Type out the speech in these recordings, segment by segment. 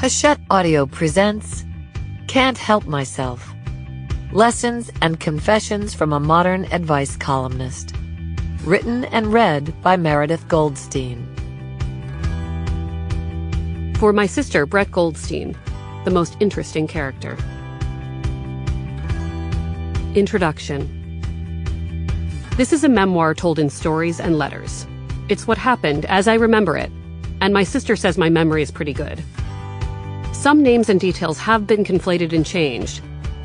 Hachette Audio presents Can't Help Myself. Lessons and Confessions from a Modern Advice Columnist. Written and read by Meredith Goldstein. For my sister, Brett Goldstein, the most interesting character. Introduction. This is a memoir told in stories and letters. It's what happened as I remember it, and my sister says my memory is pretty good. Some names and details have been conflated and changed,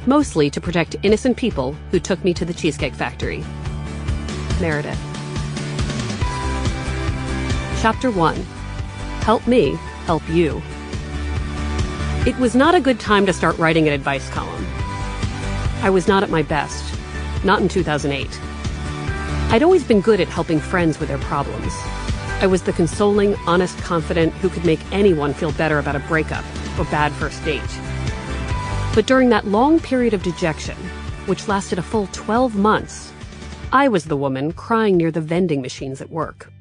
mostly to protect innocent people who took me to the Cheesecake Factory. Meredith. Chapter 1. Help me, help you. It was not a good time to start writing an advice column. I was not at my best, not in 2008. I'd always been good at helping friends with their problems. I was the consoling, honest confidant who could make anyone feel better about a breakup or bad first date. But during that long period of dejection, which lasted a full 12 months, I was the woman crying near the vending machines at work.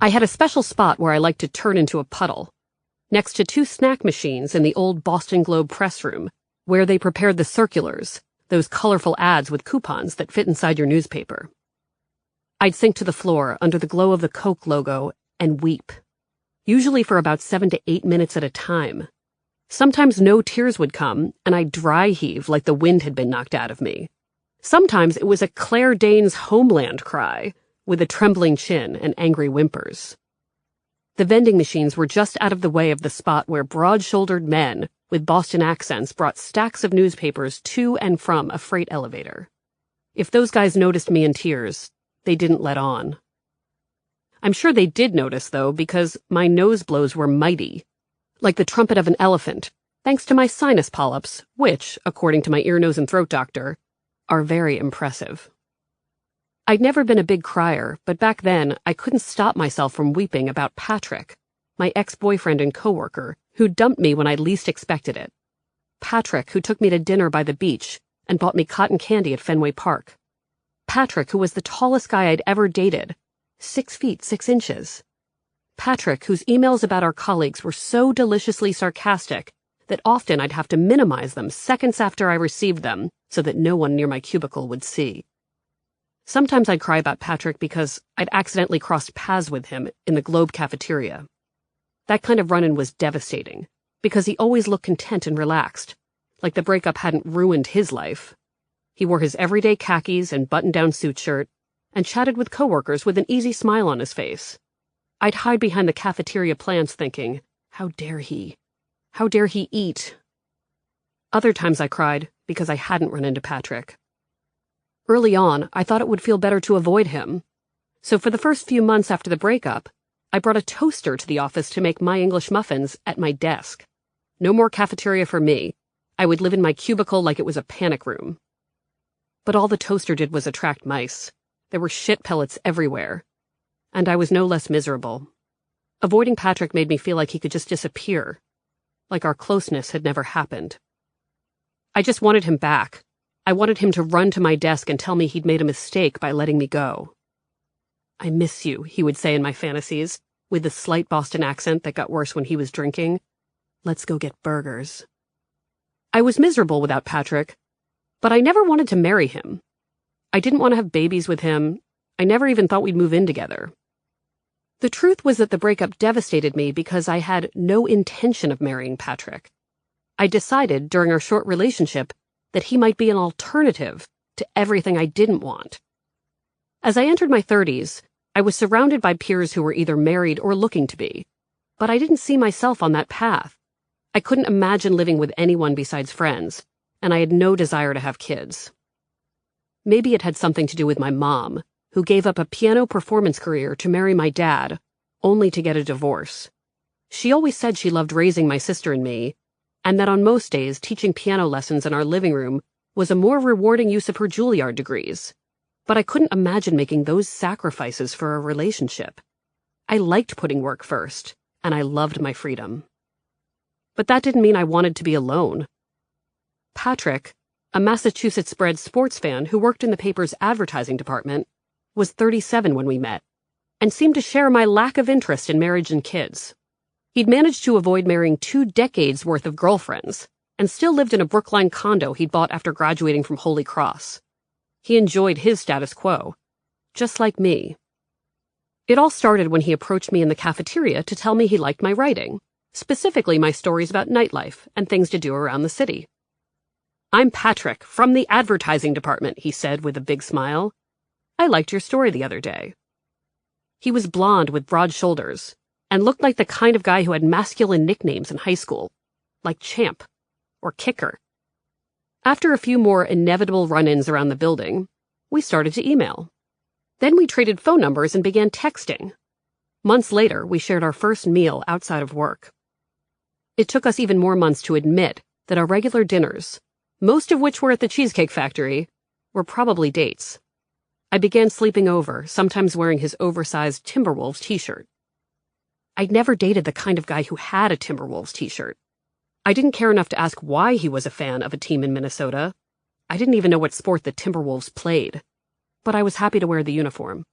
I had a special spot where I liked to turn into a puddle, next to two snack machines in the old Boston Globe press room, where they prepared the circulars, those colorful ads with coupons that fit inside your newspaper. I'd sink to the floor under the glow of the Coke logo and weep, usually for about 7 to 8 minutes at a time. Sometimes no tears would come, and I'd dry heave like the wind had been knocked out of me. Sometimes it was a Claire Danes Homeland cry, with a trembling chin and angry whimpers. The vending machines were just out of the way of the spot where broad-shouldered men with Boston accents brought stacks of newspapers to and from a freight elevator. If those guys noticed me in tears, they didn't let on. I'm sure they did notice, though, because my nose blows were mighty, like the trumpet of an elephant, thanks to my sinus polyps, which, according to my ear, nose, and throat doctor, are very impressive. I'd never been a big crier, but back then I couldn't stop myself from weeping about Patrick, my ex-boyfriend and coworker, who dumped me when I least expected it. Patrick, who took me to dinner by the beach and bought me cotton candy at Fenway Park. Patrick, who was the tallest guy I'd ever dated, 6 feet 6 inches. Patrick, whose emails about our colleagues were so deliciously sarcastic that often I'd have to minimize them seconds after I received them so that no one near my cubicle would see. Sometimes I'd cry about Patrick because I'd accidentally crossed paths with him in the Globe cafeteria. That kind of run-in was devastating, because he always looked content and relaxed, like the breakup hadn't ruined his life. He wore his everyday khakis and button-down suit shirt, and chatted with coworkers with an easy smile on his face. I'd hide behind the cafeteria plants thinking, how dare he? How dare he eat? Other times I cried because I hadn't run into Patrick. Early on, I thought it would feel better to avoid him. So for the first few months after the breakup, I brought a toaster to the office to make my English muffins at my desk. No more cafeteria for me. I would live in my cubicle like it was a panic room. But all the toaster did was attract mice. There were shit pellets everywhere. And I was no less miserable. Avoiding Patrick made me feel like he could just disappear, like our closeness had never happened. I just wanted him back. I wanted him to run to my desk and tell me he'd made a mistake by letting me go. I miss you, he would say in my fantasies, with the slight Boston accent that got worse when he was drinking. Let's go get burgers. I was miserable without Patrick, but I never wanted to marry him. I didn't want to have babies with him. I never even thought we'd move in together. The truth was that the breakup devastated me because I had no intention of marrying Patrick. I decided during our short relationship that he might be an alternative to everything I didn't want. As I entered my 30s, I was surrounded by peers who were either married or looking to be, but I didn't see myself on that path. I couldn't imagine living with anyone besides friends, and I had no desire to have kids. Maybe it had something to do with my mom, who gave up a piano performance career to marry my dad, only to get a divorce. She always said she loved raising my sister and me, and that on most days teaching piano lessons in our living room was a more rewarding use of her Juilliard degrees. But I couldn't imagine making those sacrifices for a relationship. I liked putting work first, and I loved my freedom. But that didn't mean I wanted to be alone. Patrick, a Massachusetts-bred sports fan who worked in the paper's advertising department, was 37 when we met, and seemed to share my lack of interest in marriage and kids. He'd managed to avoid marrying 2 decades worth of girlfriends and still lived in a Brookline condo he'd bought after graduating from Holy Cross. He enjoyed his status quo, just like me. It all started when he approached me in the cafeteria to tell me he liked my writing, specifically my stories about nightlife and things to do around the city. "I'm Patrick, from the advertising department," he said with a big smile. "I liked your story the other day." He was blonde with broad shoulders and looked like the kind of guy who had masculine nicknames in high school, like Champ or Kicker. After a few more inevitable run-ins around the building, we started to email. Then we traded phone numbers and began texting. Months later, we shared our first meal outside of work. It took us even more months to admit that our regular dinners, most of which were at the Cheesecake Factory, were probably dates. I began sleeping over, sometimes wearing his oversized Timberwolves t-shirt. I'd never dated the kind of guy who had a Timberwolves t-shirt. I didn't care enough to ask why he was a fan of a team in Minnesota. I didn't even know what sport the Timberwolves played, but I was happy to wear the uniform.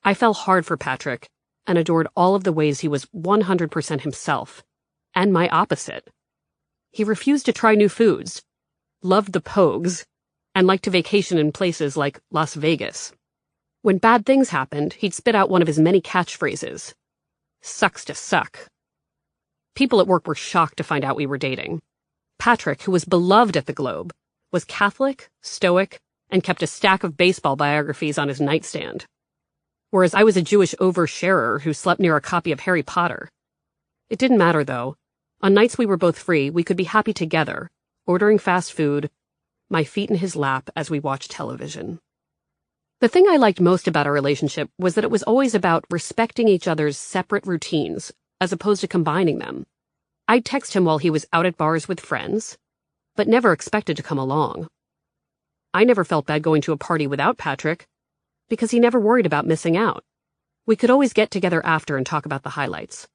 I fell hard for Patrick and adored all of the ways he was 100% himself, and my opposite. He refused to try new foods, loved the Pogues, and liked to vacation in places like Las Vegas. When bad things happened, he'd spit out one of his many catchphrases. "Sucks to suck." People at work were shocked to find out we were dating. Patrick, who was beloved at the Globe, was Catholic, stoic, and kept a stack of baseball biographies on his nightstand. Whereas I was a Jewish oversharer who slept near a copy of Harry Potter. It didn't matter, though. On nights we were both free, we could be happy together, ordering fast food, my feet in his lap as we watched television. The thing I liked most about our relationship was that it was always about respecting each other's separate routines, as opposed to combining them. I'd text him while he was out at bars with friends, but never expected to come along. I never felt bad going to a party without Patrick, because he never worried about missing out. We could always get together after and talk about the highlights.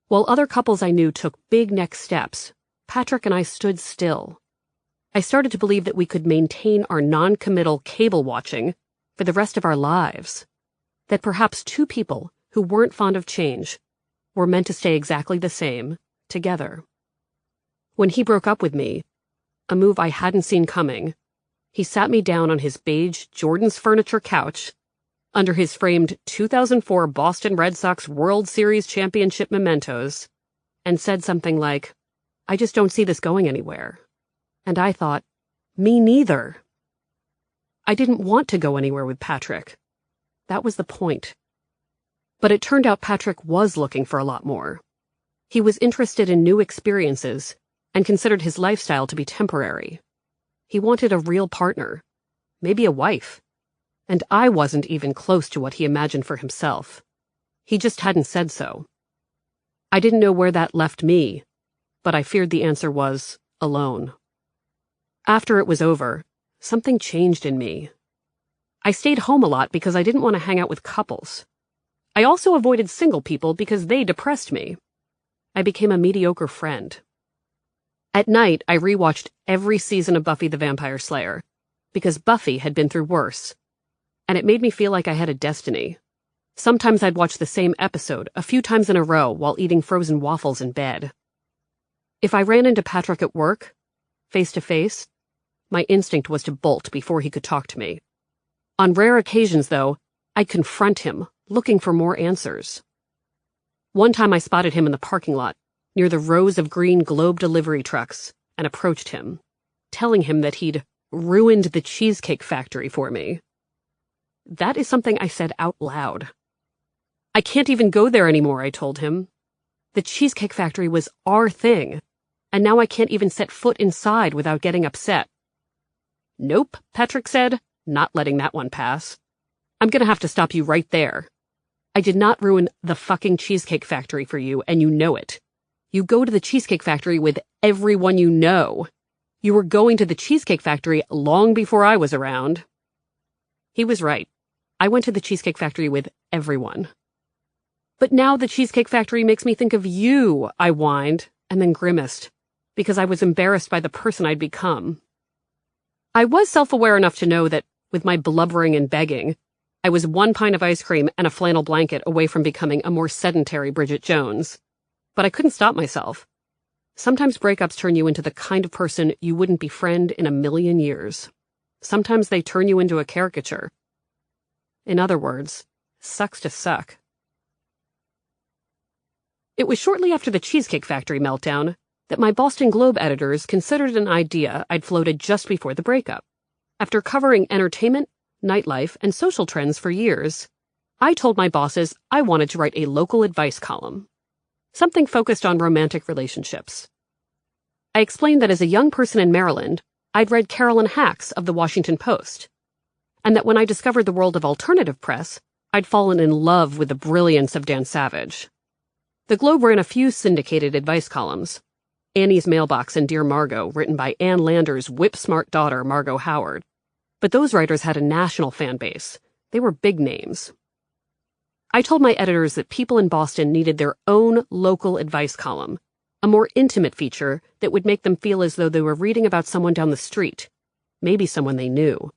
While other couples I knew took big next steps, Patrick and I stood still. I started to believe that we could maintain our non-committal cable watching for the rest of our lives. That perhaps 2 people who weren't fond of change were meant to stay exactly the same, together. When he broke up with me, a move I hadn't seen coming, he sat me down on his beige Jordan's Furniture couch, under his framed 2004 Boston Red Sox World Series championship mementos, and said something like, "I just don't see this going anywhere." And I thought, me neither. I didn't want to go anywhere with Patrick. That was the point. But it turned out Patrick was looking for a lot more. He was interested in new experiences and considered his lifestyle to be temporary. He wanted a real partner, maybe a wife. And I wasn't even close to what he imagined for himself. He just hadn't said so. I didn't know where that left me, but I feared the answer was alone. After it was over, something changed in me. I stayed home a lot because I didn't want to hang out with couples. I also avoided single people because they depressed me. I became a mediocre friend. At night, I rewatched every season of Buffy the Vampire Slayer, because Buffy had been through worse, and it made me feel like I had a destiny. Sometimes I'd watch the same episode a few times in a row while eating frozen waffles in bed. If I ran into Patrick at work, face to face, my instinct was to bolt before he could talk to me. On rare occasions, though, I'd confront him, looking for more answers. One time I spotted him in the parking lot, near the rows of green Globe delivery trucks, and approached him, telling him that he'd ruined the Cheesecake Factory for me. That is something I said out loud. "I can't even go there anymore," I told him. "The Cheesecake Factory was our thing, and now I can't even set foot inside without getting upset." "Nope," Patrick said, not letting that one pass. "I'm gonna have to stop you right there. I did not ruin the fucking Cheesecake Factory for you, and you know it. You go to the Cheesecake Factory with everyone you know. You were going to the Cheesecake Factory long before I was around." He was right. I went to the Cheesecake Factory with everyone. "But now the Cheesecake Factory makes me think of you," I whined, and then grimaced, because I was embarrassed by the person I'd become. I was self-aware enough to know that, with my blubbering and begging, I was 1 pint of ice cream and a flannel blanket away from becoming a more sedentary Bridget Jones. but I couldn't stop myself. Sometimes breakups turn you into the kind of person you wouldn't befriend in a million years. Sometimes they turn you into a caricature. In other words, sucks to suck. It was shortly after the Cheesecake Factory meltdown that my Boston Globe editors considered an idea I'd floated just before the breakup. After covering entertainment, nightlife, and social trends for years, I told my bosses I wanted to write a local advice column, something focused on romantic relationships. I explained that as a young person in Maryland, I'd read Carolyn Hack's of the Washington Post, and that when I discovered the world of alternative press, I'd fallen in love with the brilliance of Dan Savage. The Globe ran a few syndicated advice columns, Annie's Mailbox and Dear Margot, written by Ann Landers' whip-smart daughter, Margot Howard. But those writers had a national fan base. They were big names. I told my editors that people in Boston needed their own local advice column, a more intimate feature that would make them feel as though they were reading about someone down the street, maybe someone they knew.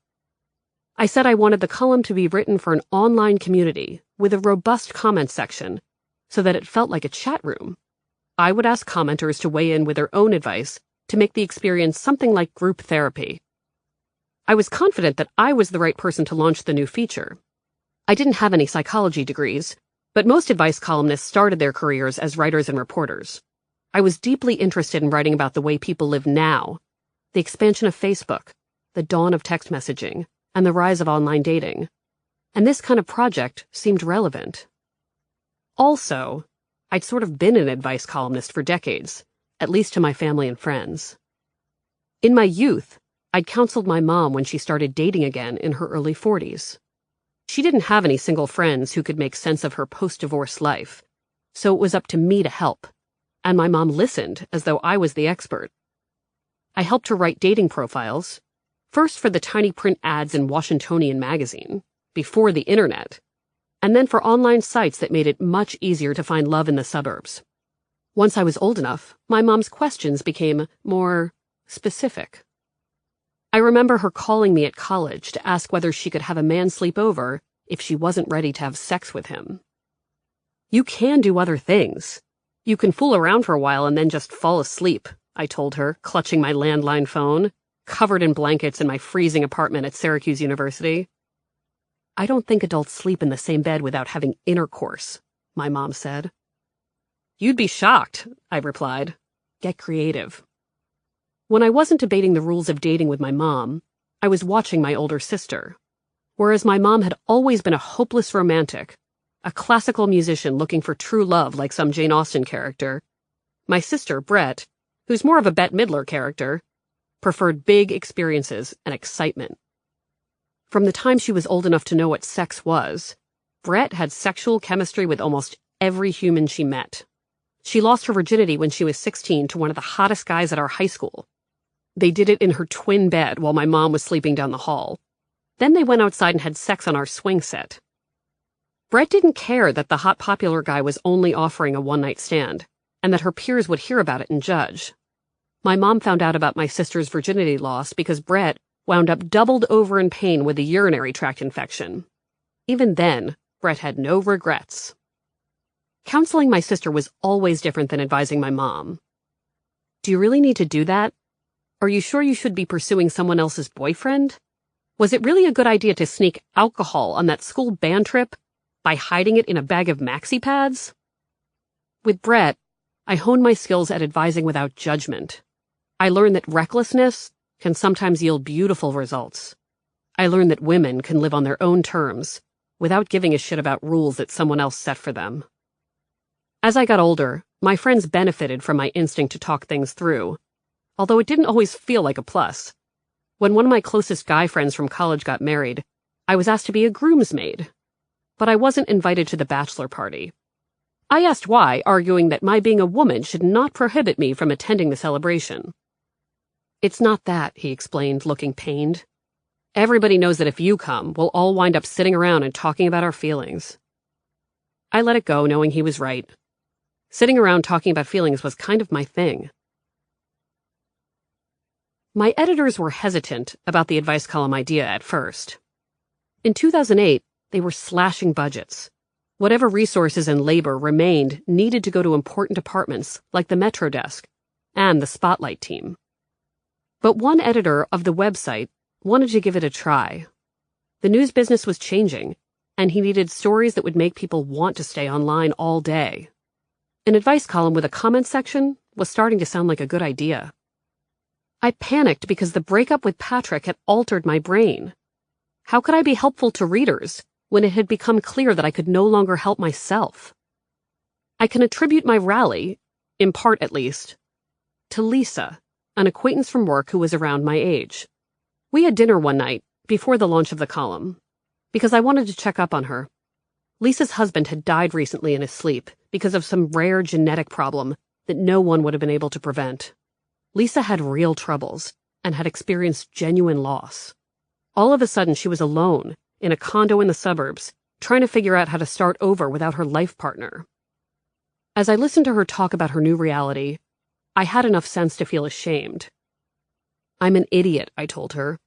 I said I wanted the column to be written for an online community with a robust comment section so that it felt like a chat room. I would ask commenters to weigh in with their own advice to make the experience something like group therapy. I was confident that I was the right person to launch the new feature. I didn't have any psychology degrees, but most advice columnists started their careers as writers and reporters. I was deeply interested in writing about the way people live now, the expansion of Facebook, the dawn of text messaging, and the rise of online dating. And this kind of project seemed relevant. Also, I'd sort of been an advice columnist for decades, at least to my family and friends. In my youth, I'd counseled my mom when she started dating again in her early 40s. She didn't have any single friends who could make sense of her post-divorce life, so it was up to me to help, and my mom listened as though I was the expert. I helped her write dating profiles, first for the tiny print ads in Washingtonian magazine, before the internet, and then for online sites that made it much easier to find love in the suburbs. Once I was old enough, my mom's questions became more specific. I remember her calling me at college to ask whether she could have a man sleep over if she wasn't ready to have sex with him. You can do other things. You can fool around for a while and then just fall asleep, I told her, clutching my landline phone, covered in blankets in my freezing apartment at Syracuse University. I don't think adults sleep in the same bed without having intercourse, my mom said. You'd be shocked, I replied. Get creative. When I wasn't debating the rules of dating with my mom, I was watching my older sister. Whereas my mom had always been a hopeless romantic, a classical musician looking for true love like some Jane Austen character, my sister, Brett, who's more of a Bette Midler character, preferred big experiences and excitement. From the time she was old enough to know what sex was, Brett had sexual chemistry with almost every human she met. She lost her virginity when she was 16 to one of the hottest guys at our high school. They did it in her twin bed while my mom was sleeping down the hall. Then they went outside and had sex on our swing set. Brett didn't care that the hot popular guy was only offering a one-night stand, and that her peers would hear about it and judge. My mom found out about my sister's virginity loss because Brett wound up doubled over in pain with a urinary tract infection. Even then, Brett had no regrets. Counseling my sister was always different than advising my mom. Do you really need to do that? Are you sure you should be pursuing someone else's boyfriend? Was it really a good idea to sneak alcohol on that school band trip by hiding it in a bag of maxi pads? With Brett, I honed my skills at advising without judgment. I learned that recklessness can sometimes yield beautiful results. I learned that women can live on their own terms without giving a shit about rules that someone else set for them. As I got older, my friends benefited from my instinct to talk things through, although it didn't always feel like a plus. When one of my closest guy friends from college got married, I was asked to be a groomsmaid, but I wasn't invited to the bachelor party. I asked why, arguing that my being a woman should not prohibit me from attending the celebration. It's not that, he explained, looking pained. Everybody knows that if you come, we'll all wind up sitting around and talking about our feelings. I let it go, knowing he was right. Sitting around talking about feelings was kind of my thing. My editors were hesitant about the advice column idea at first. In 2008, they were slashing budgets. Whatever resources and labor remained needed to go to important departments like the Metro Desk and the Spotlight team. But one editor of the website wanted to give it a try. The news business was changing, and he needed stories that would make people want to stay online all day. An advice column with a comment section was starting to sound like a good idea. I panicked because the breakup with Patrick had altered my brain. How could I be helpful to readers when it had become clear that I could no longer help myself? I can attribute my rally, in part at least, to Lisa, an acquaintance from work who was around my age. We had dinner one night before the launch of the column, because I wanted to check up on her. Lisa's husband had died recently in his sleep because of some rare genetic problem that no one would have been able to prevent. Lisa had real troubles and had experienced genuine loss. All of a sudden, she was alone in a condo in the suburbs, trying to figure out how to start over without her life partner. As I listened to her talk about her new reality, I had enough sense to feel ashamed. I'm an idiot, I told her.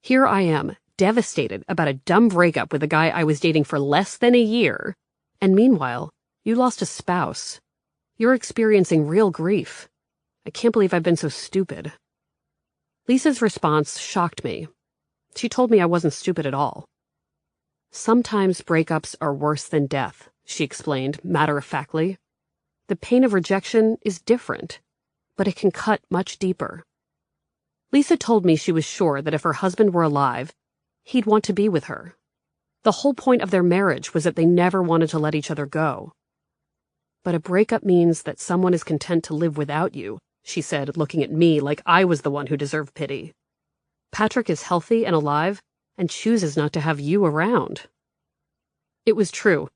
Here I am, devastated about a dumb breakup with a guy I was dating for less than a year, and meanwhile, you lost a spouse. You're experiencing real grief. I can't believe I've been so stupid. Lisa's response shocked me. She told me I wasn't stupid at all. Sometimes breakups are worse than death, she explained matter-of-factly. The pain of rejection is different, but it can cut much deeper. Lisa told me she was sure that if her husband were alive, he'd want to be with her. The whole point of their marriage was that they never wanted to let each other go. But a breakup means that someone is content to live without you, she said, looking at me like I was the one who deserved pity. Patrick is healthy and alive and chooses not to have you around. It was true.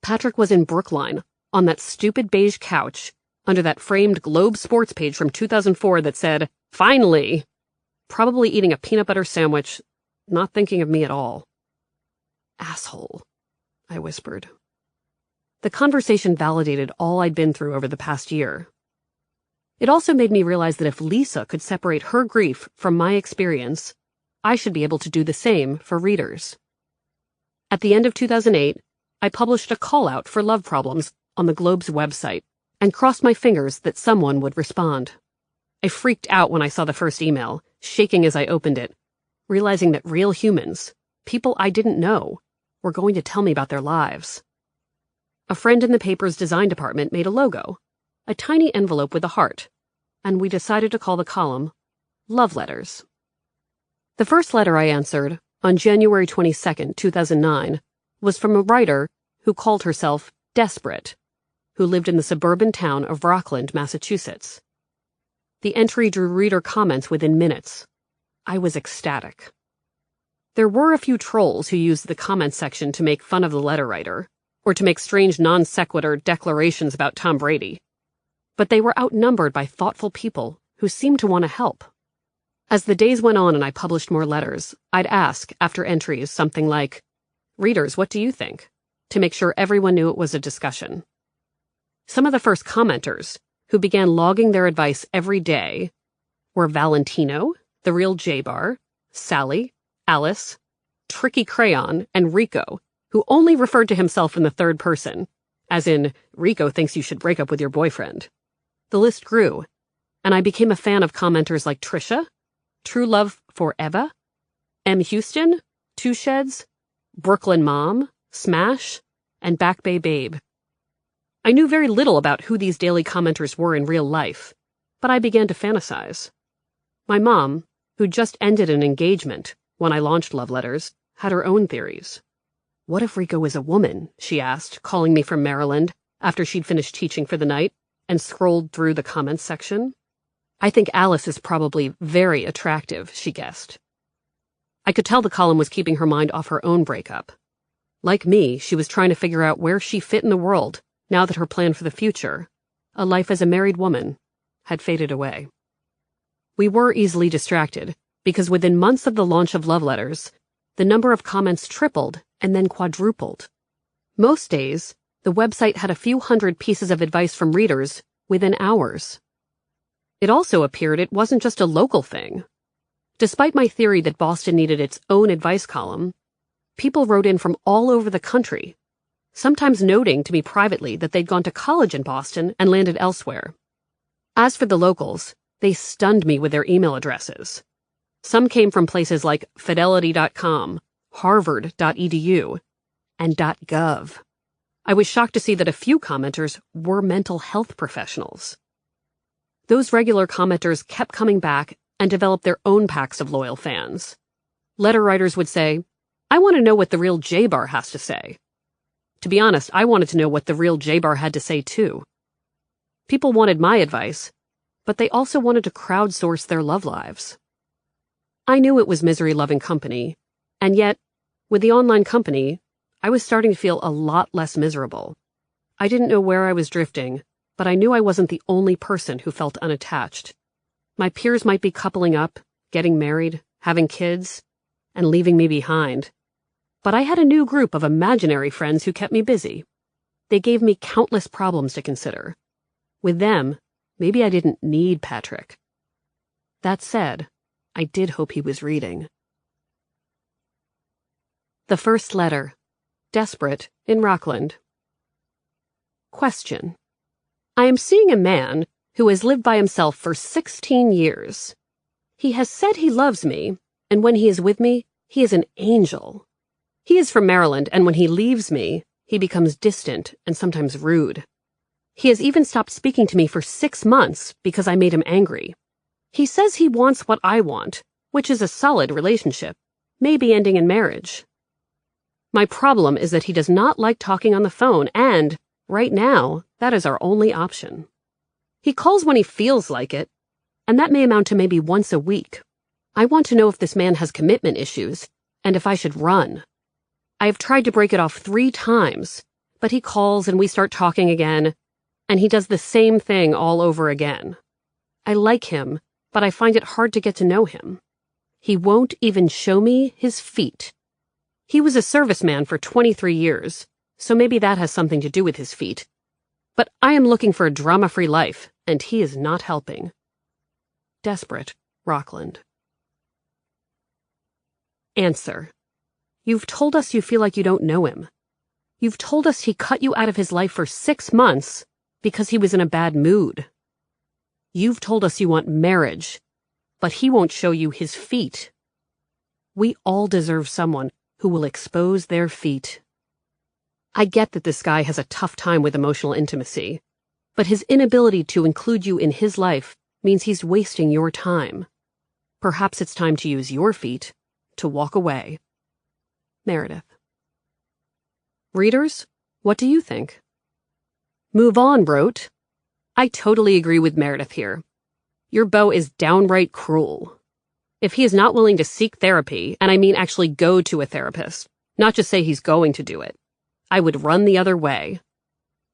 Patrick was in Brookline, on that stupid beige couch, under that framed Globe sports page from 2004 that said, "Finally!" Probably eating a peanut butter sandwich, not thinking of me at all. "Asshole," I whispered. The conversation validated all I'd been through over the past year. It also made me realize that if Lisa could separate her grief from my experience, I should be able to do the same for readers. At the end of 2008, I published a call-out for love problems on the Globe's website and crossed my fingers that someone would respond. I freaked out when I saw the first email, shaking as I opened it, realizing that real humans, people I didn't know, were going to tell me about their lives. A friend in the paper's design department made a logo, a tiny envelope with a heart, and we decided to call the column Love Letters. The first letter I answered, on January 22, 2009, was from a writer who called herself Desperate, who lived in the suburban town of Rockland, Massachusetts. The entry drew reader comments within minutes. I was ecstatic. There were a few trolls who used the comments section to make fun of the letter writer, or to make strange non-sequitur declarations about Tom Brady. But they were outnumbered by thoughtful people who seemed to want to help. As the days went on and I published more letters, I'd ask, after entries, something like, "Readers, what do you think?" to make sure everyone knew it was a discussion. Some of the first commenters, who began logging their advice every day, were Valentino, the real J-Bar, Sally, Alice, Tricky Crayon, and Rico, who only referred to himself in the third person, as in, Rico thinks you should break up with your boyfriend. The list grew, and I became a fan of commenters like Trisha, True Love Forever, M. Houston, Two Sheds, Brooklyn Mom, Smash, and Back Bay Babe. I knew very little about who these daily commenters were in real life, but I began to fantasize. My mom, who just ended an engagement when I launched Love Letters, had her own theories. What if Rico is a woman? She asked, calling me from Maryland after she'd finished teaching for the night and scrolled through the comments section. I think Alice is probably very attractive, she guessed. I could tell the column was keeping her mind off her own breakup. Like me, she was trying to figure out where she fit in the world now that her plan for the future, a life as a married woman, had faded away. We were easily distracted because within months of the launch of Love Letters, the number of comments tripled and then quadrupled. Most days, the website had a few hundred pieces of advice from readers within hours. It also appeared it wasn't just a local thing. Despite my theory that Boston needed its own advice column, people wrote in from all over the country. sometimes noting to me privately that they'd gone to college in Boston and landed elsewhere. As for the locals, they stunned me with their email addresses. Some came from places like fidelity.com, harvard.edu, and .gov. I was shocked to see that a few commenters were mental health professionals. Those regular commenters kept coming back and developed their own packs of loyal fans. Letter writers would say, "I want to know what the real J-Bar has to say." To be honest, I wanted to know what the real J-Bar had to say too. People wanted my advice, but they also wanted to crowdsource their love lives. I knew it was misery-loving company, and yet, with the online company, I was starting to feel a lot less miserable. I didn't know where I was drifting, but I knew I wasn't the only person who felt unattached. My peers might be coupling up, getting married, having kids, and leaving me behind. But I had a new group of imaginary friends who kept me busy. They gave me countless problems to consider. With them, maybe I didn't need Patrick. That said, I did hope he was reading. The first letter. Desperate, in Rockland. Question. I am seeing a man who has lived by himself for 16 years. He has said he loves me, and when he is with me, he is an angel. He is from Maryland, and when he leaves me, he becomes distant and sometimes rude. He has even stopped speaking to me for 6 months because I made him angry. He says he wants what I want, which is a solid relationship, maybe ending in marriage. My problem is that he does not like talking on the phone, and, right now, that is our only option. He calls when he feels like it, and that may amount to maybe once a week. I want to know if this man has commitment issues, and if I should run. I have tried to break it off 3 times, but he calls and we start talking again, and he does the same thing all over again. I like him, but I find it hard to get to know him. He won't even show me his feet. He was a serviceman for 23 years, so maybe that has something to do with his feet. But I am looking for a drama-free life, and he is not helping. Desperate, Rockland. Answer. You've told us you feel like you don't know him. You've told us he cut you out of his life for 6 months because he was in a bad mood. You've told us you want marriage, but he won't show you his feet. We all deserve someone who will expose their feet. I get that this guy has a tough time with emotional intimacy, but his inability to include you in his life means he's wasting your time. Perhaps it's time to use your feet to walk away. Meredith. Readers, what do you think? Move On wrote, I totally agree with Meredith here. Your beau is downright cruel. If he is not willing to seek therapy, and I mean actually go to a therapist, not just say he's going to do it, I would run the other way.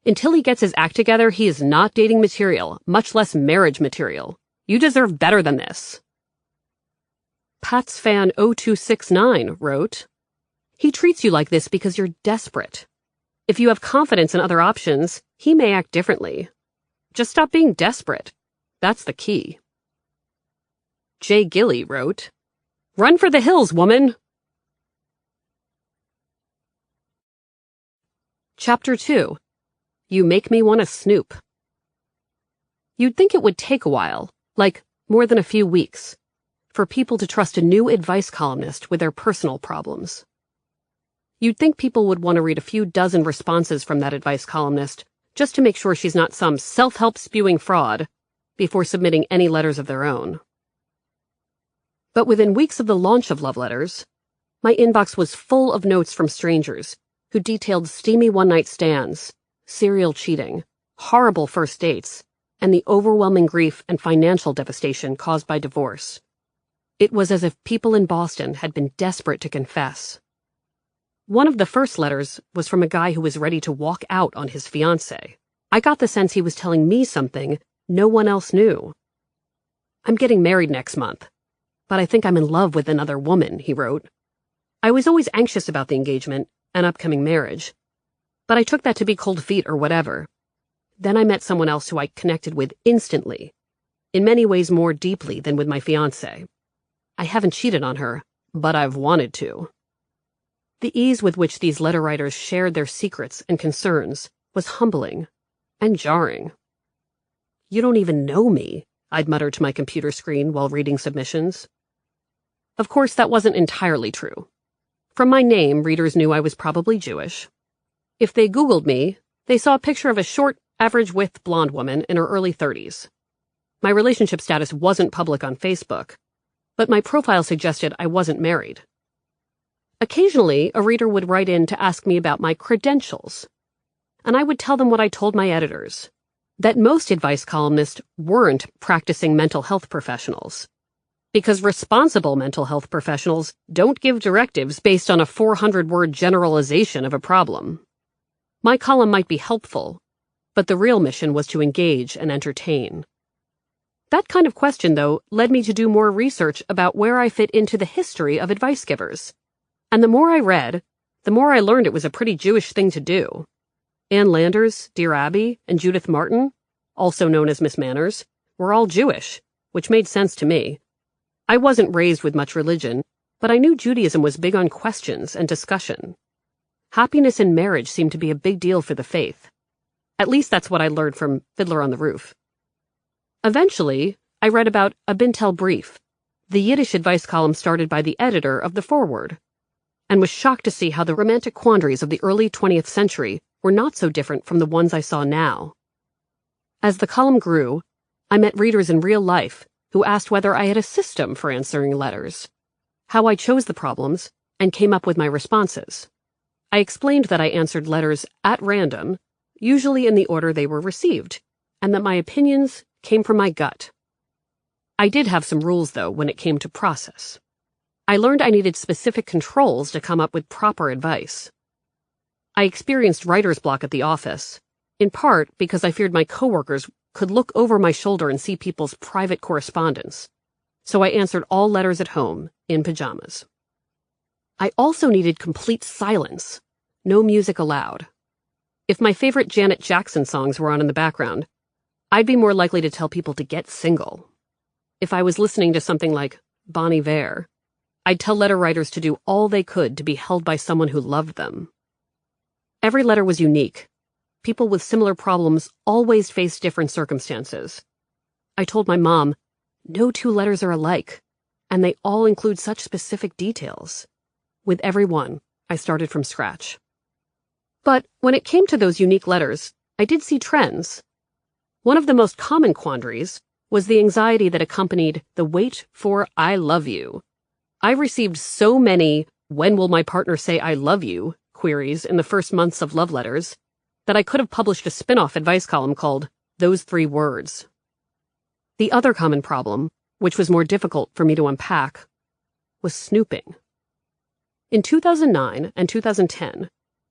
Until he gets his act together, he is not dating material, much less marriage material. You deserve better than this. Pat's fan 0269 wrote, he treats you like this because you're desperate. If you have confidence in other options, he may act differently. Just stop being desperate. That's the key. Jay Gilly wrote, run for the hills, woman. Chapter 2. You Make Me Want to Snoop. You'd think it would take a while, like more than a few weeks, for people to trust a new advice columnist with their personal problems. You'd think people would want to read a few dozen responses from that advice columnist just to make sure she's not some self-help spewing fraud before submitting any letters of their own. But within weeks of the launch of love letters, my inbox was full of notes from strangers who detailed steamy one-night stands, serial cheating, horrible first dates, and the overwhelming grief and financial devastation caused by divorce. It was as if people in Boston had been desperate to confess. One of the first letters was from a guy who was ready to walk out on his fiancée. I got the sense he was telling me something no one else knew. I'm getting married next month, but I think I'm in love with another woman, he wrote. I was always anxious about the engagement and upcoming marriage, but I took that to be cold feet or whatever. Then I met someone else who I connected with instantly, in many ways more deeply than with my fiancé. I haven't cheated on her, but I've wanted to. The ease with which these letter writers shared their secrets and concerns was humbling and jarring. "You don't even know me," I'd mutter to my computer screen while reading submissions. Of course, that wasn't entirely true. From my name, readers knew I was probably Jewish. If they Googled me, they saw a picture of a short, average-width blonde woman in her early 30s. My relationship status wasn't public on Facebook, but my profile suggested I wasn't married. Occasionally, a reader would write in to ask me about my credentials, and I would tell them what I told my editors, that most advice columnists weren't practicing mental health professionals, because responsible mental health professionals don't give directives based on a 400-word generalization of a problem. My column might be helpful, but the real mission was to engage and entertain. That kind of question, though, led me to do more research about where I fit into the history of advice givers. And the more I read, the more I learned it was a pretty Jewish thing to do. Ann Landers, Dear Abby, and Judith Martin, also known as Miss Manners, were all Jewish, which made sense to me. I wasn't raised with much religion, but I knew Judaism was big on questions and discussion. Happiness in marriage seemed to be a big deal for the faith. At least that's what I learned from Fiddler on the Roof. Eventually, I read about a Bintel Brief, the Yiddish advice column started by the editor of the Forward, and was shocked to see how the romantic quandaries of the early 20th century were not so different from the ones I saw now. As the column grew, I met readers in real life who asked whether I had a system for answering letters, how I chose the problems, and came up with my responses. I explained that I answered letters at random, usually in the order they were received, and that my opinions came from my gut. I did have some rules, though, when it came to process. I learned I needed specific controls to come up with proper advice. I experienced writer's block at the office, in part because I feared my coworkers could look over my shoulder and see people's private correspondence, so I answered all letters at home, in pajamas. I also needed complete silence, no music allowed. If my favorite Janet Jackson songs were on in the background, I'd be more likely to tell people to get single. If I was listening to something like Bon Iver, I'd tell letter writers to do all they could to be held by someone who loved them. Every letter was unique. People with similar problems always faced different circumstances. I told my mom, no two letters are alike, and they all include such specific details. With every one, I started from scratch. But when it came to those unique letters, I did see trends. One of the most common quandaries was the anxiety that accompanied the wait for I love you. I received so many "when will my partner say I love you" queries in the first months of love letters that I could have published a spin-off advice column called Those 3 Words. The other common problem, which was more difficult for me to unpack, was snooping. In 2009 and 2010,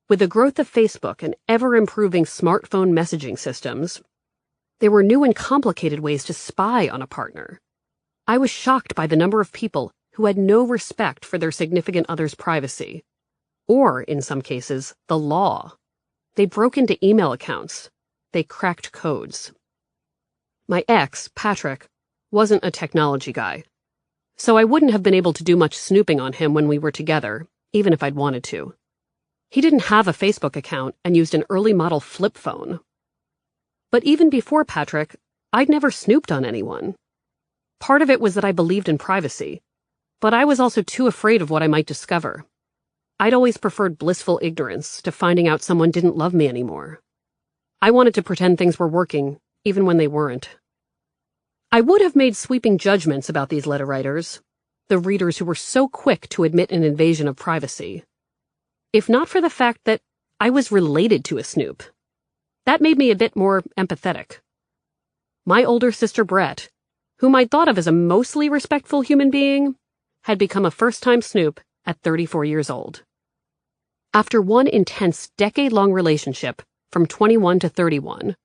with the growth of Facebook and ever-improving smartphone messaging systems, there were new and complicated ways to spy on a partner. I was shocked by the number of people who had no respect for their significant other's privacy, or, in some cases, the law. They broke into email accounts. They cracked codes. My ex, Patrick, wasn't a technology guy, so I wouldn't have been able to do much snooping on him when we were together, even if I'd wanted to. He didn't have a Facebook account and used an early model flip phone. But even before Patrick, I'd never snooped on anyone. Part of it was that I believed in privacy, but I was also too afraid of what I might discover. I'd always preferred blissful ignorance to finding out someone didn't love me anymore. I wanted to pretend things were working, even when they weren't. I would have made sweeping judgments about these letter writers, the readers who were so quick to admit an invasion of privacy, if not for the fact that I was related to a snoop. That made me a bit more empathetic. My older sister Brett, whom I'd thought of as a mostly respectful human being, had become a first-time snoop at 34 years old. After one intense decade-long relationship from 21 to 31,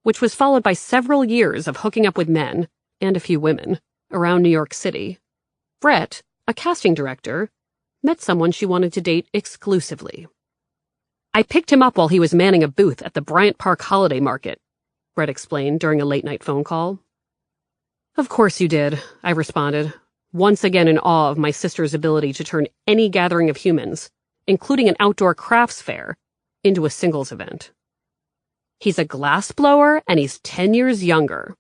which was followed by several years of hooking up with men, and a few women, around New York City, Brett, a casting director, met someone she wanted to date exclusively. I picked him up while he was manning a booth at the Bryant Park Holiday Market, Brett explained during a late-night phone call. Of course you did, I responded, once again in awe of my sister's ability to turn any gathering of humans including an outdoor crafts fair, into a singles event. He's a glassblower, and he's 10 years younger.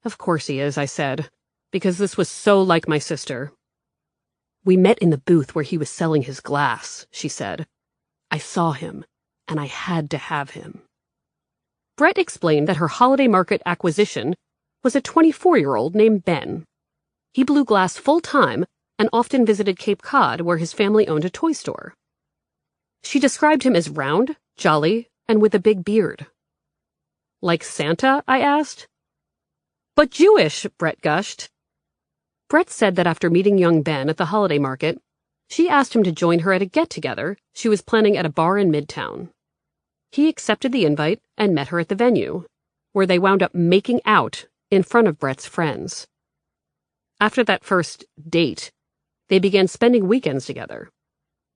Of course he is, I said, because this was so like my sister. We met in the booth where he was selling his glass, she said. I saw him, and I had to have him. Brett explained that her holiday market acquisition was a 24-year-old named Ben. He blew glass full-time and often visited Cape Cod, where his family owned a toy store. She described him as round, jolly, and with a big beard. Like Santa? I asked. But Jewish, Brett gushed. Brett said that after meeting young Ben at the holiday market, she asked him to join her at a get-together she was planning at a bar in Midtown. He accepted the invite and met her at the venue, where they wound up making out in front of Brett's friends. After that first date, they began spending weekends together.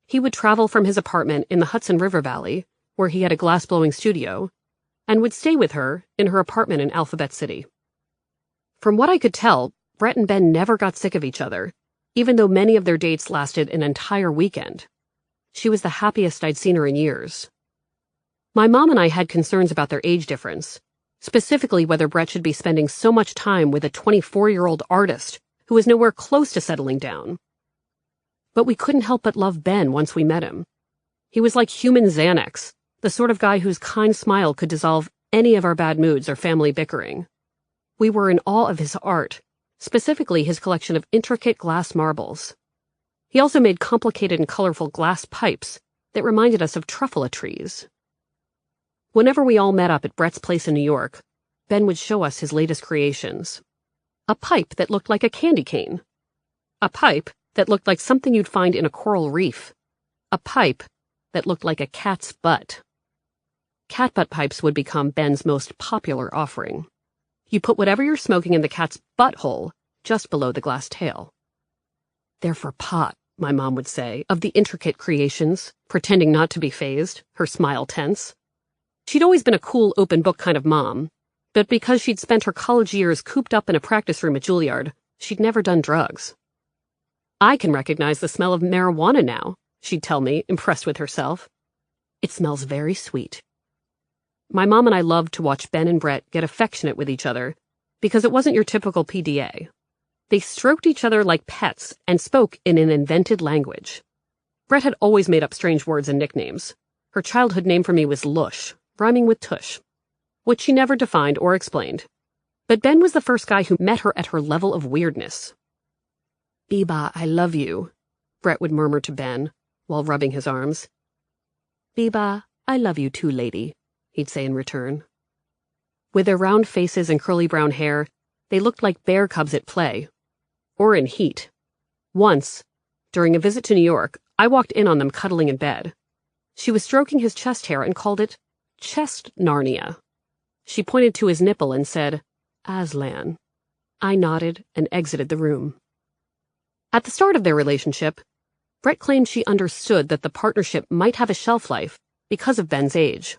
He would travel from his apartment in the Hudson River Valley, where he had a glass-blowing studio, and would stay with her in her apartment in Alphabet City. From what I could tell, Brett and Ben never got sick of each other, even though many of their dates lasted an entire weekend. She was the happiest I'd seen her in years. My mom and I had concerns about their age difference, specifically whether Brett should be spending so much time with a 24-year-old artist who was nowhere close to settling down. But we couldn't help but love Ben once we met him. He was like human Xanax, the sort of guy whose kind smile could dissolve any of our bad moods or family bickering. We were in awe of his art, specifically his collection of intricate glass marbles. He also made complicated and colorful glass pipes that reminded us of truffula trees. Whenever we all met up at Brett's place in New York, Ben would show us his latest creations. A pipe that looked like a candy cane. A pipe that looked like something you'd find in a coral reef. A pipe that looked like a cat's butt. Cat butt pipes would become Ben's most popular offering. You put whatever you're smoking in the cat's butthole, just below the glass tail. They're for pot, my mom would say, of the intricate creations, pretending not to be fazed, her smile tense. She'd always been a cool, open book kind of mom, but because she'd spent her college years cooped up in a practice room at Juilliard, she'd never done drugs. I can recognize the smell of marijuana now, she'd tell me, impressed with herself. It smells very sweet. My mom and I loved to watch Ben and Brett get affectionate with each other because it wasn't your typical PDA. They stroked each other like pets and spoke in an invented language. Brett had always made up strange words and nicknames. Her childhood name for me was Lush, rhyming with tush, which she never defined or explained. But Ben was the first guy who met her at her level of weirdness. Biba, I love you, Brett would murmur to Ben while rubbing his arms. Biba, I love you too, lady, he'd say in return. With their round faces and curly brown hair, they looked like bear cubs at play, or in heat. Once, during a visit to New York, I walked in on them cuddling in bed. She was stroking his chest hair and called it chest Narnia. She pointed to his nipple and said, Aslan. I nodded and exited the room. At the start of their relationship, Brett claimed she understood that the partnership might have a shelf life because of Ben's age.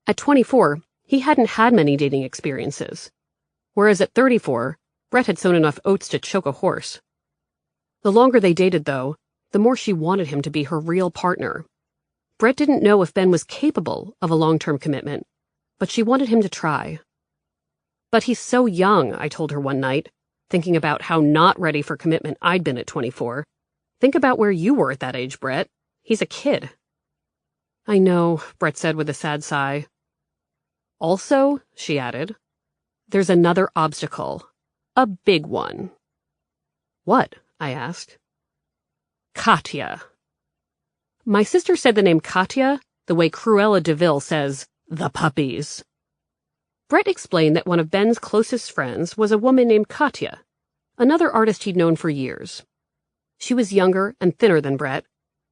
At 24, he hadn't had many dating experiences, whereas at 34, Brett had sown enough oats to choke a horse. The longer they dated, though, the more she wanted him to be her real partner. Brett didn't know if Ben was capable of a long-term commitment, but she wanted him to try. But he's so young, I told her one night, thinking about how not ready for commitment I'd been at 24. Think about where you were at that age, Brett. He's a kid. I know, Brett said with a sad sigh. Also, she added, there's another obstacle. A big one. What? I asked. Katya. My sister said the name Katya the way Cruella de Vil says, the puppies. Brett explained that one of Ben's closest friends was a woman named Katya, another artist he'd known for years. She was younger and thinner than Brett,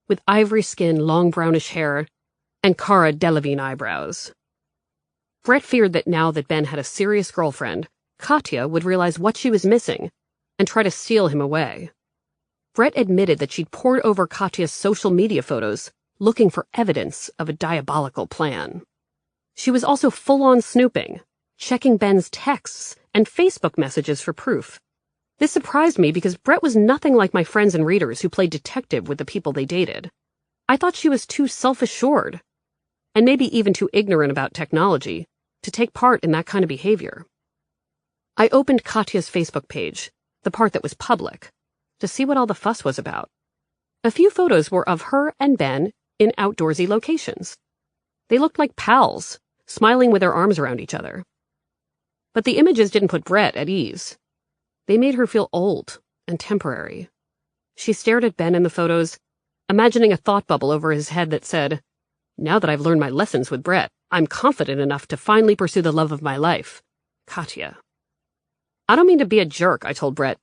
with ivory skin, long brownish hair, and Cara Delevingne eyebrows. Brett feared that now that Ben had a serious girlfriend, Katya would realize what she was missing and try to steal him away. Brett admitted that she'd pored over Katya's social media photos, looking for evidence of a diabolical plan. She was also full-on snooping, checking Ben's texts and Facebook messages for proof. This surprised me because Brett was nothing like my friends and readers who played detective with the people they dated. I thought she was too self-assured, and maybe even too ignorant about technology, to take part in that kind of behavior. I opened Katya's Facebook page, the part that was public, to see what all the fuss was about. A few photos were of her and Ben in outdoorsy locations. They looked like pals, smiling with their arms around each other. But the images didn't put Brett at ease. They made her feel old and temporary. She stared at Ben in the photos, imagining a thought bubble over his head that said, "Now that I've learned my lessons with Brett, I'm confident enough to finally pursue the love of my life, Katya." I don't mean to be a jerk, I told Brett,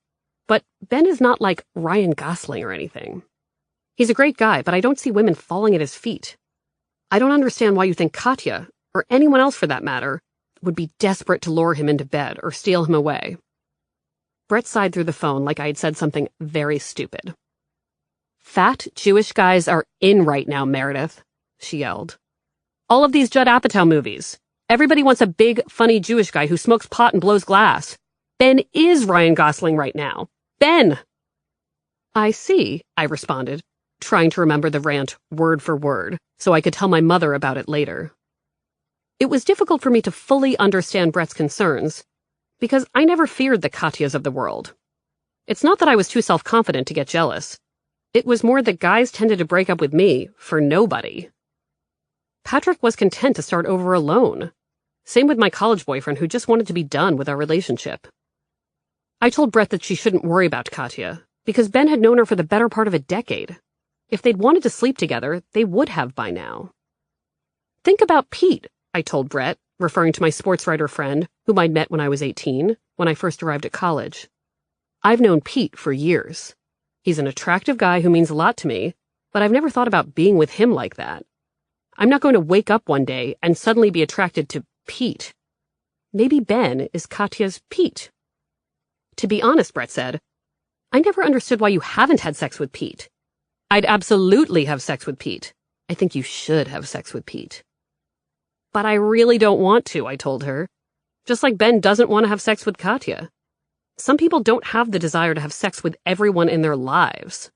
but Ben is not like Ryan Gosling or anything. He's a great guy, but I don't see women falling at his feet. I don't understand why you think Katya, or anyone else for that matter, would be desperate to lure him into bed or steal him away. Brett sighed through the phone like I had said something very stupid. "Fat Jewish guys are in right now, Meredith," she yelled. "All of these Judd Apatow movies. Everybody wants a big, funny Jewish guy who smokes pot and blows glass. Ben is Ryan Gosling right now. Ben!" "I see," I responded, trying to remember the rant word for word so I could tell my mother about it later. It was difficult for me to fully understand Brett's concerns, because I never feared the Katyas of the world. It's not that I was too self-confident to get jealous. It was more that guys tended to break up with me for nobody. Patrick was content to start over alone. Same with my college boyfriend who just wanted to be done with our relationship. I told Brett that she shouldn't worry about Katya, because Ben had known her for the better part of a decade. If they'd wanted to sleep together, they would have by now. "Think about Pete," I told Brett, referring to my sports writer friend, whom I'd met when I was 18, when I first arrived at college. "I've known Pete for years. He's an attractive guy who means a lot to me, but I've never thought about being with him like that. I'm not going to wake up one day and suddenly be attracted to Pete. Maybe Ben is Katya's Pete." "To be honest," Brett said, "I never understood why you haven't had sex with Pete." "I'd absolutely have sex with Pete. I think you should have sex with Pete." "But I really don't want to," I told her. Just like Ben doesn't want to have sex with Katya. Some people don't have the desire to have sex with everyone in their lives.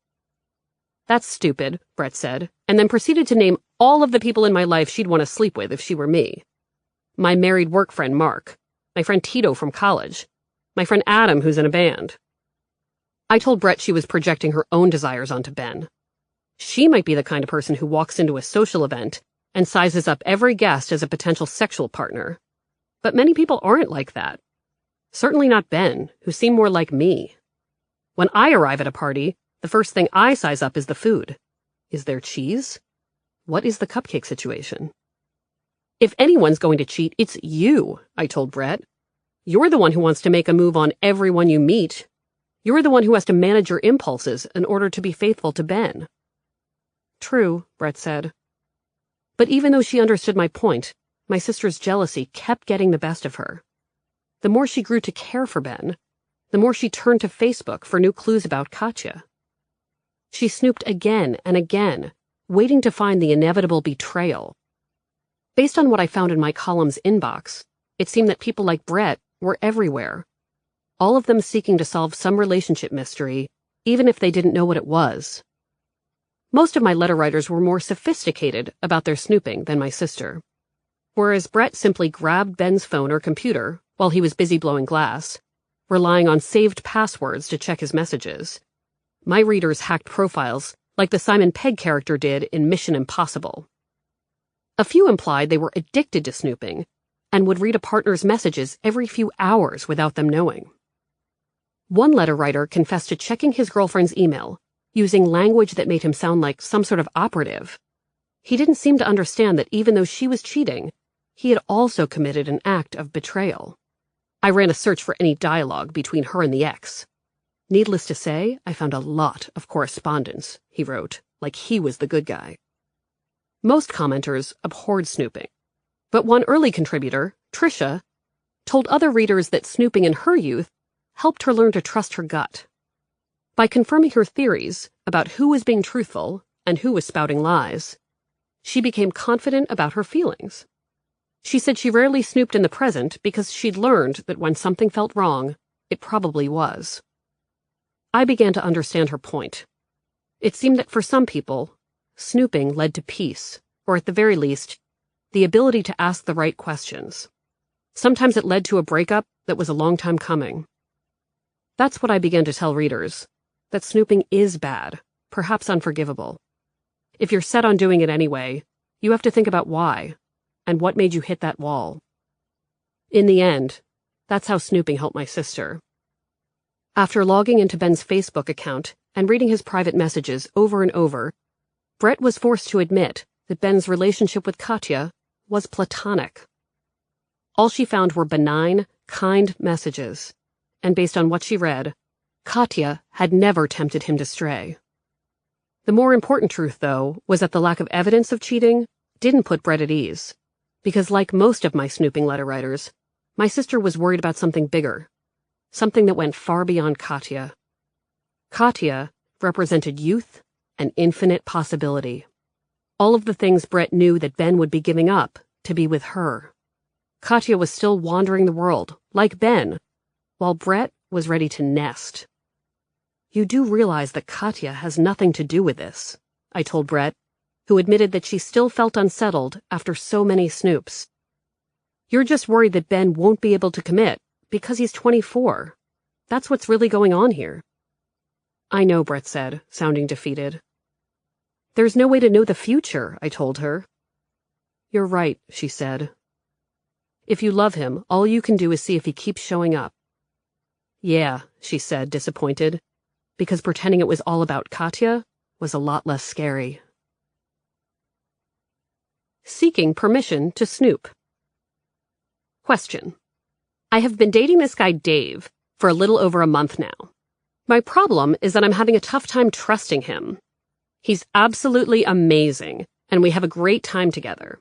"That's stupid," Brett said, and then proceeded to name all of the people in my life she'd want to sleep with if she were me. My married work friend Mark, my friend Tito from college, my friend Adam who's in a band. I told Brett she was projecting her own desires onto Ben. She might be the kind of person who walks into a social event and sizes up every guest as a potential sexual partner. But many people aren't like that. Certainly not Ben, who seem more like me. When I arrive at a party, the first thing I size up is the food. Is there cheese? What is the cupcake situation? "If anyone's going to cheat, it's you," I told Brett. "You're the one who wants to make a move on everyone you meet. You're the one who has to manage your impulses in order to be faithful to Ben." "True," Brett said. But even though she understood my point, my sister's jealousy kept getting the best of her. The more she grew to care for Ben, the more she turned to Facebook for new clues about Katya. She snooped again and again, waiting to find the inevitable betrayal. Based on what I found in my column's inbox, it seemed that people like Brett were everywhere, all of them seeking to solve some relationship mystery, even if they didn't know what it was. Most of my letter writers were more sophisticated about their snooping than my sister. Whereas Brett simply grabbed Ben's phone or computer while he was busy blowing glass, relying on saved passwords to check his messages, my readers hacked profiles like the Simon Pegg character did in Mission Impossible. A few implied they were addicted to snooping and would read a partner's messages every few hours without them knowing. One letter writer confessed to checking his girlfriend's email, using language that made him sound like some sort of operative. He didn't seem to understand that even though she was cheating, he had also committed an act of betrayal. I ran a search for any dialogue between her and the ex. Needless to say, I found a lot of correspondence, he wrote, like he was the good guy. Most commenters abhorred snooping, but one early contributor, Tricia, told other readers that snooping in her youth helped her learn to trust her gut. By confirming her theories about who was being truthful and who was spouting lies, she became confident about her feelings. She said she rarely snooped in the present because she'd learned that when something felt wrong, it probably was. I began to understand her point. It seemed that for some people, snooping led to peace, or at the very least, the ability to ask the right questions. Sometimes it led to a breakup that was a long time coming. That's what I began to tell readers, that snooping is bad, perhaps unforgivable. If you're set on doing it anyway, you have to think about why, and what made you hit that wall. In the end, that's how snooping helped my sister. After logging into Ben's Facebook account and reading his private messages over and over, Brett was forced to admit that Ben's relationship with Katya was platonic. All she found were benign, kind messages, and based on what she read, Katya had never tempted him to stray. The more important truth, though, was that the lack of evidence of cheating didn't put Brett at ease, because like most of my snooping letter writers, my sister was worried about something bigger, something that went far beyond Katya. Katya represented youth and infinite possibility. All of the things Brett knew that Ben would be giving up to be with her. Katya was still wandering the world, like Ben, while Brett was ready to nest. You do realize that Katya has nothing to do with this, I told Brett, who admitted that she still felt unsettled after so many snoops. You're just worried that Ben won't be able to commit because he's 24. That's what's really going on here. I know, Brett said, sounding defeated. There's no way to know the future, I told her. You're right, she said. If you love him, all you can do is see if he keeps showing up. Yeah, she said, disappointed, because pretending it was all about Katya was a lot less scary. Seeking permission to snoop. Question. I have been dating this guy Dave for a little over a month now. My problem is that I'm having a tough time trusting him. He's absolutely amazing, and we have a great time together.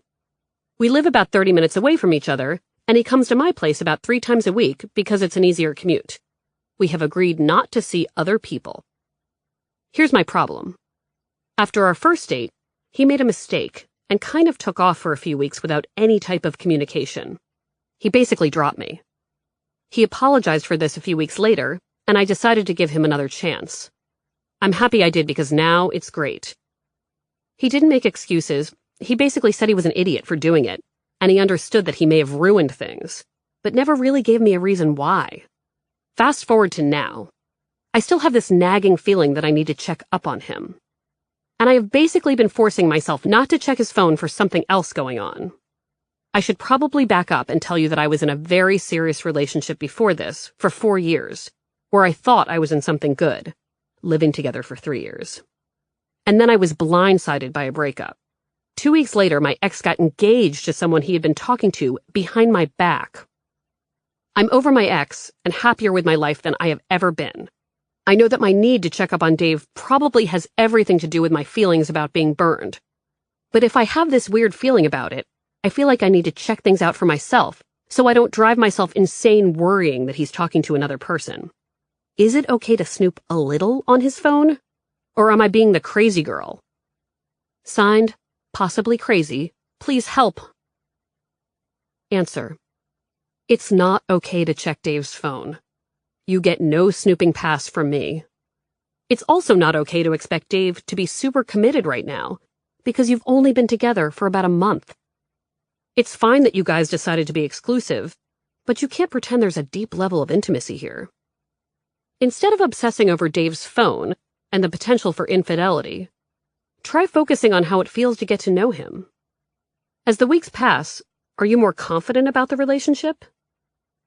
We live about 30 minutes away from each other, and he comes to my place about 3 times a week because it's an easier commute. We have agreed not to see other people. Here's my problem. After our first date, he made a mistake and kind of took off for a few weeks without any type of communication. He basically dropped me. He apologized for this a few weeks later, and I decided to give him another chance. I'm happy I did because now it's great. He didn't make excuses. He basically said he was an idiot for doing it, and he understood that he may have ruined things, but never really gave me a reason why. Fast forward to now. I still have this nagging feeling that I need to check up on him. And I have basically been forcing myself not to check his phone for something else going on. I should probably back up and tell you that I was in a very serious relationship before this for 4 years, where I thought I was in something good, living together for 3 years. And then I was blindsided by a breakup. 2 weeks later, my ex got engaged to someone he had been talking to behind my back. I'm over my ex and happier with my life than I have ever been. I know that my need to check up on Dave probably has everything to do with my feelings about being burned. But if I have this weird feeling about it, I feel like I need to check things out for myself so I don't drive myself insane worrying that he's talking to another person. Is it okay to snoop a little on his phone? Or am I being the crazy girl? Signed, possibly crazy. Please help. Answer. It's not okay to check Dave's phone. You get no snooping pass from me. It's also not okay to expect Dave to be super committed right now, because you've only been together for about a month. It's fine that you guys decided to be exclusive, but you can't pretend there's a deep level of intimacy here. Instead of obsessing over Dave's phone and the potential for infidelity, try focusing on how it feels to get to know him. As the weeks pass, are you more confident about the relationship?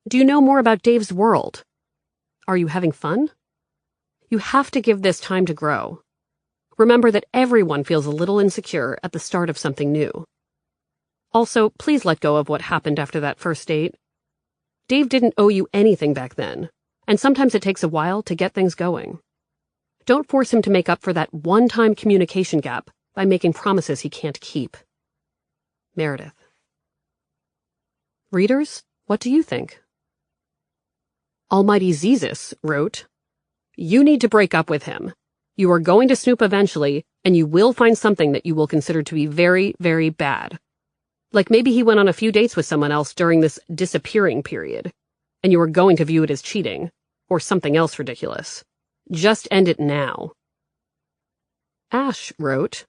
Do you know more about Dave's world? Are you having fun? You have to give this time to grow. Remember that everyone feels a little insecure at the start of something new. Also, please let go of what happened after that first date. Dave didn't owe you anything back then, and sometimes it takes a while to get things going. Don't force him to make up for that one-time communication gap by making promises he can't keep. Meredith. Readers, what do you think? Almighty Zezus wrote, You need to break up with him. You are going to snoop eventually, and you will find something that you will consider to be very, very bad. Like maybe he went on a few dates with someone else during this disappearing period, and you are going to view it as cheating, or something else ridiculous. Just end it now. Ash wrote,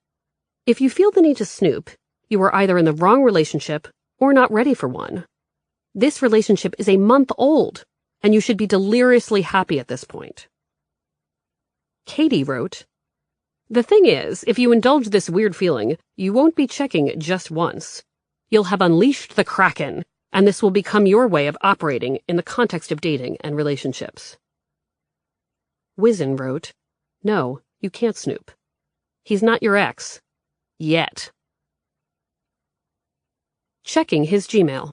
If you feel the need to snoop, you are either in the wrong relationship or not ready for one. This relationship is a month old, and you should be deliriously happy at this point. Katie wrote, "The thing is, if you indulge this weird feeling, you won't be checking just once. You'll have unleashed the Kraken, and this will become your way of operating in the context of dating and relationships." Wizen wrote, "No, you can't snoop. He's not your ex. Yet." Checking his Gmail.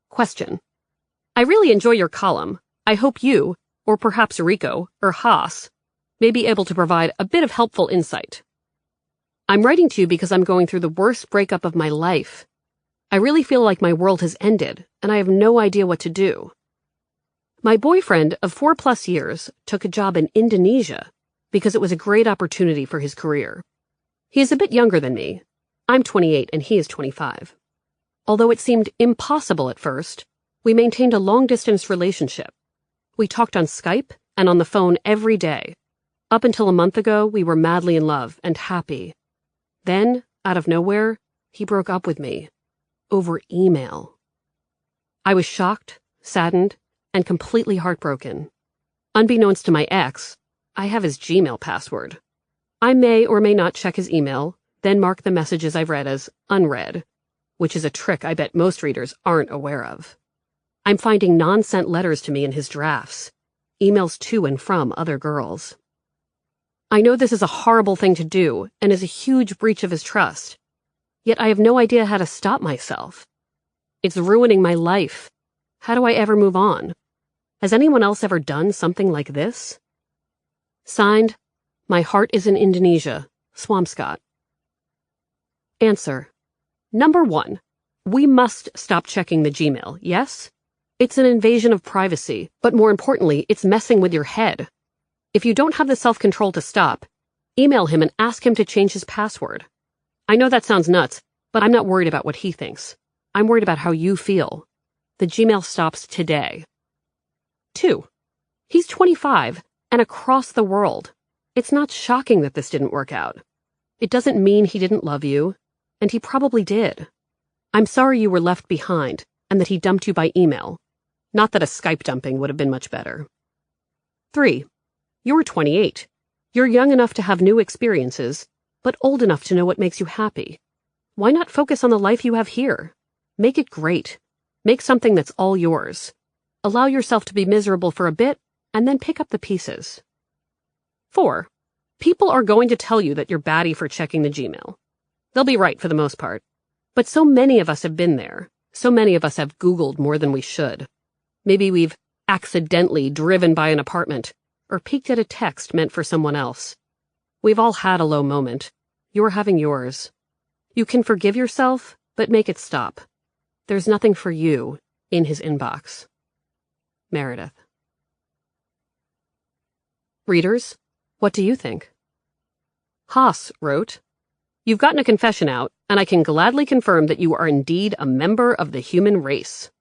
Question. I really enjoy your column. I hope you, or perhaps Rico, or Haas, may be able to provide a bit of helpful insight. I'm writing to you because I'm going through the worst breakup of my life. I really feel like my world has ended, and I have no idea what to do. My boyfriend of 4+ years took a job in Indonesia because it was a great opportunity for his career. He is a bit younger than me. I'm 28 and he is 25. Although it seemed impossible at first, we maintained a long-distance relationship. We talked on Skype and on the phone every day. Up until a month ago, we were madly in love and happy. Then, out of nowhere, he broke up with me. Over email. I was shocked, saddened, and completely heartbroken. Unbeknownst to my ex, I have his Gmail password. I may or may not check his email, then mark the messages I've read as unread, which is a trick I bet most readers aren't aware of. I'm finding non-sent letters to me in his drafts, emails to and from other girls. I know this is a horrible thing to do and is a huge breach of his trust, yet I have no idea how to stop myself. It's ruining my life. How do I ever move on? Has anyone else ever done something like this? Signed, My Heart is in Indonesia, Swampscott. Answer. Number 1. We must stop checking the Gmail, yes? It's an invasion of privacy, but more importantly, it's messing with your head. If you don't have the self-control to stop, email him and ask him to change his password. I know that sounds nuts, but I'm not worried about what he thinks. I'm worried about how you feel. The Gmail stops today. 2. He's 25 and across the world. It's not shocking that this didn't work out. It doesn't mean he didn't love you, and he probably did. I'm sorry you were left behind and that he dumped you by email. Not that a Skype dumping would have been much better. 3. You're 28. You're young enough to have new experiences, but old enough to know what makes you happy. Why not focus on the life you have here? Make it great. Make something that's all yours. Allow yourself to be miserable for a bit, and then pick up the pieces. 4. People are going to tell you that you're batty for checking the Gmail. They'll be right for the most part. But so many of us have been there. So many of us have Googled more than we should. Maybe we've accidentally driven by an apartment or peeked at a text meant for someone else. We've all had a low moment. You're having yours. You can forgive yourself, but make it stop. There's nothing for you in his inbox. Meredith. Readers, what do you think? Haas wrote, You've gotten a confession out, and I can gladly confirm that you are indeed a member of the human race.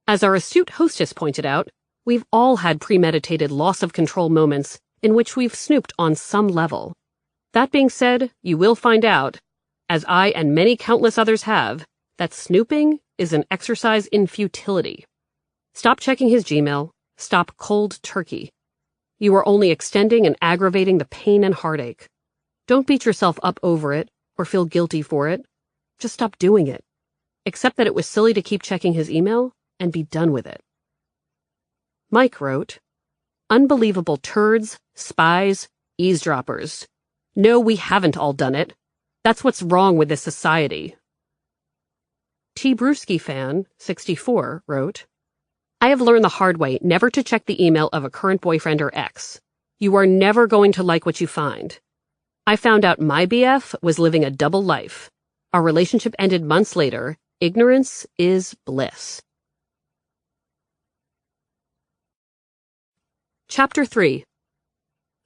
As our astute hostess pointed out, we've all had premeditated loss of control moments in which we've snooped on some level. That being said, you will find out, as I and many countless others have, that snooping is an exercise in futility. Stop checking his Gmail. Stop cold turkey. You are only extending and aggravating the pain and heartache. Don't beat yourself up over it or feel guilty for it. Just stop doing it. Accept that it was silly to keep checking his email and be done with it. Mike wrote, Unbelievable turds, spies, eavesdroppers. No, we haven't all done it. That's what's wrong with this society. T. Brewski fan, 64, wrote, I have learned the hard way never to check the email of a current boyfriend or ex. You are never going to like what you find. I found out my BF was living a double life. Our relationship ended months later. Ignorance is bliss. Chapter 3.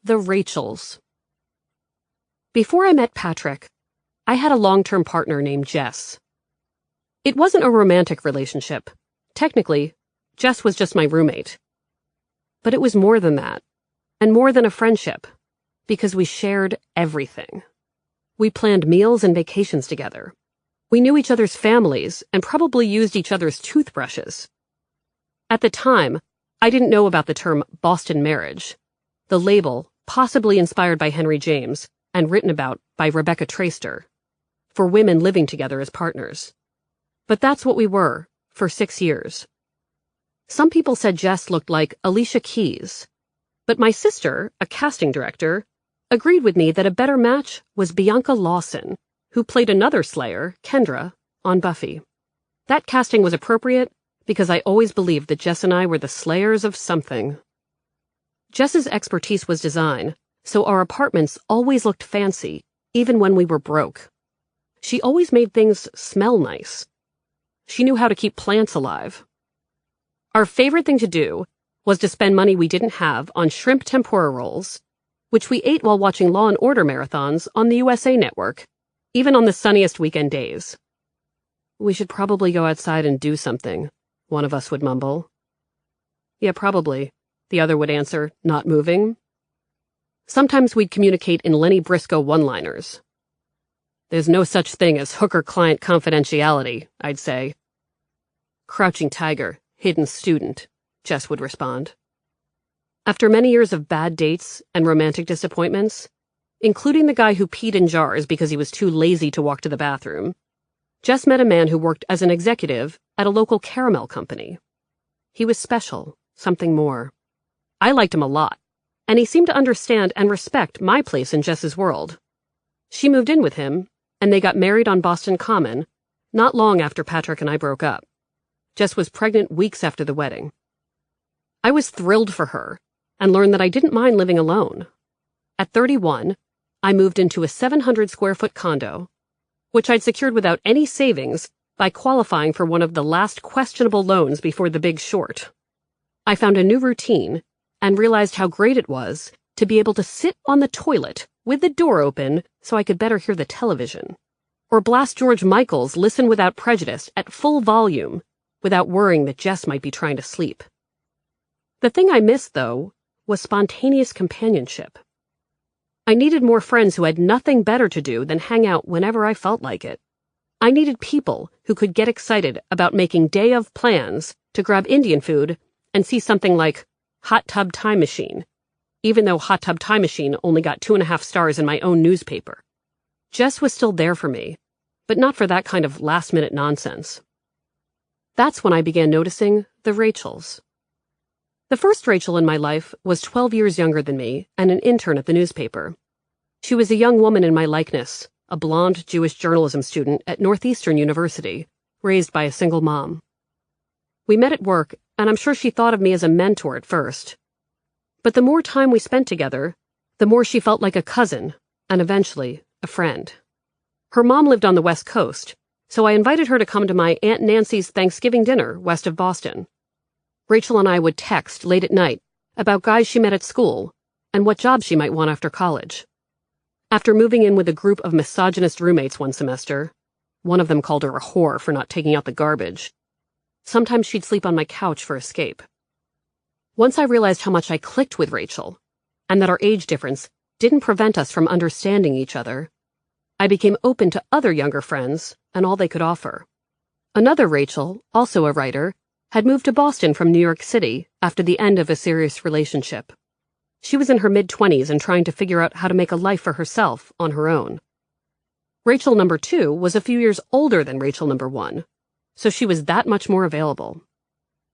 The Rachels. Before I met Patrick, I had a long-term partner named Jess. It wasn't a romantic relationship. Technically, Jess was just my roommate. But it was more than that, and more than a friendship, because we shared everything. We planned meals and vacations together. We knew each other's families and probably used each other's toothbrushes. At the time, I didn't know about the term Boston marriage, the label possibly inspired by Henry James and written about by Rebecca Traister, for women living together as partners. But that's what we were for 6 years. Some people said Jess looked like Alicia Keys, but my sister, a casting director, agreed with me that a better match was Bianca Lawson, who played another Slayer, Kendra, on Buffy. That casting was appropriate because I always believed that Jess and I were the Slayers of something. Jess's expertise was design, so our apartments always looked fancy, even when we were broke. She always made things smell nice. She knew how to keep plants alive. Our favorite thing to do was to spend money we didn't have on shrimp tempura rolls, which we ate while watching Law & Order marathons on the USA Network, even on the sunniest weekend days. "We should probably go outside and do something," one of us would mumble. "Yeah, probably," the other would answer, not moving. Sometimes we'd communicate in Lenny Briscoe one-liners. "There's no such thing as hooker-client confidentiality," I'd say. "Crouching tiger, hidden student," Jess would respond. After many years of bad dates and romantic disappointments, including the guy who peed in jars because he was too lazy to walk to the bathroom, Jess met a man who worked as an executive at a local caramel company. He was special, something more. I liked him a lot, and he seemed to understand and respect my place in Jess's world. She moved in with him, and they got married on Boston Common, not long after Patrick and I broke up. Jess was pregnant weeks after the wedding. I was thrilled for her, and learned that I didn't mind living alone. At 31, I moved into a 700-square-foot condo, which I'd secured without any savings by qualifying for one of the last questionable loans before the Big Short. I found a new routine and realized how great it was to be able to sit on the toilet with the door open so I could better hear the television, or blast George Michael's Listen Without Prejudice at full volume without worrying that Jess might be trying to sleep. The thing I missed, though, was spontaneous companionship. I needed more friends who had nothing better to do than hang out whenever I felt like it. I needed people who could get excited about making day-of plans to grab Indian food and see something like Hot Tub Time Machine, even though Hot Tub Time Machine only got 2.5 stars in my own newspaper. Jess was still there for me, but not for that kind of last-minute nonsense. That's when I began noticing the Rachels. The first Rachel in my life was 12 years younger than me and an intern at the newspaper. She was a young woman in my likeness, a blonde Jewish journalism student at Northeastern University, raised by a single mom. We met at work, and I'm sure she thought of me as a mentor at first. But the more time we spent together, the more she felt like a cousin, and eventually a friend. Her mom lived on the West Coast, so I invited her to come to my Aunt Nancy's Thanksgiving dinner west of Boston. Rachel and I would text late at night about guys she met at school and what job she might want after college. After moving in with a group of misogynist roommates one semester, one of them called her a whore for not taking out the garbage, sometimes she'd sleep on my couch for escape. Once I realized how much I clicked with Rachel, and that our age difference didn't prevent us from understanding each other, I became open to other younger friends and all they could offer. Another Rachel, also a writer, had moved to Boston from New York City after the end of a serious relationship. She was in her mid-20s and trying to figure out how to make a life for herself on her own. Rachel number 2 was a few years older than Rachel number 1, so she was that much more available.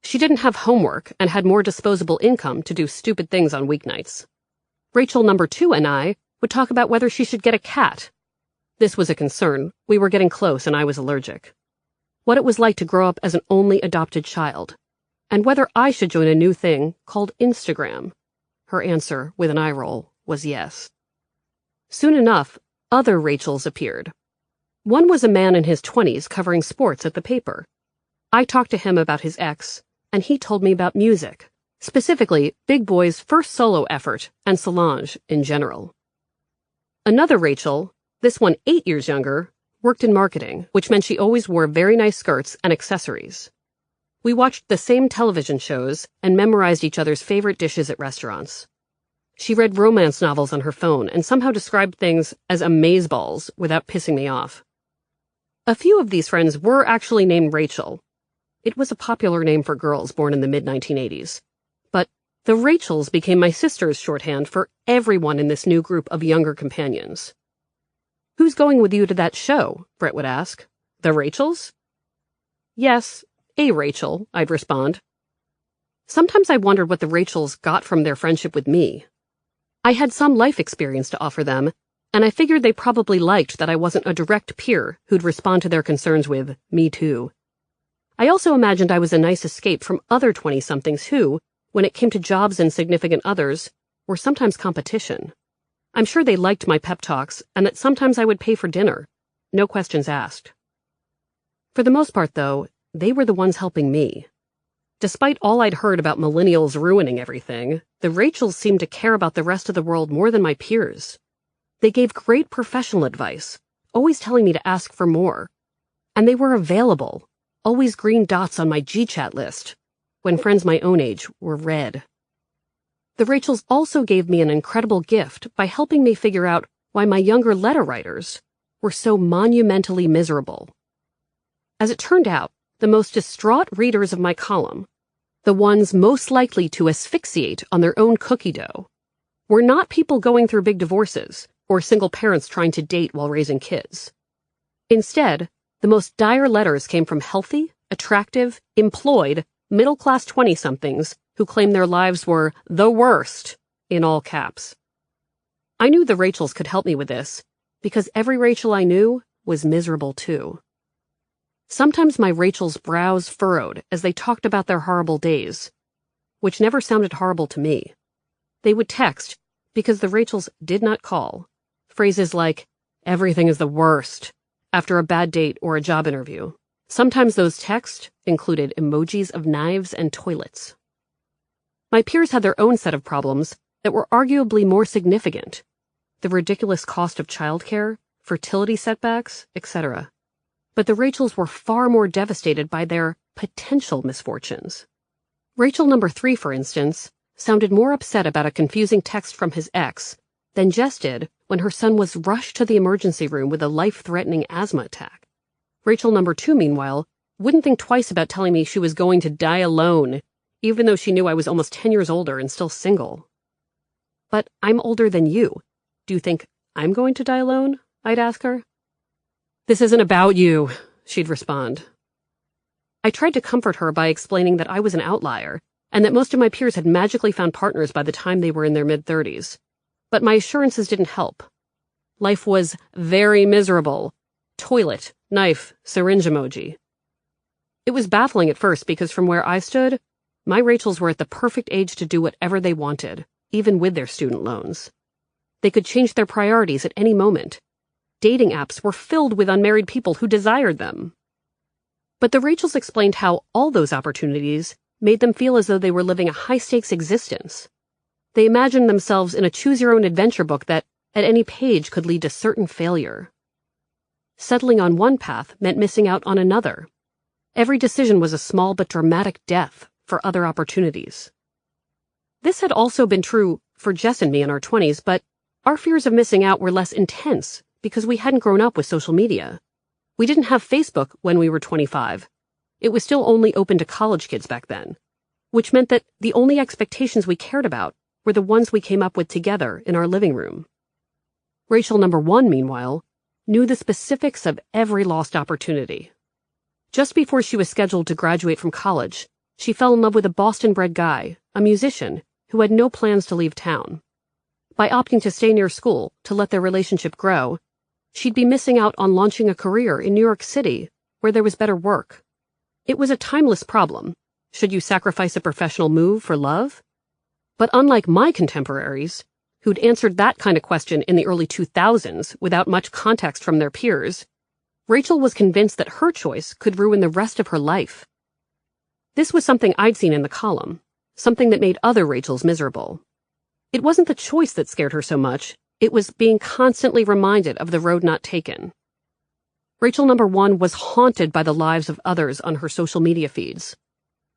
She didn't have homework and had more disposable income to do stupid things on weeknights. Rachel number 2 and I would talk about whether she should get a cat. This was a concern. We were getting close and I was allergic. What it was like to grow up as an only adopted child, and whether I should join a new thing called Instagram. Her answer, with an eye roll, was yes. Soon enough, other Rachels appeared. One was a man in his 20s covering sports at the paper. I talked to him about his ex, and he told me about music, specifically Big Boy's first solo effort and Solange in general. Another Rachel, this one 8 years younger, worked in marketing, which meant she always wore very nice skirts and accessories. We watched the same television shows and memorized each other's favorite dishes at restaurants. She read romance novels on her phone and somehow described things as amazeballs without pissing me off. A few of these friends were actually named Rachel. It was a popular name for girls born in the mid-1980s. But the Rachels became my sister's shorthand for everyone in this new group of younger companions. "Who's going with you to that show?" Brett would ask. "The Rachels?" "Yes, a Rachel," I'd respond. Sometimes I wondered what the Rachels got from their friendship with me. I had some life experience to offer them, and I figured they probably liked that I wasn't a direct peer who'd respond to their concerns with, "me too." I also imagined I was a nice escape from other 20-somethings who, when it came to jobs and significant others, were sometimes competition. I'm sure they liked my pep talks and that sometimes I would pay for dinner. No questions asked. For the most part, though, they were the ones helping me. Despite all I'd heard about millennials ruining everything, the Rachels seemed to care about the rest of the world more than my peers. They gave great professional advice, always telling me to ask for more. And they were available, always green dots on my GChat list, when friends my own age were red. The Rachels also gave me an incredible gift by helping me figure out why my younger letter writers were so monumentally miserable. As it turned out, the most distraught readers of my column, the ones most likely to asphyxiate on their own cookie dough, were not people going through big divorces or single parents trying to date while raising kids. Instead, the most dire letters came from healthy, attractive, employed, middle-class 20-somethings who claimed their lives were the worst, in all caps. I knew the Rachels could help me with this, because every Rachel I knew was miserable too. Sometimes my Rachels' brows furrowed as they talked about their horrible days, which never sounded horrible to me. They would text, because the Rachels did not call, phrases like, "everything is the worst," after a bad date or a job interview. Sometimes those texts included emojis of knives and toilets. My peers had their own set of problems that were arguably more significant: the ridiculous cost of childcare, fertility setbacks, etc. But the Rachels were far more devastated by their potential misfortunes. Rachel number 3, for instance, sounded more upset about a confusing text from his ex than Jess did when her son was rushed to the emergency room with a life-threatening asthma attack. Rachel number 2, meanwhile, wouldn't think twice about telling me she was going to die alone, even though she knew I was almost 10 years older and still single. "But I'm older than you. Do you think I'm going to die alone?" I'd ask her. "This isn't about you," she'd respond. I tried to comfort her by explaining that I was an outlier and that most of my peers had magically found partners by the time they were in their mid-30s. But my assurances didn't help. Life was very miserable. Toilet, knife, syringe emoji. It was baffling at first because from where I stood, my Rachels were at the perfect age to do whatever they wanted, even with their student loans. They could change their priorities at any moment. Dating apps were filled with unmarried people who desired them. But the Rachels explained how all those opportunities made them feel as though they were living a high-stakes existence. They imagined themselves in a choose-your-own-adventure book that, at any page, could lead to certain failure. Settling on one path meant missing out on another. Every decision was a small but dramatic death for other opportunities. This had also been true for Jess and me in our 20s, but our fears of missing out were less intense because we hadn't grown up with social media. We didn't have Facebook when we were 25. It was still only open to college kids back then, which meant that the only expectations we cared about were the ones we came up with together in our living room. Rachel number 1, meanwhile, knew the specifics of every lost opportunity. Just before she was scheduled to graduate from college, she fell in love with a Boston-bred guy, a musician, who had no plans to leave town. By opting to stay near school to let their relationship grow, she'd be missing out on launching a career in New York City, where there was better work. It was a timeless problem. Should you sacrifice a professional move for love? But unlike my contemporaries, who'd answered that kind of question in the early 2000s without much context from their peers, Rachel was convinced that her choice could ruin the rest of her life. This was something I'd seen in the column, something that made other Rachels miserable. It wasn't the choice that scared her so much, it was being constantly reminded of the road not taken. Rachel number 1 was haunted by the lives of others on her social media feeds.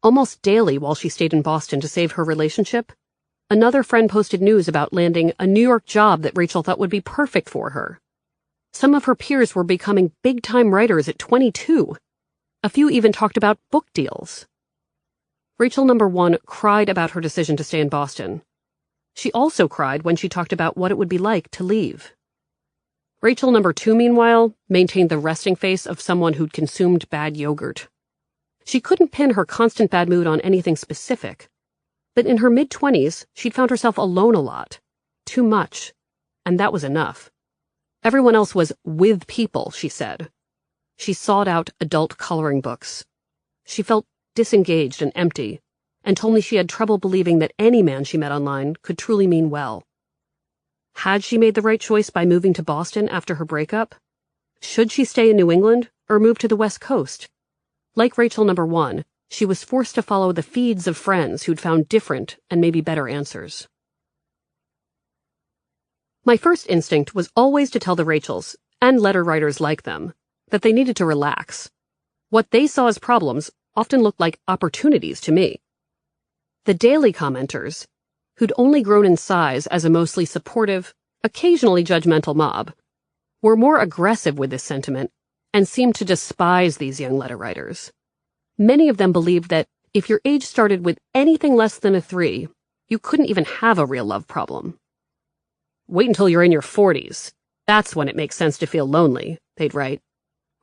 Almost daily while she stayed in Boston to save her relationship, another friend posted news about landing a New York job that Rachel thought would be perfect for her. Some of her peers were becoming big-time writers at 22. A few even talked about book deals. Rachel number 1 cried about her decision to stay in Boston. She also cried when she talked about what it would be like to leave. Rachel number 2, meanwhile, maintained the resting face of someone who'd consumed bad yogurt. She couldn't pin her constant bad mood on anything specific. But in her mid-20s, she'd found herself alone a lot. Too much. And that was enough. Everyone else was with people, she said. She sought out adult coloring books. She felt disengaged and empty, and told me she had trouble believing that any man she met online could truly mean well. Had she made the right choice by moving to Boston after her breakup? Should she stay in New England or move to the West Coast? Like Rachel number 1, she was forced to follow the feeds of friends who'd found different and maybe better answers. My first instinct was always to tell the Rachels, and letter writers like them, that they needed to relax. What they saw as problems often looked like opportunities to me. The daily commenters, who'd only grown in size as a mostly supportive, occasionally judgmental mob, were more aggressive with this sentiment and seemed to despise these young letter writers. Many of them believed that if your age started with anything less than a 3, you couldn't even have a real love problem. Wait until you're in your 40s. That's when it makes sense to feel lonely, they'd write.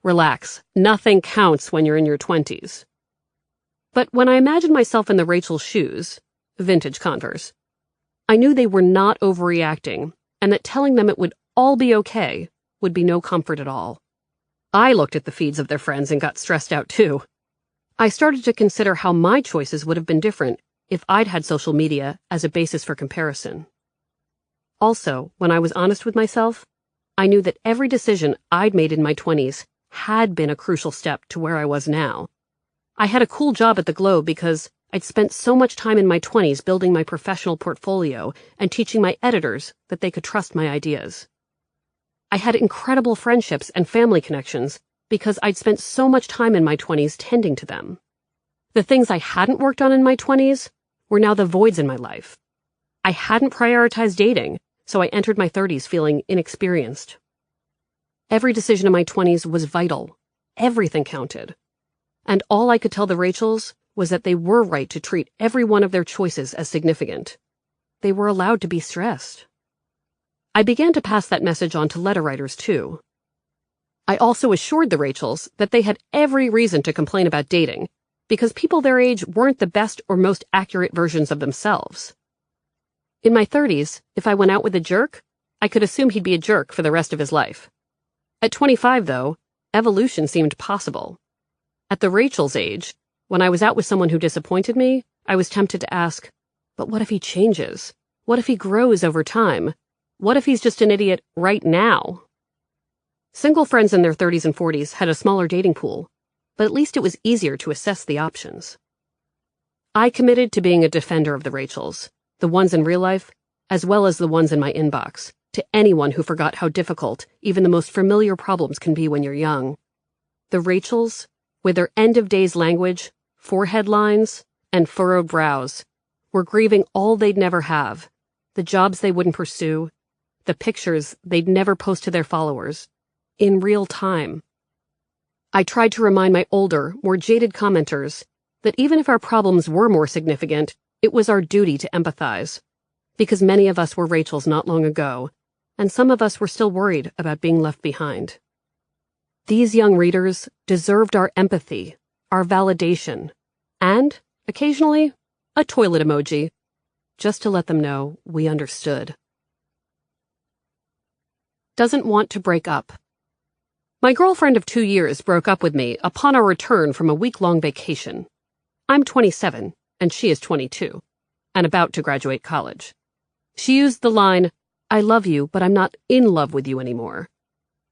Relax, nothing counts when you're in your 20s. But when I imagined myself in the Rachel's shoes, vintage Converse, I knew they were not overreacting, and that telling them it would all be okay would be no comfort at all. I looked at the feeds of their friends and got stressed out too. I started to consider how my choices would have been different if I'd had social media as a basis for comparison. Also, when I was honest with myself, I knew that every decision I'd made in my 20s had been a crucial step to where I was now. I had a cool job at the Globe because I'd spent so much time in my 20s building my professional portfolio and teaching my editors that they could trust my ideas. I had incredible friendships and family connections because I'd spent so much time in my 20s tending to them. The things I hadn't worked on in my 20s were now the voids in my life. I hadn't prioritized dating, so I entered my 30s feeling inexperienced. Every decision in my 20s was vital. Everything counted. And all I could tell the Rachels was that they were right to treat every one of their choices as significant. They were allowed to be stressed. I began to pass that message on to letter writers, too. I also assured the Rachels that they had every reason to complain about dating, because people their age weren't the best or most accurate versions of themselves. In my 30s, if I went out with a jerk, I could assume he'd be a jerk for the rest of his life. At 25, though, evolution seemed possible. At the Rachel's age, when I was out with someone who disappointed me, I was tempted to ask, but what if he changes? What if he grows over time? What if he's just an idiot right now? Single friends in their 30s and 40s had a smaller dating pool, but at least it was easier to assess the options. I committed to being a defender of the Rachels, the ones in real life, as well as the ones in my inbox, to anyone who forgot how difficult even the most familiar problems can be when you're young. The Rachels, with their end-of-days language, forehead lines, and furrowed brows, were grieving all they'd never have, the jobs they wouldn't pursue, the pictures they'd never post to their followers, in real time. I tried to remind my older, more jaded commenters that even if our problems were more significant, it was our duty to empathize, because many of us were Rachels not long ago, and some of us were still worried about being left behind. These young readers deserved our empathy, our validation, and, occasionally, a toilet emoji, just to let them know we understood. Doesn't want to break up. My girlfriend of 2 years broke up with me upon our return from a week-long vacation. I'm 27, and she is 22, and about to graduate college. She used the line, "I love you, but I'm not in love with you anymore."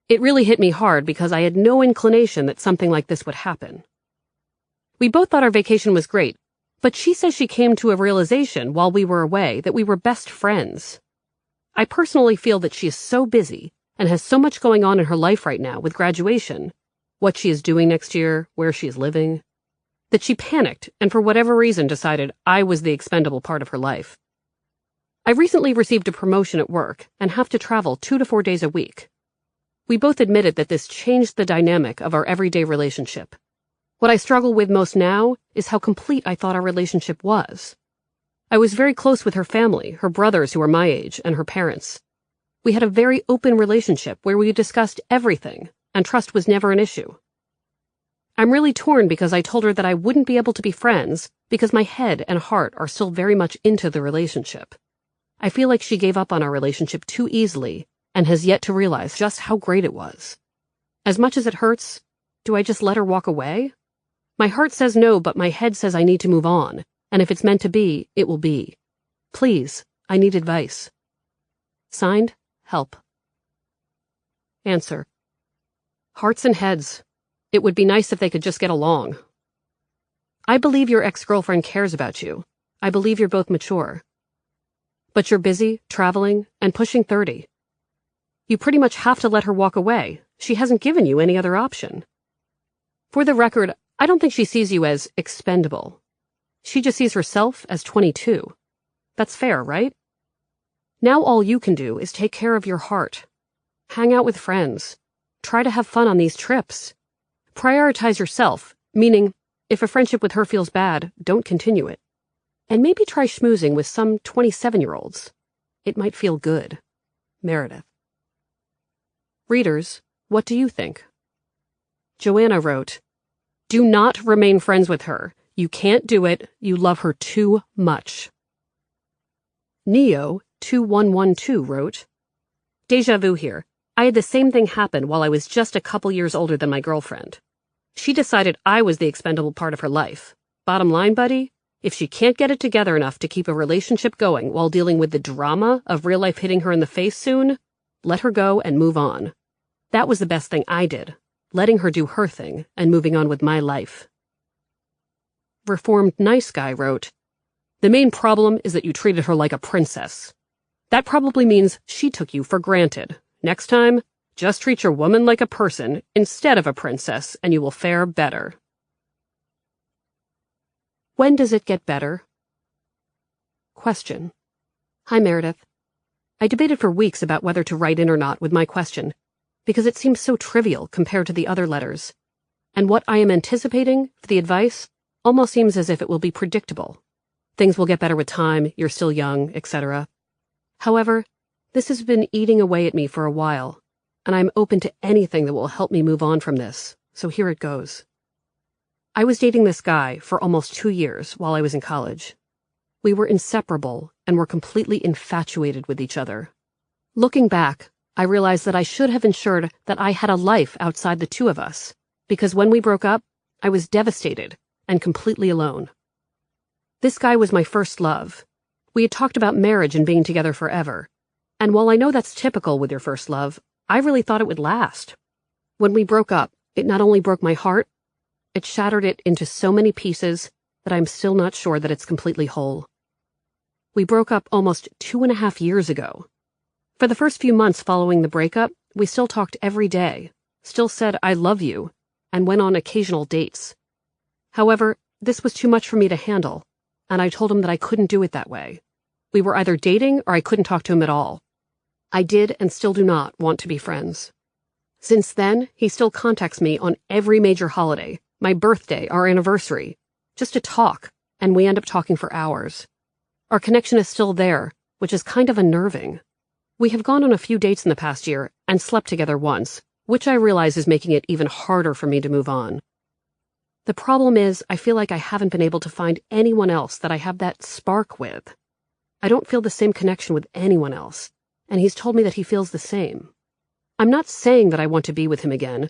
It really hit me hard because I had no inclination that something like this would happen. We both thought our vacation was great, but she says she came to a realization while we were away that we were best friends. I personally feel that she is so busy and has so much going on in her life right now with graduation, what she is doing next year, where she is living, that she panicked and for whatever reason decided I was the expendable part of her life. I recently received a promotion at work and have to travel 2 to 4 days a week. We both admitted that this changed the dynamic of our everyday relationship. What I struggle with most now is how complete I thought our relationship was. I was very close with her family, her brothers who were my age, and her parents. We had a very open relationship where we discussed everything, and trust was never an issue. I'm really torn because I told her that I wouldn't be able to be friends because my head and heart are still very much into the relationship. I feel like she gave up on our relationship too easily and has yet to realize just how great it was. As much as it hurts, do I just let her walk away? My heart says no, but my head says I need to move on, and if it's meant to be, it will be. Please, I need advice. Signed, Help. Answer. Hearts and heads. It would be nice if they could just get along. I believe your ex-girlfriend cares about you. I believe you're both mature. But you're busy, traveling, and pushing 30. You pretty much have to let her walk away. She hasn't given you any other option. For the record, I don't think she sees you as expendable. She just sees herself as 22. That's fair, right? Now all you can do is take care of your heart. Hang out with friends. Try to have fun on these trips. Prioritize yourself, meaning, if a friendship with her feels bad, don't continue it. And maybe try schmoozing with some 27-year-olds. It might feel good. Meredith. Readers, what do you think? Joanna wrote, Do not remain friends with her. You can't do it. You love her too much. Neo2112 wrote, Deja vu here. I had the same thing happen while I was just a couple years older than my girlfriend. She decided I was the expendable part of her life. Bottom line, buddy, if she can't get it together enough to keep a relationship going while dealing with the drama of real life hitting her in the face soon, let her go and move on. That was the best thing I did, letting her do her thing and moving on with my life. Reformed Nice Guy wrote, The main problem is that you treated her like a princess. That probably means she took you for granted. Next time, just treat your woman like a person instead of a princess, and you will fare better. When does it get better? Question. Hi, Meredith. I debated for weeks about whether to write in or not with my question, because it seems so trivial compared to the other letters, and what I am anticipating for the advice almost seems as if it will be predictable. Things will get better with time, you're still young, etc. However, this has been eating away at me for a while, and I'm open to anything that will help me move on from this, so here it goes. I was dating this guy for almost 2 years while I was in college. We were inseparable and were completely infatuated with each other. Looking back, I realized that I should have ensured that I had a life outside the two of us, because when we broke up, I was devastated and completely alone. This guy was my first love. We had talked about marriage and being together forever. And while I know that's typical with your first love, I really thought it would last. When we broke up, it not only broke my heart, it shattered it into so many pieces that I'm still not sure that it's completely whole. We broke up almost 2.5 years ago. For the first few months following the breakup, we still talked every day, still said I love you, and went on occasional dates. However, this was too much for me to handle, and I told him that I couldn't do it that way. We were either dating or I couldn't talk to him at all. I did and still do not want to be friends. Since then, he still contacts me on every major holiday, my birthday, our anniversary, just to talk, and we end up talking for hours. Our connection is still there, which is kind of unnerving. We have gone on a few dates in the past year and slept together once, which I realize is making it even harder for me to move on. The problem is I feel like I haven't been able to find anyone else that I have that spark with. I don't feel the same connection with anyone else, and he's told me that he feels the same. I'm not saying that I want to be with him again,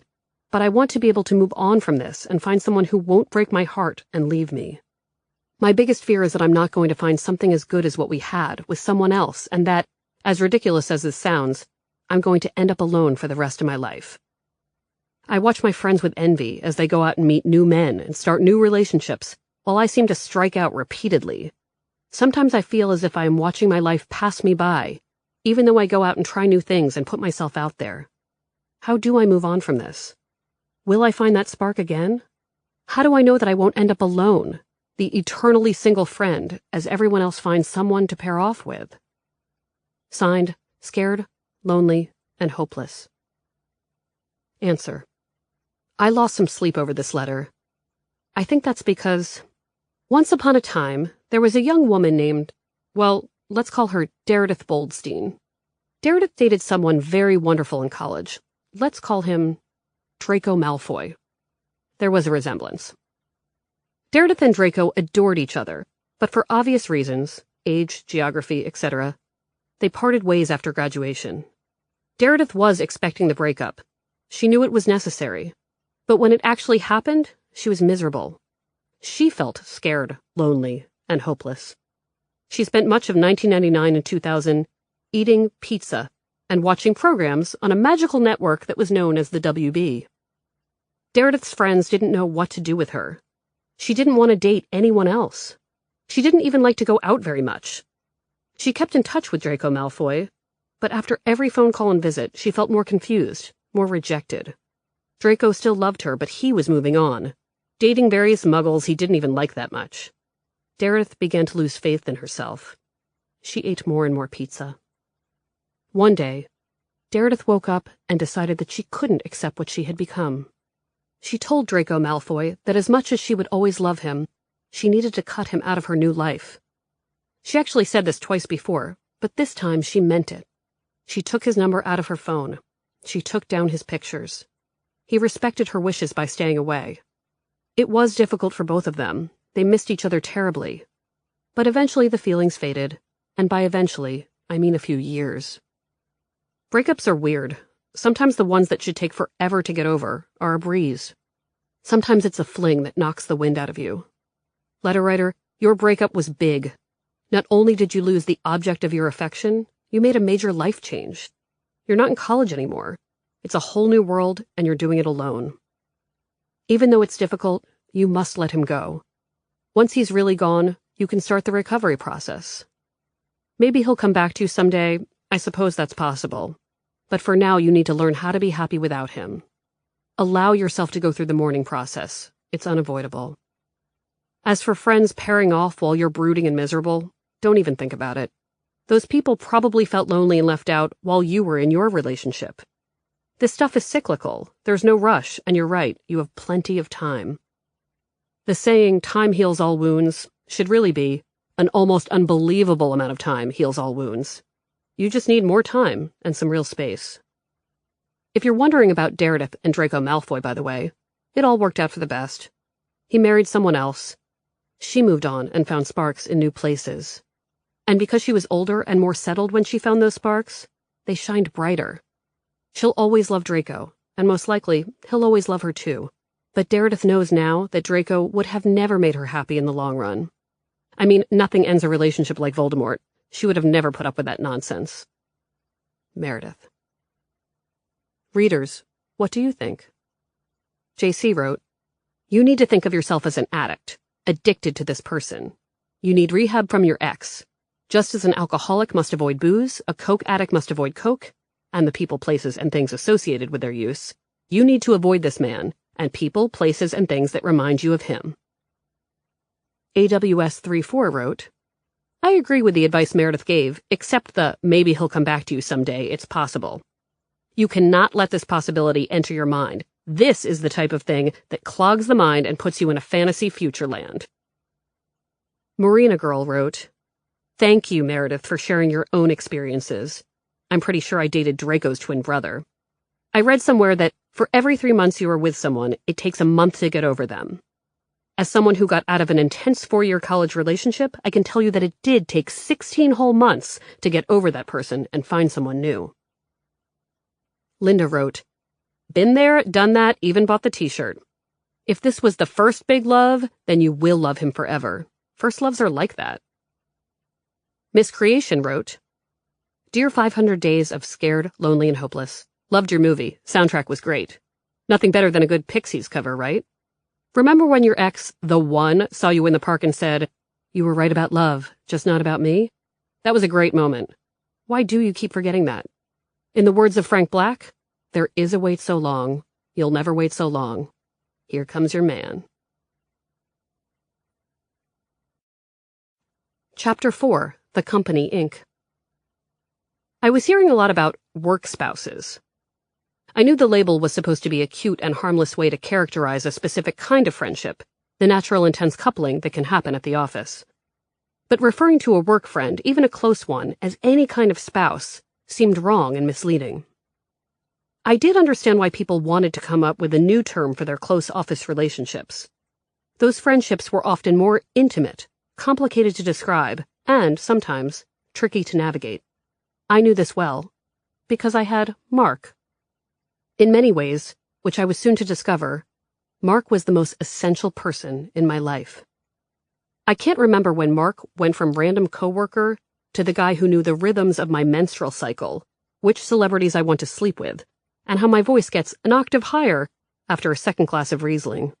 but I want to be able to move on from this and find someone who won't break my heart and leave me. My biggest fear is that I'm not going to find something as good as what we had with someone else, and that, as ridiculous as this sounds, I'm going to end up alone for the rest of my life. I watch my friends with envy as they go out and meet new men and start new relationships, while I seem to strike out repeatedly. Sometimes I feel as if I am watching my life pass me by, even though I go out and try new things and put myself out there. How do I move on from this? Will I find that spark again? How do I know that I won't end up alone, the eternally single friend, as everyone else finds someone to pair off with? Signed, Scared, Lonely, and Hopeless. Answer. I lost some sleep over this letter. I think that's because once upon a time, there was a young woman named, well, let's call her Meredith Goldstein. Meredith dated someone very wonderful in college. Let's call him Draco Malfoy. There was a resemblance. Meredith and Draco adored each other, but for obvious reasons, age, geography, etc., they parted ways after graduation. Meredith was expecting the breakup. She knew it was necessary. But when it actually happened, she was miserable. She felt scared, lonely, and hopeless. She spent much of 1999 and 2000 eating pizza and watching programs on a magical network that was known as the WB. Meredith's friends didn't know what to do with her. She didn't want to date anyone else. She didn't even like to go out very much. She kept in touch with Draco Malfoy, but after every phone call and visit, she felt more confused, more rejected. Draco still loved her, but he was moving on, dating various muggles he didn't even like that much. Meredith began to lose faith in herself. She ate more and more pizza. One day, Meredith woke up and decided that she couldn't accept what she had become. She told Draco Malfoy that as much as she would always love him, she needed to cut him out of her new life. She actually said this twice before, but this time she meant it. She took his number out of her phone. She took down his pictures. He respected her wishes by staying away. It was difficult for both of them. They missed each other terribly. But eventually the feelings faded, and by eventually, I mean a few years. Breakups are weird. Sometimes the ones that should take forever to get over are a breeze. Sometimes it's a fling that knocks the wind out of you. Letter writer, your breakup was big. Not only did you lose the object of your affection, you made a major life change. You're not in college anymore. It's a whole new world, and you're doing it alone. Even though it's difficult, you must let him go. Once he's really gone, you can start the recovery process. Maybe he'll come back to you someday. I suppose that's possible. But for now, you need to learn how to be happy without him. Allow yourself to go through the mourning process. It's unavoidable. As for friends pairing off while you're brooding and miserable, don't even think about it. Those people probably felt lonely and left out while you were in your relationship. This stuff is cyclical. There's no rush, and you're right, you have plenty of time. The saying, time heals all wounds, should really be, an almost unbelievable amount of time heals all wounds. You just need more time and some real space. If you're wondering about Meredith and Draco Malfoy, by the way, it all worked out for the best. He married someone else. She moved on and found sparks in new places. And because she was older and more settled when she found those sparks, they shined brighter. She'll always love Draco, and most likely, he'll always love her too. But Meredith knows now that Draco would have never made her happy in the long run. I mean, nothing ends a relationship like Voldemort. She would have never put up with that nonsense. Meredith. Readers, what do you think? JC wrote, you need to think of yourself as an addict, addicted to this person. You need rehab from your ex. Just as an alcoholic must avoid booze, a coke addict must avoid coke, and the people, places, and things associated with their use, you need to avoid this man, and people, places, and things that remind you of him. AWS34 wrote, I agree with the advice Meredith gave, except the maybe he'll come back to you someday, it's possible. You cannot let this possibility enter your mind. This is the type of thing that clogs the mind and puts you in a fantasy future land. Marina Girl wrote, Thank you, Meredith, for sharing your own experiences. I'm pretty sure I dated Draco's twin brother. I read somewhere that for every 3 months you are with someone, it takes a month to get over them. As someone who got out of an intense 4-year college relationship, I can tell you that it did take 16 whole months to get over that person and find someone new. Linda wrote, Been there, done that, even bought the t-shirt. If this was the first big love, then you will love him forever. First loves are like that. Miss Creation wrote, Dear 500 Days of Scared, Lonely, and Hopeless. Loved your movie. Soundtrack was great. Nothing better than a good Pixies cover, right? Remember when your ex, the one, saw you in the park and said, You were right about love, just not about me? That was a great moment. Why do you keep forgetting that? In the words of Frank Black, there is a wait so long, you'll never wait so long. Here comes your man. Chapter 4, The Company, Inc. I was hearing a lot about work spouses. I knew the label was supposed to be a cute and harmless way to characterize a specific kind of friendship, the natural intense coupling that can happen at the office. But referring to a work friend, even a close one, as any kind of spouse seemed wrong and misleading. I did understand why people wanted to come up with a new term for their close office relationships. Those friendships were often more intimate, complicated to describe, and, sometimes, tricky to navigate. I knew this well, because I had Mark. In many ways, which I was soon to discover, Mark was the most essential person in my life. I can't remember when Mark went from random coworker to the guy who knew the rhythms of my menstrual cycle, which celebrities I want to sleep with, and how my voice gets an octave higher after a second glass of Riesling.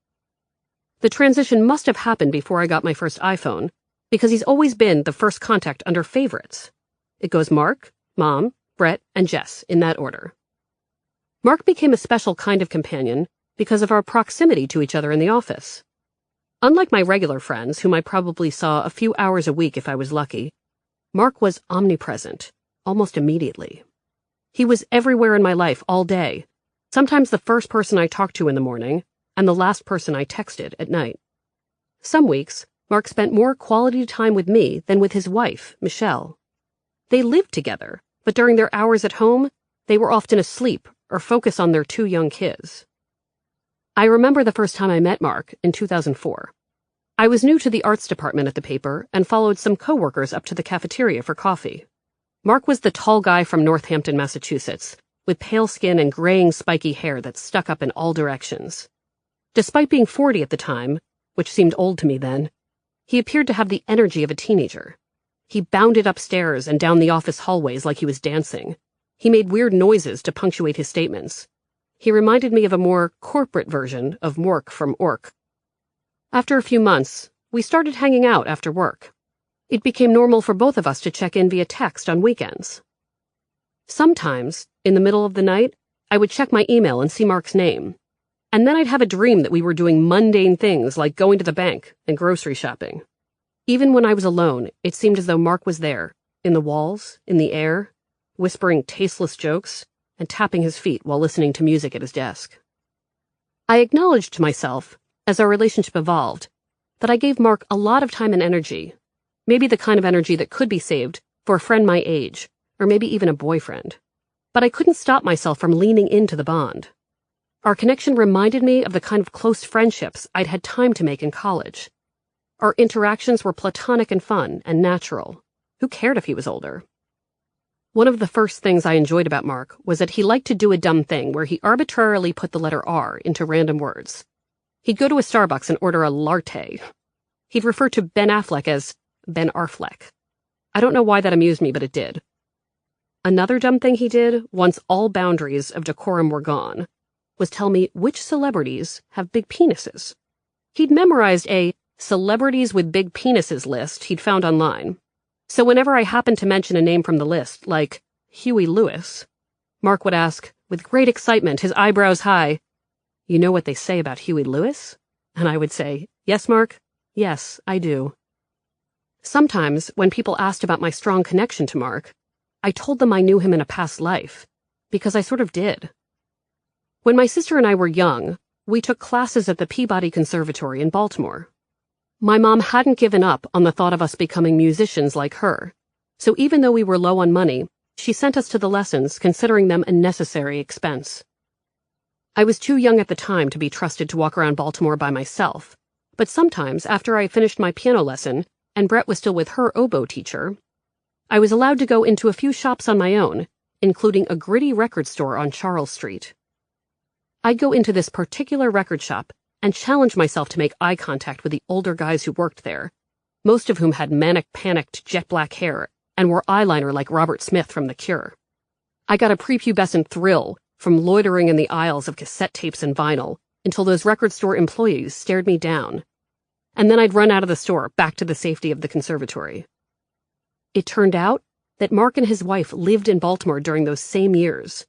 The transition must have happened before I got my first iPhone, because he's always been the first contact under favorites. It goes Mark, Mom, Brett, and Jess in that order. Mark became a special kind of companion because of our proximity to each other in the office. Unlike my regular friends, whom I probably saw a few hours a week if I was lucky, Mark was omnipresent, almost immediately. He was everywhere in my life all day, sometimes the first person I talked to in the morning, and the last person I texted at night. Some weeks, Mark spent more quality time with me than with his wife, Michelle. They lived together, but during their hours at home, they were often asleep or focused on their 2 young kids. I remember the first time I met Mark in 2004. I was new to the arts department at the paper and followed some coworkers up to the cafeteria for coffee. Mark was the tall guy from Northampton, Massachusetts, with pale skin and graying spiky hair that stuck up in all directions. Despite being 40 at the time, which seemed old to me then, he appeared to have the energy of a teenager. He bounded upstairs and down the office hallways like he was dancing. He made weird noises to punctuate his statements. He reminded me of a more corporate version of Mork from Ork. After a few months, we started hanging out after work. It became normal for both of us to check in via text on weekends. Sometimes, in the middle of the night, I would check my email and see Mark's name. And then I'd have a dream that we were doing mundane things like going to the bank and grocery shopping. Even when I was alone, it seemed as though Mark was there, in the walls, in the air, whispering tasteless jokes, and tapping his feet while listening to music at his desk. I acknowledged to myself, as our relationship evolved, that I gave Mark a lot of time and energy, maybe the kind of energy that could be saved for a friend my age, or maybe even a boyfriend. But I couldn't stop myself from leaning into the bond. Our connection reminded me of the kind of close friendships I'd had time to make in college. Our interactions were platonic and fun and natural. Who cared if he was older? One of the first things I enjoyed about Mark was that he liked to do a dumb thing where he arbitrarily put the letter R into random words. He'd go to a Starbucks and order a latte. He'd refer to Ben Affleck as Ben Arfleck. I don't know why that amused me, but it did. Another dumb thing he did, once all boundaries of decorum were gone, was tell me which celebrities have big penises. He'd memorized a celebrities with big penises list he'd found online. So whenever I happened to mention a name from the list, like Huey Lewis, Mark would ask, with great excitement, his eyebrows high, "You know what they say about Huey Lewis?" And I would say, "Yes, Mark, yes, I do." Sometimes, when people asked about my strong connection to Mark, I told them I knew him in a past life, because I sort of did. When my sister and I were young, we took classes at the Peabody Conservatory in Baltimore. My mom hadn't given up on the thought of us becoming musicians like her, so even though we were low on money, she sent us to the lessons, considering them a necessary expense. I was too young at the time to be trusted to walk around Baltimore by myself, but sometimes after I finished my piano lesson and Brett was still with her oboe teacher, I was allowed to go into a few shops on my own, including a gritty record store on Charles Street. I'd go into this particular record shop and challenge myself to make eye contact with the older guys who worked there, most of whom had manic-panicked jet-black hair and wore eyeliner like Robert Smith from The Cure. I got a prepubescent thrill from loitering in the aisles of cassette tapes and vinyl until those record store employees stared me down. And then I'd run out of the store back to the safety of the conservatory. It turned out that Mark and his wife lived in Baltimore during those same years.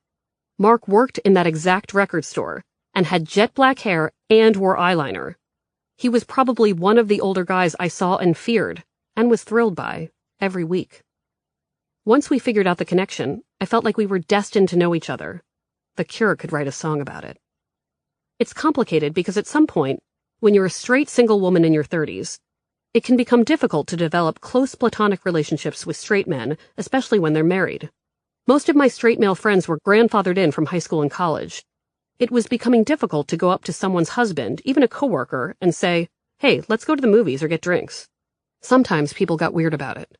Mark worked in that exact record store and had jet-black hair and wore eyeliner. He was probably one of the older guys I saw and feared, and was thrilled by, every week. Once we figured out the connection, I felt like we were destined to know each other. The Cure could write a song about it. It's complicated because at some point, when you're a straight single woman in your 30s, it can become difficult to develop close platonic relationships with straight men, especially when they're married. Most of my straight male friends were grandfathered in from high school and college. It was becoming difficult to go up to someone's husband, even a coworker, and say, "Hey, let's go to the movies or get drinks." Sometimes people got weird about it.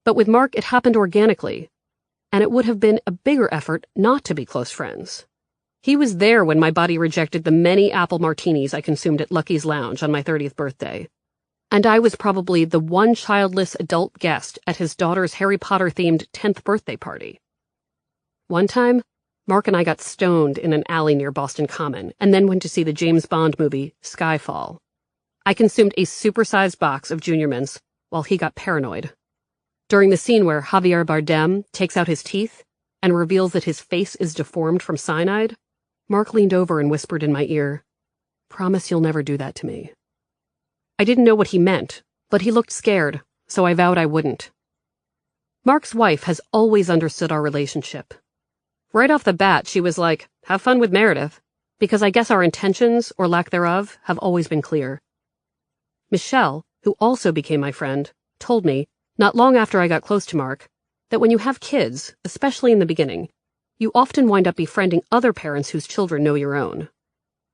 But with Mark, it happened organically, and it would have been a bigger effort not to be close friends. He was there when my body rejected the many apple martinis I consumed at Lucky's Lounge on my 30th birthday. And I was probably the one childless adult guest at his daughter's Harry Potter-themed 10th birthday party. One time, Mark and I got stoned in an alley near Boston Common and then went to see the James Bond movie Skyfall. I consumed a supersized box of Junior Mints while he got paranoid. During the scene where Javier Bardem takes out his teeth and reveals that his face is deformed from cyanide, Mark leaned over and whispered in my ear, "Promise you'll never do that to me." I didn't know what he meant, but he looked scared, so I vowed I wouldn't. Mark's wife has always understood our relationship. Right off the bat, she was like, "Have fun with Meredith," because I guess our intentions, or lack thereof, have always been clear. Michelle, who also became my friend, told me, not long after I got close to Mark, that when you have kids, especially in the beginning, you often wind up befriending other parents whose children know your own.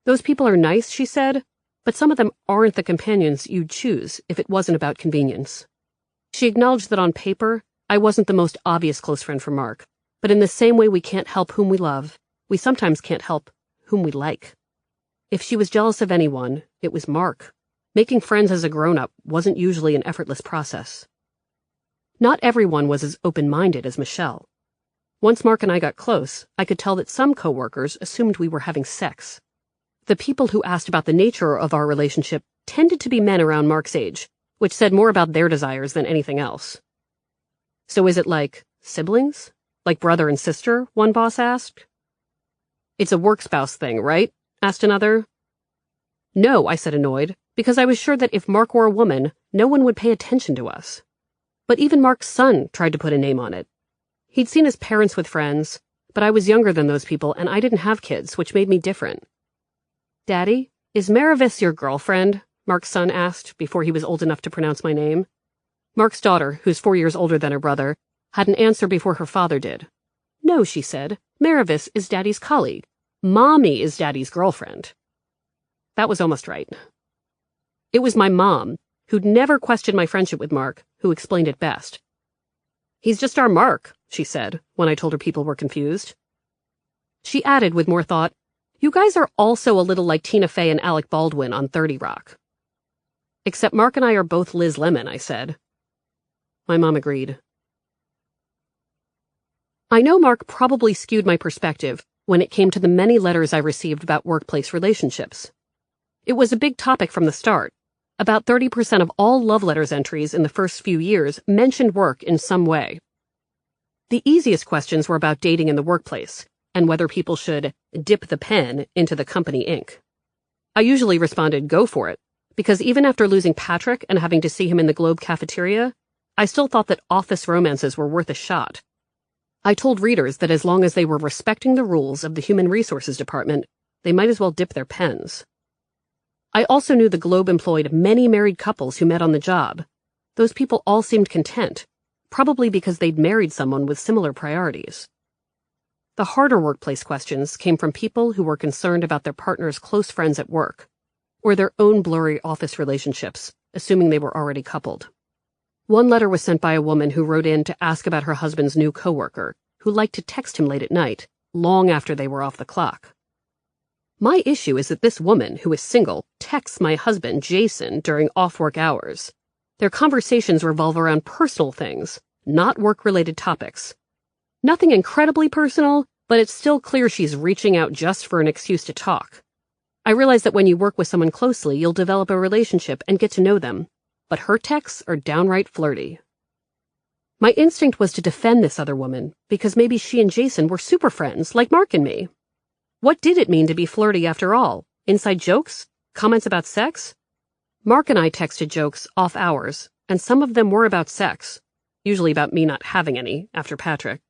Those people are nice, she said, but some of them aren't the companions you'd choose if it wasn't about convenience. She acknowledged that on paper, I wasn't the most obvious close friend for Mark, but in the same way we can't help whom we love, we sometimes can't help whom we like. If she was jealous of anyone, it was Mark. Making friends as a grown-up wasn't usually an effortless process. Not everyone was as open-minded as Michelle. Once Mark and I got close, I could tell that some coworkers assumed we were having sex. The people who asked about the nature of our relationship tended to be men around Mark's age, which said more about their desires than anything else. "So is it like siblings? Like brother and sister?" one boss asked. "It's a work spouse thing, right?" asked another. "No," I said, annoyed, because I was sure that if Mark were a woman, no one would pay attention to us. But even Mark's son tried to put a name on it. He'd seen his parents with friends, but I was younger than those people and I didn't have kids, which made me different. "Daddy, is Meredith your girlfriend?" Mark's son asked before he was old enough to pronounce my name. Mark's daughter, who's 4 years older than her brother, had an answer before her father did. "No," she said, "Meredith is Daddy's colleague. Mommy is Daddy's girlfriend." That was almost right. It was my mom, who'd never questioned my friendship with Mark, who explained it best. "He's just our Mark," she said, when I told her people were confused. She added with more thought, "You guys are also a little like Tina Fey and Alec Baldwin on 30 Rock. "Except Mark and I are both Liz Lemon," I said. My mom agreed. I know Mark probably skewed my perspective when it came to the many letters I received about workplace relationships. It was a big topic from the start. About 30% of all love letters entries in the first few years mentioned work in some way. The easiest questions were about dating in the workplace and whether people should dip the pen into the company ink. I usually responded, "Go for it," because even after losing Patrick and having to see him in the Globe cafeteria, I still thought that office romances were worth a shot. I told readers that as long as they were respecting the rules of the Human Resources Department, they might as well dip their pens. I also knew the Globe employed many married couples who met on the job. Those people all seemed content, probably because they'd married someone with similar priorities. The harder workplace questions came from people who were concerned about their partner's close friends at work, or their own blurry office relationships, assuming they were already coupled. One letter was sent by a woman who wrote in to ask about her husband's new coworker, who liked to text him late at night, long after they were off the clock. My issue is that this woman, who is single, texts my husband, Jason, during off-work hours. Their conversations revolve around personal things, not work-related topics. Nothing incredibly personal, but it's still clear she's reaching out just for an excuse to talk. I realize that when you work with someone closely, you'll develop a relationship and get to know them, but her texts are downright flirty. My instinct was to defend this other woman, because maybe she and Jason were super friends, like Mark and me. What did it mean to be flirty after all? Inside jokes? Comments about sex? Mark and I texted jokes off hours, and some of them were about sex, usually about me not having any after Patrick.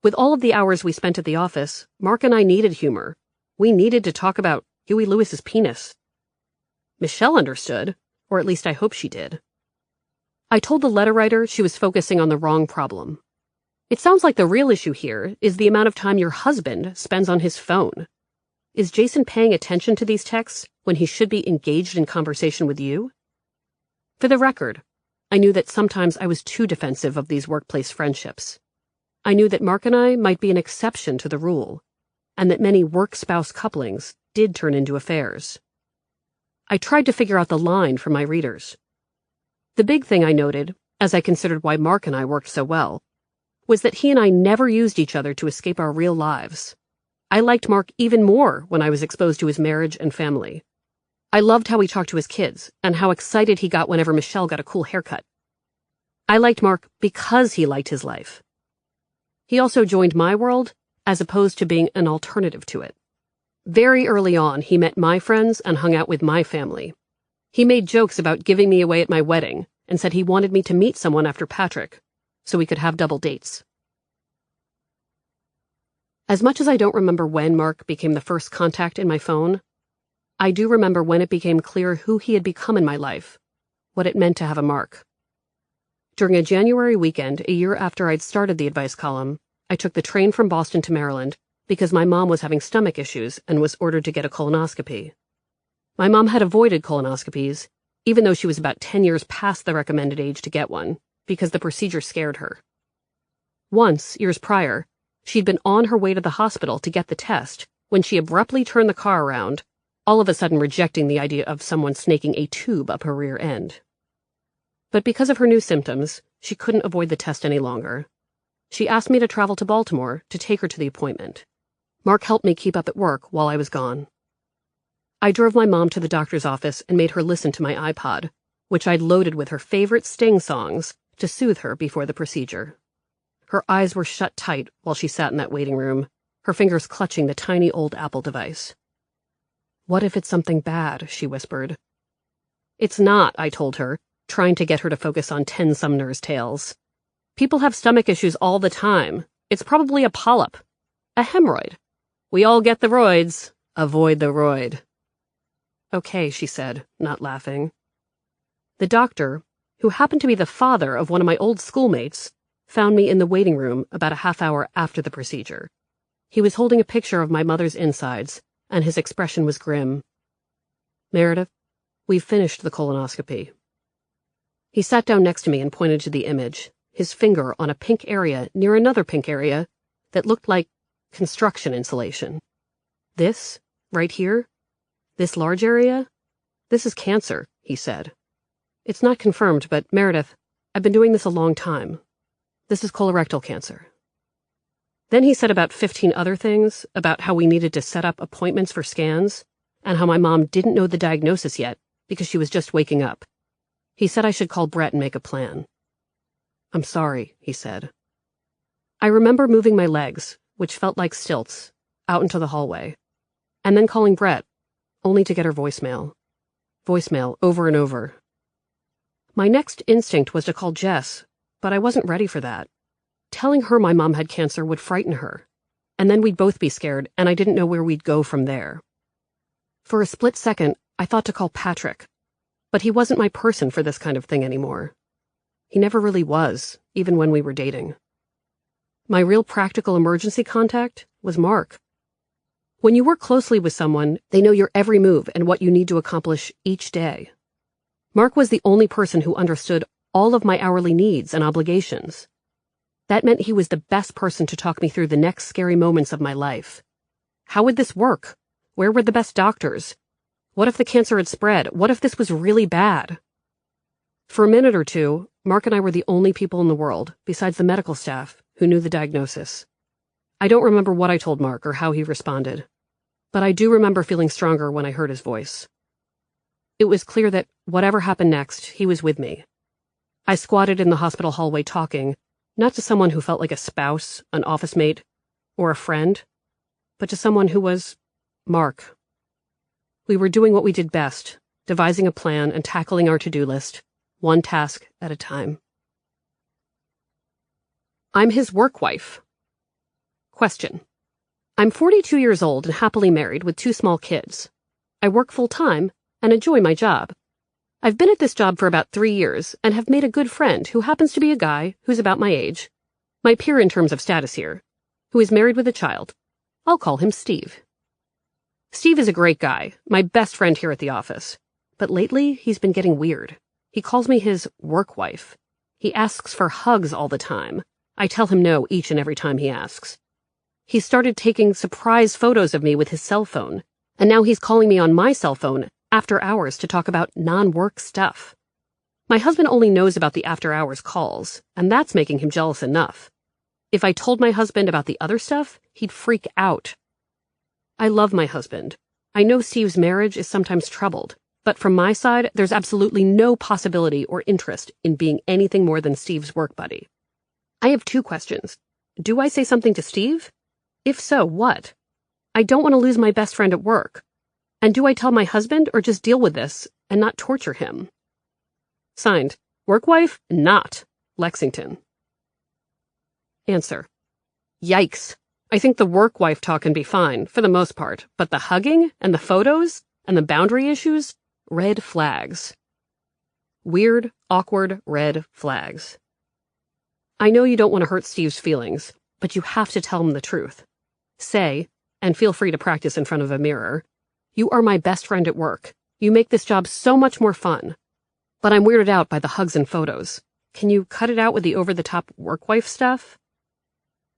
With all of the hours we spent at the office, Mark and I needed humor. We needed to talk about Huey Lewis's penis. Michelle understood, or at least I hope she did. I told the letter writer she was focusing on the wrong problem. It sounds like the real issue here is the amount of time your husband spends on his phone. Is Jason paying attention to these texts when he should be engaged in conversation with you? For the record, I knew that sometimes I was too defensive of these workplace friendships. I knew that Mark and I might be an exception to the rule, and that many work-spouse couplings did turn into affairs. I tried to figure out the line for my readers. The big thing I noted, as I considered why Mark and I worked so well, was that he and I never used each other to escape our real lives. I liked Mark even more when I was exposed to his marriage and family. I loved how he talked to his kids and how excited he got whenever Michelle got a cool haircut. I liked Mark because he liked his life. He also joined my world as opposed to being an alternative to it. Very early on, he met my friends and hung out with my family. He made jokes about giving me away at my wedding and said he wanted me to meet someone after Patrick, so we could have double dates. As much as I don't remember when Mark became the first contact in my phone, I do remember when it became clear who he had become in my life, what it meant to have a Mark. During a January weekend, a year after I'd started the advice column, I took the train from Boston to Maryland because my mom was having stomach issues and was ordered to get a colonoscopy. My mom had avoided colonoscopies, even though she was about 10 years past the recommended age to get one, because the procedure scared her. Once, years prior, she'd been on her way to the hospital to get the test when she abruptly turned the car around, all of a sudden rejecting the idea of someone snaking a tube up her rear end. But because of her new symptoms, she couldn't avoid the test any longer. She asked me to travel to Baltimore to take her to the appointment. Mark helped me keep up at work while I was gone. I drove my mom to the doctor's office and made her listen to my iPod, which I'd loaded with her favorite Sting songs to soothe her before the procedure. Her eyes were shut tight while she sat in that waiting room, her fingers clutching the tiny old Apple device. "What if it's something bad?" she whispered. "It's not," I told her, trying to get her to focus on 10 Sumner's tales. "People have stomach issues all the time. It's probably a polyp. A hemorrhoid. We all get the roids. Avoid the roid." "Okay," she said, not laughing. The doctor, who happened to be the father of one of my old schoolmates, found me in the waiting room about a half hour after the procedure. He was holding a picture of my mother's insides, and his expression was grim. "Meredith, we've finished the colonoscopy." He sat down next to me and pointed to the image, his finger on a pink area near another pink area that looked like construction insulation. "This, right here, this large area, this is cancer," he said. "It's not confirmed, but Meredith, I've been doing this a long time. This is colorectal cancer." Then he said about 15 other things, about how we needed to set up appointments for scans, and how my mom didn't know the diagnosis yet because she was just waking up. He said I should call Brett and make a plan. "I'm sorry," he said. I remember moving my legs, which felt like stilts, out into the hallway, and then calling Brett, only to get her voicemail. Voicemail over and over. My next instinct was to call Jess, but I wasn't ready for that. Telling her my mom had cancer would frighten her, and then we'd both be scared, and I didn't know where we'd go from there. For a split second, I thought to call Patrick, but he wasn't my person for this kind of thing anymore. He never really was, even when we were dating. My real practical emergency contact was Mark. When you work closely with someone, they know your every move and what you need to accomplish each day. Mark was the only person who understood all of my hourly needs and obligations. That meant he was the best person to talk me through the next scary moments of my life. How would this work? Where were the best doctors? What if the cancer had spread? What if this was really bad? For a minute or two, Mark and I were the only people in the world, besides the medical staff, who knew the diagnosis. I don't remember what I told Mark or how he responded, but I do remember feeling stronger when I heard his voice. It was clear that whatever happened next, he was with me. I squatted in the hospital hallway talking, not to someone who felt like a spouse, an office mate, or a friend, but to someone who was Mark. We were doing what we did best, devising a plan and tackling our to-do list, one task at a time. I'm his work wife. Question. I'm 42 years old and happily married with 2 small kids. I work full-time and enjoy my job. I've been at this job for about 3 years and have made a good friend who happens to be a guy who's about my age, my peer in terms of status here, who is married with a child. I'll call him Steve. Steve is a great guy, my best friend here at the office. But lately, he's been getting weird. He calls me his work wife. He asks for hugs all the time. I tell him no each and every time he asks. He started taking surprise photos of me with his cell phone, and now he's calling me on my cell phone after hours to talk about non-work stuff. My husband only knows about the after-hours calls, and that's making him jealous enough. If I told my husband about the other stuff, he'd freak out. I love my husband. I know Steve's marriage is sometimes troubled, but from my side, there's absolutely no possibility or interest in being anything more than Steve's work buddy. I have 2 questions. Do I say something to Steve? If so, what? I don't want to lose my best friend at work. And do I tell my husband or just deal with this and not torture him? Signed, work wife, not Lexington. Answer. Yikes. I think the work wife talk can be fine, for the most part, but the hugging and the photos and the boundary issues, red flags. Weird, awkward red flags. I know you don't want to hurt Steve's feelings, but you have to tell him the truth. Say, and feel free to practice in front of a mirror, you are my best friend at work. You make this job so much more fun. But I'm weirded out by the hugs and photos. Can you cut it out with the over-the-top work wife stuff?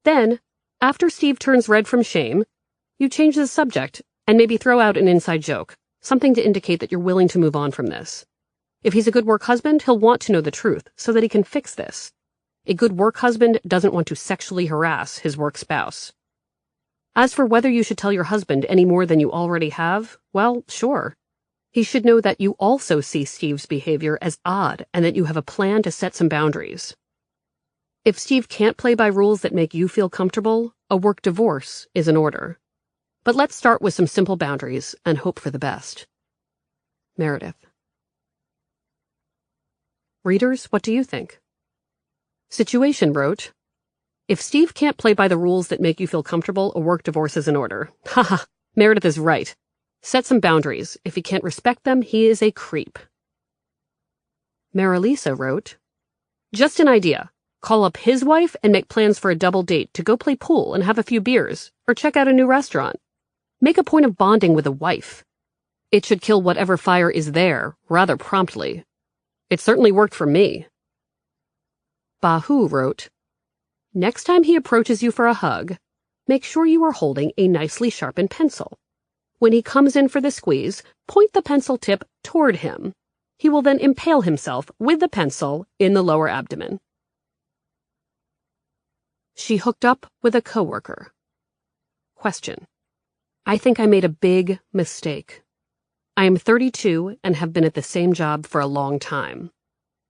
Then, after Steve turns red from shame, you change the subject and maybe throw out an inside joke, something to indicate that you're willing to move on from this. If he's a good work husband, he'll want to know the truth so that he can fix this. A good work husband doesn't want to sexually harass his work spouse. As for whether you should tell your husband any more than you already have, well, sure. He should know that you also see Steve's behavior as odd and that you have a plan to set some boundaries. If Steve can't play by rules that make you feel comfortable, a work divorce is in order. But let's start with some simple boundaries and hope for the best. Meredith. Readers, what do you think? Situation wrote, if Steve can't play by the rules that make you feel comfortable, a work divorce is in order. Haha, Meredith is right. Set some boundaries. If he can't respect them, he is a creep. Marilisa wrote, just an idea. Call up his wife and make plans for a double date to go play pool and have a few beers, or check out a new restaurant. Make a point of bonding with a wife. It should kill whatever fire is there, rather promptly. It certainly worked for me. Bahu wrote, next time he approaches you for a hug, make sure you are holding a nicely sharpened pencil. When he comes in for the squeeze, point the pencil tip toward him. He will then impale himself with the pencil in the lower abdomen. She hooked up with a coworker. Question. I think I made a big mistake. I am 32 and have been at the same job for a long time.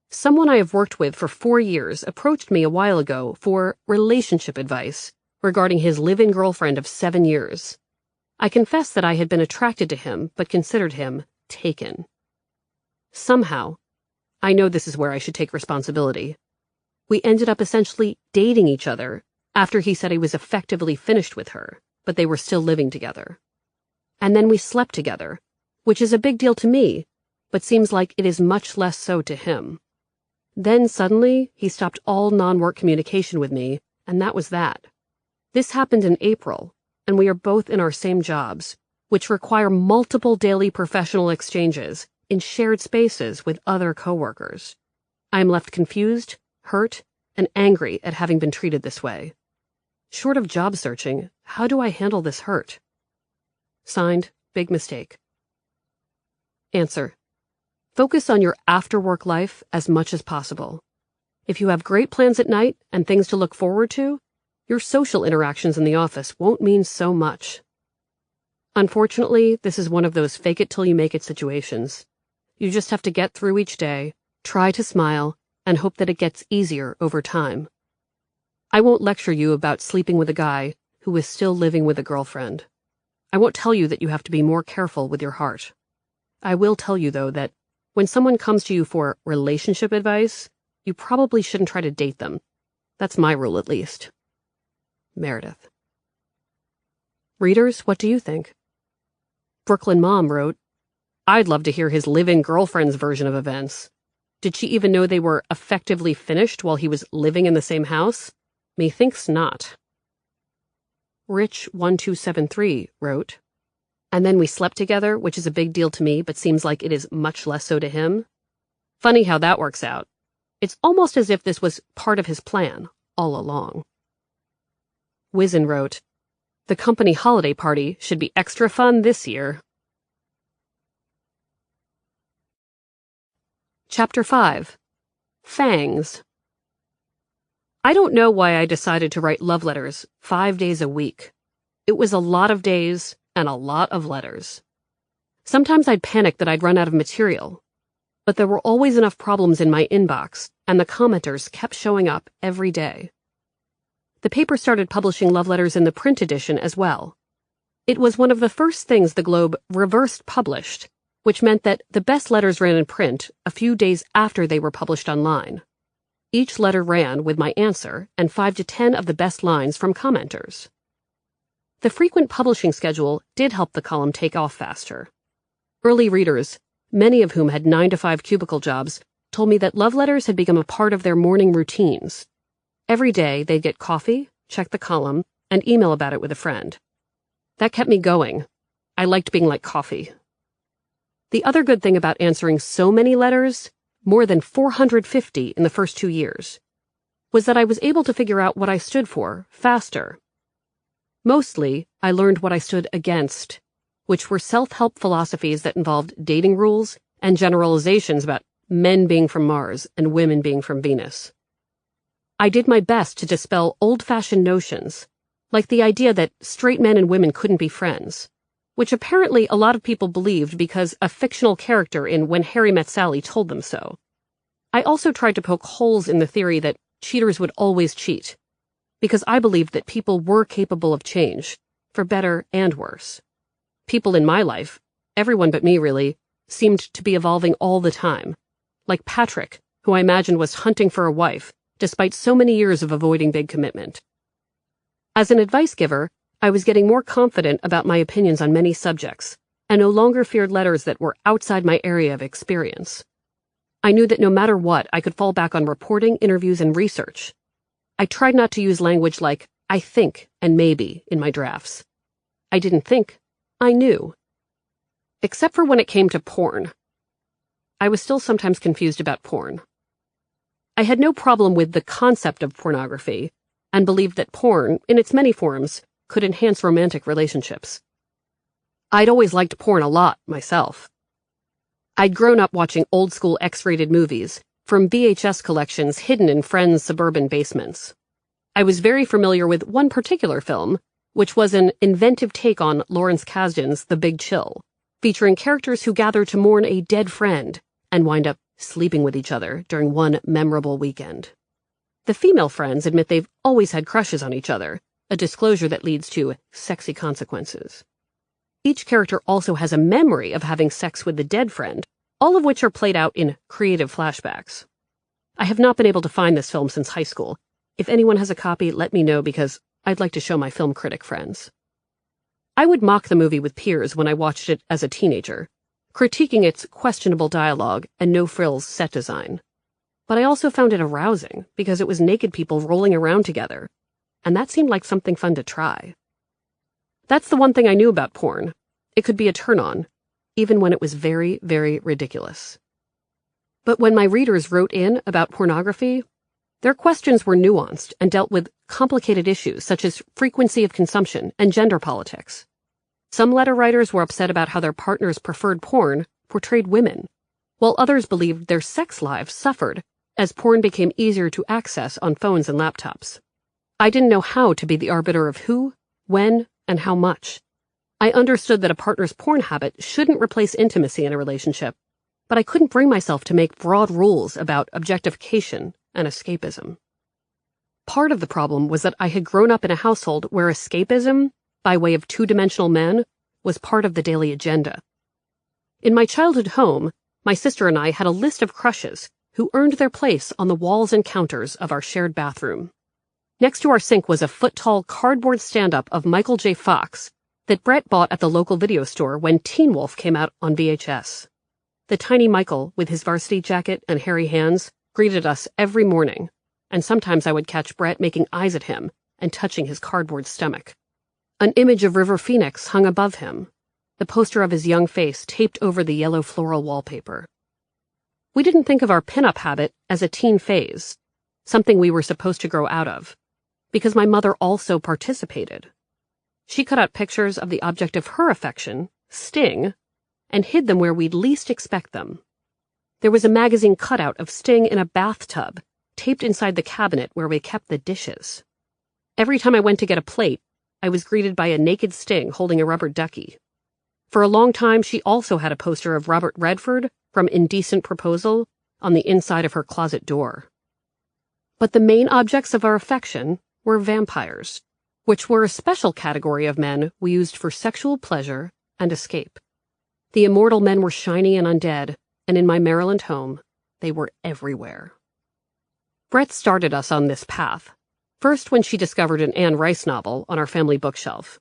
Someone I have worked with for 4 years approached me a while ago for relationship advice regarding his live-in girlfriend of 7 years. I confess that I had been attracted to him but considered him taken. Somehow, I know this is where I should take responsibility. We ended up essentially dating each other after he said he was effectively finished with her, but they were still living together. And then we slept together, which is a big deal to me, but seems like it is much less so to him. Then suddenly, he stopped all non-work communication with me, and that was that. This happened in April, and we are both in our same jobs, which require multiple daily professional exchanges in shared spaces with other coworkers. I am left confused, hurt, and angry at having been treated this way. Short of job searching, how do I handle this hurt? Signed, Big Mistake. Answer. Focus on your after-work life as much as possible. If you have great plans at night and things to look forward to, your social interactions in the office won't mean so much. Unfortunately, this is one of those fake-it-till-you-make-it situations. You just have to get through each day, try to smile, and hope that it gets easier over time. I won't lecture you about sleeping with a guy who is still living with a girlfriend. I won't tell you that you have to be more careful with your heart. I will tell you, though, that when someone comes to you for relationship advice, you probably shouldn't try to date them. That's my rule, at least. Meredith. Readers, what do you think? Brooklyn Mom wrote, I'd love to hear his live-in girlfriend's version of events. Did she even know they were effectively finished while he was living in the same house? Methinks not. Rich1273 wrote, and then we slept together, which is a big deal to me, but seems like it is much less so to him. Funny how that works out. It's almost as if this was part of his plan all along. Wizen wrote, the company holiday party should be extra fun this year. Chapter 5. Fangs. I don't know why I decided to write love letters 5 days a week. It was a lot of days and a lot of letters. Sometimes I'd panic that I'd run out of material, but there were always enough problems in my inbox, and the commenters kept showing up every day. The paper started publishing love letters in the print edition as well. It was one of the first things the Globe reversed published, which meant that the best letters ran in print a few days after they were published online. Each letter ran with my answer and 5 to 10 of the best lines from commenters. The frequent publishing schedule did help the column take off faster. Early readers, many of whom had 9-to-5 cubicle jobs, told me that love letters had become a part of their morning routines. Every day they'd get coffee, check the column, and email about it with a friend. That kept me going. I liked being like coffee. The other good thing about answering so many letters, more than 450 in the first 2 years, was that I was able to figure out what I stood for faster. Mostly, I learned what I stood against, which were self-help philosophies that involved dating rules and generalizations about men being from Mars and women being from Venus. I did my best to dispel old-fashioned notions, like the idea that straight men and women couldn't be friends, which apparently a lot of people believed because a fictional character in When Harry Met Sally told them so. I also tried to poke holes in the theory that cheaters would always cheat, because I believed that people were capable of change, for better and worse. People in my life, everyone but me really, seemed to be evolving all the time, like Patrick, who I imagined was hunting for a wife, despite so many years of avoiding big commitment. As an advice giver, I was getting more confident about my opinions on many subjects, and no longer feared letters that were outside my area of experience. I knew that no matter what, I could fall back on reporting, interviews, and research. I tried not to use language like I think and maybe in my drafts. I didn't think, I knew. Except for when it came to porn. I was still sometimes confused about porn. I had no problem with the concept of pornography, and believed that porn, in its many forms, could enhance romantic relationships. I'd always liked porn a lot, myself. I'd grown up watching old-school X-rated movies from VHS collections hidden in friends' suburban basements. I was very familiar with one particular film, which was an inventive take on Lawrence Kasdan's The Big Chill, featuring characters who gather to mourn a dead friend and wind up sleeping with each other during one memorable weekend. The female friends admit they've always had crushes on each other, a disclosure that leads to sexy consequences. Each character also has a memory of having sex with the dead friend, all of which are played out in creative flashbacks. I have not been able to find this film since high school. If anyone has a copy, let me know because I'd like to show my film critic friends. I would mock the movie with peers when I watched it as a teenager, critiquing its questionable dialogue and no-frills set design. But I also found it arousing because it was naked people rolling around together, and that seemed like something fun to try. That's the one thing I knew about porn. It could be a turn-on, even when it was very, very ridiculous. But when my readers wrote in about pornography, their questions were nuanced and dealt with complicated issues such as frequency of consumption and gender politics. Some letter writers were upset about how their partners' preferred porn portrayed women, while others believed their sex lives suffered as porn became easier to access on phones and laptops. I didn't know how to be the arbiter of who, when, and how much. I understood that a partner's porn habit shouldn't replace intimacy in a relationship, but I couldn't bring myself to make broad rules about objectification and escapism. Part of the problem was that I had grown up in a household where escapism, by way of two-dimensional men, was part of the daily agenda. In my childhood home, my sister and I had a list of crushes who earned their place on the walls and counters of our shared bathroom. Next to our sink was a foot-tall cardboard stand-up of Michael J. Fox, that Brett bought at the local video store when Teen Wolf came out on VHS. The tiny Michael, with his varsity jacket and hairy hands, greeted us every morning, and sometimes I would catch Brett making eyes at him and touching his cardboard stomach. An image of River Phoenix hung above him, the poster of his young face taped over the yellow floral wallpaper. We didn't think of our pinup habit as a teen phase, something we were supposed to grow out of, because my mother also participated. She cut out pictures of the object of her affection, Sting, and hid them where we'd least expect them. There was a magazine cutout of Sting in a bathtub, taped inside the cabinet where we kept the dishes. Every time I went to get a plate, I was greeted by a naked Sting holding a rubber ducky. For a long time, she also had a poster of Robert Redford from Indecent Proposal on the inside of her closet door. But the main objects of our affection were vampires, which were a special category of men we used for sexual pleasure and escape. The immortal men were shiny and undead, and in my Maryland home, they were everywhere. Brett started us on this path, first when she discovered an Anne Rice novel on our family bookshelf.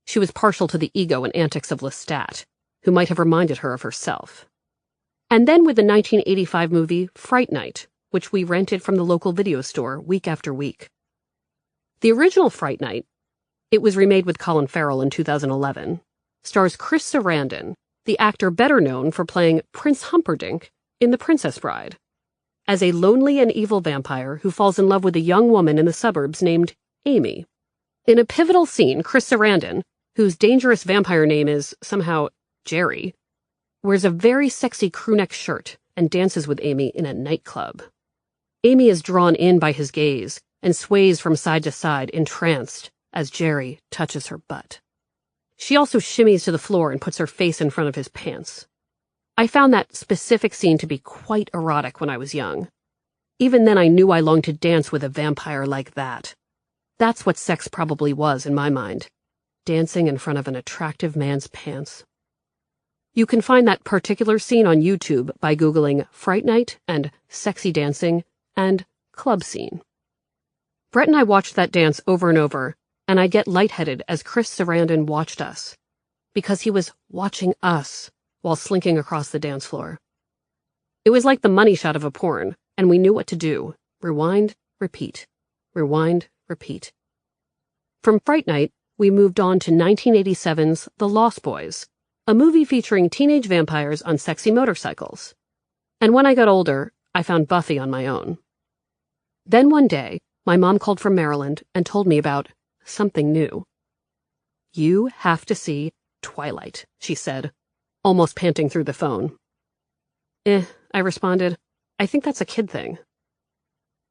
She was partial to the ego and antics of Lestat, who might have reminded her of herself. And then with the 1985 movie Fright Night, which we rented from the local video store week after week. The original Fright Night, it was remade with Colin Farrell in 2011, stars Chris Sarandon, the actor better known for playing Prince Humperdinck in The Princess Bride, as a lonely and evil vampire who falls in love with a young woman in the suburbs named Amy. In a pivotal scene, Chris Sarandon, whose dangerous vampire name is, somehow, Jerry, wears a very sexy crewneck shirt and dances with Amy in a nightclub. Amy is drawn in by his gaze and sways from side to side, entranced, as Jerry touches her butt. She also shimmies to the floor and puts her face in front of his pants. I found that specific scene to be quite erotic when I was young. Even then I knew I longed to dance with a vampire like that. That's what sex probably was in my mind. Dancing in front of an attractive man's pants. You can find that particular scene on YouTube by Googling Fright Night and Sexy Dancing and Club Scene. Brett and I watched that dance over and over, and I'd get lightheaded as Chris Sarandon watched us, because he was watching us while slinking across the dance floor. It was like the money shot of a porn, and we knew what to do. Rewind, repeat. Rewind, repeat. From Fright Night, we moved on to 1987's The Lost Boys, a movie featuring teenage vampires on sexy motorcycles. And when I got older, I found Buffy on my own. Then one day, my mom called from Maryland and told me about something new. "You have to see Twilight," she said, almost panting through the phone. I responded. I think that's a kid thing.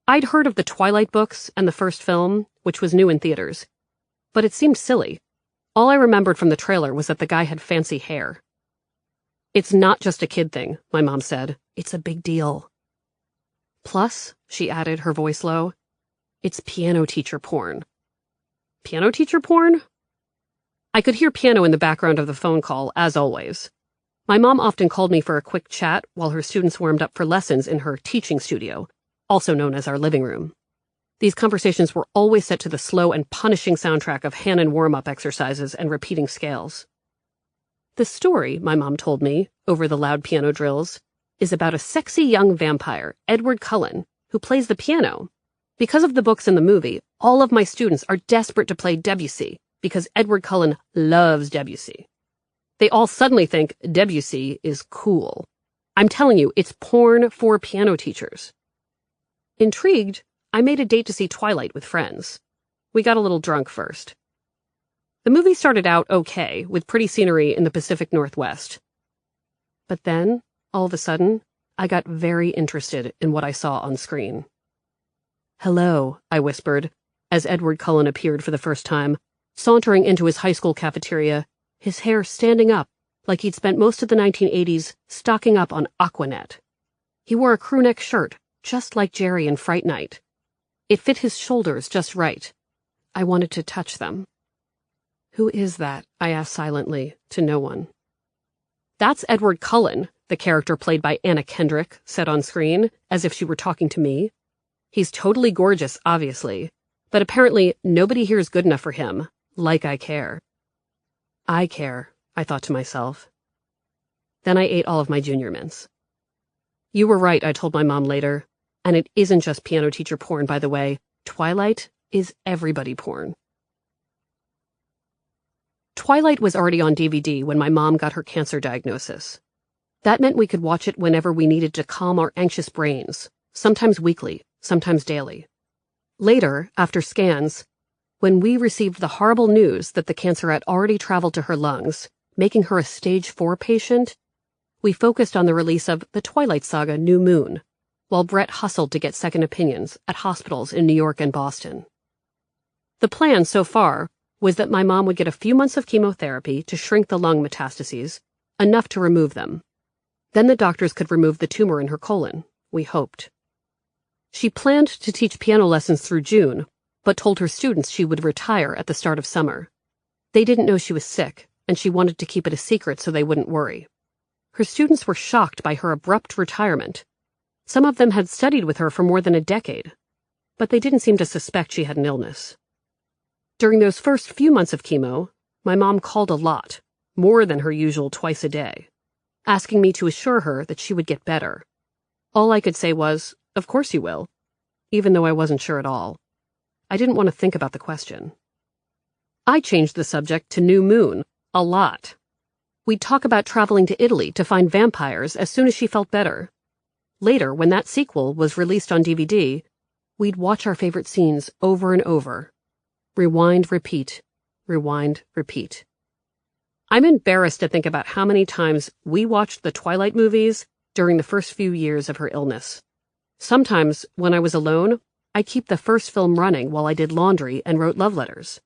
I'd heard of the Twilight books and the first film, which was new in theaters, but it seemed silly. All I remembered from the trailer was that the guy had fancy hair. "It's not just a kid thing," my mom said. "It's a big deal. Plus," she added, her voice low, "it's piano teacher porn." Piano teacher porn? I could hear piano in the background of the phone call, as always. My mom often called me for a quick chat while her students warmed up for lessons in her teaching studio, also known as our living room. These conversations were always set to the slow and punishing soundtrack of Hanon warm-up exercises and repeating scales. The story, my mom told me, over the loud piano drills, is about a sexy young vampire, Edward Cullen, who plays the piano. Because of the books and the movie, all of my students are desperate to play Debussy, because Edward Cullen loves Debussy. They all suddenly think Debussy is cool. I'm telling you, it's porn for piano teachers. Intrigued, I made a date to see Twilight with friends. We got a little drunk first. The movie started out okay, with pretty scenery in the Pacific Northwest. But then, all of a sudden, I got very interested in what I saw on screen. "Hello," I whispered, as Edward Cullen appeared for the first time, sauntering into his high school cafeteria, his hair standing up like he'd spent most of the 1980s stocking up on Aquanet. He wore a crewneck shirt, just like Jerry in Fright Night. It fit his shoulders just right. I wanted to touch them. "Who is that?" I asked silently, to no one. "That's Edward Cullen," the character played by Anna Kendrick said on screen, as if she were talking to me. "He's totally gorgeous, obviously, but apparently nobody here is good enough for him, like I care." I care, I thought to myself. Then I ate all of my Junior Mints. You were right, I told my mom later. And it isn't just piano teacher porn, by the way. Twilight is everybody porn. Twilight was already on DVD when my mom got her cancer diagnosis. That meant we could watch it whenever we needed to calm our anxious brains, sometimes weekly, sometimes daily. Later, after scans, when we received the horrible news that the cancer had already traveled to her lungs, making her a stage 4 patient, we focused on the release of the Twilight Saga: New Moon, while Brett hustled to get second opinions at hospitals in New York and Boston. The plan so far was that my mom would get a few months of chemotherapy to shrink the lung metastases, enough to remove them. Then the doctors could remove the tumor in her colon, we hoped. She planned to teach piano lessons through June, but told her students she would retire at the start of summer. They didn't know she was sick, and she wanted to keep it a secret so they wouldn't worry. Her students were shocked by her abrupt retirement. Some of them had studied with her for more than a decade, but they didn't seem to suspect she had an illness. During those first few months of chemo, my mom called a lot, more than her usual twice a day, asking me to assure her that she would get better. All I could say was, "Of course you will," even though I wasn't sure at all. I didn't want to think about the question. I changed the subject to New Moon a lot. We'd talk about traveling to Italy to find vampires as soon as she felt better. Later, when that sequel was released on DVD, we'd watch our favorite scenes over and over. Rewind, repeat. Rewind, repeat. I'm embarrassed to think about how many times we watched the Twilight movies during the first few years of her illness. Sometimes, when I was alone, I'd keep the first film running while I did laundry and wrote love letters.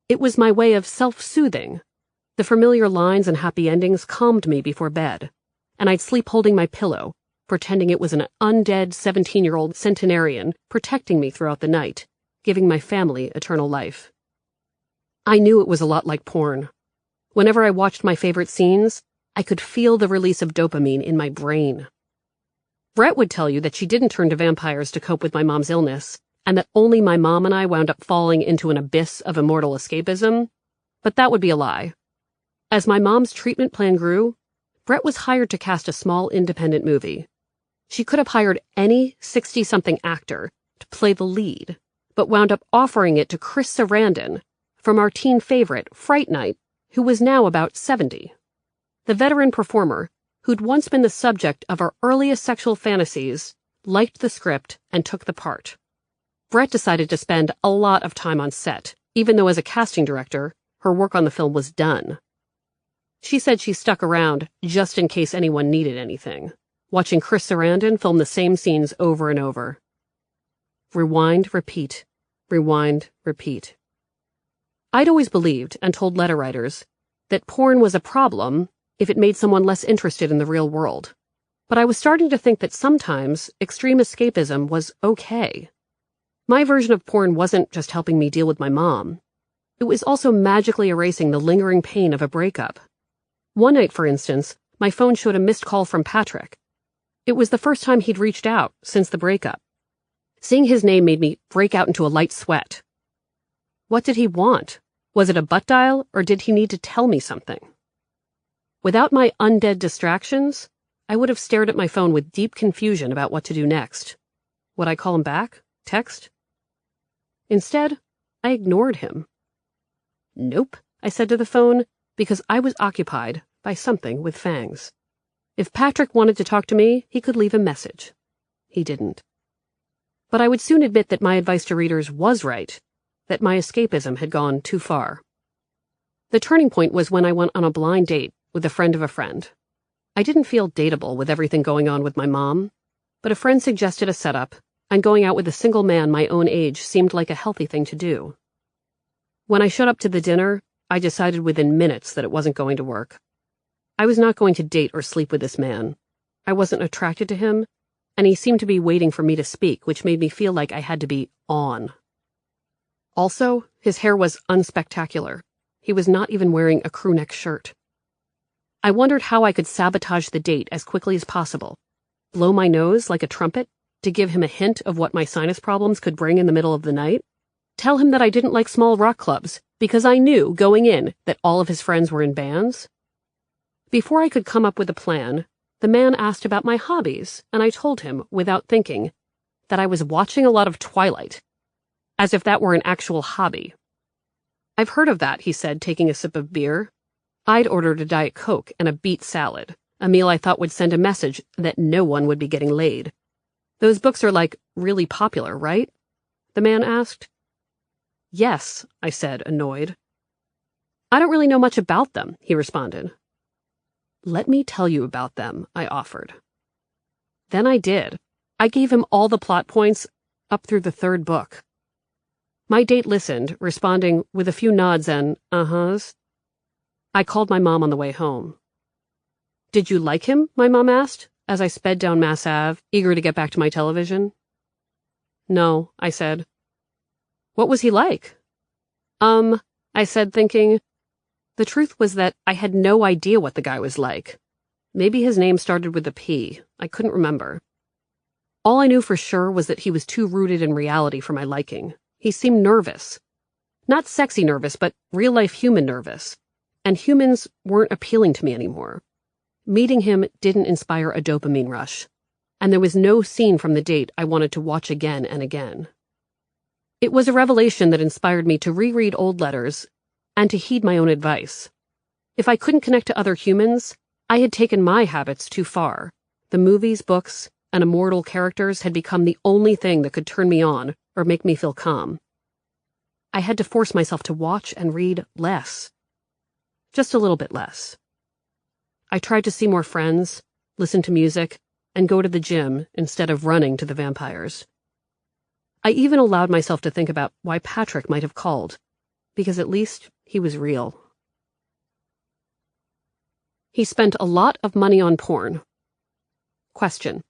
It was my way of self-soothing. The familiar lines and happy endings calmed me before bed, and I'd sleep holding my pillow, pretending it was an undead 17-year-old centenarian protecting me throughout the night, giving my family eternal life. I knew it was a lot like porn. Whenever I watched my favorite scenes, I could feel the release of dopamine in my brain. Brett would tell you that she didn't turn to vampires to cope with my mom's illness, and that only my mom and I wound up falling into an abyss of immortal escapism, but that would be a lie. As my mom's treatment plan grew, Brett was hired to cast a small independent movie. She could have hired any 60-something actor to play the lead, but wound up offering it to Chris Sarandon from our teen favorite, Fright Night, who was now about 70. The veteran performer, who'd once been the subject of our earliest sexual fantasies, liked the script and took the part. Brett decided to spend a lot of time on set, even though as a casting director, her work on the film was done. She said she stuck around just in case anyone needed anything, watching Chris Sarandon film the same scenes over and over. Rewind, repeat. Rewind, repeat. I'd always believed, and told letter writers, that porn was a problem if it made someone less interested in the real world. But I was starting to think that sometimes extreme escapism was okay. My version of porn wasn't just helping me deal with my mom. It was also magically erasing the lingering pain of a breakup. One night, for instance, my phone showed a missed call from Patrick. It was the first time he'd reached out since the breakup. Seeing his name made me break out into a light sweat. What did he want? Was it a butt dial, or did he need to tell me something? Without my undead distractions, I would have stared at my phone with deep confusion about what to do next. Would I call him back? Text? Instead, I ignored him. Nope, I said to the phone, because I was occupied by something with fangs. If Patrick wanted to talk to me, he could leave a message. He didn't. But I would soon admit that my advice to readers was right, that my escapism had gone too far. The turning point was when I went on a blind date with a friend of a friend. I didn't feel dateable with everything going on with my mom, but a friend suggested a setup, and going out with a single man my own age seemed like a healthy thing to do. When I showed up to the dinner, I decided within minutes that it wasn't going to work. I was not going to date or sleep with this man. I wasn't attracted to him, and he seemed to be waiting for me to speak, which made me feel like I had to be on. Also, his hair was unspectacular. He was not even wearing a crewneck shirt. I wondered how I could sabotage the date as quickly as possible, blow my nose like a trumpet to give him a hint of what my sinus problems could bring in the middle of the night, tell him that I didn't like small rock clubs because I knew going in that all of his friends were in bands. Before I could come up with a plan, the man asked about my hobbies, and I told him, without thinking, that I was watching a lot of Twilight, as if that were an actual hobby. I've heard of that, he said, taking a sip of beer. I'd ordered a Diet Coke and a beet salad, a meal I thought would send a message that no one would be getting laid. Those books are, really popular, right? The man asked. Yes, I said, annoyed. I don't really know much about them, he responded. Let me tell you about them, I offered. Then I did. I gave him all the plot points up through the third book. My date listened, responding with a few nods and uh-huhs. I called my mom on the way home. Did you like him? My mom asked, as I sped down Mass Ave, eager to get back to my television. No, I said. What was he like? I said, thinking. The truth was that I had no idea what the guy was like. Maybe his name started with a P. I couldn't remember. All I knew for sure was that he was too rooted in reality for my liking. He seemed nervous. Not sexy nervous, but real-life human nervous. And humans weren't appealing to me anymore. Meeting him didn't inspire a dopamine rush. And there was no scene from the date I wanted to watch again and again. It was a revelation that inspired me to reread old letters and to heed my own advice. If I couldn't connect to other humans, I had taken my habits too far. The movies, books, and immortal characters had become the only thing that could turn me on or make me feel calm. I had to force myself to watch and read less. Just a little bit less. I tried to see more friends, listen to music, and go to the gym instead of running to the vampires. I even allowed myself to think about why Patrick might have called, because at least he was real. He spent a lot of money on porn. Question.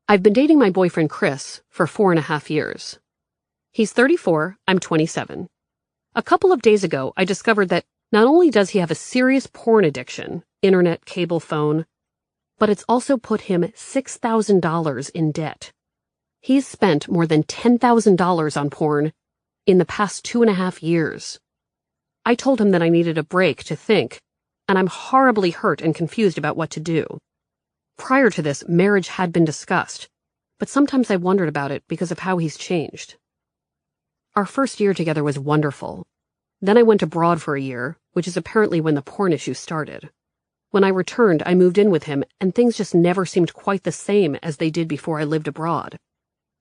I've been dating my boyfriend Chris for 4.5 years. He's 34, I'm 27. A couple of days ago, I discovered that not only does he have a serious porn addiction, internet, cable, phone, but it's also put him $6,000 in debt. He's spent more than $10,000 on porn in the past 2.5 years. I told him that I needed a break to think, and I'm horribly hurt and confused about what to do. Prior to this, marriage had been discussed, but sometimes I wondered about it because of how he's changed. Our first year together was wonderful. Then I went abroad for a year, which is apparently when the porn issue started. When I returned, I moved in with him, and things just never seemed quite the same as they did before I lived abroad.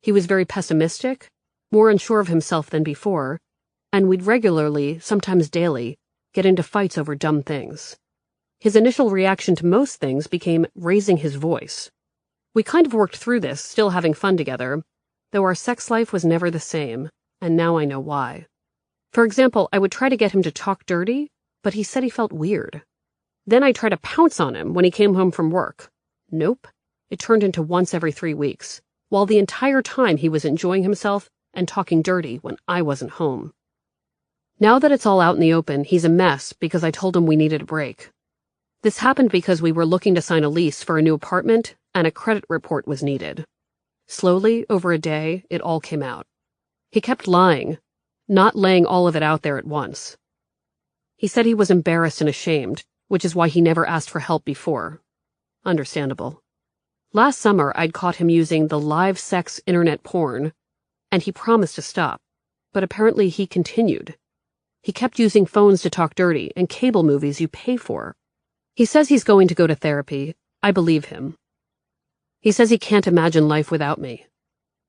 He was very pessimistic, more unsure of himself than before, and we'd regularly, sometimes daily, get into fights over dumb things. His initial reaction to most things became raising his voice. We kind of worked through this, still having fun together, though our sex life was never the same, and now I know why. For example, I would try to get him to talk dirty, but he said he felt weird. Then I'd try to pounce on him when he came home from work. Nope. It turned into once every 3 weeks, while the entire time he was enjoying himself and talking dirty when I wasn't home. Now that it's all out in the open, he's a mess because I told him we needed a break. This happened because we were looking to sign a lease for a new apartment and a credit report was needed. Slowly, over a day, it all came out. He kept lying, not laying all of it out there at once. He said he was embarrassed and ashamed, which is why he never asked for help before. Understandable. Last summer, I'd caught him using the live sex internet porn, and he promised to stop, but apparently he continued. He kept using phones to talk dirty and cable movies you pay for. He says he's going to go to therapy. I believe him. He says he can't imagine life without me.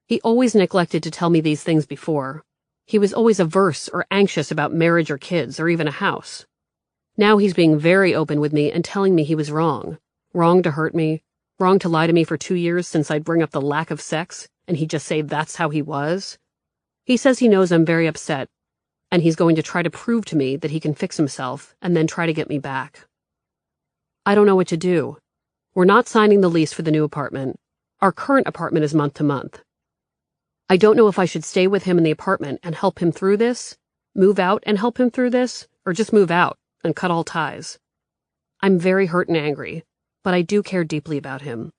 He always neglected to tell me these things before. He was always averse or anxious about marriage or kids or even a house. Now he's being very open with me and telling me he was wrong. Wrong to hurt me. Wrong to lie to me for 2 years since I'd bring up the lack of sex, and he'd just say that's how he was. He says he knows I'm very upset, and he's going to try to prove to me that he can fix himself and then try to get me back. I don't know what to do. We're not signing the lease for the new apartment. Our current apartment is month to month. I don't know if I should stay with him in the apartment and help him through this, move out and help him through this, or just move out and cut all ties. I'm very hurt and angry, but I do care deeply about him.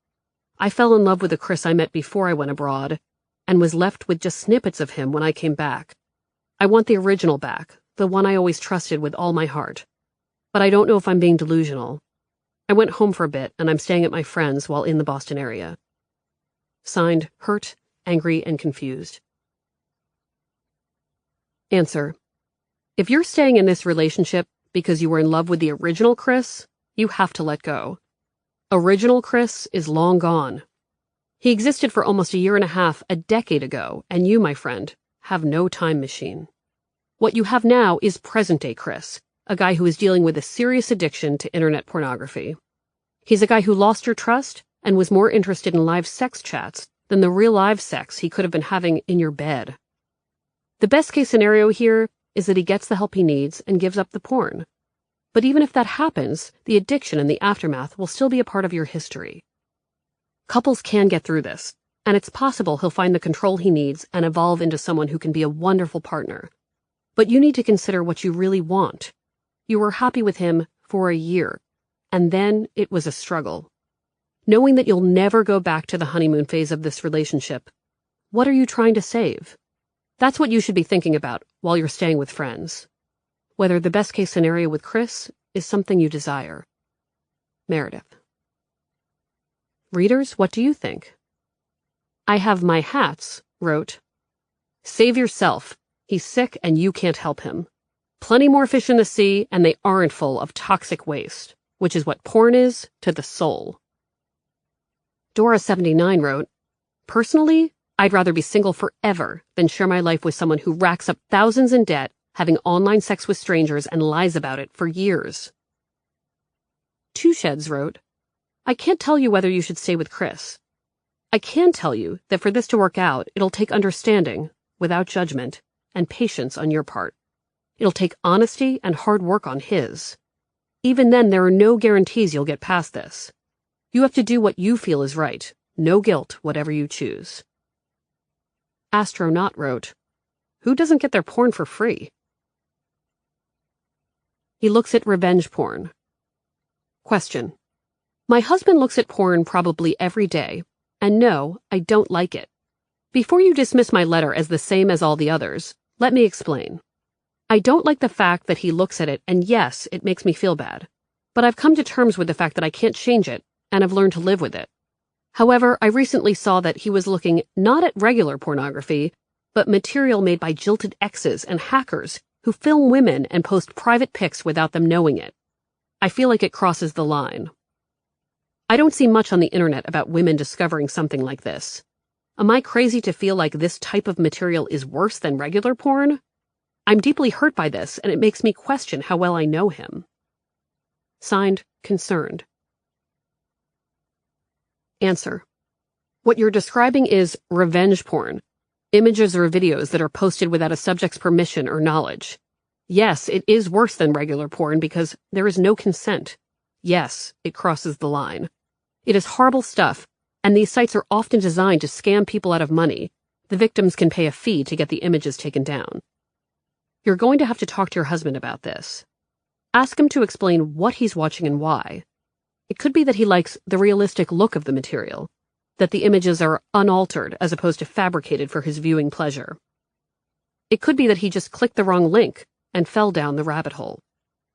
I fell in love with the Chris I met before I went abroad, and was left with just snippets of him when I came back. I want the original back, the one I always trusted with all my heart. But I don't know if I'm being delusional. I went home for a bit, and I'm staying at my friend's while in the Boston area. Signed, hurt, angry, and confused. Answer. If you're staying in this relationship because you were in love with the original Chris, you have to let go. Original Chris is long gone. He existed for almost a year and a half, a decade ago, and you, my friend, have no time machine. What you have now is present-day Chris, a guy who is dealing with a serious addiction to internet pornography. He's a guy who lost your trust and was more interested in live sex chats than the real live sex he could have been having in your bed. The best-case scenario here is that he gets the help he needs and gives up the porn. But even if that happens, the addiction and the aftermath will still be a part of your history. Couples can get through this, and it's possible he'll find the control he needs and evolve into someone who can be a wonderful partner. But you need to consider what you really want. You were happy with him for a year, and then it was a struggle. Knowing that you'll never go back to the honeymoon phase of this relationship, what are you trying to save? That's what you should be thinking about while you're staying with friends. Whether the best-case scenario with Chris is something you desire. Meredith. Readers, what do you think? I Have My Hats wrote, Save yourself. He's sick and you can't help him. Plenty more fish in the sea and they aren't full of toxic waste, which is what porn is to the soul. Dora79 wrote, Personally, I'd rather be single forever than share my life with someone who racks up thousands in debt, having online sex with strangers and lies about it for years. Two Sheds wrote, I can't tell you whether you should stay with Chris. I can tell you that for this to work out, it'll take understanding, without judgment, and patience on your part. It'll take honesty and hard work on his. Even then, there are no guarantees you'll get past this. You have to do what you feel is right. No guilt, whatever you choose. Astronaut wrote, Who doesn't get their porn for free? He looks at revenge porn. Question. My husband looks at porn probably every day, and no, I don't like it. Before you dismiss my letter as the same as all the others, let me explain. I don't like the fact that he looks at it, and yes, it makes me feel bad. But I've come to terms with the fact that I can't change it, and I've learned to live with it. However, I recently saw that he was looking not at regular pornography, but material made by jilted exes and hackers who film women and post private pics without them knowing it. I feel like it crosses the line. I don't see much on the internet about women discovering something like this. Am I crazy to feel like this type of material is worse than regular porn? I'm deeply hurt by this, and it makes me question how well I know him. Signed, Concerned. Answer. What you're describing is revenge porn. Images or videos that are posted without a subject's permission or knowledge. Yes, it is worse than regular porn because there is no consent. Yes, it crosses the line. It is horrible stuff, and these sites are often designed to scam people out of money. The victims can pay a fee to get the images taken down. You're going to have to talk to your husband about this. Ask him to explain what he's watching and why. It could be that he likes the realistic look of the material, that the images are unaltered as opposed to fabricated for his viewing pleasure. It could be that he just clicked the wrong link and fell down the rabbit hole.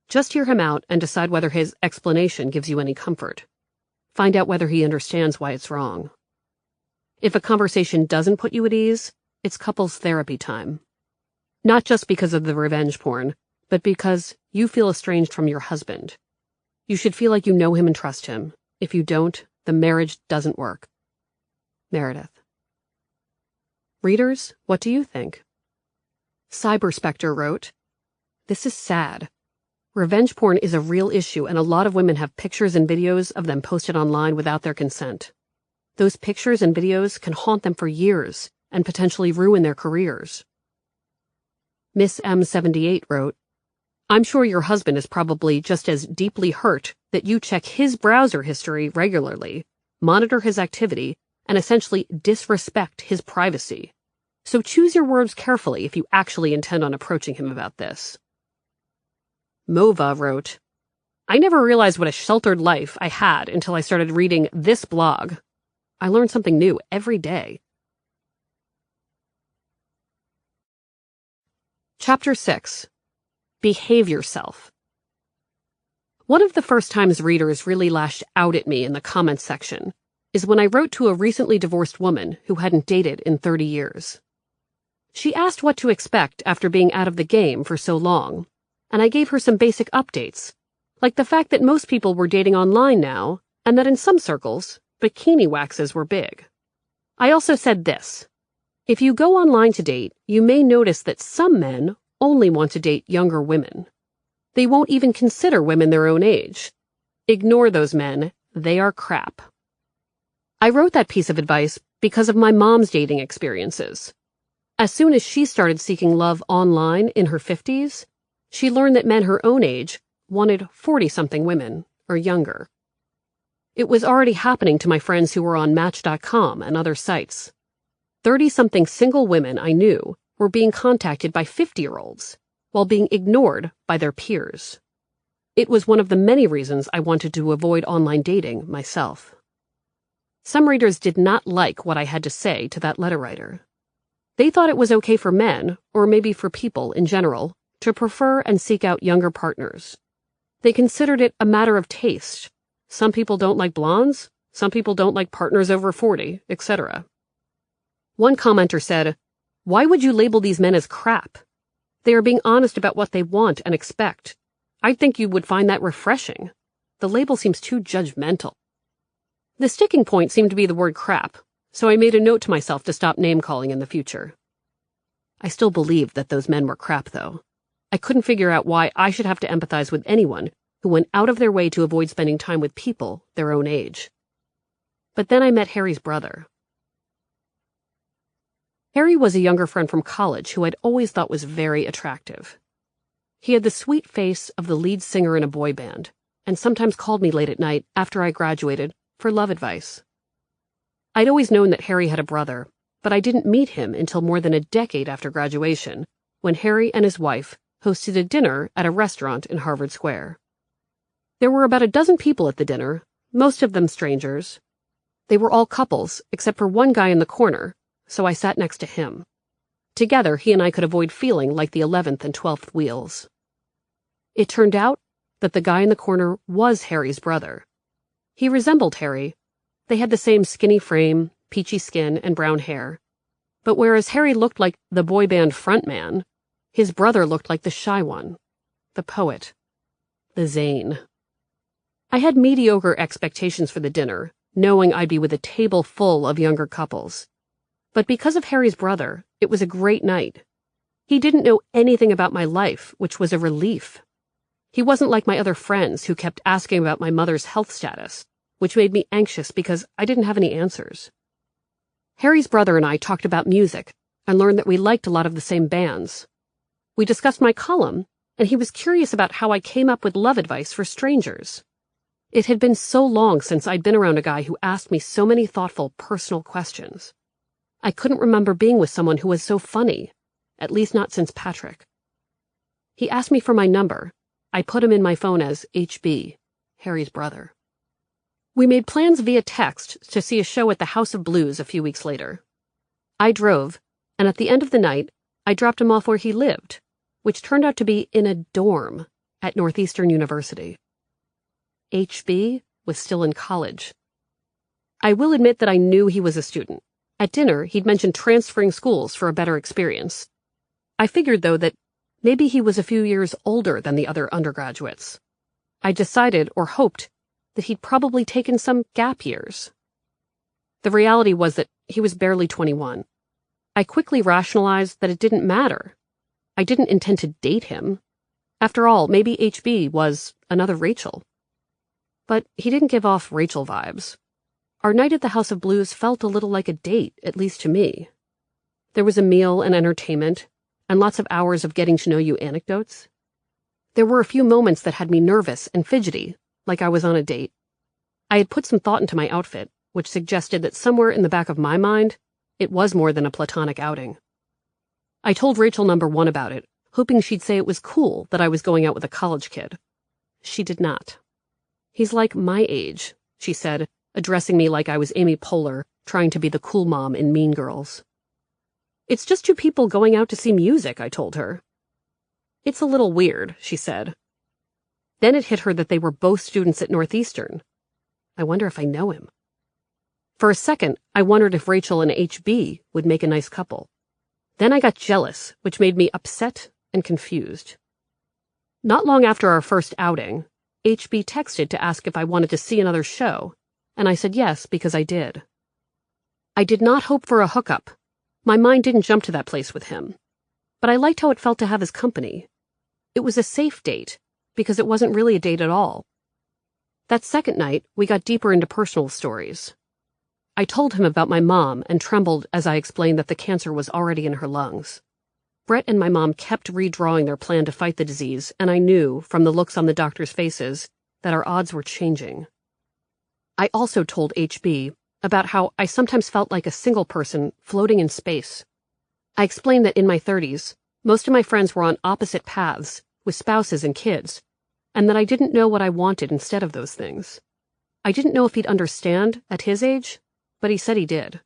Just hear him out and decide whether his explanation gives you any comfort. Find out whether he understands why it's wrong. If a conversation doesn't put you at ease, it's couples therapy time. Not just because of the revenge porn, but because you feel estranged from your husband. You should feel like you know him and trust him. If you don't, the marriage doesn't work. Meredith. Readers, what do you think? Cyberspectre wrote, This is sad. Revenge porn is a real issue, and a lot of women have pictures and videos of them posted online without their consent. Those pictures and videos can haunt them for years and potentially ruin their careers. Miss M78 wrote, I'm sure your husband is probably just as deeply hurt that you check his browser history regularly, monitor his activity, and essentially disrespect his privacy. So choose your words carefully if you actually intend on approaching him about this. Mova wrote, I never realized what a sheltered life I had until I started reading this blog. I learn something new every day. Chapter 6. behave yourself. One of the first times readers really lashed out at me in the comments section is when I wrote to a recently divorced woman who hadn't dated in 30 years. She asked what to expect after being out of the game for so long, and I gave her some basic updates, like the fact that most people were dating online now, and that in some circles, bikini waxes were big. I also said this: if you go online to date, you may notice that some men only want to date younger women. They won't even consider women their own age. Ignore those men. They are crap. I wrote that piece of advice because of my mom's dating experiences. As soon as she started seeking love online in her 50s, she learned that men her own age wanted 40-something women or younger. It was already happening to my friends who were on Match.com and other sites. 30-something single women I knew were being contacted by 50-year-olds while being ignored by their peers. It was one of the many reasons I wanted to avoid online dating myself. Some readers did not like what I had to say to that letter writer. They thought it was okay for men, or maybe for people in general, to prefer and seek out younger partners. They considered it a matter of taste. Some people don't like blondes, some people don't like partners over 40, etc. One commenter said, "Why would you label these men as crap? They are being honest about what they want and expect. I'd think you would find that refreshing. The label seems too judgmental." The sticking point seemed to be the word crap, so I made a note to myself to stop name-calling in the future. I still believed that those men were crap, though. I couldn't figure out why I should have to empathize with anyone who went out of their way to avoid spending time with people their own age. But then I met Harry's brother. Harry was a younger friend from college who I'd always thought was very attractive. He had the sweet face of the lead singer in a boy band, and sometimes called me late at night after I graduated for love advice. I'd always known that Harry had a brother, but I didn't meet him until more than a decade after graduation, when Harry and his wife hosted a dinner at a restaurant in Harvard Square. There were about a dozen people at the dinner, most of them strangers. They were all couples, except for one guy in the corner, so I sat next to him. Together, he and I could avoid feeling like the 11th and 12th wheels. It turned out that the guy in the corner was Harry's brother. He resembled Harry. They had the same skinny frame, peachy skin, and brown hair. But whereas Harry looked like the boy band frontman, his brother looked like the shy one, the poet, the Zane. I had mediocre expectations for the dinner, knowing I'd be with a table full of younger couples. But because of Harry's brother, it was a great night. He didn't know anything about my life, which was a relief. He wasn't like my other friends who kept asking about my mother's health status, which made me anxious because I didn't have any answers. Harry's brother and I talked about music and learned that we liked a lot of the same bands. We discussed my column, and he was curious about how I came up with love advice for strangers. It had been so long since I'd been around a guy who asked me so many thoughtful, personal questions. I couldn't remember being with someone who was so funny, at least not since Patrick. He asked me for my number. I put him in my phone as HB, Harry's brother. We made plans via text to see a show at the House of Blues a few weeks later. I drove, and at the end of the night, I dropped him off where he lived, which turned out to be in a dorm at Northeastern University. HB was still in college. I will admit that I knew he was a student. At dinner, he'd mentioned transferring schools for a better experience. I figured, though, that maybe he was a few years older than the other undergraduates. I decided, or hoped, that he'd probably taken some gap years. The reality was that he was barely 21. I quickly rationalized that it didn't matter. I didn't intend to date him. After all, maybe HB was another Rachel. But he didn't give off Rachel vibes. Our night at the House of Blues felt a little like a date, at least to me. There was a meal and entertainment, and lots of hours of getting to know you anecdotes. There were a few moments that had me nervous and fidgety, like I was on a date. I had put some thought into my outfit, which suggested that somewhere in the back of my mind, it was more than a platonic outing. I told Rachel number 1 about it, hoping she'd say it was cool that I was going out with a college kid. She did not. "He's like my age," she said, addressing me like I was Amy Poehler, trying to be the cool mom in Mean Girls. "It's just 2 people going out to see music," I told her. "It's a little weird," she said. Then it hit her that they were both students at Northeastern. I wonder if I know him. For a second, I wondered if Rachel and HB would make a nice couple. Then I got jealous, which made me upset and confused. Not long after our first outing, HB texted to ask if I wanted to see another show, and I said yes because I did. I did not hope for a hookup. My mind didn't jump to that place with him. But I liked how it felt to have his company. It was a safe date, because it wasn't really a date at all. That second night, we got deeper into personal stories. I told him about my mom and trembled as I explained that the cancer was already in her lungs. Brett and my mom kept redrawing their plan to fight the disease, and I knew, from the looks on the doctors' faces, that our odds were changing. I also told HB about how I sometimes felt like a single person floating in space. I explained that in my 30s, most of my friends were on opposite paths, with spouses and kids, and that I didn't know what I wanted instead of those things. I didn't know if he'd understand at his age, but he said he did.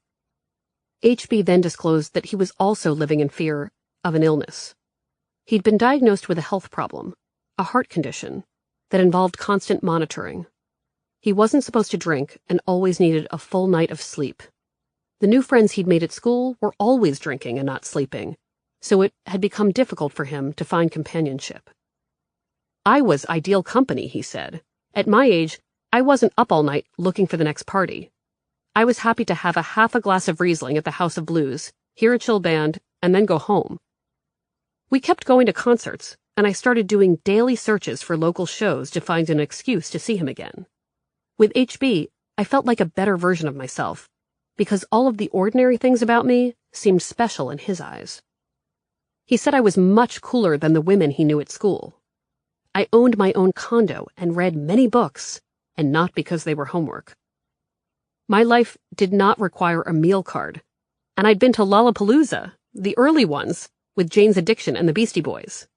HB then disclosed that he was also living in fear of an illness. He'd been diagnosed with a health problem, a heart condition, that involved constant monitoring. He wasn't supposed to drink and always needed a full night of sleep. The new friends he'd made at school were always drinking and not sleeping, so it had become difficult for him to find companionship. I was ideal company, he said. At my age, I wasn't up all night looking for the next party. I was happy to have half a glass of Riesling at the House of Blues, hear a chill band, and then go home. We kept going to concerts, and I started doing daily searches for local shows to find an excuse to see him again. With HB, I felt like a better version of myself, because all of the ordinary things about me seemed special in his eyes. He said I was much cooler than the women he knew at school. I owned my own condo and read many books, and not because they were homework. My life did not require a meal card, and I'd been to Lollapalooza, the early ones, with Jane's Addiction and the Beastie Boys.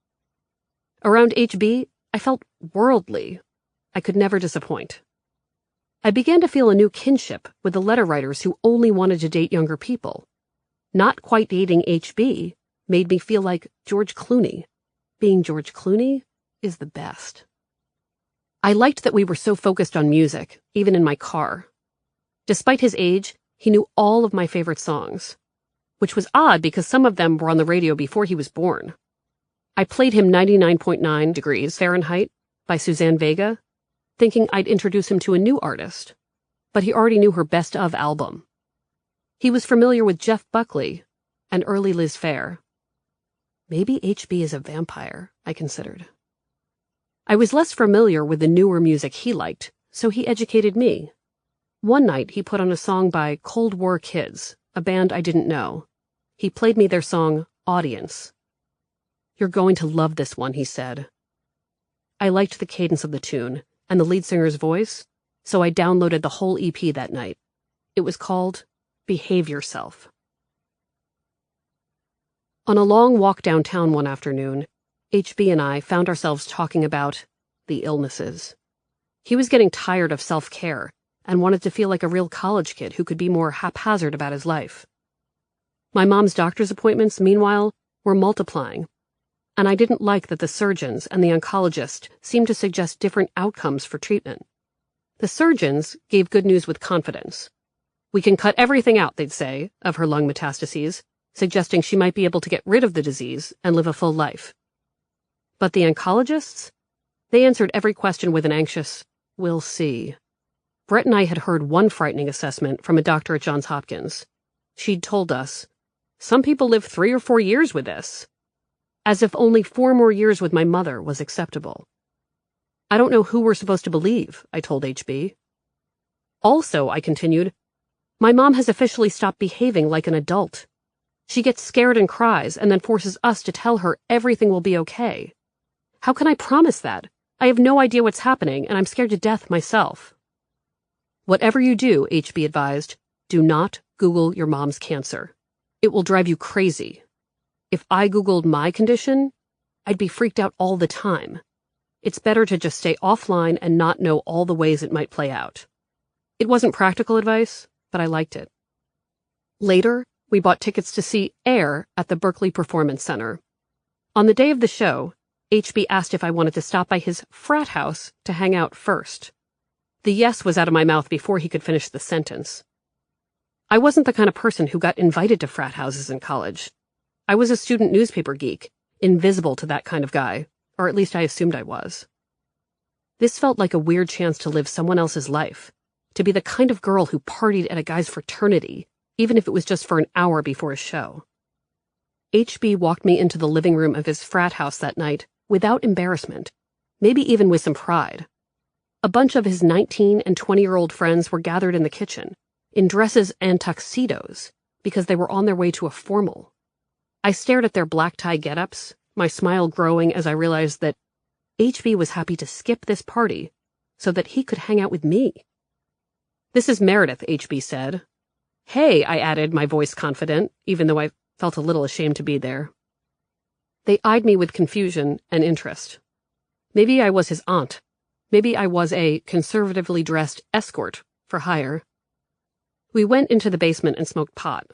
Around HB, I felt worldly. I could never disappoint. I began to feel a new kinship with the letter writers who only wanted to date younger people. Not quite dating HB made me feel like George Clooney. Being George Clooney is the best. I liked that we were so focused on music, even in my car. Despite his age, he knew all of my favorite songs, which was odd because some of them were on the radio before he was born. I played him 99.9 Degrees Fahrenheit by Suzanne Vega, thinking I'd introduce him to a new artist, but he already knew her Best Of album. He was familiar with Jeff Buckley and early Liz Phair. Maybe HB is a vampire, I considered. I was less familiar with the newer music he liked, so he educated me. One night he put on a song by Cold War Kids, a band I didn't know. He played me their song, Audience. "You're going to love this one," he said. I liked the cadence of the tune and the lead singer's voice, so I downloaded the whole EP that night. It was called Behave Yourself. On a long walk downtown one afternoon, HB and I found ourselves talking about the illnesses. He was getting tired of self-care and wanted to feel like a real college kid who could be more haphazard about his life. My mom's doctor's appointments, meanwhile, were multiplying, and I didn't like that the surgeons and the oncologist seemed to suggest different outcomes for treatment. The surgeons gave good news with confidence. "We can cut everything out," they'd say, of her lung metastases, suggesting she might be able to get rid of the disease and live a full life. But the oncologists? They answered every question with an anxious, "We'll see." Brett and I had heard one frightening assessment from a doctor at Johns Hopkins. She'd told us, "Some people live 3 or 4 years with this," as if only 4 more years with my mother was acceptable. "I don't know who we're supposed to believe," I told HB. "Also," I continued, "my mom has officially stopped behaving like an adult. She gets scared and cries and then forces us to tell her everything will be okay. How can I promise that? I have no idea what's happening and I'm scared to death myself." "Whatever you do," HB advised, "do not Google your mom's cancer. It will drive you crazy. If I Googled my condition, I'd be freaked out all the time. It's better to just stay offline and not know all the ways it might play out." It wasn't practical advice, but I liked it. Later, we bought tickets to see Air at the Berkeley Performance Center. On the day of the show, HB asked if I wanted to stop by his frat house to hang out first. The yes was out of my mouth before he could finish the sentence. I wasn't the kind of person who got invited to frat houses in college. I was a student newspaper geek, invisible to that kind of guy, or at least I assumed I was. This felt like a weird chance to live someone else's life, to be the kind of girl who partied at a guy's fraternity, even if it was just for an hour before a show. HB walked me into the living room of his frat house that night without embarrassment, maybe even with some pride. A bunch of his 19 and 20-year-old friends were gathered in the kitchen, in dresses and tuxedos, because they were on their way to a formal. I stared at their black tie get-ups, my smile growing as I realized that HB was happy to skip this party so that he could hang out with me. "This is Meredith," HB said. "Hey," I added, my voice confident, even though I felt a little ashamed to be there. They eyed me with confusion and interest. Maybe I was his aunt. Maybe I was a conservatively dressed escort for hire. We went into the basement and smoked pot.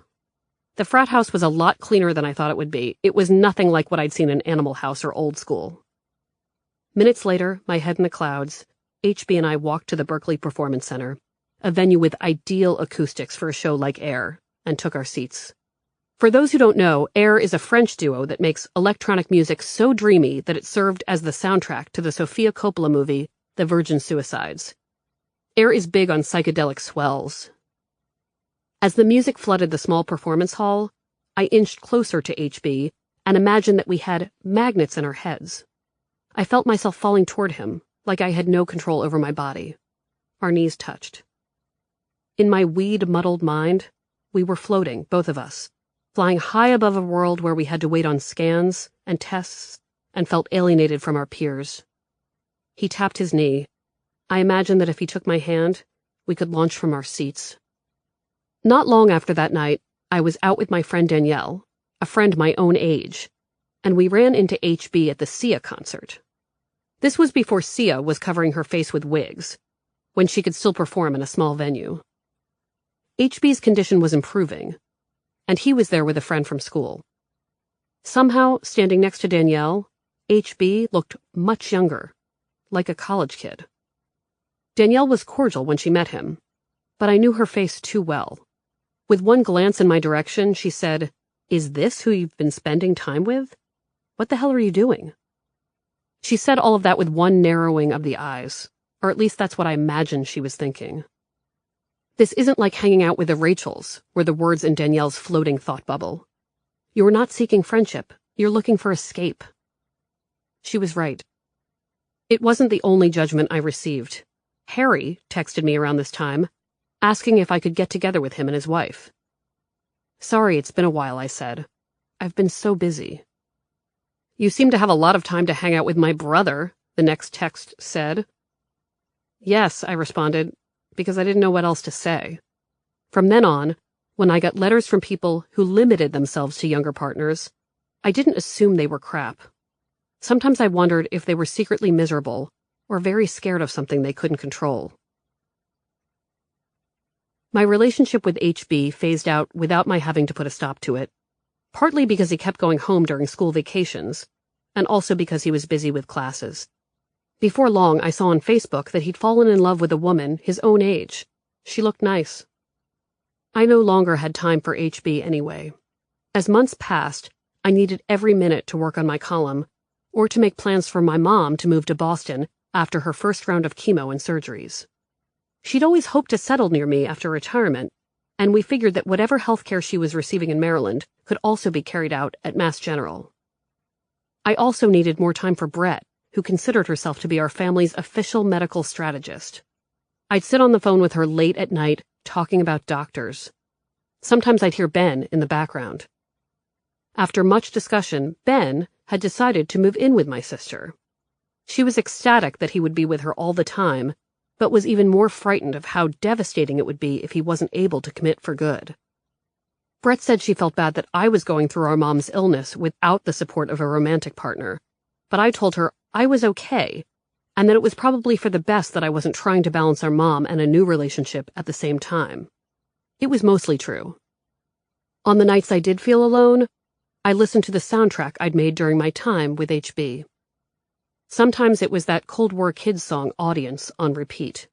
The frat house was a lot cleaner than I thought it would be. It was nothing like what I'd seen in Animal House or Old School. Minutes later, my head in the clouds, HB and I walked to the Berkeley Performance Center, a venue with ideal acoustics for a show like Air, and took our seats. For those who don't know, Air is a French duo that makes electronic music so dreamy that it served as the soundtrack to the Sofia Coppola movie, The Virgin Suicides. Air is big on psychedelic swells. As the music flooded the small performance hall, I inched closer to HB and imagined that we had magnets in our heads. I felt myself falling toward him, like I had no control over my body. Our knees touched. In my weed-muddled mind, we were floating, both of us, flying high above a world where we had to wait on scans and tests and felt alienated from our peers. He tapped his knee. I imagined that if he took my hand, we could launch from our seats. Not long after that night, I was out with my friend Danielle, a friend my own age, and we ran into HB at the Sia concert. This was before Sia was covering her face with wigs, when she could still perform in a small venue. HB's condition was improving, and he was there with a friend from school. Somehow, standing next to Danielle, HB looked much younger, like a college kid. Danielle was cordial when she met him, but I knew her face too well. With one glance in my direction, she said, "Is this who you've been spending time with? What the hell are you doing?" She said all of that with one narrowing of the eyes, or at least that's what I imagined she was thinking. This isn't like hanging out with the Rachels, were the words in Danielle's floating thought bubble. You're not seeking friendship, you're looking for escape. She was right. It wasn't the only judgment I received. Harry texted me around this time, asking if I could get together with him and his wife. "Sorry, it's been a while," I said. "I've been so busy." "You seem to have a lot of time to hang out with my brother," the next text said. "Yes," I responded, because I didn't know what else to say. From then on, when I got letters from people who limited themselves to younger partners, I didn't assume they were crap. Sometimes I wondered if they were secretly miserable or very scared of something they couldn't control. My relationship with HB phased out without my having to put a stop to it, partly because he kept going home during school vacations, and also because he was busy with classes. Before long, I saw on Facebook that he'd fallen in love with a woman his own age. She looked nice. I no longer had time for HB anyway. As months passed, I needed every minute to work on my column, or to make plans for my mom to move to Boston after her first round of chemo and surgeries. She'd always hoped to settle near me after retirement, and we figured that whatever health care she was receiving in Maryland could also be carried out at Mass General. I also needed more time for Brett, who considered herself to be our family's official medical strategist. I'd sit on the phone with her late at night, talking about doctors. Sometimes I'd hear Ben in the background. After much discussion, Ben had decided to move in with my sister. She was ecstatic that he would be with her all the time, but was even more frightened of how devastating it would be if he wasn't able to commit for good. Brett said she felt bad that I was going through our mom's illness without the support of a romantic partner, but I told her I was okay, and that it was probably for the best that I wasn't trying to balance our mom and a new relationship at the same time. It was mostly true. On the nights I did feel alone, I listened to the soundtrack I'd made during my time with HB. Sometimes it was that Cold War kids song Audience on repeat.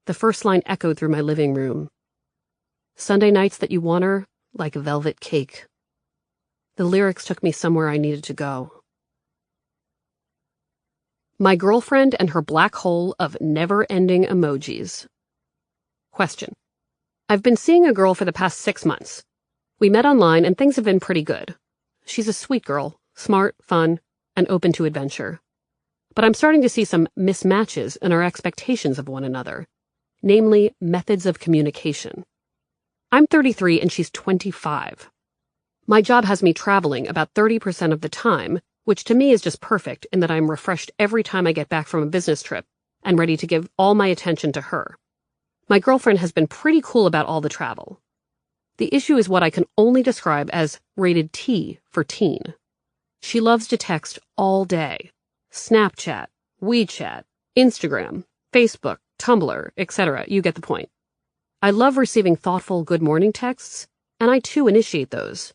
The first line echoed through my living room. Sunday nights that you want her, like a velvet cake. The lyrics took me somewhere I needed to go. My girlfriend and her black hole of never-ending emojis. Question. I've been seeing a girl for the past 6 months. We met online and things have been pretty good. She's a sweet girl, smart, fun, and open to adventure. But I'm starting to see some mismatches in our expectations of one another, namely methods of communication. I'm 33 and she's 25. My job has me traveling about 30% of the time, which to me is just perfect in that I'm refreshed every time I get back from a business trip and ready to give all my attention to her. My girlfriend has been pretty cool about all the travel. The issue is what I can only describe as rated T for teen. She loves to text all day. Snapchat, WeChat, Instagram, Facebook, Tumblr, etc. You get the point. I love receiving thoughtful good morning texts, and I too initiate those.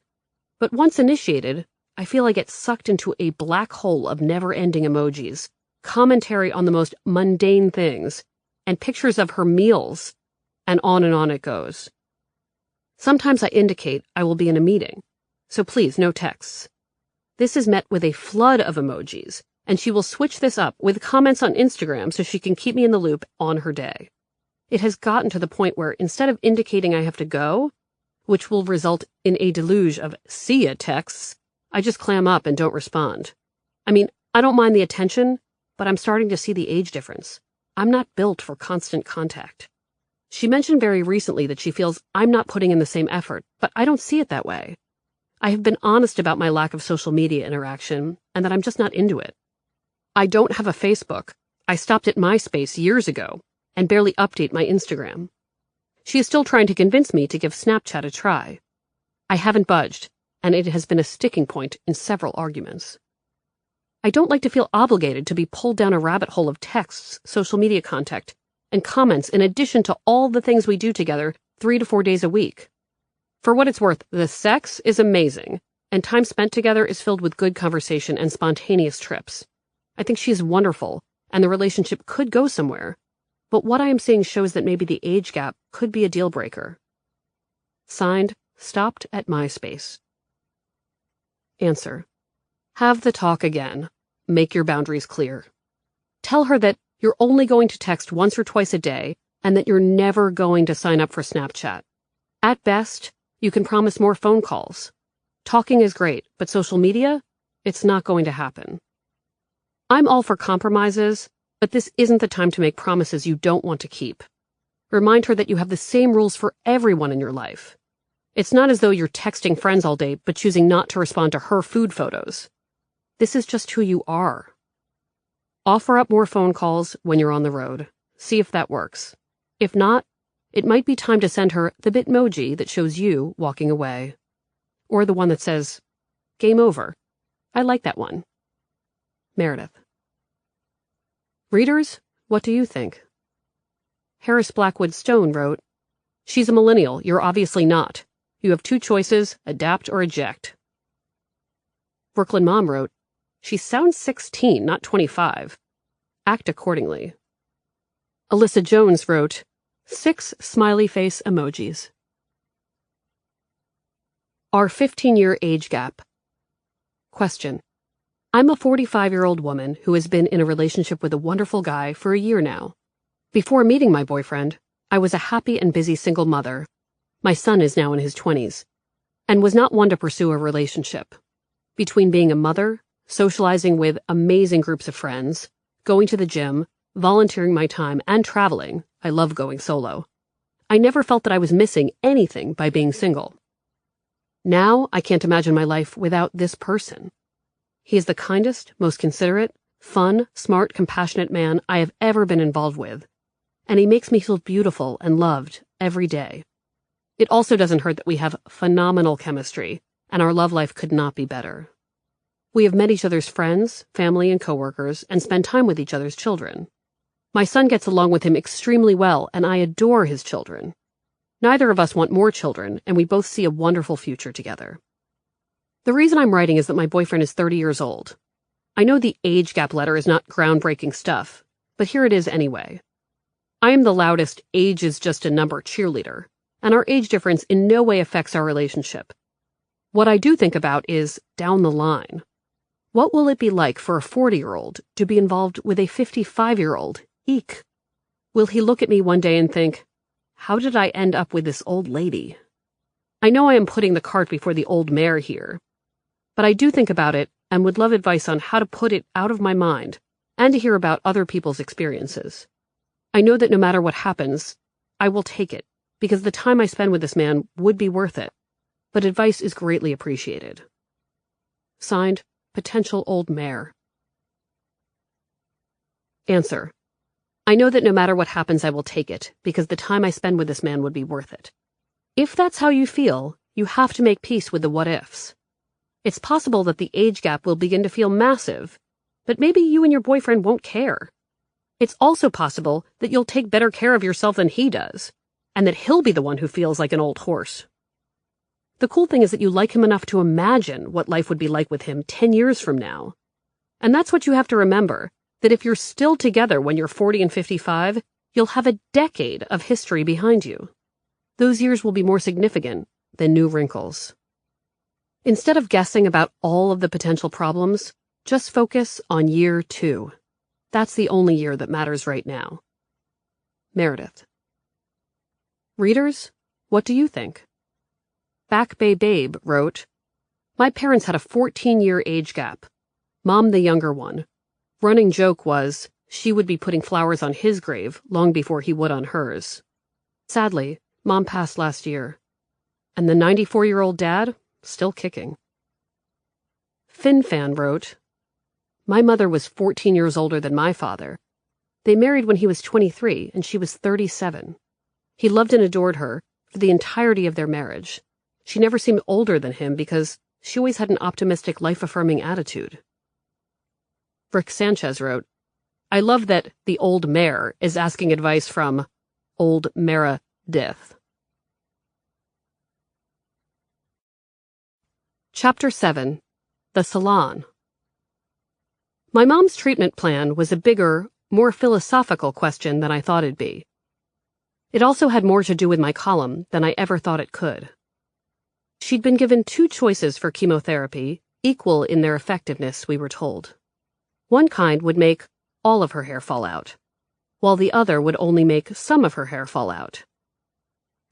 But once initiated, I feel I get sucked into a black hole of never-ending emojis, commentary on the most mundane things, and pictures of her meals, and on it goes. Sometimes I indicate I will be in a meeting, so please no texts. This is met with a flood of emojis, and she will switch this up with comments on Instagram so she can keep me in the loop on her day. It has gotten to the point where instead of indicating I have to go, which will result in a deluge of see ya texts, I just clam up and don't respond. I mean, I don't mind the attention, but I'm starting to see the age difference. I'm not built for constant contact. She mentioned very recently that she feels I'm not putting in the same effort, but I don't see it that way. I have been honest about my lack of social media interaction and that I'm just not into it. I don't have a Facebook. I stopped at MySpace years ago and barely update my Instagram. She is still trying to convince me to give Snapchat a try. I haven't budged, and it has been a sticking point in several arguments. I don't like to feel obligated to be pulled down a rabbit hole of texts, social media contact, and comments in addition to all the things we do together 3 to 4 days a week. For what it's worth, the sex is amazing, and time spent together is filled with good conversation and spontaneous trips. I think she is wonderful, and the relationship could go somewhere, but what I am seeing shows that maybe the age gap could be a deal breaker. Signed, stopped at MySpace. Answer. Have the talk again. Make your boundaries clear. Tell her that you're only going to text once or twice a day and that you're never going to sign up for Snapchat. At best, you can promise more phone calls. Talking is great, but social media? It's not going to happen. I'm all for compromises, but this isn't the time to make promises you don't want to keep. Remind her that you have the same rules for everyone in your life. It's not as though you're texting friends all day but choosing not to respond to her food photos. This is just who you are. Offer up more phone calls when you're on the road. See if that works. If not, it might be time to send her the Bitmoji that shows you walking away. Or the one that says, game over. I like that one. Meredith. Readers, what do you think? Harris Blackwood Stone wrote, she's a millennial, you're obviously not. You have 2 choices, adapt or eject. Brooklyn Mom wrote, she sounds 16, not 25. Act accordingly. Alyssa Jones wrote, 6 smiley face emojis. Our 15-year age gap. Question. I'm a 45-year-old woman who has been in a relationship with a wonderful guy for a year now. Before meeting my boyfriend, I was a happy and busy single mother. My son is now in his 20s, and was not one to pursue a relationship. Between being a mother, socializing with amazing groups of friends, going to the gym, volunteering my time, and traveling, I love going solo. I never felt that I was missing anything by being single. Now I can't imagine my life without this person. He is the kindest, most considerate, fun, smart, compassionate man I have ever been involved with, and he makes me feel beautiful and loved every day. It also doesn't hurt that we have phenomenal chemistry, and our love life could not be better. We have met each other's friends, family, and coworkers, and spend time with each other's children. My son gets along with him extremely well, and I adore his children. Neither of us want more children, and we both see a wonderful future together. The reason I'm writing is that my boyfriend is 30 years old. I know the age gap letter is not groundbreaking stuff, but here it is anyway. I am the loudest age is just a number cheerleader, and our age difference in no way affects our relationship. What I do think about is down the line. What will it be like for a 40-year-old to be involved with a 55-year-old? Eek. Will he look at me one day and think, how did I end up with this old lady? I know I am putting the cart before the old mare here, but I do think about it and would love advice on how to put it out of my mind and to hear about other people's experiences. I know that no matter what happens, I will take it because the time I spend with this man would be worth it, but advice is greatly appreciated. Signed, Potential Old Mare. Answer. I know that no matter what happens, I will take it, because the time I spend with this man would be worth it. If that's how you feel, you have to make peace with the what-ifs. It's possible that the age gap will begin to feel massive, but maybe you and your boyfriend won't care. It's also possible that you'll take better care of yourself than he does, and that he'll be the one who feels like an old horse. The cool thing is that you like him enough to imagine what life would be like with him 10 years from now. And that's what you have to remember, that if you're still together when you're 40 and 55, you'll have a decade of history behind you. Those years will be more significant than new wrinkles. Instead of guessing about all of the potential problems, just focus on year 2. That's the only year that matters right now. Meredith. Readers, what do you think? Back Bay Babe wrote, My parents had a 14-year age gap. Mom the younger one. Running joke was, she would be putting flowers on his grave long before he would on hers. Sadly, Mom passed last year. And the 94-year-old dad, still kicking. FinFan wrote, My mother was 14 years older than my father. They married when he was 23 and she was 37. He loved and adored her for the entirety of their marriage. She never seemed older than him because she always had an optimistic, life-affirming attitude. Rick Sanchez wrote, I love that the old mare is asking advice from old Meredith. Chapter 7. The Salon. My mom's treatment plan was a bigger, more philosophical question than I thought it'd be. It also had more to do with my column than I ever thought it could. She'd been given 2 choices for chemotherapy, equal in their effectiveness, we were told. One kind would make all of her hair fall out, while the other would only make some of her hair fall out.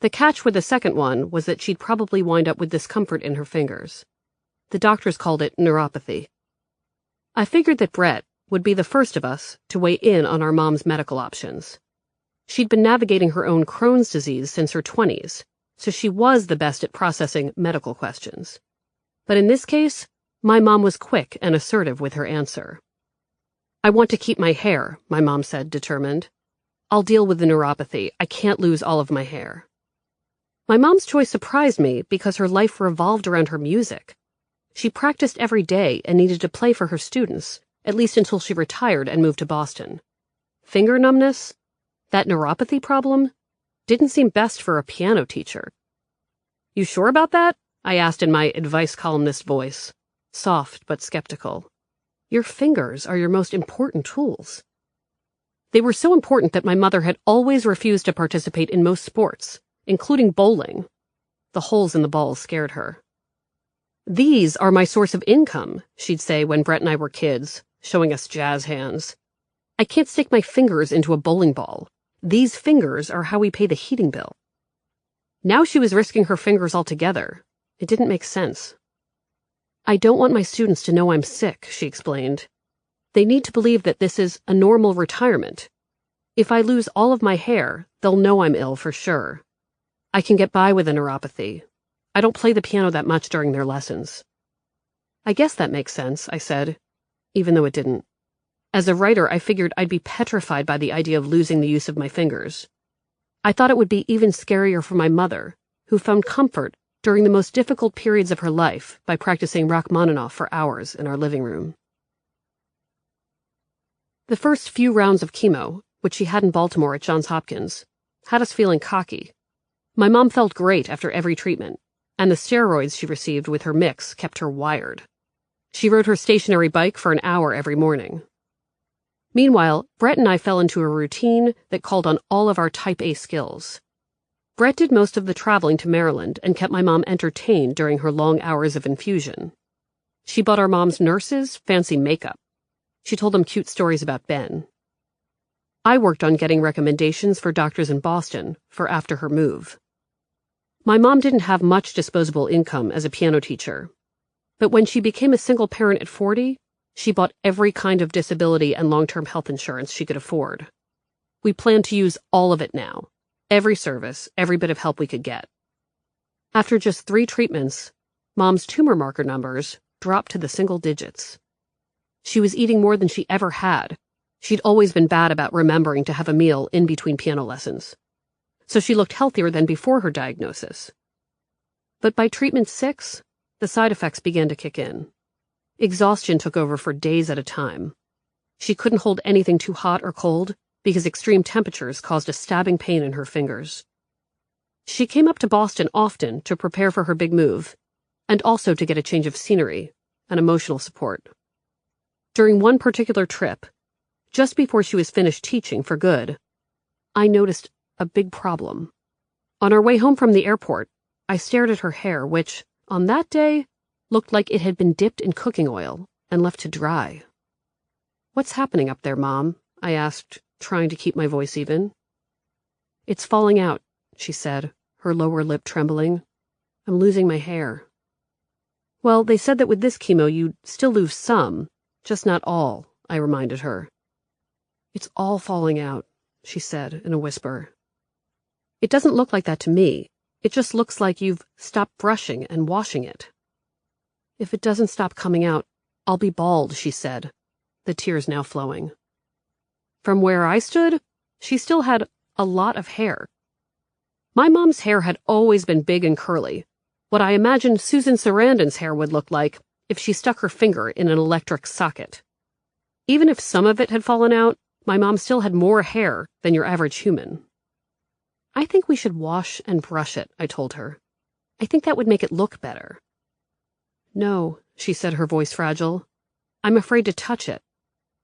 The catch with the second one was that she'd probably wind up with discomfort in her fingers. The doctors called it neuropathy. I figured that Brett would be the first of us to weigh in on our mom's medical options. She'd been navigating her own Crohn's disease since her 20s, so she was the best at processing medical questions. But in this case, my mom was quick and assertive with her answer. I want to keep my hair, my mom said, determined. I'll deal with the neuropathy. I can't lose all of my hair. My mom's choice surprised me because her life revolved around her music. She practiced every day and needed to play for her students, at least until she retired and moved to Boston. Finger numbness? That neuropathy problem? Didn't seem best for a piano teacher. You sure about that? I asked in my advice columnist voice, soft but skeptical. Your fingers are your most important tools. They were so important that my mother had always refused to participate in most sports, including bowling. The holes in the balls scared her. These are my source of income, she'd say when Brett and I were kids, showing us jazz hands. I can't stick my fingers into a bowling ball. These fingers are how we pay the heating bill. Now she was risking her fingers altogether. It didn't make sense. I don't want my students to know I'm sick, she explained. They need to believe that this is a normal retirement. If I lose all of my hair, they'll know I'm ill for sure. I can get by with a neuropathy. I don't play the piano that much during their lessons. I guess that makes sense, I said, even though it didn't. As a writer, I figured I'd be petrified by the idea of losing the use of my fingers. I thought it would be even scarier for my mother, who found comfort during the most difficult periods of her life by practicing Rachmaninoff for hours in our living room. The first few rounds of chemo, which she had in Baltimore at Johns Hopkins, had us feeling cocky. My mom felt great after every treatment, and the steroids she received with her Misc kept her wired. She rode her stationary bike for an hour every morning. Meanwhile, Brett and I fell into a routine that called on all of our Type A skills. Brett did most of the traveling to Maryland and kept my mom entertained during her long hours of infusion. She bought our mom's nurses fancy makeup. She told them cute stories about Ben. I worked on getting recommendations for doctors in Boston for after her move. My mom didn't have much disposable income as a piano teacher, but when she became a single parent at 40, she bought every kind of disability and long-term health insurance she could afford. We plan to use all of it now, every service, every bit of help we could get. After just 3 treatments, Mom's tumor marker numbers dropped to the single digits. She was eating more than she ever had. She'd always been bad about remembering to have a meal in between piano lessons, so she looked healthier than before her diagnosis. But by treatment 6, the side effects began to kick in. Exhaustion took over for days at a time. She couldn't hold anything too hot or cold because extreme temperatures caused a stabbing pain in her fingers. She came up to Boston often to prepare for her big move, and also to get a change of scenery and emotional support. During one particular trip, just before she was finished teaching for good, I noticed a big problem. On our way home from the airport, I stared at her hair, which, on that day, looked like it had been dipped in cooking oil and left to dry. "What's happening up there, Mom?" I asked, trying to keep my voice even. "It's falling out," she said, her lower lip trembling. "I'm losing my hair." "Well, they said that with this chemo you'd still lose some, just not all," I reminded her. "It's all falling out," she said in a whisper. "It doesn't look like that to me. It just looks like you've stopped brushing and washing it." "If it doesn't stop coming out, I'll be bald," she said, the tears now flowing. From where I stood, she still had a lot of hair. My mom's hair had always been big and curly, what I imagined Susan Sarandon's hair would look like if she stuck her finger in an electric socket. Even if some of it had fallen out, my mom still had more hair than your average human. "I think we should wash and brush it," I told her. "I think that would make it look better." "No," she said, her voice fragile. "I'm afraid to touch it."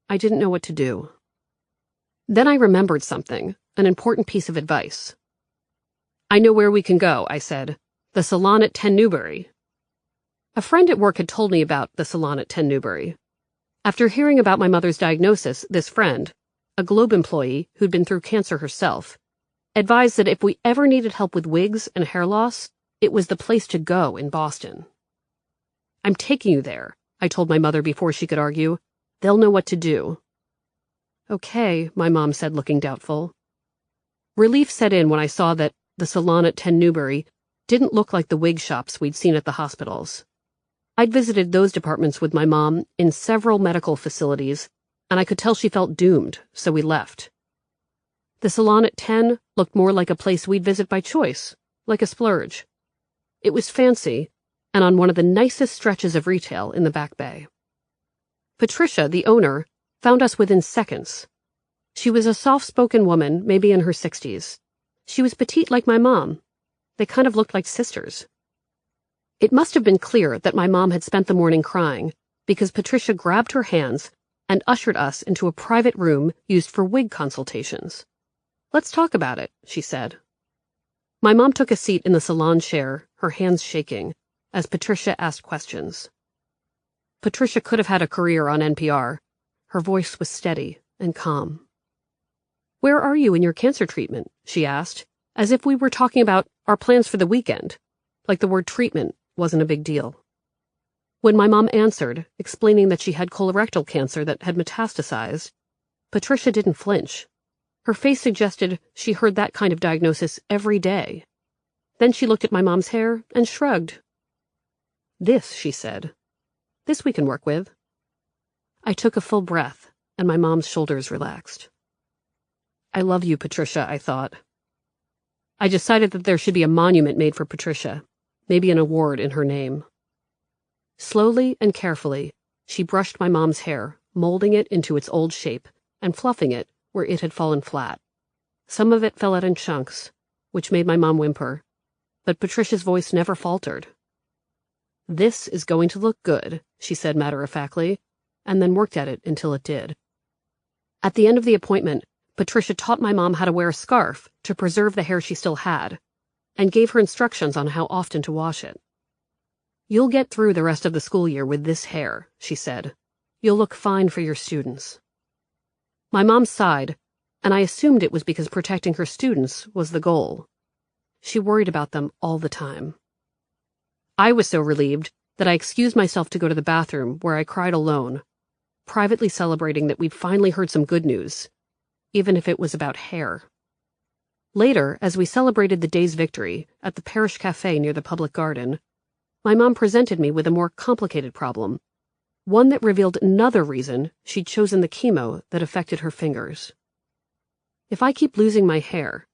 I didn't know what to do. Then I remembered something, an important piece of advice. "I know where we can go," I said. "The salon at 10 Newbury." A friend at work had told me about the salon at 10 Newbury. After hearing about my mother's diagnosis, this friend, a Globe employee who'd been through cancer herself, advised that if we ever needed help with wigs and hair loss, it was the place to go in Boston. "I'm taking you there," I told my mother before she could argue. "They'll know what to do." "Okay," my mom said, looking doubtful. Relief set in when I saw that the salon at 10 Newbury didn't look like the wig shops we'd seen at the hospitals. I'd visited those departments with my mom in several medical facilities, and I could tell she felt doomed, so we left. The salon at 10 looked more like a place we'd visit by choice, like a splurge. It was fancy, and on one of the nicest stretches of retail in the Back Bay. Patricia, the owner, found us within seconds. She was a soft-spoken woman, maybe in her 60s. She was petite like my mom. They kind of looked like sisters. It must have been clear that my mom had spent the morning crying, because Patricia grabbed her hands and ushered us into a private room used for wig consultations. "Let's talk about it," she said. My mom took a seat in the salon chair, her hands shaking, as Patricia asked questions. Patricia could have had a career on NPR. Her voice was steady and calm. "Where are you in your cancer treatment?" she asked, as if we were talking about our plans for the weekend, like the word treatment wasn't a big deal. When my mom answered, explaining that she had colorectal cancer that had metastasized, Patricia didn't flinch. Her face suggested she heard that kind of diagnosis every day. Then she looked at my mom's hair and shrugged. "This," she said. "This we can work with." I took a full breath, and my mom's shoulders relaxed. "I love you, Patricia," I thought. I decided that there should be a monument made for Patricia, maybe an award in her name. Slowly and carefully, she brushed my mom's hair, molding it into its old shape and fluffing it where it had fallen flat. Some of it fell out in chunks, which made my mom whimper, but Patricia's voice never faltered. "This is going to look good," she said matter-of-factly, and then worked at it until it did. At the end of the appointment, Patricia taught my mom how to wear a scarf to preserve the hair she still had, and gave her instructions on how often to wash it. "You'll get through the rest of the school year with this hair," she said. "You'll look fine for your students." My mom sighed, and I assumed it was because protecting her students was the goal. She worried about them all the time. I was so relieved that I excused myself to go to the bathroom, where I cried alone, privately celebrating that we'd finally heard some good news, even if it was about hair. Later, as we celebrated the day's victory at the parish cafe near the public garden, my mom presented me with a more complicated problem, one that revealed another reason she'd chosen the chemo that affected her fingers. If I keep losing my hair,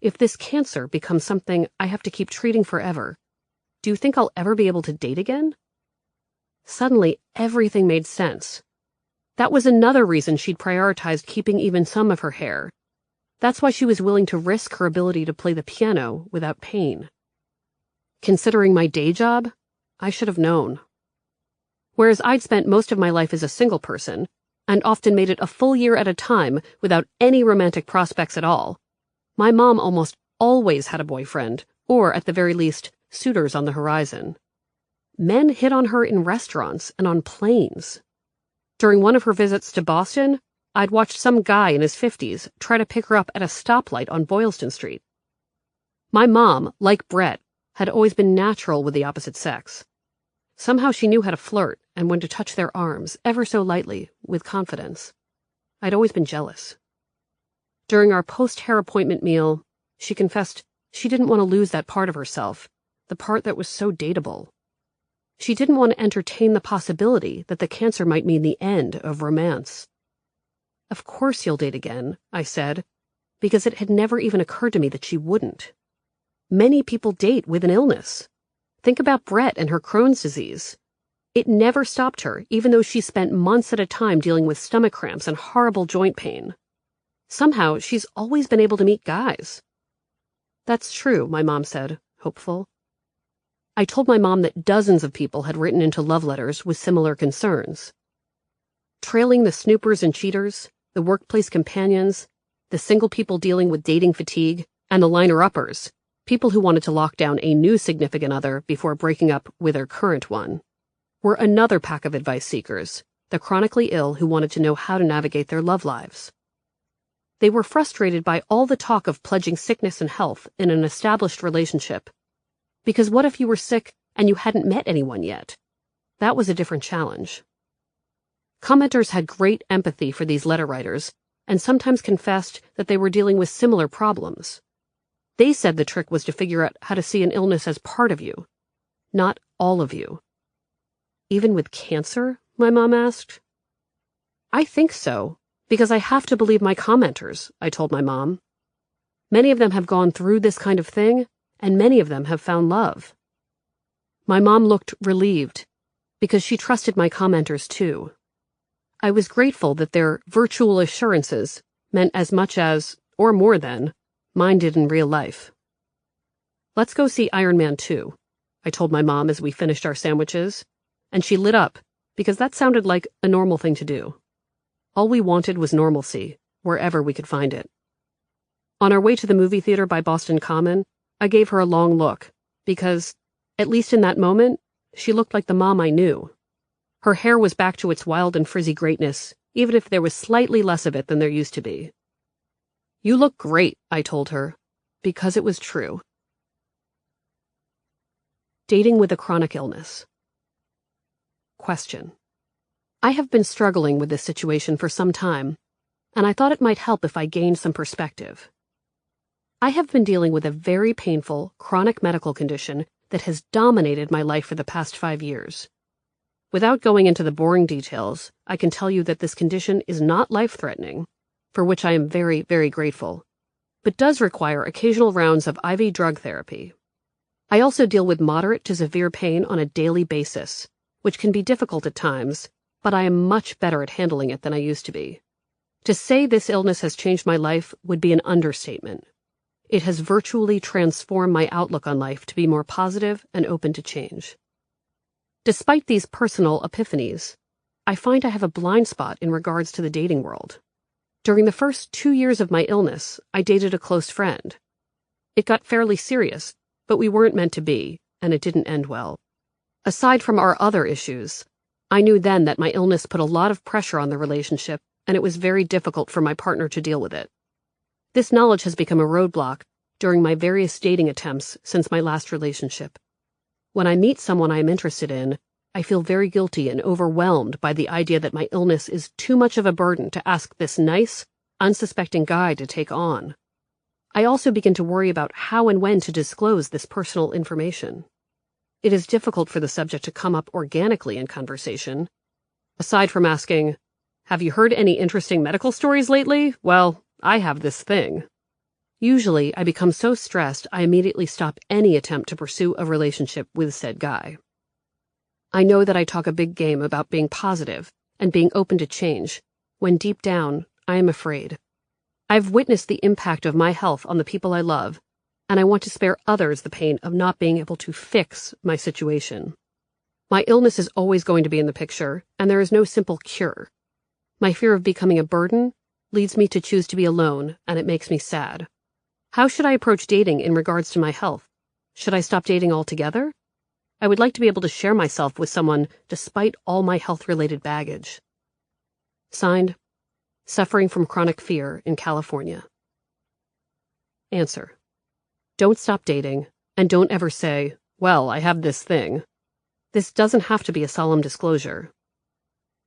if this cancer becomes something I have to keep treating forever, do you think I'll ever be able to date again? Suddenly, everything made sense. That was another reason she'd prioritized keeping even some of her hair. That's why she was willing to risk her ability to play the piano without pain. Considering my day job, I should have known. Whereas I'd spent most of my life as a single person, and often made it a full year at a time without any romantic prospects at all, my mom almost always had a boyfriend, or at the very least, suitors on the horizon. Men hit on her in restaurants and on planes. During one of her visits to Boston, I'd watched some guy in his 50s try to pick her up at a stoplight on Boylston Street. My mom, like Brett, had always been natural with the opposite sex. Somehow she knew how to flirt and when to touch their arms, ever so lightly, with confidence. I'd always been jealous. During our post-hair appointment meal, she confessed she didn't want to lose that part of herself, the part that was so dateable. She didn't want to entertain the possibility that the cancer might mean the end of romance. "Of course you'll date again," I said, because it had never even occurred to me that she wouldn't. Many people date with an illness. Think about Brett and her Crohn's disease. It never stopped her, even though she spent months at a time dealing with stomach cramps and horrible joint pain. Somehow, she's always been able to meet guys. "That's true," my mom said, hopeful. I told my mom that dozens of people had written into love letters with similar concerns. Trailing the snoopers and cheaters, the workplace companions, the single people dealing with dating fatigue, and the liner-uppers, people who wanted to lock down a new significant other before breaking up with their current one, were another pack of advice seekers, the chronically ill who wanted to know how to navigate their love lives. They were frustrated by all the talk of pledging sickness and health in an established relationship. Because what if you were sick and you hadn't met anyone yet? That was a different challenge. Commenters had great empathy for these letter writers and sometimes confessed that they were dealing with similar problems. They said the trick was to figure out how to see an illness as part of you, not all of you. "Even with cancer?" my mom asked. "I think so, because I have to believe my commenters," I told my mom. "Many of them have gone through this kind of thing, and many of them have found love." My mom looked relieved, because she trusted my commenters too. I was grateful that their virtual assurances meant as much as, or more than, mine did in real life. "Let's go see Iron Man 2, I told my mom as we finished our sandwiches, and she lit up, because that sounded like a normal thing to do. All we wanted was normalcy, wherever we could find it. On our way to the movie theater by Boston Common, I gave her a long look, because, at least in that moment, she looked like the mom I knew. Her hair was back to its wild and frizzy greatness, even if there was slightly less of it than there used to be. "You look great," I told her, because it was true. Dating with a chronic illness. Question. I have been struggling with this situation for some time, and I thought it might help if I gained some perspective. I have been dealing with a very painful, chronic medical condition that has dominated my life for the past 5 years. Without going into the boring details, I can tell you that this condition is not life-threatening, for which I am very, very grateful, but does require occasional rounds of IV drug therapy. I also deal with moderate to severe pain on a daily basis, which can be difficult at times, but I am much better at handling it than I used to be. To say this illness has changed my life would be an understatement. It has virtually transformed my outlook on life to be more positive and open to change. Despite these personal epiphanies, I find I have a blind spot in regards to the dating world. During the first 2 years of my illness, I dated a close friend. It got fairly serious, but we weren't meant to be, and it didn't end well. Aside from our other issues, I knew then that my illness put a lot of pressure on the relationship, and it was very difficult for my partner to deal with it. This knowledge has become a roadblock during my various dating attempts since my last relationship. When I meet someone I am interested in, I feel very guilty and overwhelmed by the idea that my illness is too much of a burden to ask this nice, unsuspecting guy to take on. I also begin to worry about how and when to disclose this personal information. It is difficult for the subject to come up organically in conversation. Aside from asking, "Have you heard any interesting medical stories lately? Well, I have this thing." Usually, I become so stressed I immediately stop any attempt to pursue a relationship with said guy. I know that I talk a big game about being positive and being open to change, when deep down, I am afraid. I've witnessed the impact of my health on the people I love, and I want to spare others the pain of not being able to fix my situation. My illness is always going to be in the picture, and there is no simple cure. My fear of becoming a burden leads me to choose to be alone, and it makes me sad. How should I approach dating in regards to my health? Should I stop dating altogether? I would like to be able to share myself with someone despite all my health-related baggage. Signed, Suffering from Chronic Fear in California. Answer. Don't stop dating, and don't ever say, "Well, I have this thing." This doesn't have to be a solemn disclosure.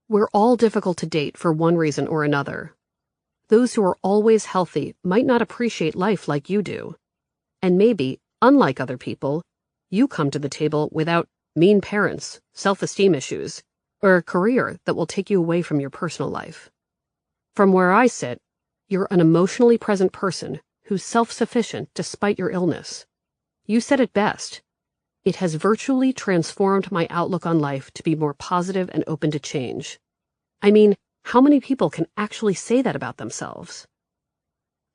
We're all difficult to date for one reason or another. Those who are always healthy might not appreciate life like you do. And maybe, unlike other people, you come to the table without mean parents, self-esteem issues, or a career that will take you away from your personal life. From where I sit, you're an emotionally present person who's self-sufficient despite your illness. You said it best. It has virtually transformed my outlook on life to be more positive and open to change. I mean, how many people can actually say that about themselves?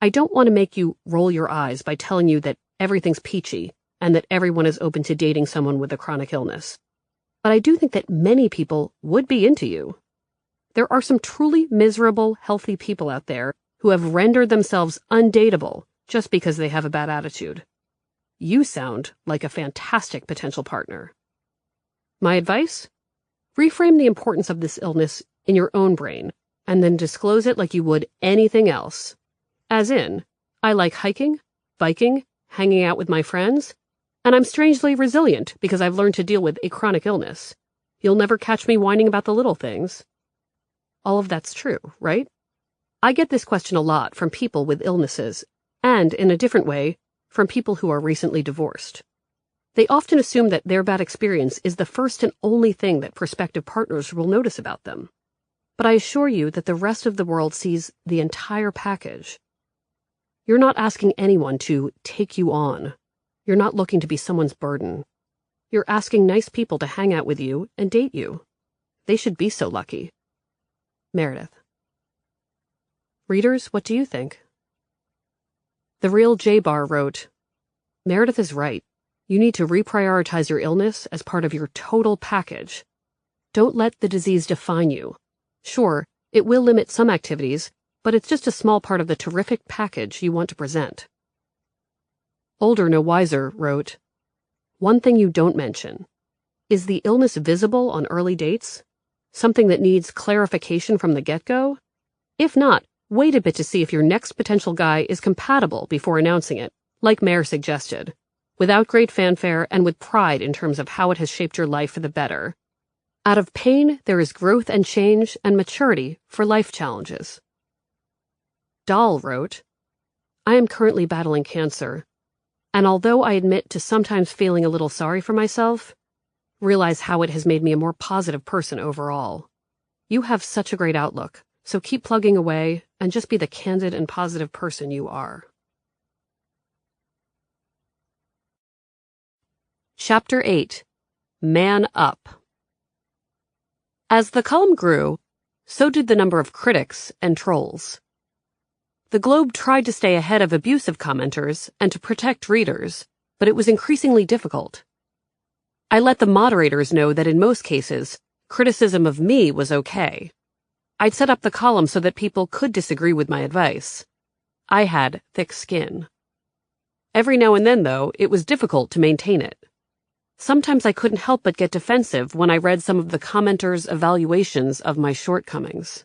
I don't want to make you roll your eyes by telling you that everything's peachy and that everyone is open to dating someone with a chronic illness. But I do think that many people would be into you. There are some truly miserable, healthy people out there who have rendered themselves undateable just because they have a bad attitude. You sound like a fantastic potential partner. My advice? Reframe the importance of this illness in your own brain, and then disclose it like you would anything else. As in, I like hiking, biking, hanging out with my friends, and I'm strangely resilient because I've learned to deal with a chronic illness. You'll never catch me whining about the little things. All of that's true, right? I get this question a lot from people with illnesses, and, in a different way, from people who are recently divorced. They often assume that their bad experience is the first and only thing that prospective partners will notice about them. But I assure you that the rest of the world sees the entire package. You're not asking anyone to take you on. You're not looking to be someone's burden. You're asking nice people to hang out with you and date you. They should be so lucky. Meredith. Readers, what do you think? The Real J-Bar wrote, Meredith is right. You need to reprioritize your illness as part of your total package. Don't let the disease define you. Sure, it will limit some activities, but it's just a small part of the terrific package you want to present. Older No Wiser wrote, One thing you don't mention. Is the illness visible on early dates? Something that needs clarification from the get-go? If not, wait a bit to see if your next potential guy is compatible before announcing it, like Mare suggested, without great fanfare and with pride in terms of how it has shaped your life for the better. Out of pain, there is growth and change and maturity for life challenges. Dahl wrote, I am currently battling cancer, and although I admit to sometimes feeling a little sorry for myself, realize how it has made me a more positive person overall. You have such a great outlook, so keep plugging away and just be the candid and positive person you are. Chapter 8. Man Up. As the column grew, so did the number of critics and trolls. The Globe tried to stay ahead of abusive commenters and to protect readers, but it was increasingly difficult. I let the moderators know that in most cases, criticism of me was okay. I'd set up the column so that people could disagree with my advice. I had thick skin. Every now and then, though, it was difficult to maintain it. Sometimes I couldn't help but get defensive when I read some of the commenters' evaluations of my shortcomings.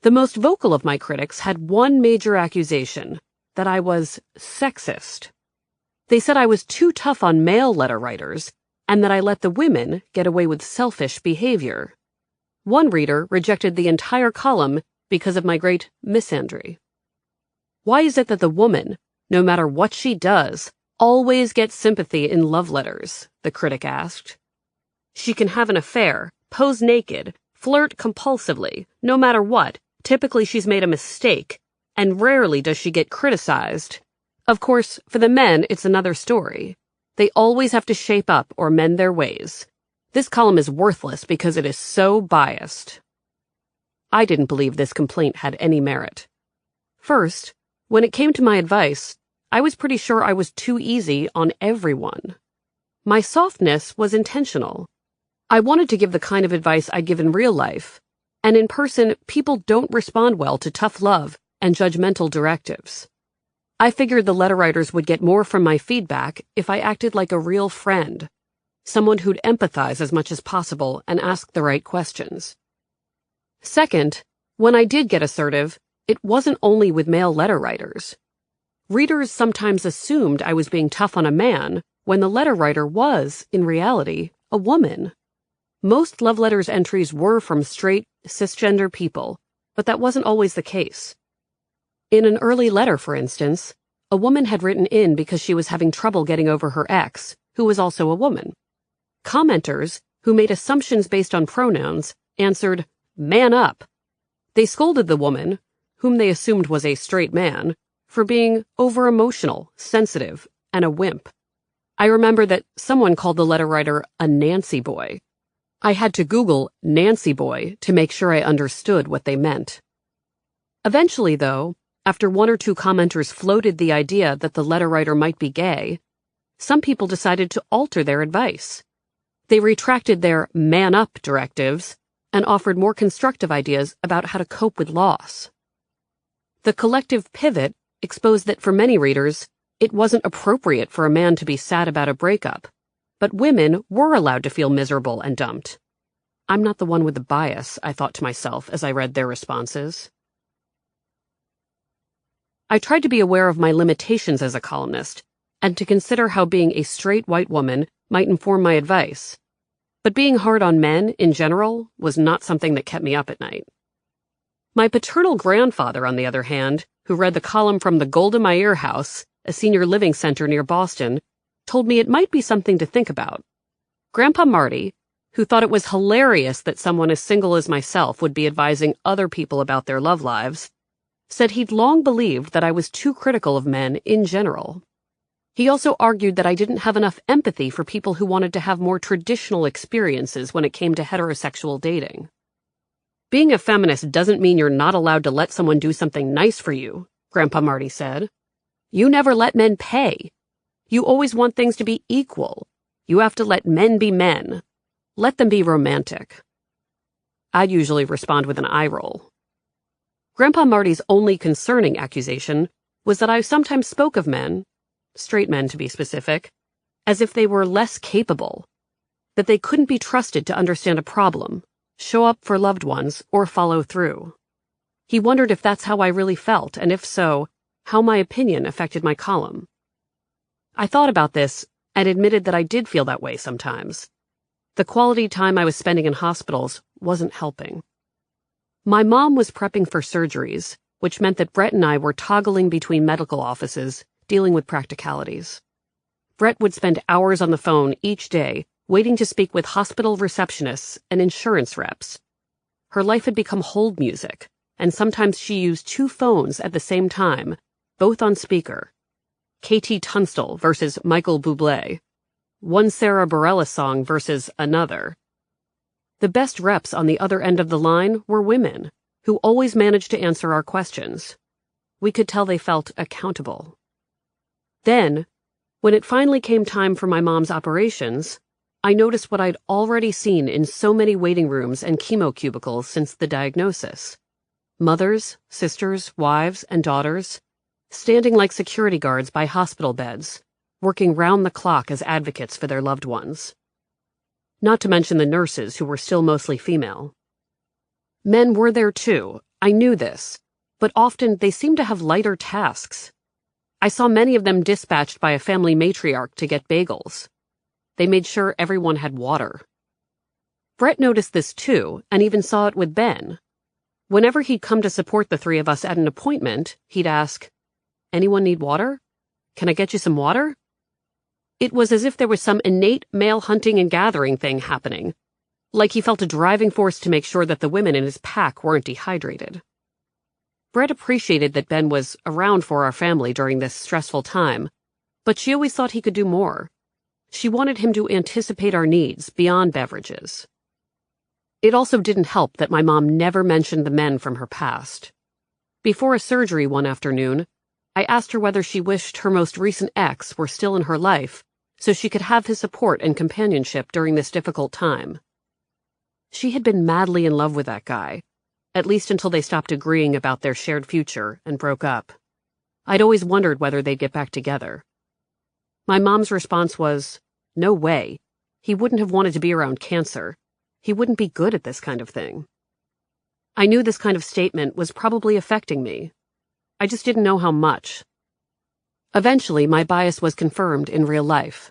The most vocal of my critics had one major accusation, that I was sexist. They said I was too tough on male letter writers, and that I let the women get away with selfish behavior. One reader rejected the entire column because of my great misandry. Why is it that the woman, no matter what she does, always gets sympathy in love letters? The critic asked. She can have an affair, pose naked, flirt compulsively, no matter what. Typically she's made a mistake, and rarely does she get criticized. Of course, for the men, it's another story. They always have to shape up or mend their ways. This column is worthless because it is so biased. I didn't believe this complaint had any merit. First, when it came to my advice, I was pretty sure I was too easy on everyone. My softness was intentional. I wanted to give the kind of advice I give in real life, and in person, people don't respond well to tough love and judgmental directives. I figured the letter writers would get more from my feedback if I acted like a real friend, someone who'd empathize as much as possible and ask the right questions. Second, when I did get assertive, it wasn't only with male letter writers. Readers sometimes assumed I was being tough on a man when the letter writer was, in reality, a woman. Most love letters entries were from straight, cisgender people, but that wasn't always the case. In an early letter, for instance, a woman had written in because she was having trouble getting over her ex, who was also a woman. Commenters, who made assumptions based on pronouns, answered, "Man up." They scolded the woman, whom they assumed was a straight man, for being over-emotional, sensitive, and a wimp. I remember that someone called the letter writer a Nancy boy. I had to Google Nancy boy to make sure I understood what they meant. Eventually, though, after one or two commenters floated the idea that the letter writer might be gay, some people decided to alter their advice. They retracted their man up directives and offered more constructive ideas about how to cope with loss. The collective pivot exposed that for many readers, it wasn't appropriate for a man to be sad about a breakup, but women were allowed to feel miserable and dumped. I'm not the one with the bias, I thought to myself as I read their responses. I tried to be aware of my limitations as a columnist and to consider how being a straight white woman might inform my advice. But being hard on men, in general, was not something that kept me up at night. My paternal grandfather, on the other hand, who read the column from the Golda Meir House, a senior living center near Boston, told me it might be something to think about. Grandpa Marty, who thought it was hilarious that someone as single as myself would be advising other people about their love lives, said he'd long believed that I was too critical of men in general. He also argued that I didn't have enough empathy for people who wanted to have more traditional experiences when it came to heterosexual dating. Being a feminist doesn't mean you're not allowed to let someone do something nice for you, Grandpa Marty said. You never let men pay. You always want things to be equal. You have to let men be men. Let them be romantic. I'd usually respond with an eye roll. Grandpa Marty's only concerning accusation was that I sometimes spoke of men, straight men to be specific, as if they were less capable, that they couldn't be trusted to understand a problem, show up for loved ones, or follow through. He wondered if that's how I really felt, and if so, how my opinion affected my column. I thought about this and admitted that I did feel that way sometimes. The quality time I was spending in hospitals wasn't helping. My mom was prepping for surgeries, which meant that Brett and I were toggling between medical offices, dealing with practicalities. Brett would spend hours on the phone each day, waiting to speak with hospital receptionists and insurance reps. Her life had become hold music, and sometimes she used two phones at the same time, both on speaker. K.T. Tunstall versus Michael Bublé. One Sarah Bareilles song versus another. The best reps on the other end of the line were women, who always managed to answer our questions. We could tell they felt accountable. Then, when it finally came time for my mom's operations, I noticed what I'd already seen in so many waiting rooms and chemo cubicles since the diagnosis. Mothers, sisters, wives, and daughters, standing like security guards by hospital beds, working round the clock as advocates for their loved ones. Not to mention the nurses, who were still mostly female. Men were there too, I knew this, but often they seemed to have lighter tasks. I saw many of them dispatched by a family matriarch to get bagels. They made sure everyone had water. Brett noticed this too, and even saw it with Ben. Whenever he'd come to support the three of us at an appointment, he'd ask, "Anyone need water? Can I get you some water?" It was as if there was some innate male hunting and gathering thing happening, like he felt a driving force to make sure that the women in his pack weren't dehydrated. Brett appreciated that Ben was around for our family during this stressful time, but she always thought he could do more. She wanted him to anticipate our needs beyond beverages. It also didn't help that my mom never mentioned the men from her past. Before a surgery one afternoon, I asked her whether she wished her most recent ex were still in her life so she could have his support and companionship during this difficult time. She had been madly in love with that guy, at least until they stopped agreeing about their shared future and broke up. I'd always wondered whether they'd get back together. My mom's response was, "No way. He wouldn't have wanted to be around cancer. He wouldn't be good at this kind of thing." I knew this kind of statement was probably affecting me. I just didn't know how much. Eventually, my bias was confirmed in real life.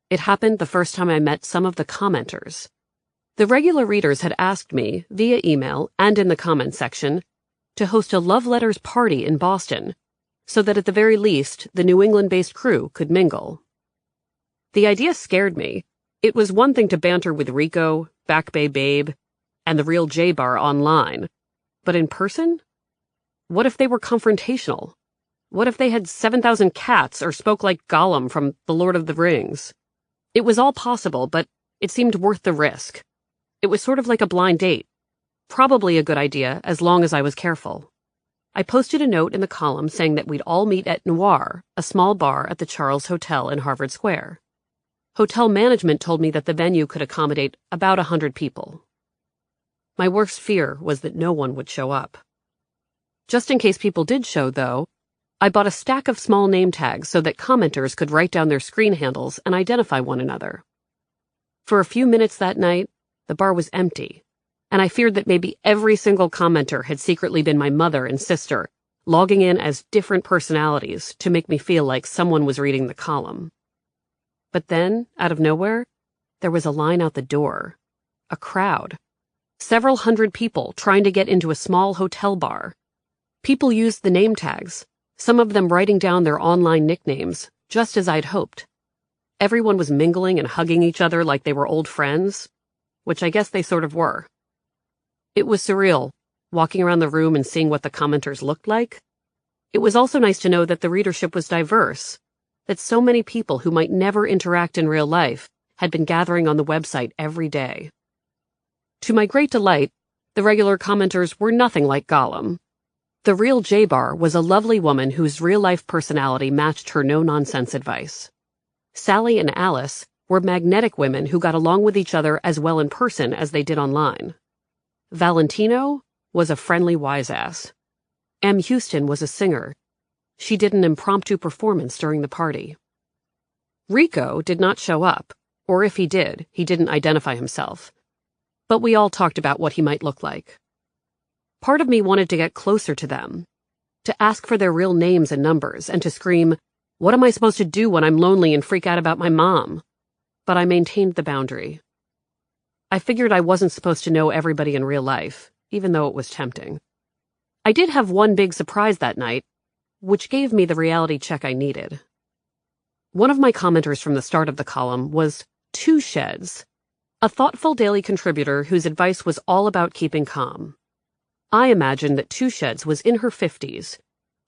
It happened the first time I met some of the commenters. The regular readers had asked me, via email and in the comment section, to host a love letters party in Boston, so that at the very least, the New England-based crew could mingle. The idea scared me. It was one thing to banter with Rico, Back Bay Babe, and the real J-Bar online. But in person? What if they were confrontational? What if they had 7,000 cats or spoke like Gollum from The Lord of the Rings? It was all possible, but it seemed worth the risk. It was sort of like a blind date. Probably a good idea, as long as I was careful. I posted a note in the column saying that we'd all meet at Noir, a small bar at the Charles Hotel in Harvard Square. Hotel management told me that the venue could accommodate about 100 people. My worst fear was that no one would show up. Just in case people did show, though, I bought a stack of small name tags so that commenters could write down their screen handles and identify one another. For a few minutes that night, the bar was empty, and I feared that maybe every single commenter had secretly been my mother and sister, logging in as different personalities to make me feel like someone was reading the column. But then, out of nowhere, there was a line out the door. A crowd. Several hundred people trying to get into a small hotel bar. People used the name tags, some of them writing down their online nicknames, just as I'd hoped. Everyone was mingling and hugging each other like they were old friends, which I guess they sort of were. It was surreal, walking around the room and seeing what the commenters looked like. It was also nice to know that the readership was diverse, that so many people who might never interact in real life had been gathering on the website every day. To my great delight, the regular commenters were nothing like Gollum. The real J-Bar was a lovely woman whose real-life personality matched her no-nonsense advice. Sally and Alice were magnetic women who got along with each other as well in person as they did online. Valentino was a friendly wise-ass. M. Houston was a singer. She did an impromptu performance during the party. Rico did not show up, or if he did, he didn't identify himself. But we all talked about what he might look like. Part of me wanted to get closer to them, to ask for their real names and numbers, and to scream, "What am I supposed to do when I'm lonely and freak out about my mom?" But I maintained the boundary. I figured I wasn't supposed to know everybody in real life, even though it was tempting. I did have one big surprise that night, which gave me the reality check I needed. One of my commenters from the start of the column was Two Sheds, a thoughtful daily contributor whose advice was all about keeping calm. I imagined that Two Sheds was in her 50s,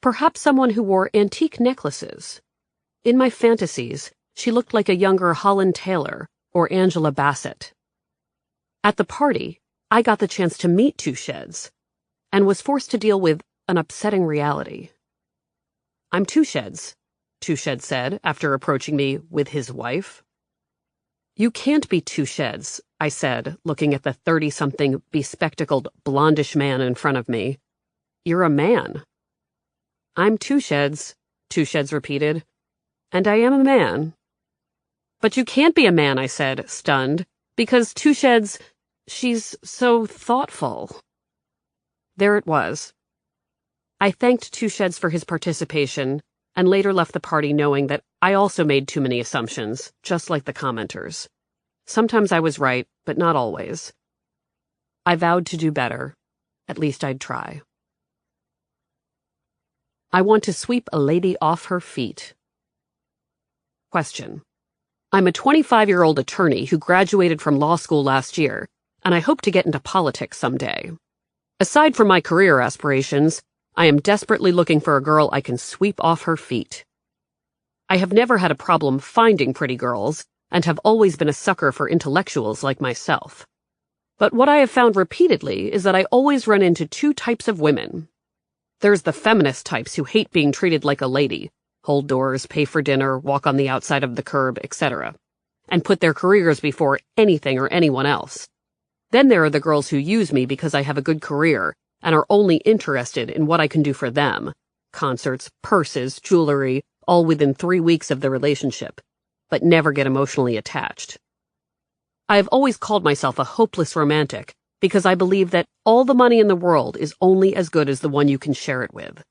perhaps someone who wore antique necklaces. In my fantasies, she looked like a younger Holland Taylor or Angela Bassett. At the party, I got the chance to meet Two Sheds, and was forced to deal with an upsetting reality. "I'm Two Sheds," Two Sheds said after approaching me with his wife. You can't be two sheds, I said, looking at the 30-something bespectacled blondish man in front of me. You're a man. I'm two sheds, Two Sheds repeated. And I am a man. But you can't be a man, I said, stunned, because Two Sheds, she's so thoughtful. There it was. I thanked Two Sheds for his participation, and later left the party knowing that I also made too many assumptions, just like the commenters. Sometimes I was right, but not always. I vowed to do better. At least I'd try. I want to sweep a lady off her feet. Question. I'm a 25-year-old attorney who graduated from law school last year, and I hope to get into politics someday. Aside from my career aspirations, I am desperately looking for a girl I can sweep off her feet. I have never had a problem finding pretty girls, and have always been a sucker for intellectuals like myself. But what I have found repeatedly is that I always run into two types of women. There's the feminist types who hate being treated like a lady, hold doors, pay for dinner, walk on the outside of the curb, etc., and put their careers before anything or anyone else. Then there are the girls who use me because I have a good career and are only interested in what I can do for them. Concerts, purses, jewelry, all within 3 weeks of the relationship, but never get emotionally attached. I have always called myself a hopeless romantic because I believe that all the money in the world is only as good as the one you can share it with.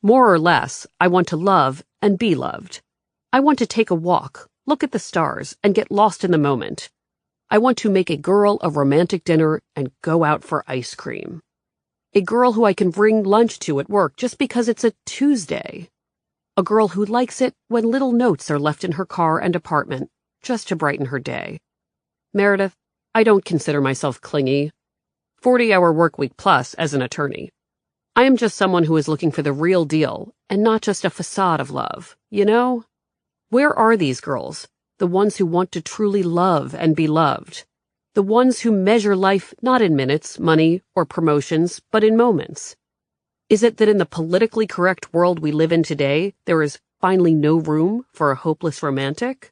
More or less, I want to love and be loved. I want to take a walk, look at the stars, and get lost in the moment. I want to make a girl a romantic dinner and go out for ice cream. A girl who I can bring lunch to at work just because it's a Tuesday. A girl who likes it when little notes are left in her car and apartment, just to brighten her day. Meredith, I don't consider myself clingy. 40-hour workweek plus as an attorney. I am just someone who is looking for the real deal and not just a facade of love, you know? Where are these girls, the ones who want to truly love and be loved? The ones who measure life not in minutes, money, or promotions, but in moments? Is it that in the politically correct world we live in today, there is finally no room for a hopeless romantic?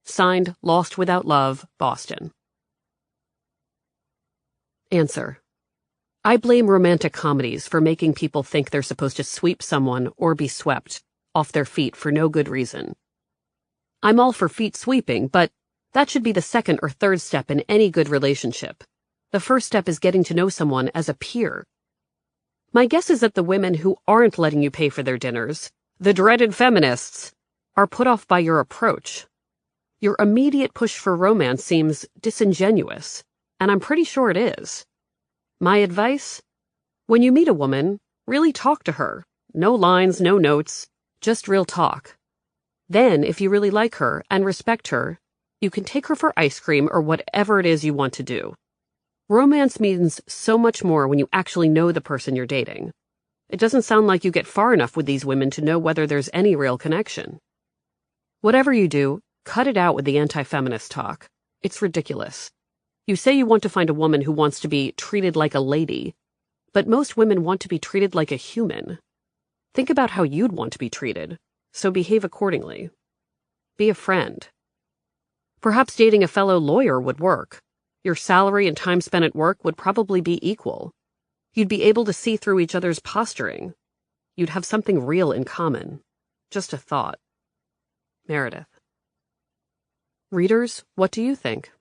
Signed, Lost Without Love, Boston. Answer. I blame romantic comedies for making people think they're supposed to sweep someone or be swept off their feet for no good reason. I'm all for feet sweeping, but that should be the second or third step in any good relationship. The first step is getting to know someone as a peer. My guess is that the women who aren't letting you pay for their dinners, the dreaded feminists, are put off by your approach. Your immediate push for romance seems disingenuous, and I'm pretty sure it is. My advice? When you meet a woman, really talk to her. No lines, no notes, just real talk. Then, if you really like her and respect her, you can take her for ice cream or whatever it is you want to do. Romance means so much more when you actually know the person you're dating. It doesn't sound like you get far enough with these women to know whether there's any real connection. Whatever you do, cut it out with the anti-feminist talk. It's ridiculous. You say you want to find a woman who wants to be treated like a lady, but most women want to be treated like a human. Think about how you'd want to be treated, so behave accordingly. Be a friend. Perhaps dating a fellow lawyer would work. Your salary and time spent at work would probably be equal. You'd be able to see through each other's posturing. You'd have something real in common. Just a thought. Meredith. Readers, what do you think?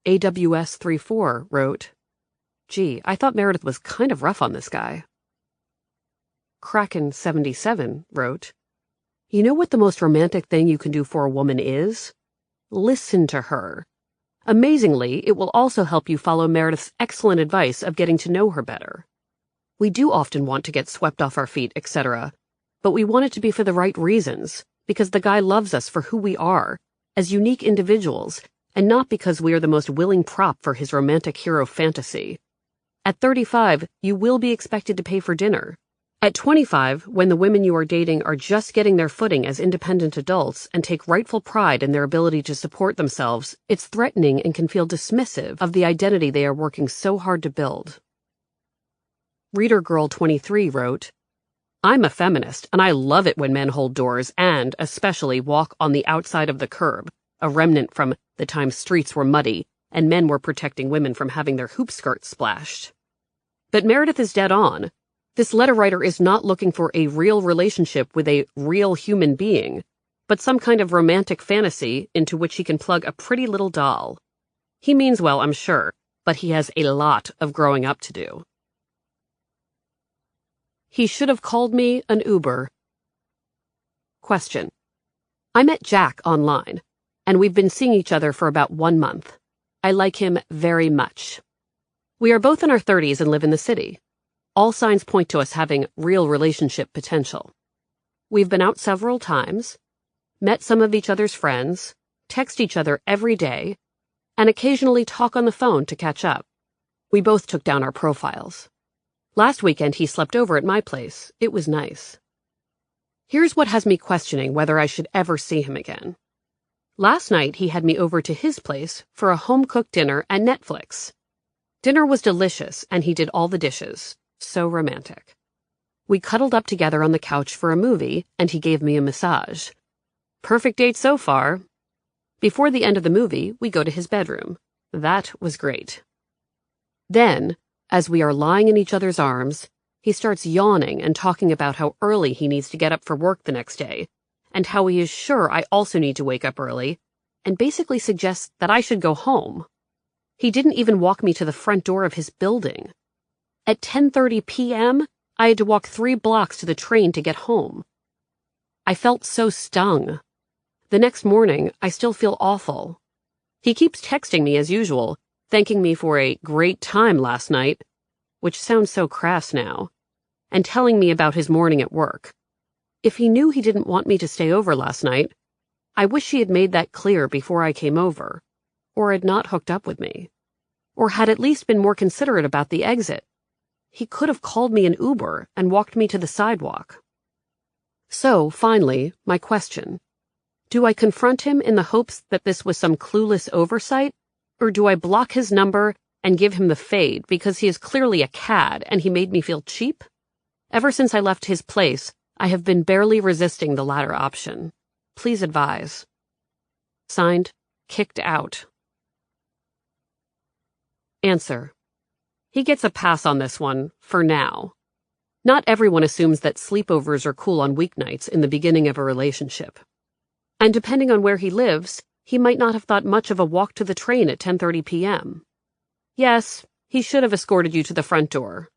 AWS34 wrote, Gee, I thought Meredith was kind of rough on this guy. Kraken77 wrote, You know what the most romantic thing you can do for a woman is? Listen to her. Amazingly, it will also help you follow Meredith's excellent advice of getting to know her better. We do often want to get swept off our feet, etc., but we want it to be for the right reasons, because the guy loves us for who we are, as unique individuals, and not because we are the most willing prop for his romantic hero fantasy. At 35, you will be expected to pay for dinner. At 25, when the women you are dating are just getting their footing as independent adults and take rightful pride in their ability to support themselves, it's threatening and can feel dismissive of the identity they are working so hard to build. Reader Girl 23 wrote, I'm a feminist, and I love it when men hold doors and, especially, walk on the outside of the curb, a remnant from the time streets were muddy and men were protecting women from having their hoop skirts splashed. But Meredith is dead on. This letter writer is not looking for a real relationship with a real human being, but some kind of romantic fantasy into which he can plug a pretty little doll. He means well, I'm sure, but he has a lot of growing up to do. He should have called me an Uber. Question. I met Jack online, and we've been seeing each other for about 1 month. I like him very much. We are both in our 30s and live in the city. All signs point to us having real relationship potential. We've been out several times, met some of each other's friends, text each other every day, and occasionally talk on the phone to catch up. We both took down our profiles. Last weekend he slept over at my place. It was nice. Here's what has me questioning whether I should ever see him again. Last night he had me over to his place for a home-cooked dinner and Netflix. Dinner was delicious and he did all the dishes. So romantic. We cuddled up together on the couch for a movie and he gave me a massage. Perfect date so far. Before the end of the movie, we go to his bedroom. That was great. Then, as we are lying in each other's arms, he starts yawning and talking about how early he needs to get up for work the next day, and how he is sure I also need to wake up early, and basically suggests that I should go home. He didn't even walk me to the front door of his building. At 10:30 p.m., I had to walk 3 blocks to the train to get home. I felt so stung. The next morning, I still feel awful. He keeps texting me as usual, thanking me for a great time last night, which sounds so crass now, and telling me about his morning at work. If he knew he didn't want me to stay over last night, I wish he had made that clear before I came over, or had not hooked up with me, or had at least been more considerate about the exit. He could have called me an Uber and walked me to the sidewalk. So, finally, my question. Do I confront him in the hopes that this was some clueless oversight, or do I block his number and give him the fade because he is clearly a cad and he made me feel cheap? Ever since I left his place, I have been barely resisting the latter option. Please advise. Signed, Kicked Out. Answer. He gets a pass on this one, for now. Not everyone assumes that sleepovers are cool on weeknights in the beginning of a relationship. And depending on where he lives, he might not have thought much of a walk to the train at 10:30 p.m. Yes, he should have escorted you to the front door.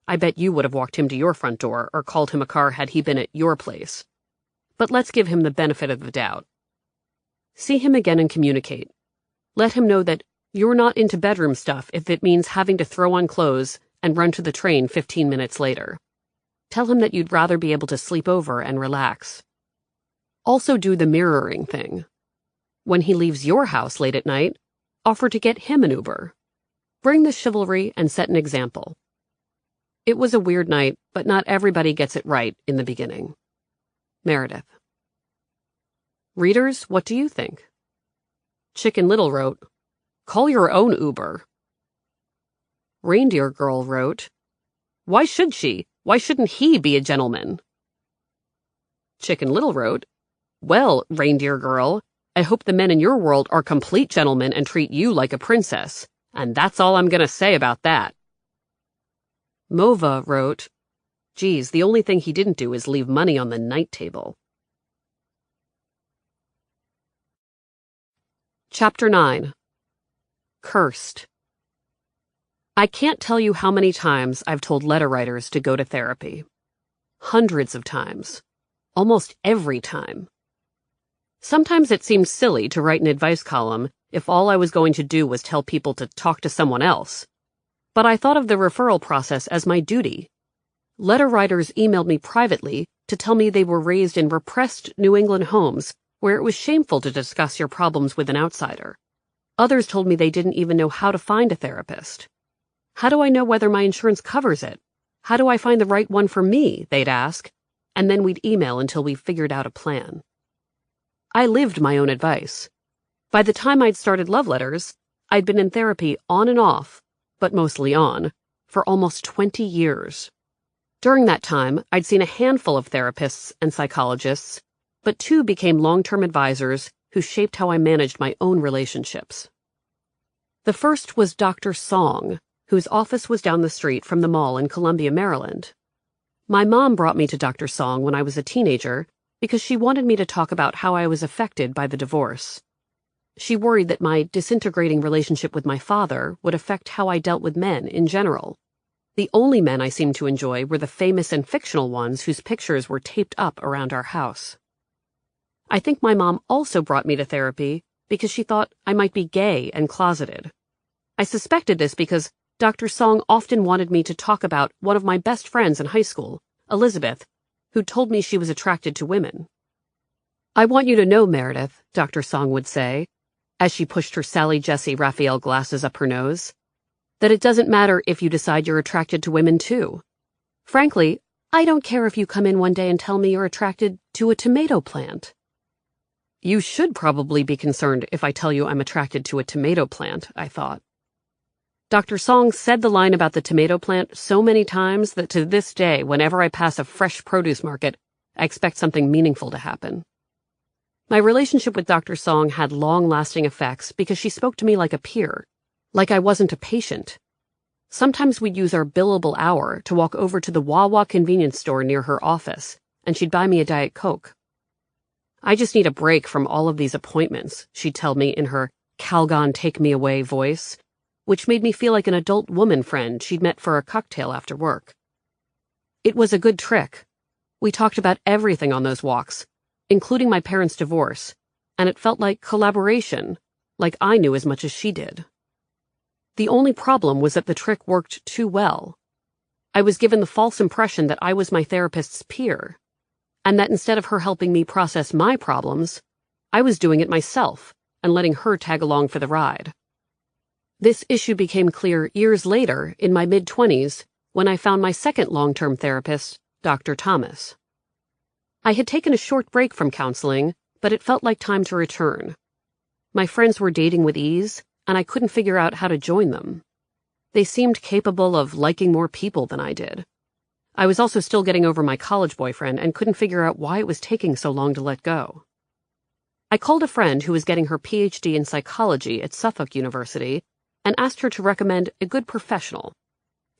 I bet you would have walked him to your front door or called him a car had he been at your place. But let's give him the benefit of the doubt. See him again and communicate. Let him know that you're not into bedroom stuff if it means having to throw on clothes and run to the train 15 minutes later. Tell him that you'd rather be able to sleep over and relax. Also do the mirroring thing. When he leaves your house late at night, offer to get him an Uber. Bring the chivalry and set an example. It was a weird night, but not everybody gets it right in the beginning. Meredith. Readers, what do you think? Chicken Little wrote, "Call your own Uber." Reindeer Girl wrote, "Why should she? Why shouldn't he be a gentleman?" Chicken Little wrote, "Well, Reindeer Girl, I hope the men in your world are complete gentlemen and treat you like a princess, and that's all I'm gonna say about that." Mova wrote, "Geez, the only thing he didn't do is leave money on the night table." Chapter 9. Cursed. I can't tell you how many times I've told letter writers to go to therapy. Hundreds of times. Almost every time. Sometimes it seemed silly to write an advice column if all I was going to do was tell people to talk to someone else. But I thought of the referral process as my duty. Letter writers emailed me privately to tell me they were raised in repressed New England homes where it was shameful to discuss your problems with an outsider. Others told me they didn't even know how to find a therapist. How do I know whether my insurance covers it? How do I find the right one for me? They'd ask, and then we'd email until we figured out a plan. I lived my own advice. By the time I'd started Love Letters, I'd been in therapy on and off, but mostly on, for almost 20 years. During that time, I'd seen a handful of therapists and psychologists, but 2 became long-term advisors who shaped how I managed my own relationships. The first was Dr. Song, whose office was down the street from the mall in Columbia, Maryland. My mom brought me to Dr. Song when I was a teenager because she wanted me to talk about how I was affected by the divorce. She worried that my disintegrating relationship with my father would affect how I dealt with men in general. The only men I seemed to enjoy were the famous and fictional ones whose pictures were taped up around our house. I think my mom also brought me to therapy because she thought I might be gay and closeted. I suspected this because Dr. Song often wanted me to talk about one of my best friends in high school, Elizabeth, who told me she was attracted to women. "I want you to know, Meredith," Dr. Song would say, as she pushed her Sally Jesse Raphael glasses up her nose, "that it doesn't matter if you decide you're attracted to women too. Frankly, I don't care if you come in one day and tell me you're attracted to a tomato plant." You should probably be concerned if I tell you I'm attracted to a tomato plant, I thought. Dr. Song said the line about the tomato plant so many times that to this day, whenever I pass a fresh produce market, I expect something meaningful to happen. My relationship with Dr. Song had long-lasting effects because she spoke to me like a peer, like I wasn't a patient. Sometimes we'd use our billable hour to walk over to the Wawa convenience store near her office, and she'd buy me a Diet Coke. "I just need a break from all of these appointments," she'd tell me in her Calgon take-me-away voice, which made me feel like an adult woman friend she'd met for a cocktail after work. It was a good trick. We talked about everything on those walks, including my parents' divorce, and it felt like collaboration, like I knew as much as she did. The only problem was that the trick worked too well. I was given the false impression that I was my therapist's peer, and that instead of her helping me process my problems, I was doing it myself and letting her tag along for the ride. This issue became clear years later, in my mid-20s, when I found my second long-term therapist, Dr. Thomas. I had taken a short break from counseling, but it felt like time to return. My friends were dating with ease, and I couldn't figure out how to join them. They seemed capable of liking more people than I did. I was also still getting over my college boyfriend and couldn't figure out why it was taking so long to let go. I called a friend who was getting her PhD in psychology at Suffolk University and asked her to recommend a good professional.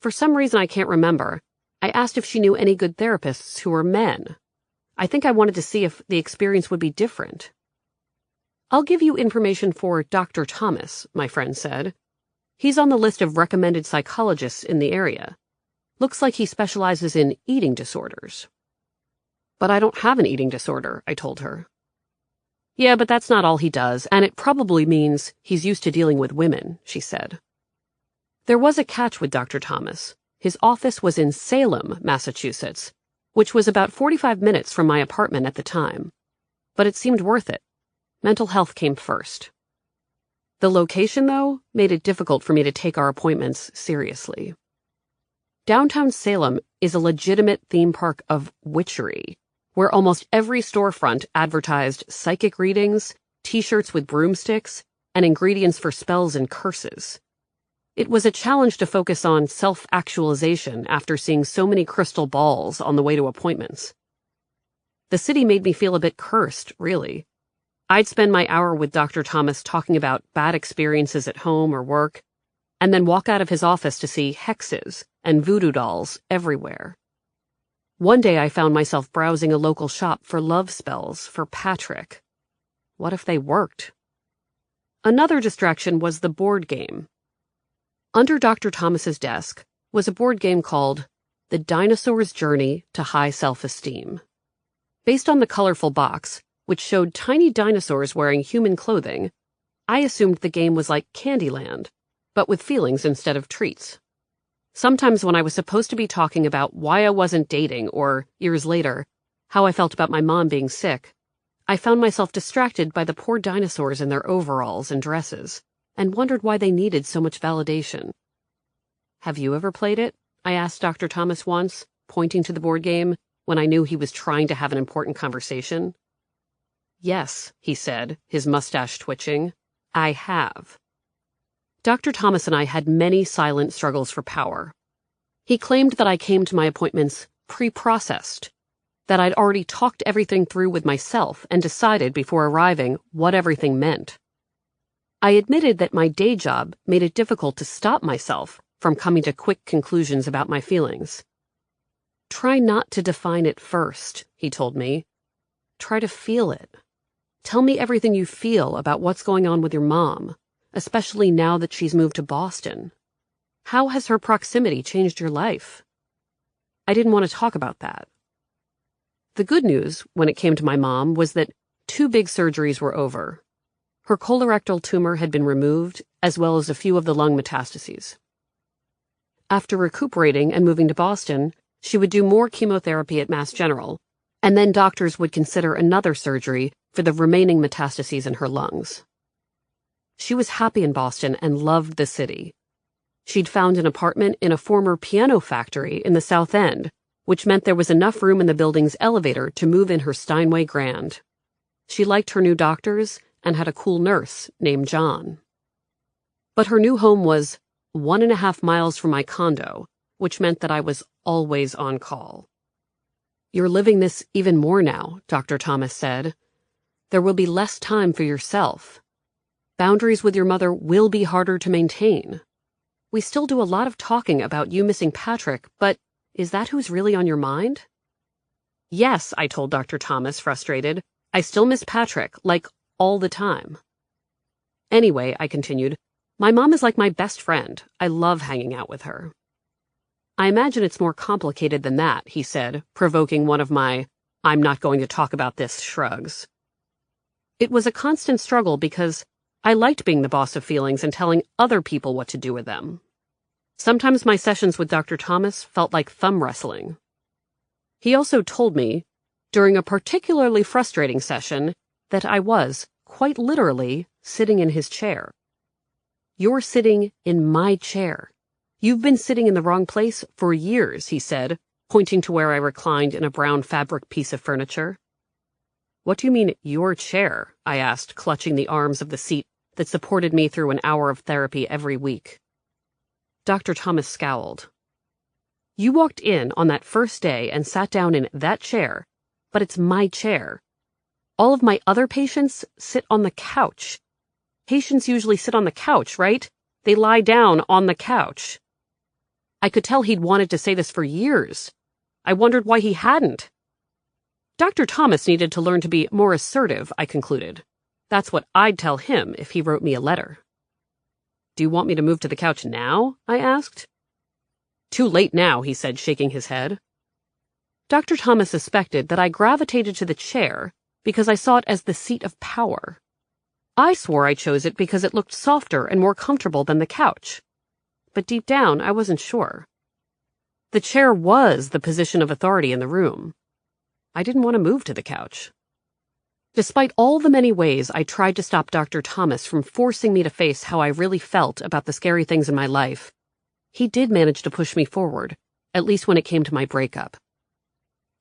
For some reason I can't remember, I asked if she knew any good therapists who were men. I think I wanted to see if the experience would be different. "I'll give you information for Dr. Thomas," my friend said. "He's on the list of recommended psychologists in the area. Looks like he specializes in eating disorders." "But I don't have an eating disorder," I told her. "Yeah, but that's not all he does, and it probably means he's used to dealing with women," she said. There was a catch with Dr. Thomas. His office was in Salem, Massachusetts, which was about 45 minutes from my apartment at the time. But it seemed worth it. Mental health came first. The location, though, made it difficult for me to take our appointments seriously. Downtown Salem is a legitimate theme park of witchery, where almost every storefront advertised psychic readings, t-shirts with broomsticks, and ingredients for spells and curses. It was a challenge to focus on self-actualization after seeing so many crystal balls on the way to appointments. The city made me feel a bit cursed, really. I'd spend my hour with Dr. Thomas talking about bad experiences at home or work, and then walk out of his office to see hexes and voodoo dolls everywhere. One day I found myself browsing a local shop for love spells for Patrick. What if they worked? Another distraction was the board game. Under Dr. Thomas's desk was a board game called The Dinosaur's Journey to High Self-Esteem. Based on the colorful box, which showed tiny dinosaurs wearing human clothing, I assumed the game was like Candyland, but with feelings instead of treats. Sometimes when I was supposed to be talking about why I wasn't dating or, years later, how I felt about my mom being sick, I found myself distracted by the poor dinosaurs in their overalls and dresses, and wondered why they needed so much validation. "Have you ever played it?" I asked Dr. Thomas once, pointing to the board game, when I knew he was trying to have an important conversation. "Yes," he said, his mustache twitching. "I have." Dr. Thomas and I had many silent struggles for power. He claimed that I came to my appointments pre-processed. that I'd already talked everything through with myself and decided before arriving what everything meant. I admitted that my day job made it difficult to stop myself from coming to quick conclusions about my feelings. Try not to define it first, he told me. Try to feel it. Tell me everything you feel about what's going on with your mom, especially now that she's moved to Boston. How has her proximity changed your life? I didn't want to talk about that. The good news, when it came to my mom, was that 2 big surgeries were over. Her colorectal tumor had been removed, as well as a few of the lung metastases. After recuperating and moving to Boston, she would do more chemotherapy at Mass General, and then doctors would consider another surgery for the remaining metastases in her lungs. She was happy in Boston and loved the city. She'd found an apartment in a former piano factory in the South End, which meant there was enough room in the building's elevator to move in her Steinway Grand. She liked her new doctors and had a cool nurse named John. But her new home was 1.5 miles from my condo, which meant that I was always on call. You're living this even more now, Dr. Thomas said. There will be less time for yourself. Boundaries with your mother will be harder to maintain. We still do a lot of talking about you missing Patrick, but is that who's really on your mind? Yes, I told Dr. Thomas, frustrated. I still miss Patrick, like, all the time. Anyway, I continued, my mom is like my best friend. I love hanging out with her. I imagine it's more complicated than that, he said, provoking one of my, I'm not going to talk about this shrugs. It was a constant struggle because I liked being the boss of feelings and telling other people what to do with them. Sometimes my sessions with Dr. Thomas felt like thumb wrestling. He also told me, during a particularly frustrating session, that I was, quite literally, sitting in his chair. You're sitting in my chair. You've been sitting in the wrong place for years, he said, pointing to where I reclined in a brown fabric piece of furniture. What do you mean, your chair? I asked, clutching the arms of the seat that supported me through an hour of therapy every week. Dr. Thomas scowled. You walked in on that first day and sat down in that chair, but it's my chair. All of my other patients sit on the couch. Patients usually sit on the couch, right? They lie down on the couch. I could tell he'd wanted to say this for years. I wondered why he hadn't. Dr. Thomas needed to learn to be more assertive, I concluded. That's what I'd tell him if he wrote me a letter. Do you want me to move to the couch now? I asked. Too late now, he said, shaking his head. Dr. Thomas suspected that I gravitated to the chair because I saw it as the seat of power. I swore I chose it because it looked softer and more comfortable than the couch. But deep down, I wasn't sure. The chair was the position of authority in the room. I didn't want to move to the couch. Despite all the many ways I tried to stop Dr. Thomas from forcing me to face how I really felt about the scary things in my life, he did manage to push me forward, at least when it came to my breakup.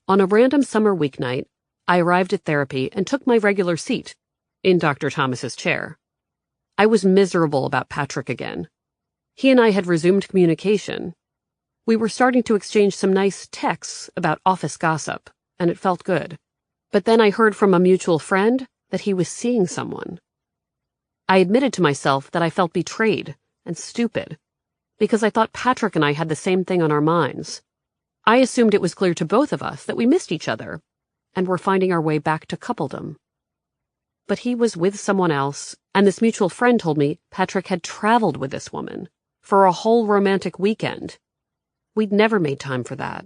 On a random summer weeknight, I arrived at therapy and took my regular seat, in Dr. Thomas's chair. I was miserable about Patrick again. He and I had resumed communication. We were starting to exchange some nice texts about office gossip, and it felt good. But then I heard from a mutual friend that he was seeing someone. I admitted to myself that I felt betrayed and stupid, because I thought Patrick and I had the same thing on our minds. I assumed it was clear to both of us that we missed each other, and were finding our way back to coupledom. But he was with someone else, and this mutual friend told me Patrick had traveled with this woman for a whole romantic weekend. We'd never made time for that.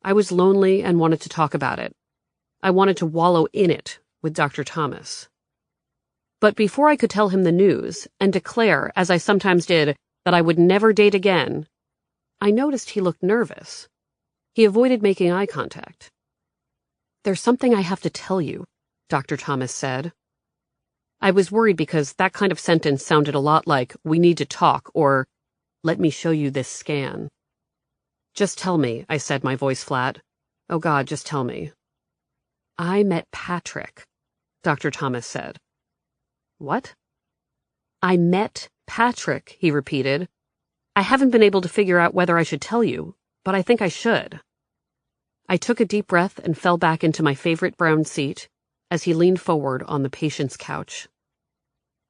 I was lonely and wanted to talk about it. I wanted to wallow in it with Dr. Thomas. But before I could tell him the news and declare, as I sometimes did, that I would never date again, I noticed he looked nervous. He avoided making eye contact. There's something I have to tell you, Dr. Thomas said. I was worried because that kind of sentence sounded a lot like, we need to talk, or, let me show you this scan. Just tell me, I said, my voice flat. Oh God, just tell me. I met Patrick, Dr. Thomas said. What? I met Patrick, he repeated. I haven't been able to figure out whether I should tell you, but I think I should. I took a deep breath and fell back into my favorite brown seat as he leaned forward on the patient's couch.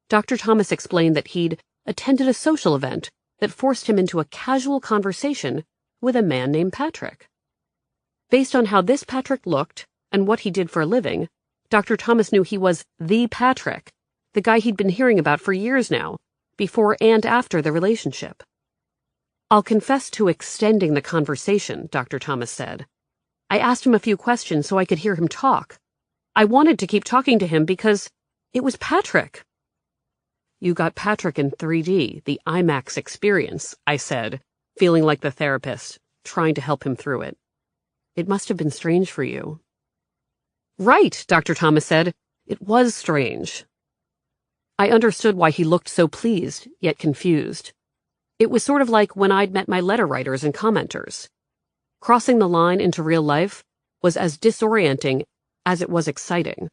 Dr. Thomas explained that he'd attended a social event that forced him into a casual conversation with a man named Patrick. Based on how this Patrick looked and what he did for a living, Dr. Thomas knew he was the Patrick, the guy he'd been hearing about for years now, before and after the relationship. I'll confess to extending the conversation, Dr. Thomas said. I asked him a few questions so I could hear him talk. I wanted to keep talking to him because it was Patrick. You got Patrick in 3D, the IMAX experience, I said, feeling like the therapist, trying to help him through it. It must have been strange for you. Right, Dr. Thomas said. It was strange. I understood why he looked so pleased, yet confused. It was sort of like when I'd met my letter writers and commenters. Crossing the line into real life was as disorienting as it was exciting.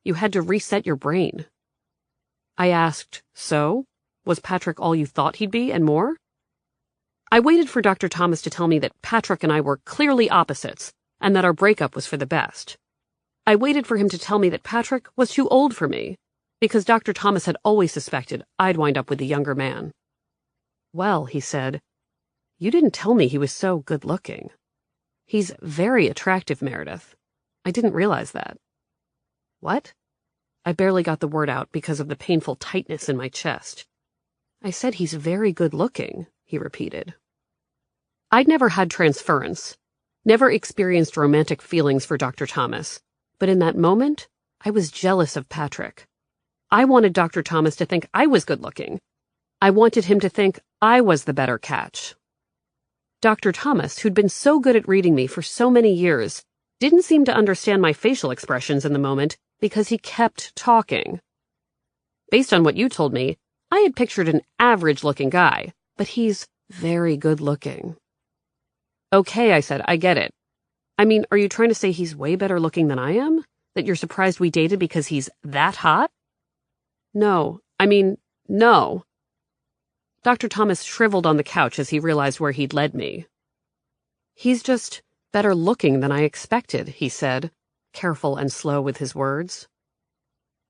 You had to reset your brain. I asked, so? Was Patrick all you thought he'd be and more? I waited for Dr. Thomas to tell me that Patrick and I were clearly opposites and that our breakup was for the best. I waited for him to tell me that Patrick was too old for me, because Dr. Thomas had always suspected I'd wind up with the younger man. Well, he said, you didn't tell me he was so good-looking. He's very attractive, Meredith. I didn't realize that. What? I barely got the word out because of the painful tightness in my chest. I said he's very good-looking, he repeated. I'd never had transference, never experienced romantic feelings for Dr. Thomas, but in that moment, I was jealous of Patrick. I wanted Dr. Thomas to think I was good-looking. I wanted him to think I was the better catch. Dr. Thomas, who'd been so good at reading me for so many years, didn't seem to understand my facial expressions in the moment because he kept talking. Based on what you told me, I had pictured an average-looking guy, but he's very good-looking. Okay, I said, I get it. I mean, are you trying to say he's way better looking than I am? That you're surprised we dated because he's that hot? No. Dr. Thomas shriveled on the couch as he realized where he'd led me. He's just better looking than I expected, he said, careful and slow with his words.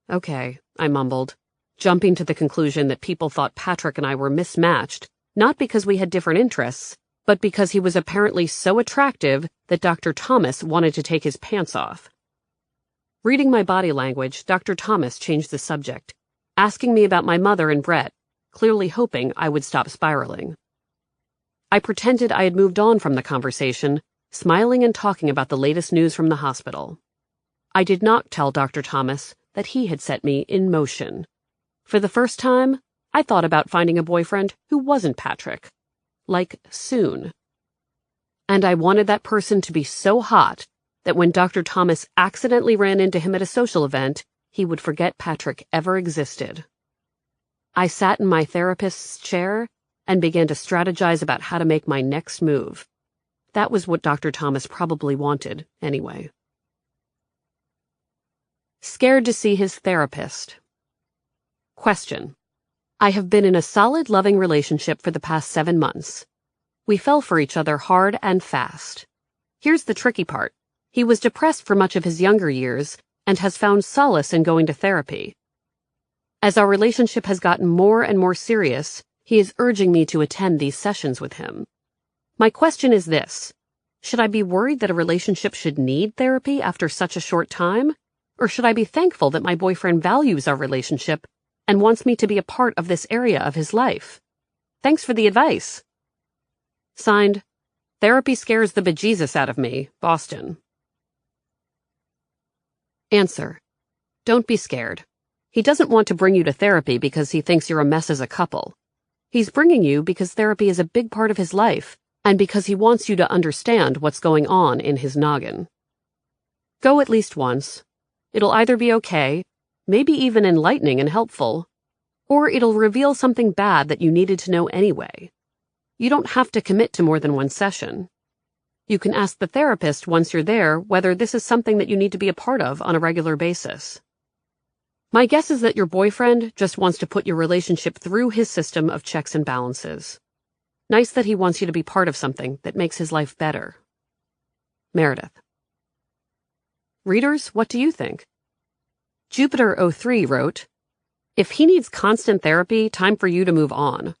Okay, I mumbled, jumping to the conclusion that people thought Patrick and I were mismatched, not because we had different interests, but because he was apparently so attractive that Dr. Thomas wanted to take his pants off. Reading my body language, Dr. Thomas changed the subject, asking me about my mother and Brett, clearly hoping I would stop spiraling. I pretended I had moved on from the conversation, smiling and talking about the latest news from the hospital. I did not tell Dr. Thomas that he had set me in motion. For the first time, I thought about finding a boyfriend who wasn't Patrick. Like, soon. And I wanted that person to be so hot that when Dr. Thomas accidentally ran into him at a social event, he would forget Patrick ever existed. I sat in my therapist's chair and began to strategize about how to make my next move. That was what Dr. Thomas probably wanted, anyway. Scared to see his therapist. Question. I have been in a solid, loving relationship for the past 7 months. We fell for each other hard and fast. Here's the tricky part. He was depressed for much of his younger years and has found solace in going to therapy. As our relationship has gotten more and more serious, he is urging me to attend these sessions with him. My question is this. Should I be worried that a relationship should need therapy after such a short time? Or should I be thankful that my boyfriend values our relationship and wants me to be a part of this area of his life? Thanks for the advice. Signed, Therapy Scares the Bejesus Out of Me, Boston. Answer. Don't be scared. He doesn't want to bring you to therapy because he thinks you're a mess as a couple. He's bringing you because therapy is a big part of his life and because he wants you to understand what's going on in his noggin. Go at least once. It'll either be okay, maybe even enlightening and helpful, or it'll reveal something bad that you needed to know anyway. You don't have to commit to more than one session. You can ask the therapist once you're there whether this is something that you need to be a part of on a regular basis. My guess is that your boyfriend just wants to put your relationship through his system of checks and balances. Nice that he wants you to be part of something that makes his life better. Meredith. Readers, what do you think? Jupiter03 wrote, "If he needs constant therapy, time for you to move on.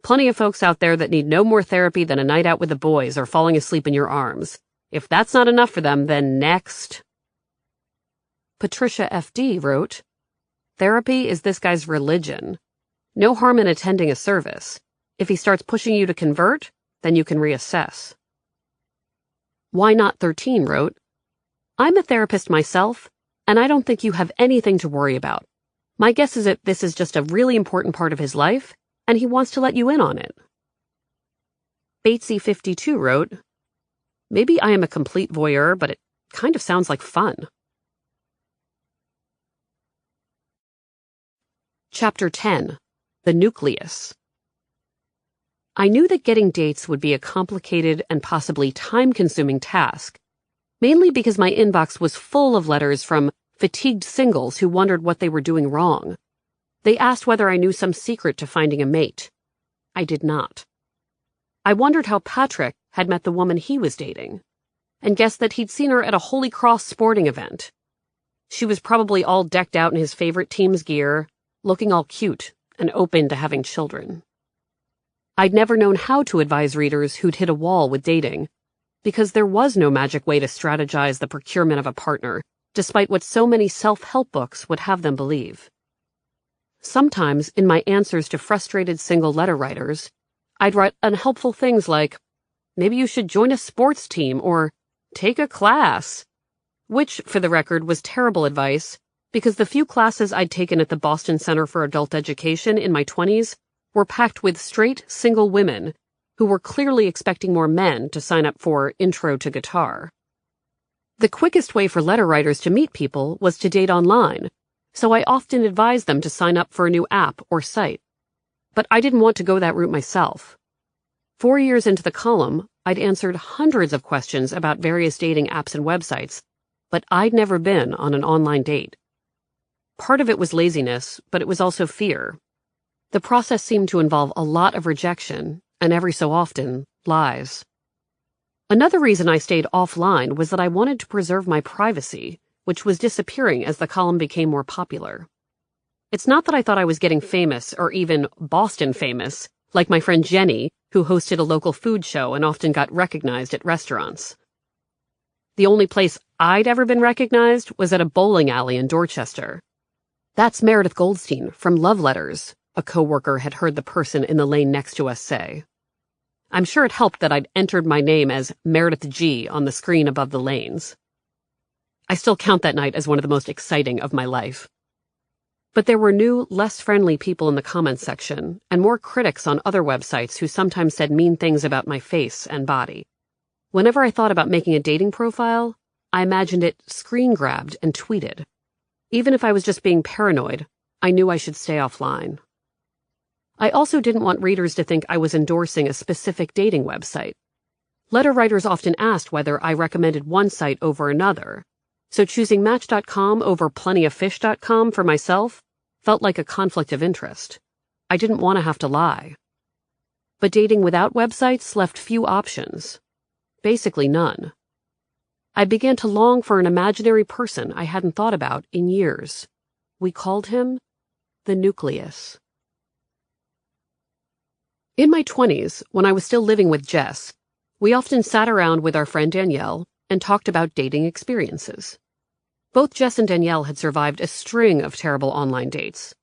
Plenty of folks out there that need no more therapy than a night out with the boys or falling asleep in your arms. If that's not enough for them, then next." Patricia FD wrote, "Therapy is this guy's religion. No harm in attending a service. If he starts pushing you to convert, then you can reassess." Why Not 13 wrote, "I'm a therapist myself, and I don't think you have anything to worry about. My guess is that this is just a really important part of his life, and he wants to let you in on it." Batesy52 wrote, "Maybe I am a complete voyeur, but it kind of sounds like fun." Chapter 10. The Nucleus. I knew that getting dates would be a complicated and possibly time-consuming task, mainly because my inbox was full of letters from fatigued singles who wondered what they were doing wrong. They asked whether I knew some secret to finding a mate. I did not. I wondered how Patrick had met the woman he was dating, and guessed that he'd seen her at a Holy Cross sporting event. She was probably all decked out in his favorite team's gear, looking all cute and open to having children. I'd never known how to advise readers who'd hit a wall with dating, because there was no magic way to strategize the procurement of a partner, despite what so many self-help books would have them believe. Sometimes, in my answers to frustrated single letter writers, I'd write unhelpful things like, "Maybe you should join a sports team," or "take a class," which, for the record, was terrible advice, because the few classes I'd taken at the Boston Center for Adult Education in my 20s were packed with straight, single women who were clearly expecting more men to sign up for Intro to Guitar. The quickest way for letter writers to meet people was to date online, so I often advised them to sign up for a new app or site. But I didn't want to go that route myself. 4 years into the column, I'd answered hundreds of questions about various dating apps and websites, but I'd never been on an online date. Part of it was laziness, but it was also fear. The process seemed to involve a lot of rejection, and every so often, lies. Another reason I stayed offline was that I wanted to preserve my privacy, which was disappearing as the column became more popular. It's not that I thought I was getting famous, or even Boston famous, like my friend Jenny, who hosted a local food show and often got recognized at restaurants. The only place I'd ever been recognized was at a bowling alley in Dorchester. "That's Meredith Goldstein from Love Letters," a coworker had heard the person in the lane next to us say. I'm sure it helped that I'd entered my name as Meredith G on the screen above the lanes. I still count that night as one of the most exciting of my life. But there were new, less friendly people in the comments section, and more critics on other websites who sometimes said mean things about my face and body. Whenever I thought about making a dating profile, I imagined it screen-grabbed and tweeted. Even if I was just being paranoid, I knew I should stay offline. I also didn't want readers to think I was endorsing a specific dating website. Letter writers often asked whether I recommended one site over another, so choosing Match.com over PlentyOfFish.com for myself felt like a conflict of interest. I didn't want to have to lie. But dating without websites left few options. Basically none. I began to long for an imaginary person I hadn't thought about in years. We called him the Nucleus. In my 20s, when I was still living with Jess, we often sat around with our friend Danielle and talked about dating experiences. Both Jess and Danielle had survived a string of terrible online dates.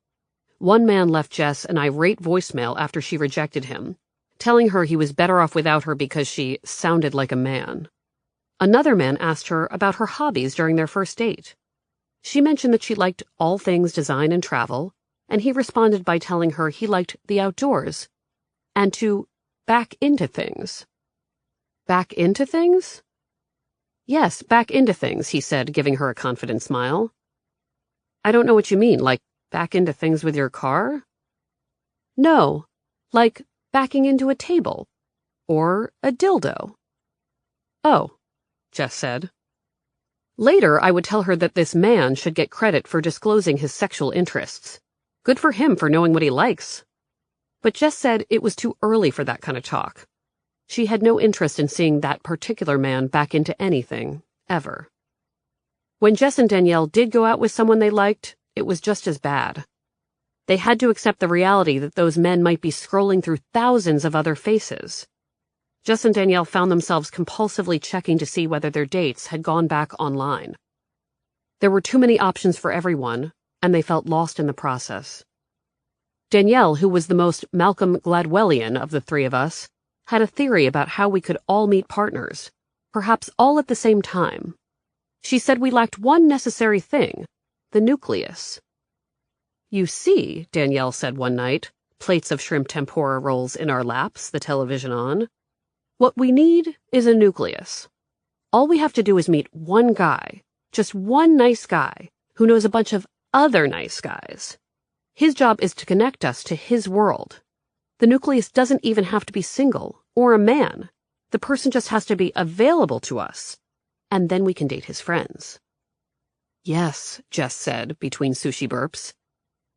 One man left Jess an irate voicemail after she rejected him, telling her he was better off without her because she sounded like a man. Another man asked her about her hobbies during their first date. She mentioned that she liked all things design and travel, and he responded by telling her he liked the outdoors and to back into things. Back into things? Yes, back into things, he said, giving her a confident smile. I don't know what you mean, like back into things with your car? No, like backing into a table. Or a dildo. Oh, Jess said. Later, I would tell her that this man should get credit for disclosing his sexual interests. Good for him for knowing what he likes. But Jess said it was too early for that kind of talk. She had no interest in seeing that particular man back into anything, ever. When Jess and Danielle did go out with someone they liked, it was just as bad. They had to accept the reality that those men might be scrolling through thousands of other faces. Jess and Danielle found themselves compulsively checking to see whether their dates had gone back online. There were too many options for everyone, and they felt lost in the process. Danielle, who was the most Malcolm Gladwellian of the three of us, had a theory about how we could all meet partners, perhaps all at the same time. She said we lacked one necessary thing, the nucleus. "You see," Danielle said one night, plates of shrimp tempura rolls in our laps, the television on, "what we need is a nucleus. All we have to do is meet one guy, just one nice guy, who knows a bunch of other nice guys. His job is to connect us to his world. The nucleus doesn't even have to be single or a man. The person just has to be available to us, and then we can date his friends." "Yes," Jess said, between sushi burps.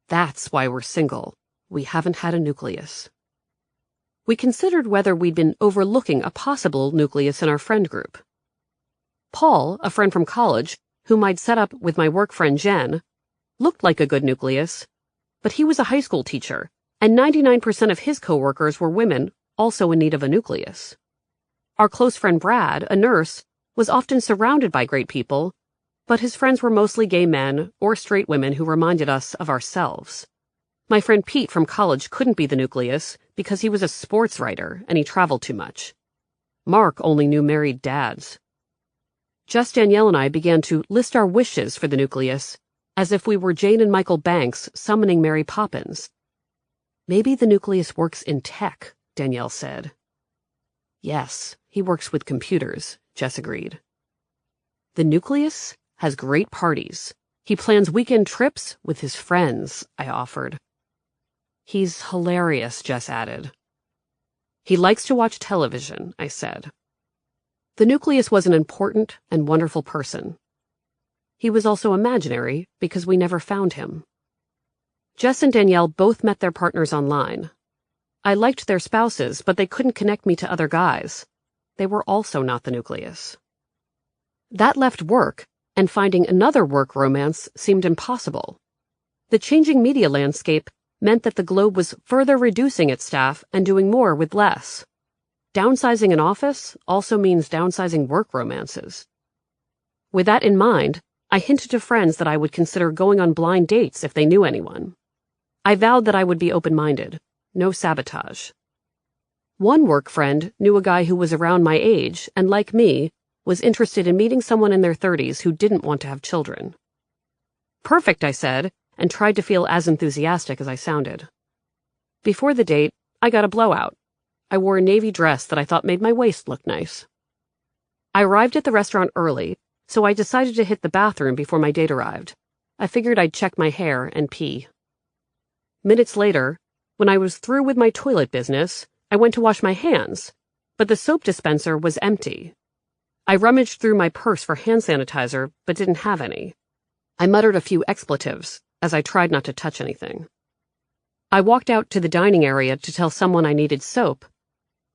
"That's why we're single. We haven't had a nucleus." We considered whether we'd been overlooking a possible nucleus in our friend group. Paul, a friend from college, whom I'd set up with my work friend Jen, looked like a good nucleus, but he was a high school teacher, and 99% of his coworkers were women, also in need of a nucleus. Our close friend Brad, a nurse, was often surrounded by great people, but his friends were mostly gay men or straight women who reminded us of ourselves. My friend Pete from college couldn't be the nucleus because he was a sports writer and he traveled too much. Mark only knew married dads. Jess, Danielle, and I began to list our wishes for the nucleus as if we were Jane and Michael Banks summoning Mary Poppins. "Maybe the nucleus works in tech," Danielle said. "Yes, he works with computers," Jess agreed. "The nucleus has great parties. He plans weekend trips with his friends," I offered. "He's hilarious," Jess added. "He likes to watch television," I said. The nucleus was an important and wonderful person. He was also imaginary because we never found him. Jess and Danielle both met their partners online. I liked their spouses, but they couldn't connect me to other guys. They were also not the nucleus. That left work, and finding another work romance seemed impossible. The changing media landscape meant that the Globe was further reducing its staff and doing more with less. Downsizing an office also means downsizing work romances. With that in mind, I hinted to friends that I would consider going on blind dates if they knew anyone. I vowed that I would be open-minded, no sabotage. One work friend knew a guy who was around my age and, like me, was interested in meeting someone in their 30s who didn't want to have children. "Perfect," I said, and tried to feel as enthusiastic as I sounded. Before the date, I got a blowout. I wore a navy dress that I thought made my waist look nice. I arrived at the restaurant early, so I decided to hit the bathroom before my date arrived. I figured I'd check my hair and pee. Minutes later, when I was through with my toilet business, I went to wash my hands, but the soap dispenser was empty. I rummaged through my purse for hand sanitizer, but didn't have any. I muttered a few expletives as I tried not to touch anything. I walked out to the dining area to tell someone I needed soap,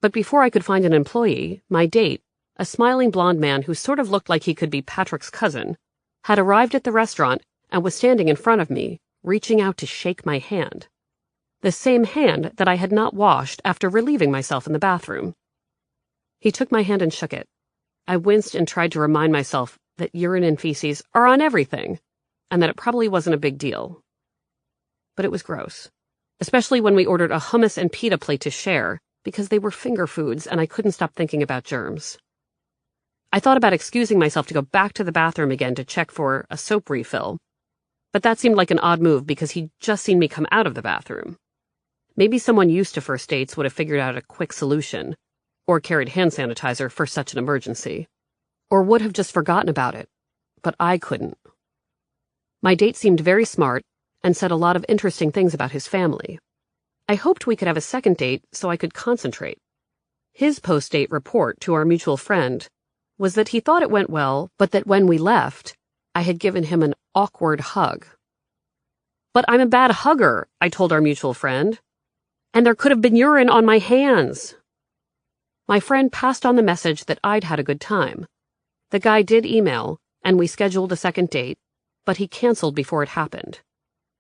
but before I could find an employee, my date, a smiling blonde man who sort of looked like he could be Patrick's cousin, had arrived at the restaurant and was standing in front of me, reaching out to shake my hand. The same hand that I had not washed after relieving myself in the bathroom. He took my hand and shook it. I winced and tried to remind myself that urine and feces are on everything, and that it probably wasn't a big deal. But it was gross, especially when we ordered a hummus and pita plate to share, because they were finger foods and I couldn't stop thinking about germs. I thought about excusing myself to go back to the bathroom again to check for a soap refill, but that seemed like an odd move because he'd just seen me come out of the bathroom. Maybe someone used to first dates would have figured out a quick solution, or carried hand sanitizer for such an emergency, or would have just forgotten about it, but I couldn't. My date seemed very smart and said a lot of interesting things about his family. I hoped we could have a second date so I could concentrate. His post-date report to our mutual friend was that he thought it went well, but that when we left, I had given him an awkward hug. "But I'm a bad hugger," I told our mutual friend. "And there could have been urine on my hands." My friend passed on the message that I'd had a good time. The guy did email, and we scheduled a second date, but he canceled before it happened.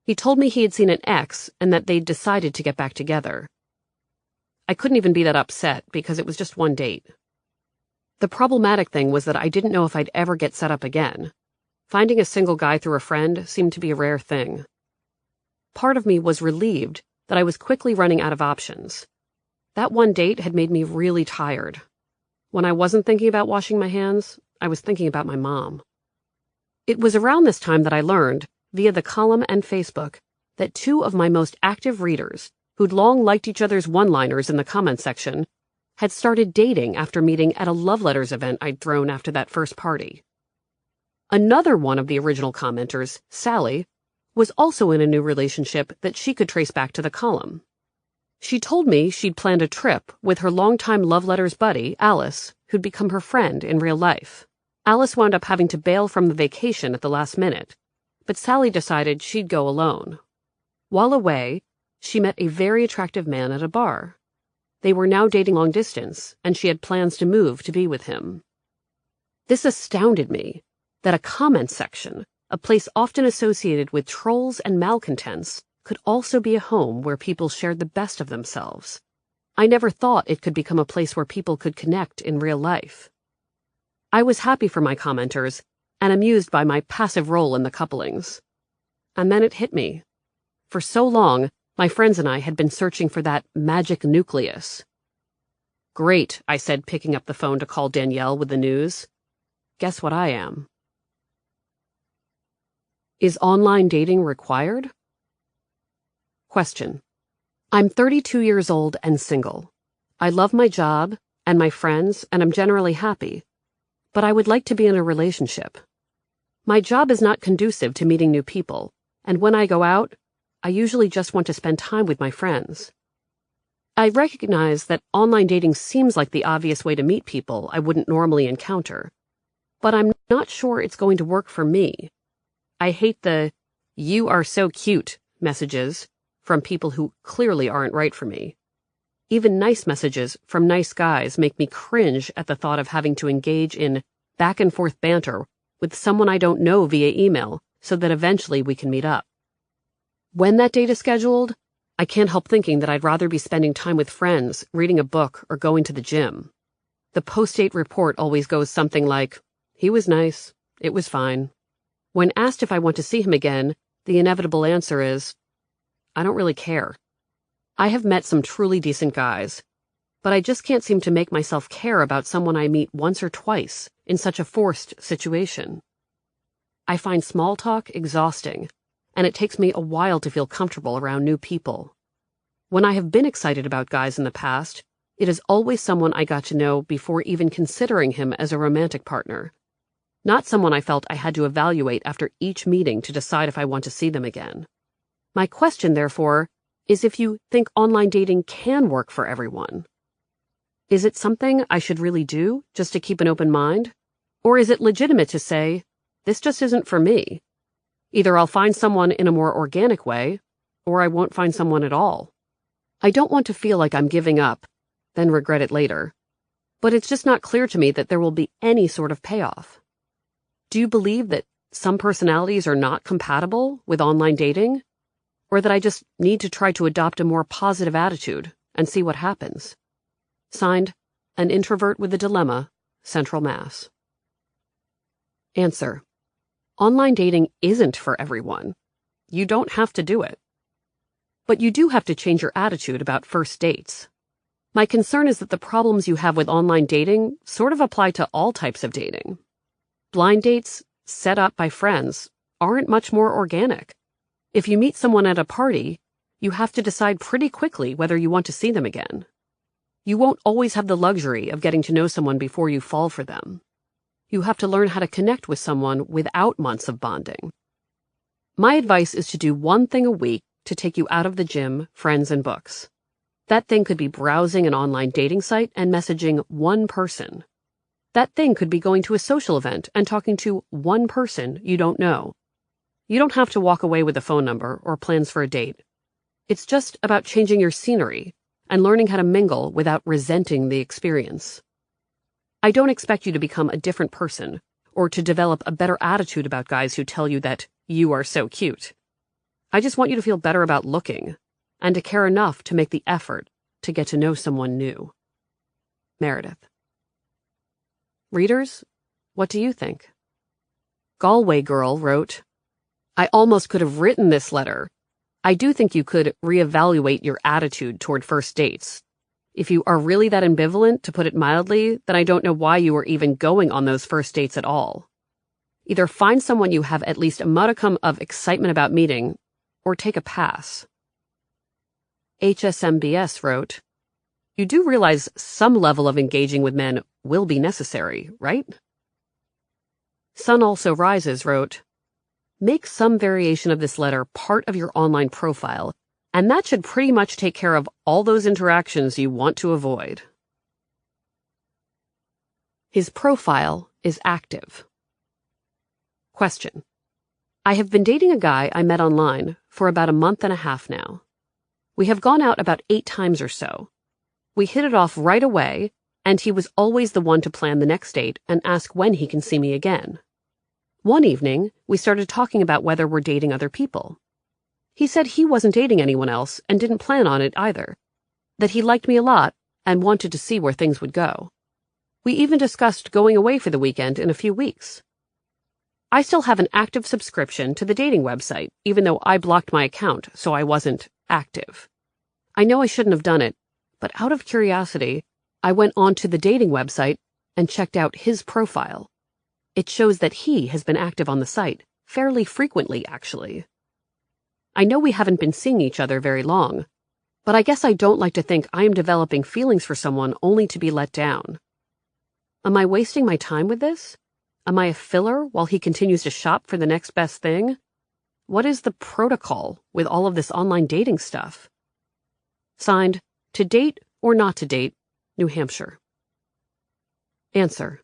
He told me he had seen an ex and that they'd decided to get back together. I couldn't even be that upset because it was just one date. The problematic thing was that I didn't know if I'd ever get set up again. Finding a single guy through a friend seemed to be a rare thing. Part of me was relieved that I was quickly running out of options. That one date had made me really tired. When I wasn't thinking about washing my hands, I was thinking about my mom. It was around this time that I learned, via the column and Facebook, that two of my most active readers, who'd long liked each other's one-liners in the comments section, had started dating after meeting at a love letters event I'd thrown after that first party. Another one of the original commenters, Sally, was also in a new relationship that she could trace back to the column. She told me she'd planned a trip with her longtime love letters buddy, Alice, who'd become her friend in real life. Alice wound up having to bail from the vacation at the last minute, but Sally decided she'd go alone. While away, she met a very attractive man at a bar. They were now dating long distance, and she had plans to move to be with him. This astounded me, that a comment section, a place often associated with trolls and malcontents, could also be a home where people shared the best of themselves. I never thought it could become a place where people could connect in real life. I was happy for my commenters and amused by my passive role in the couplings. And then it hit me. For so long, my friends and I had been searching for that magic nucleus. Great, I said, picking up the phone to call Danielle with the news. Guess what I am? Is online dating required? Question. I'm 32 years old and single. I love my job and my friends, and I'm generally happy. But I would like to be in a relationship. My job is not conducive to meeting new people, and when I go out, I usually just want to spend time with my friends. I recognize that online dating seems like the obvious way to meet people I wouldn't normally encounter, but I'm not sure it's going to work for me. I hate the "you are so cute" messages from people who clearly aren't right for me. Even nice messages from nice guys make me cringe at the thought of having to engage in back-and-forth banter with someone I don't know via email so that eventually we can meet up. When that date is scheduled, I can't help thinking that I'd rather be spending time with friends, reading a book, or going to the gym. The post-date report always goes something like, "He was nice. It was fine." When asked if I want to see him again, the inevitable answer is, I don't really care. I have met some truly decent guys, but I just can't seem to make myself care about someone I meet once or twice in such a forced situation. I find small talk exhausting, and it takes me a while to feel comfortable around new people. When I have been excited about guys in the past, it is always someone I got to know before even considering him as a romantic partner. Not someone I felt I had to evaluate after each meeting to decide if I want to see them again. My question, therefore, is if you think online dating can work for everyone. Is it something I should really do just to keep an open mind? Or is it legitimate to say, this just isn't for me? Either I'll find someone in a more organic way, or I won't find someone at all. I don't want to feel like I'm giving up, then regret it later. But it's just not clear to me that there will be any sort of payoff. Do you believe that some personalities are not compatible with online dating? Or that I just need to try to adopt a more positive attitude and see what happens? Signed, an introvert with a dilemma, Central Mass. Answer. Online dating isn't for everyone. You don't have to do it. But you do have to change your attitude about first dates. My concern is that the problems you have with online dating sort of apply to all types of dating. Blind dates, set up by friends, aren't much more organic. If you meet someone at a party, you have to decide pretty quickly whether you want to see them again. You won't always have the luxury of getting to know someone before you fall for them. You have to learn how to connect with someone without months of bonding. My advice is to do one thing a week to take you out of the gym, friends, and books. That thing could be browsing an online dating site and messaging one person. That thing could be going to a social event and talking to one person you don't know. You don't have to walk away with a phone number or plans for a date. It's just about changing your scenery and learning how to mingle without resenting the experience. I don't expect you to become a different person or to develop a better attitude about guys who tell you that you are so cute. I just want you to feel better about looking and to care enough to make the effort to get to know someone new. Meredith. Readers, what do you think? Galway Girl wrote, I almost could have written this letter. I do think you could reevaluate your attitude toward first dates. If you are really that ambivalent, to put it mildly, then I don't know why you are even going on those first dates at all. Either find someone you have at least a modicum of excitement about meeting, or take a pass. HSMBS wrote, You do realize some level of engaging with men will be necessary, right? Sun Also Rises wrote, Make some variation of this letter part of your online profile, and that should pretty much take care of all those interactions you want to avoid. His profile is active. Question. I have been dating a guy I met online for about a month and a half now. We have gone out about 8 times or so. We hit it off right away, and he was always the one to plan the next date and ask when he can see me again. One evening, we started talking about whether we're dating other people. He said he wasn't dating anyone else and didn't plan on it either, that he liked me a lot and wanted to see where things would go. We even discussed going away for the weekend in a few weeks. I still have an active subscription to the dating website, even though I blocked my account so I wasn't active. I know I shouldn't have done it, but out of curiosity, I went onto the dating website and checked out his profile. It shows that he has been active on the site, fairly frequently, actually. I know we haven't been seeing each other very long, but I guess I don't like to think I am developing feelings for someone only to be let down. Am I wasting my time with this? Am I a filler while he continues to shop for the next best thing? What is the protocol with all of this online dating stuff? Signed, To Date or Not to Date, New Hampshire. Answer.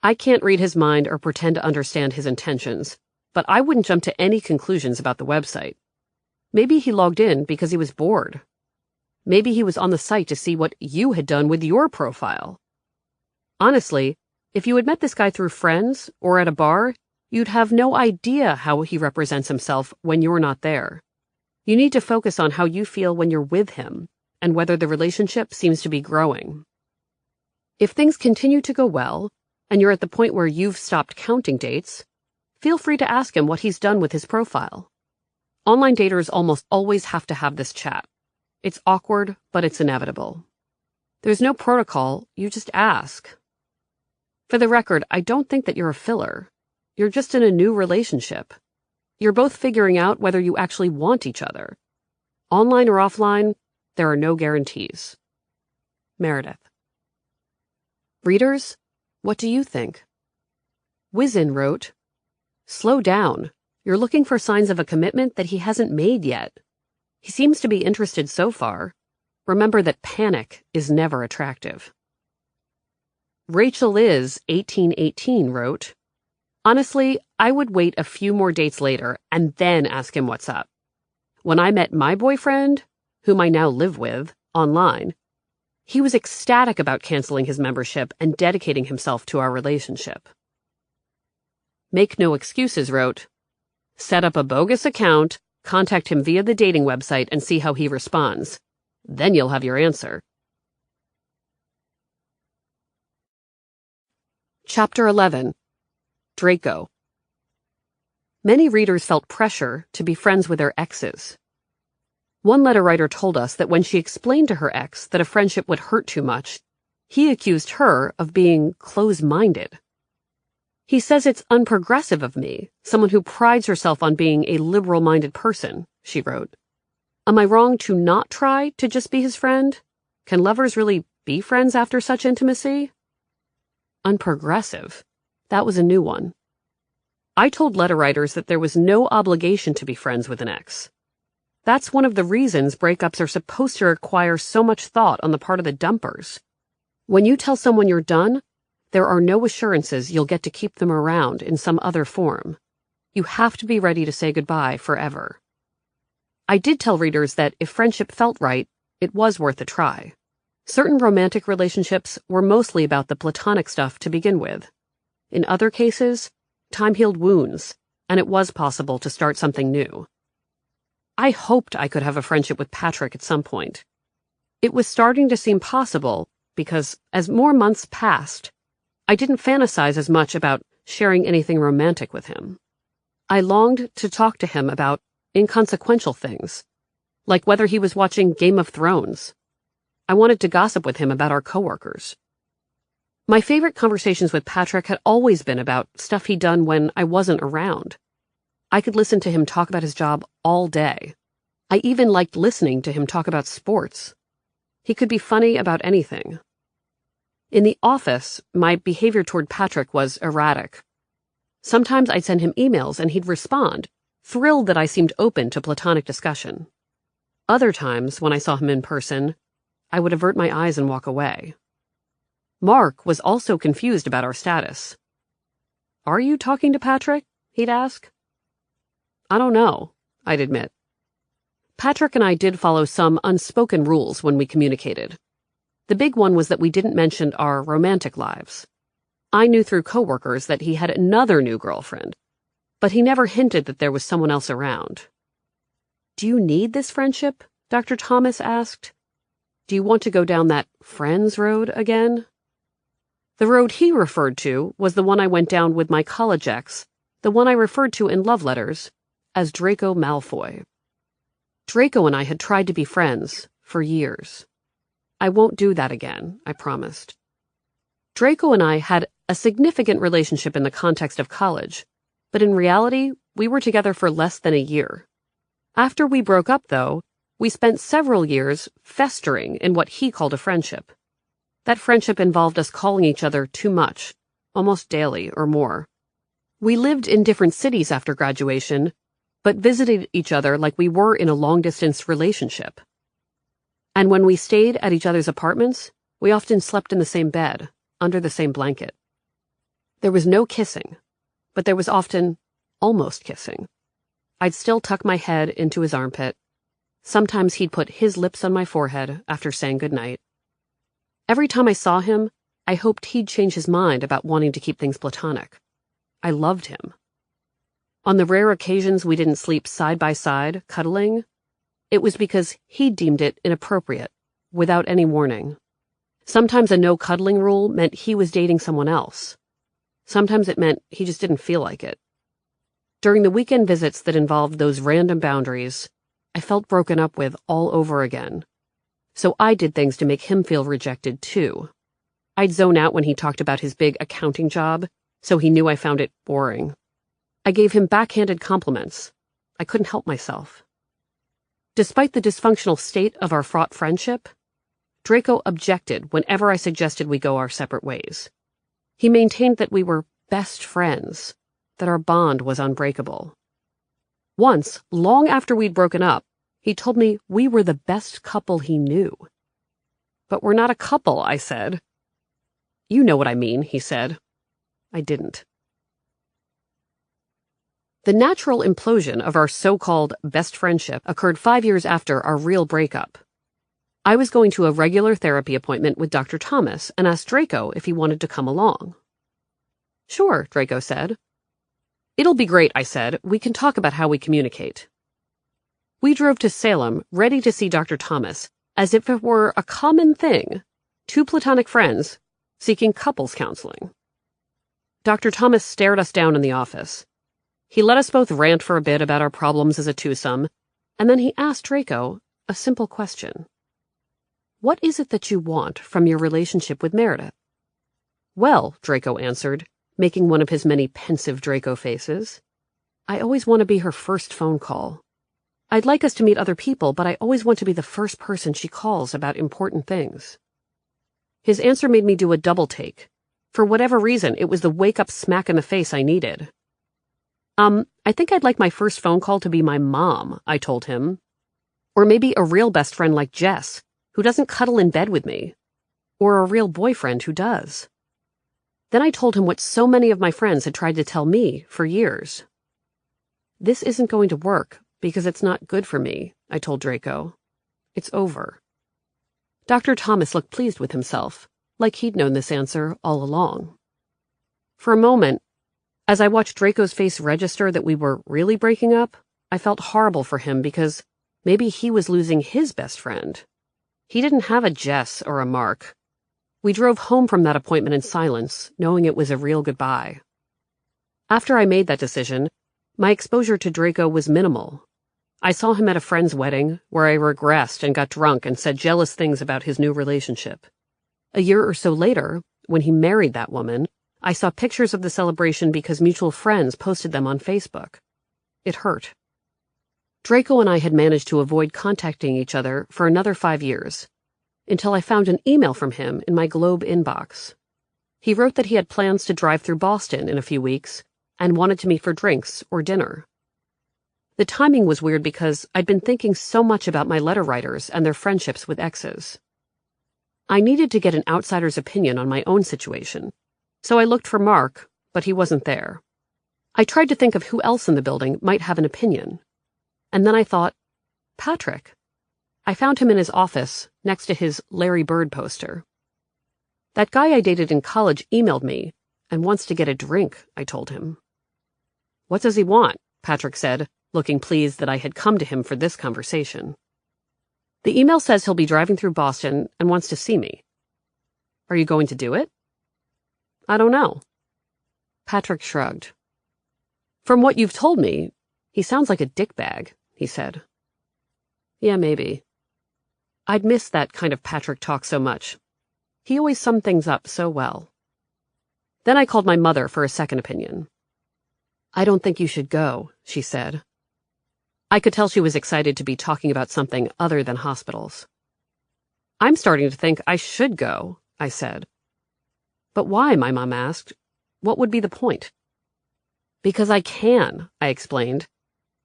I can't read his mind or pretend to understand his intentions, but I wouldn't jump to any conclusions about the website. Maybe he logged in because he was bored. Maybe he was on the site to see what you had done with your profile. Honestly, if you had met this guy through friends or at a bar, you'd have no idea how he represents himself when you're not there. You need to focus on how you feel when you're with him and whether the relationship seems to be growing. If things continue to go well, and you're at the point where you've stopped counting dates, feel free to ask him what he's done with his profile. Online daters almost always have to have this chat. It's awkward, but it's inevitable. There's no protocol, you just ask. For the record, I don't think that you're a filler. You're just in a new relationship. You're both figuring out whether you actually want each other. Online or offline, there are no guarantees. Meredith. Readers, what do you think? Wizin wrote, Slow down. You're looking for signs of a commitment that he hasn't made yet. He seems to be interested so far. Remember that panic is never attractive. Rachel is 1818 wrote, Honestly, I would wait a few more dates later and then ask him what's up. When I met my boyfriend, whom I now live with, online, he was ecstatic about canceling his membership and dedicating himself to our relationship. Make No Excuses wrote, Set up a bogus account, contact him via the dating website and see how he responds. Then you'll have your answer. Chapter 11. Draco. Many readers felt pressure to be friends with their exes. One letter writer told us that when she explained to her ex that a friendship would hurt too much, he accused her of being close-minded. He says it's unprogressive of me, someone who prides herself on being a liberal-minded person, she wrote. Am I wrong to not try to just be his friend? Can lovers really be friends after such intimacy? Unprogressive. That was a new one. I told letter writers that there was no obligation to be friends with an ex. That's one of the reasons breakups are supposed to require so much thought on the part of the dumpers. When you tell someone you're done, there are no assurances you'll get to keep them around in some other form. You have to be ready to say goodbye forever. I did tell readers that if friendship felt right, it was worth a try. Certain romantic relationships were mostly about the platonic stuff to begin with. In other cases, time healed wounds, and it was possible to start something new. I hoped I could have a friendship with Patrick at some point. It was starting to seem possible because, as more months passed, I didn't fantasize as much about sharing anything romantic with him. I longed to talk to him about inconsequential things, like whether he was watching Game of Thrones. I wanted to gossip with him about our coworkers. My favorite conversations with Patrick had always been about stuff he'd done when I wasn't around. I could listen to him talk about his job all day. I even liked listening to him talk about sports. He could be funny about anything. In the office, my behavior toward Patrick was erratic. Sometimes I'd send him emails and he'd respond, thrilled that I seemed open to platonic discussion. Other times, when I saw him in person, I would avert my eyes and walk away. Mark was also confused about our status. "Are you talking to Patrick?" he'd ask. "I don't know," I'd admit. Patrick and I did follow some unspoken rules when we communicated. The big one was that we didn't mention our romantic lives. I knew through coworkers that he had another new girlfriend, but he never hinted that there was someone else around. "Do you need this friendship?" Dr. Thomas asked. "Do you want to go down that friends road again?" The road he referred to was the one I went down with my college ex, the one I referred to in love letters as Draco Malfoy. Draco and I had tried to be friends for years. I won't do that again, I promised. Draco and I had a significant relationship in the context of college, but in reality, we were together for less than a year. After we broke up, though, we spent several years festering in what he called a friendship. That friendship involved us calling each other too much, almost daily or more. We lived in different cities after graduation, but visited each other like we were in a long-distance relationship. And when we stayed at each other's apartments, we often slept in the same bed, under the same blanket. There was no kissing, but there was often almost kissing. I'd still tuck my head into his armpit. Sometimes he'd put his lips on my forehead after saying goodnight. Every time I saw him, I hoped he'd change his mind about wanting to keep things platonic. I loved him. On the rare occasions we didn't sleep side by side, cuddling, it was because he deemed it inappropriate, without any warning. Sometimes a no-cuddling rule meant he was dating someone else. Sometimes it meant he just didn't feel like it. During the weekend visits that involved those random boundaries, I felt broken up with all over again. So I did things to make him feel rejected, too. I'd zone out when he talked about his big accounting job, so he knew I found it boring. I gave him backhanded compliments. I couldn't help myself. Despite the dysfunctional state of our fraught friendship, Draco objected whenever I suggested we go our separate ways. He maintained that we were best friends, that our bond was unbreakable. Once, long after we'd broken up, he told me we were the best couple he knew. "But we're not a couple," I said. "You know what I mean," he said. I didn't. The natural implosion of our so-called best friendship occurred 5 years after our real breakup. I was going to a regular therapy appointment with Dr. Thomas and asked Draco if he wanted to come along. "Sure," Draco said. "It'll be great," I said. "We can talk about how we communicate." We drove to Salem, ready to see Dr. Thomas, as if it were a common thing, two platonic friends seeking couples counseling. Dr. Thomas stared us down in the office. He let us both rant for a bit about our problems as a twosome, and then he asked Draco a simple question. "What is it that you want from your relationship with Meredith?" "Well," Draco answered, making one of his many pensive Draco faces, "I always want to be her first phone call. I'd like us to meet other people, but I always want to be the first person she calls about important things." His answer made me do a double take. For whatever reason, it was the wake-up smack in the face I needed. I think I'd like my first phone call to be my mom," I told him. "Or maybe a real best friend like Jess, who doesn't cuddle in bed with me. Or a real boyfriend who does." Then I told him what so many of my friends had tried to tell me for years. "This isn't going to work, because it's not good for me," I told Draco. "It's over." Dr. Thomas looked pleased with himself, like he'd known this answer all along. For a moment, as I watched Draco's face register that we were really breaking up, I felt horrible for him because maybe he was losing his best friend. He didn't have a Jess or a Mark. We drove home from that appointment in silence, knowing it was a real goodbye. After I made that decision, my exposure to Draco was minimal. I saw him at a friend's wedding, where I regressed and got drunk and said jealous things about his new relationship. A year or so later, when he married that woman, I saw pictures of the celebration because mutual friends posted them on Facebook. It hurt. Draco and I had managed to avoid contacting each other for another 5 years, until I found an email from him in my Globe inbox. He wrote that he had plans to drive through Boston in a few weeks and wanted to meet for drinks or dinner. The timing was weird because I'd been thinking so much about my letter writers and their friendships with exes. I needed to get an outsider's opinion on my own situation, so I looked for Mark, but he wasn't there. I tried to think of who else in the building might have an opinion. And then I thought, Patrick. I found him in his office, next to his Larry Bird poster. That guy I dated in college emailed me and wants to get a drink, I told him. What does he want? Patrick said, looking pleased that I had come to him for this conversation. The email says he'll be driving through Boston and wants to see me. Are you going to do it? I don't know. Patrick shrugged. From what you've told me, he sounds like a dickbag, he said. Yeah, maybe. I'd missed that kind of Patrick talk so much. He always summed things up so well. Then I called my mother for a second opinion. I don't think you should go, she said. I could tell she was excited to be talking about something other than hospitals. I'm starting to think I should go, I said. But why, my mom asked. What would be the point? Because I can, I explained.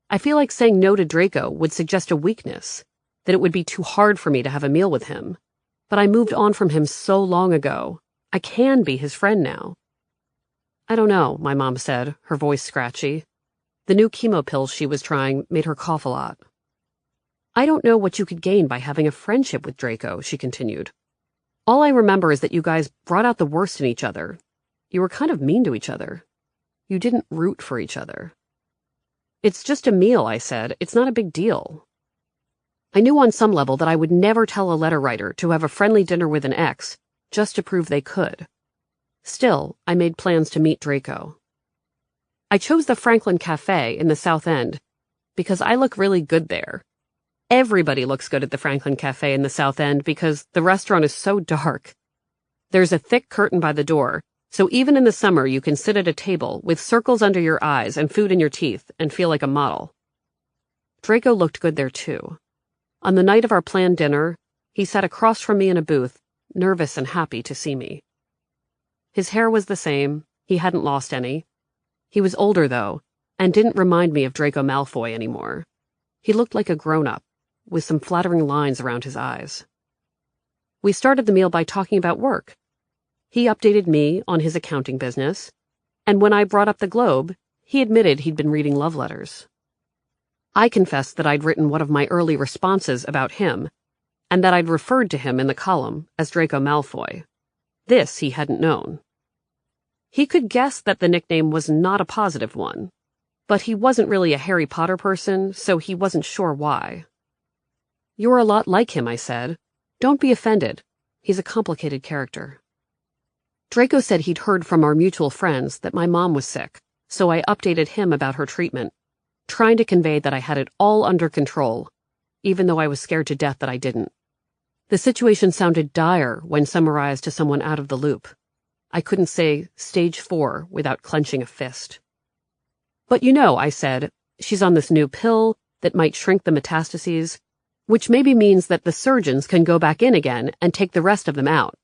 I feel like saying no to Draco would suggest a weakness, that it would be too hard for me to have a meal with him. But I moved on from him so long ago. I can be his friend now. I don't know, my mom said, her voice scratchy. The new chemo pills she was trying made her cough a lot. I don't know what you could gain by having a friendship with Draco, she continued. All I remember is that you guys brought out the worst in each other. You were kind of mean to each other. You didn't root for each other. It's just a meal, I said. It's not a big deal. I knew on some level that I would never tell a letter writer to have a friendly dinner with an ex just to prove they could. Still, I made plans to meet Draco. I chose the Franklin Cafe in the South End because I look really good there. Everybody looks good at the Franklin Cafe in the South End because the restaurant is so dark. There's a thick curtain by the door, so even in the summer you can sit at a table with circles under your eyes and food in your teeth and feel like a model. Draco looked good there too. On the night of our planned dinner, he sat across from me in a booth, nervous and happy to see me. His hair was the same. He hadn't lost any. He was older, though, and didn't remind me of Draco Malfoy anymore. He looked like a grown-up, with some flattering lines around his eyes. We started the meal by talking about work. He updated me on his accounting business, and when I brought up the Globe, he admitted he'd been reading love letters. I confessed that I'd written one of my early responses about him, and that I'd referred to him in the column as Draco Malfoy. This he hadn't known. He could guess that the nickname was not a positive one, but he wasn't really a Harry Potter person, so he wasn't sure why. You're a lot like him, I said. Don't be offended. He's a complicated character. Draco said he'd heard from our mutual friends that my mom was sick, so I updated him about her treatment, trying to convey that I had it all under control, even though I was scared to death that I didn't. The situation sounded dire when summarized to someone out of the loop. I couldn't say stage 4 without clenching a fist. But you know, I said, she's on this new pill that might shrink the metastases, which maybe means that the surgeons can go back in again and take the rest of them out.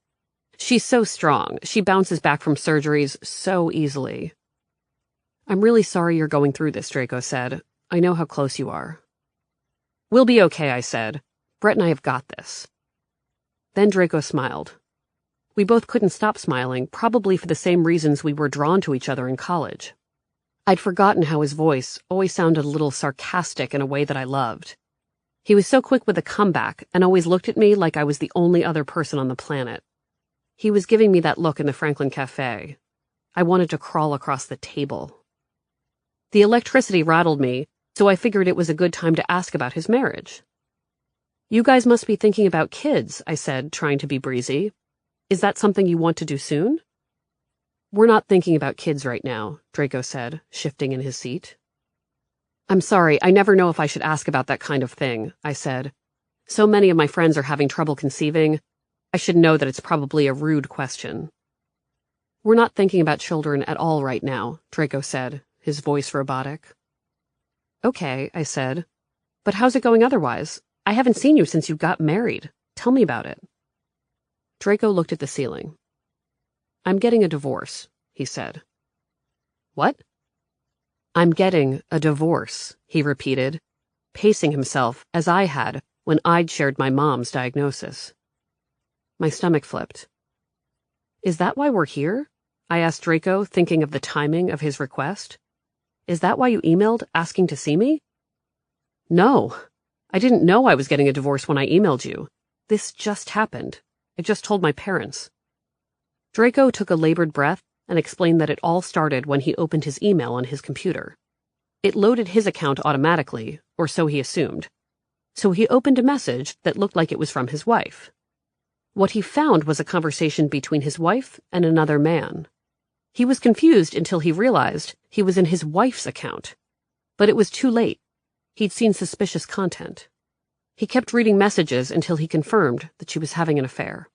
She's so strong. She bounces back from surgeries so easily. I'm really sorry you're going through this, Draco said. I know how close you are. We'll be okay, I said. Brett and I have got this. Then Draco smiled. We both couldn't stop smiling, probably for the same reasons we were drawn to each other in college. I'd forgotten how his voice always sounded a little sarcastic in a way that I loved. He was so quick with a comeback and always looked at me like I was the only other person on the planet. He was giving me that look in the Franklin Cafe. I wanted to crawl across the table. The electricity rattled me, so I figured it was a good time to ask about his marriage. You guys must be thinking about kids, I said, trying to be breezy. Is that something you want to do soon? We're not thinking about kids right now, Draco said, shifting in his seat. I'm sorry, I never know if I should ask about that kind of thing, I said. So many of my friends are having trouble conceiving. I should know that it's probably a rude question. We're not thinking about children at all right now, Draco said, his voice robotic. Okay, I said. But how's it going otherwise? I haven't seen you since you got married. Tell me about it. Draco looked at the ceiling. I'm getting a divorce, he said. What? I'm getting a divorce, he repeated, pacing himself as I had when I'd shared my mom's diagnosis. My stomach flipped. Is that why we're here? I asked Draco, thinking of the timing of his request. Is that why you emailed asking to see me? No, I didn't know I was getting a divorce when I emailed you. This just happened. I just told my parents. Draco took a labored breath and explained that it all started when he opened his email on his computer. It loaded his account automatically, or so he assumed. So he opened a message that looked like it was from his wife. What he found was a conversation between his wife and another man. He was confused until he realized he was in his wife's account. But it was too late. He'd seen suspicious content. He kept reading messages until he confirmed that she was having an affair.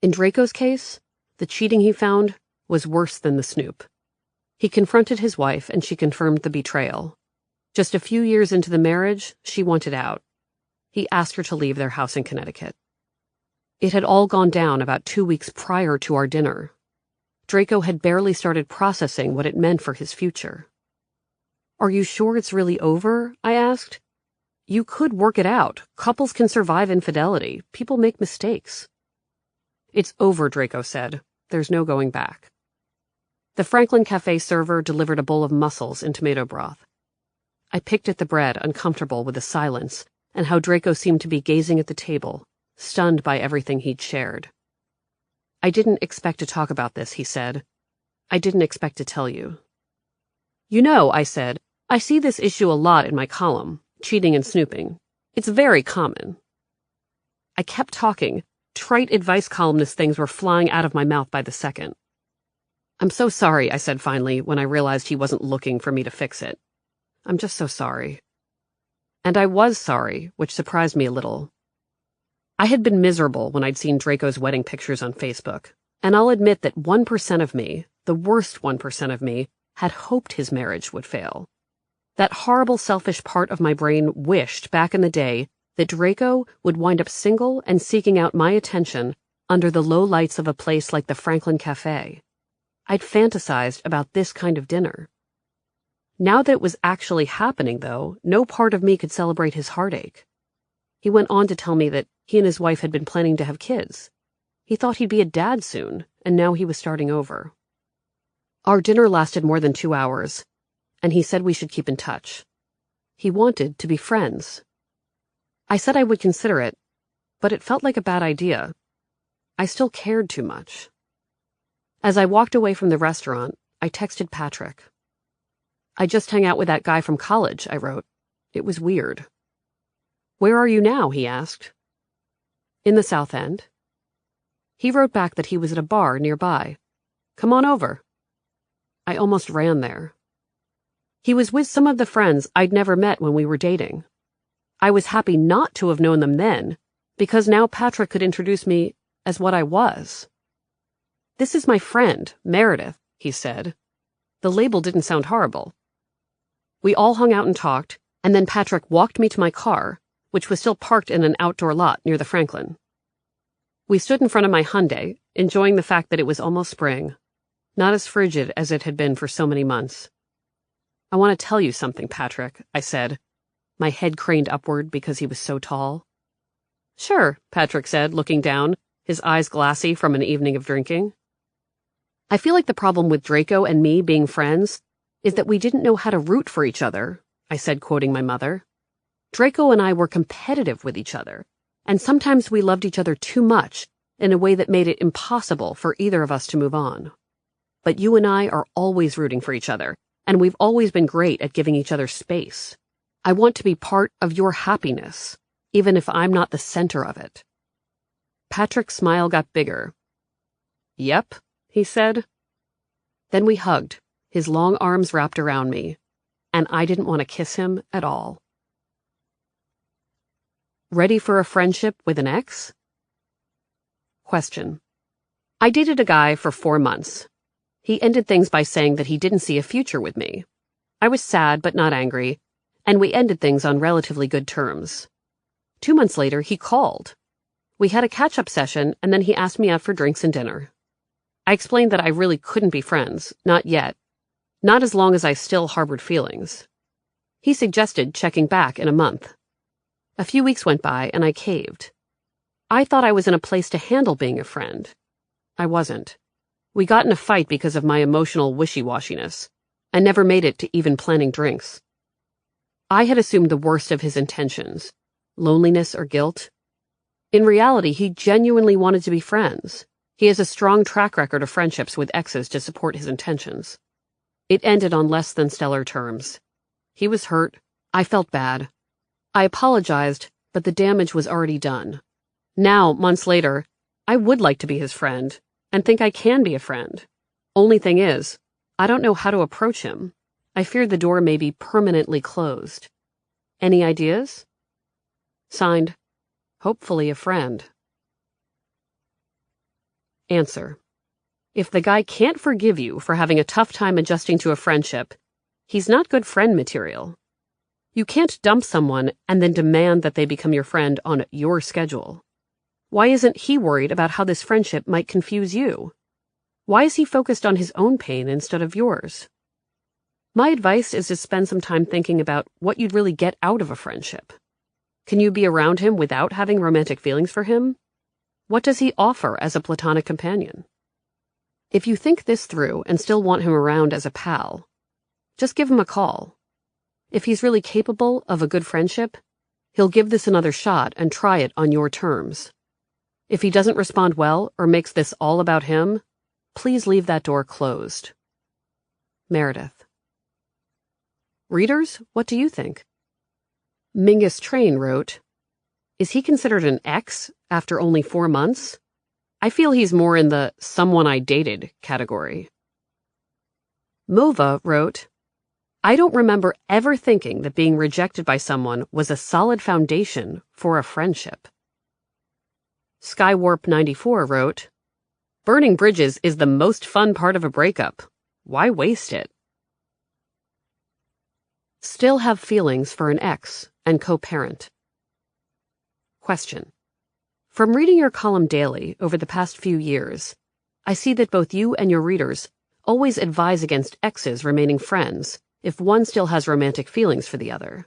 In Draco's case, the cheating he found was worse than the snoop. He confronted his wife and she confirmed the betrayal. Just a few years into the marriage, she wanted out. He asked her to leave their house in Connecticut. It had all gone down about 2 weeks prior to our dinner. Draco had barely started processing what it meant for his future. Are you sure it's really over? I asked. You could work it out. Couples can survive infidelity. People make mistakes. It's over, Draco said. There's no going back. The Franklin Cafe server delivered a bowl of mussels in tomato broth. I picked at the bread, uncomfortable with the silence, and how Draco seemed to be gazing at the table, stunned by everything he'd shared. I didn't expect to talk about this, he said. I didn't expect to tell you. You know, I said, I see this issue a lot in my column, cheating and snooping. It's very common. I kept talking. Trite advice columnist things were flying out of my mouth by the second. I'm so sorry, I said finally, when I realized he wasn't looking for me to fix it. I'm just so sorry. And I was sorry, which surprised me a little. I had been miserable when I'd seen Draco's wedding pictures on Facebook, and I'll admit that 1% of me, the worst 1% of me, had hoped his marriage would fail. That horrible selfish part of my brain wished back in the day that Draco would wind up single and seeking out my attention under the low lights of a place like the Franklin Cafe. I'd fantasized about this kind of dinner. Now that it was actually happening, though, no part of me could celebrate his heartache. He went on to tell me that he and his wife had been planning to have kids. He thought he'd be a dad soon, and now he was starting over. Our dinner lasted more than 2 hours, and he said we should keep in touch. He wanted to be friends. I said I would consider it, but it felt like a bad idea. I still cared too much. As I walked away from the restaurant, I texted Patrick. I just hung out with that guy from college, I wrote. It was weird. Where are you now? He asked. In the South End. He wrote back that he was at a bar nearby. Come on over. I almost ran there. He was with some of the friends I'd never met when we were dating. I was happy not to have known them then, because now Patrick could introduce me as what I was. This is my friend, Meredith, he said. The label didn't sound horrible. We all hung out and talked, and then Patrick walked me to my car, which was still parked in an outdoor lot near the Franklin. We stood in front of my Hyundai, enjoying the fact that it was almost spring, not as frigid as it had been for so many months. I want to tell you something, Patrick, I said, my head craned upward because he was so tall. Sure, Patrick said, looking down, his eyes glassy from an evening of drinking. I feel like the problem with Draco and me being friends is that we didn't know how to root for each other, I said, quoting my mother. Draco and I were competitive with each other, and sometimes we loved each other too much in a way that made it impossible for either of us to move on. But you and I are always rooting for each other, and we've always been great at giving each other space. I want to be part of your happiness, even if I'm not the center of it." Patrick's smile got bigger. "Yep," he said. Then we hugged, his long arms wrapped around me, and I didn't want to kiss him at all. Ready for a friendship with an ex? Question. I dated a guy for 4 months. He ended things by saying that he didn't see a future with me. I was sad but not angry, and we ended things on relatively good terms. 2 months later, he called. We had a catch-up session, and then he asked me out for drinks and dinner. I explained that I really couldn't be friends, not yet, not as long as I still harbored feelings. He suggested checking back in a month. A few weeks went by, and I caved. I thought I was in a place to handle being a friend. I wasn't. We got in a fight because of my emotional wishy-washiness. I never made it to even planning drinks. I had assumed the worst of his intentions, loneliness or guilt. In reality, he genuinely wanted to be friends. He has a strong track record of friendships with exes to support his intentions. It ended on less than stellar terms. He was hurt. I felt bad. I apologized, but the damage was already done. Now, months later, I would like to be his friend, and think I can be a friend. Only thing is, I don't know how to approach him. I fear the door may be permanently closed. Any ideas? Signed, hopefully a friend. Answer. If the guy can't forgive you for having a tough time adjusting to a friendship, he's not good friend material. You can't dump someone and then demand that they become your friend on your schedule. Why isn't he worried about how this friendship might confuse you? Why is he focused on his own pain instead of yours? My advice is to spend some time thinking about what you'd really get out of a friendship. Can you be around him without having romantic feelings for him? What does he offer as a platonic companion? If you think this through and still want him around as a pal, just give him a call. If he's really capable of a good friendship, he'll give this another shot and try it on your terms. If he doesn't respond well or makes this all about him, please leave that door closed. Meredith. Readers, what do you think? Mingus Train wrote, "Is he considered an ex after only 4 months? I feel he's more in the someone I dated category." Mova wrote, "I don't remember ever thinking that being rejected by someone was a solid foundation for a friendship." Skywarp 94 wrote, "Burning bridges is the most fun part of a breakup. Why waste it?" Still have feelings for an ex and co-parent. Question. From reading your column daily over the past few years, I see that both you and your readers always advise against exes remaining friends if one still has romantic feelings for the other.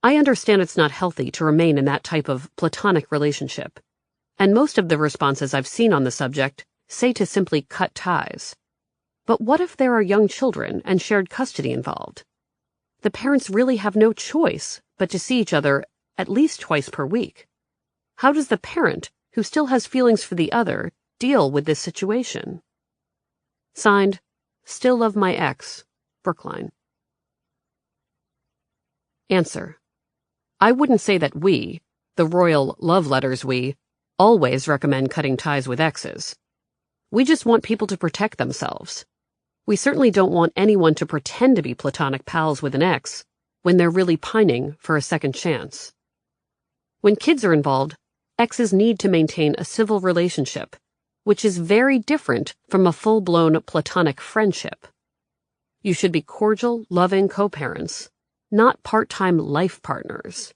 I understand it's not healthy to remain in that type of platonic relationship, and most of the responses I've seen on the subject say to simply cut ties. But what if there are young children and shared custody involved? The parents really have no choice but to see each other at least twice per week. How does the parent, who still has feelings for the other, deal with this situation? Signed, Still Love My Ex, Brookline. Answer. I wouldn't say that we, the royal love letters we, always recommend cutting ties with exes. We just want people to protect themselves. We certainly don't want anyone to pretend to be platonic pals with an ex when they're really pining for a second chance. When kids are involved, exes need to maintain a civil relationship, which is very different from a full-blown platonic friendship. You should be cordial, loving co-parents, not part-time life partners.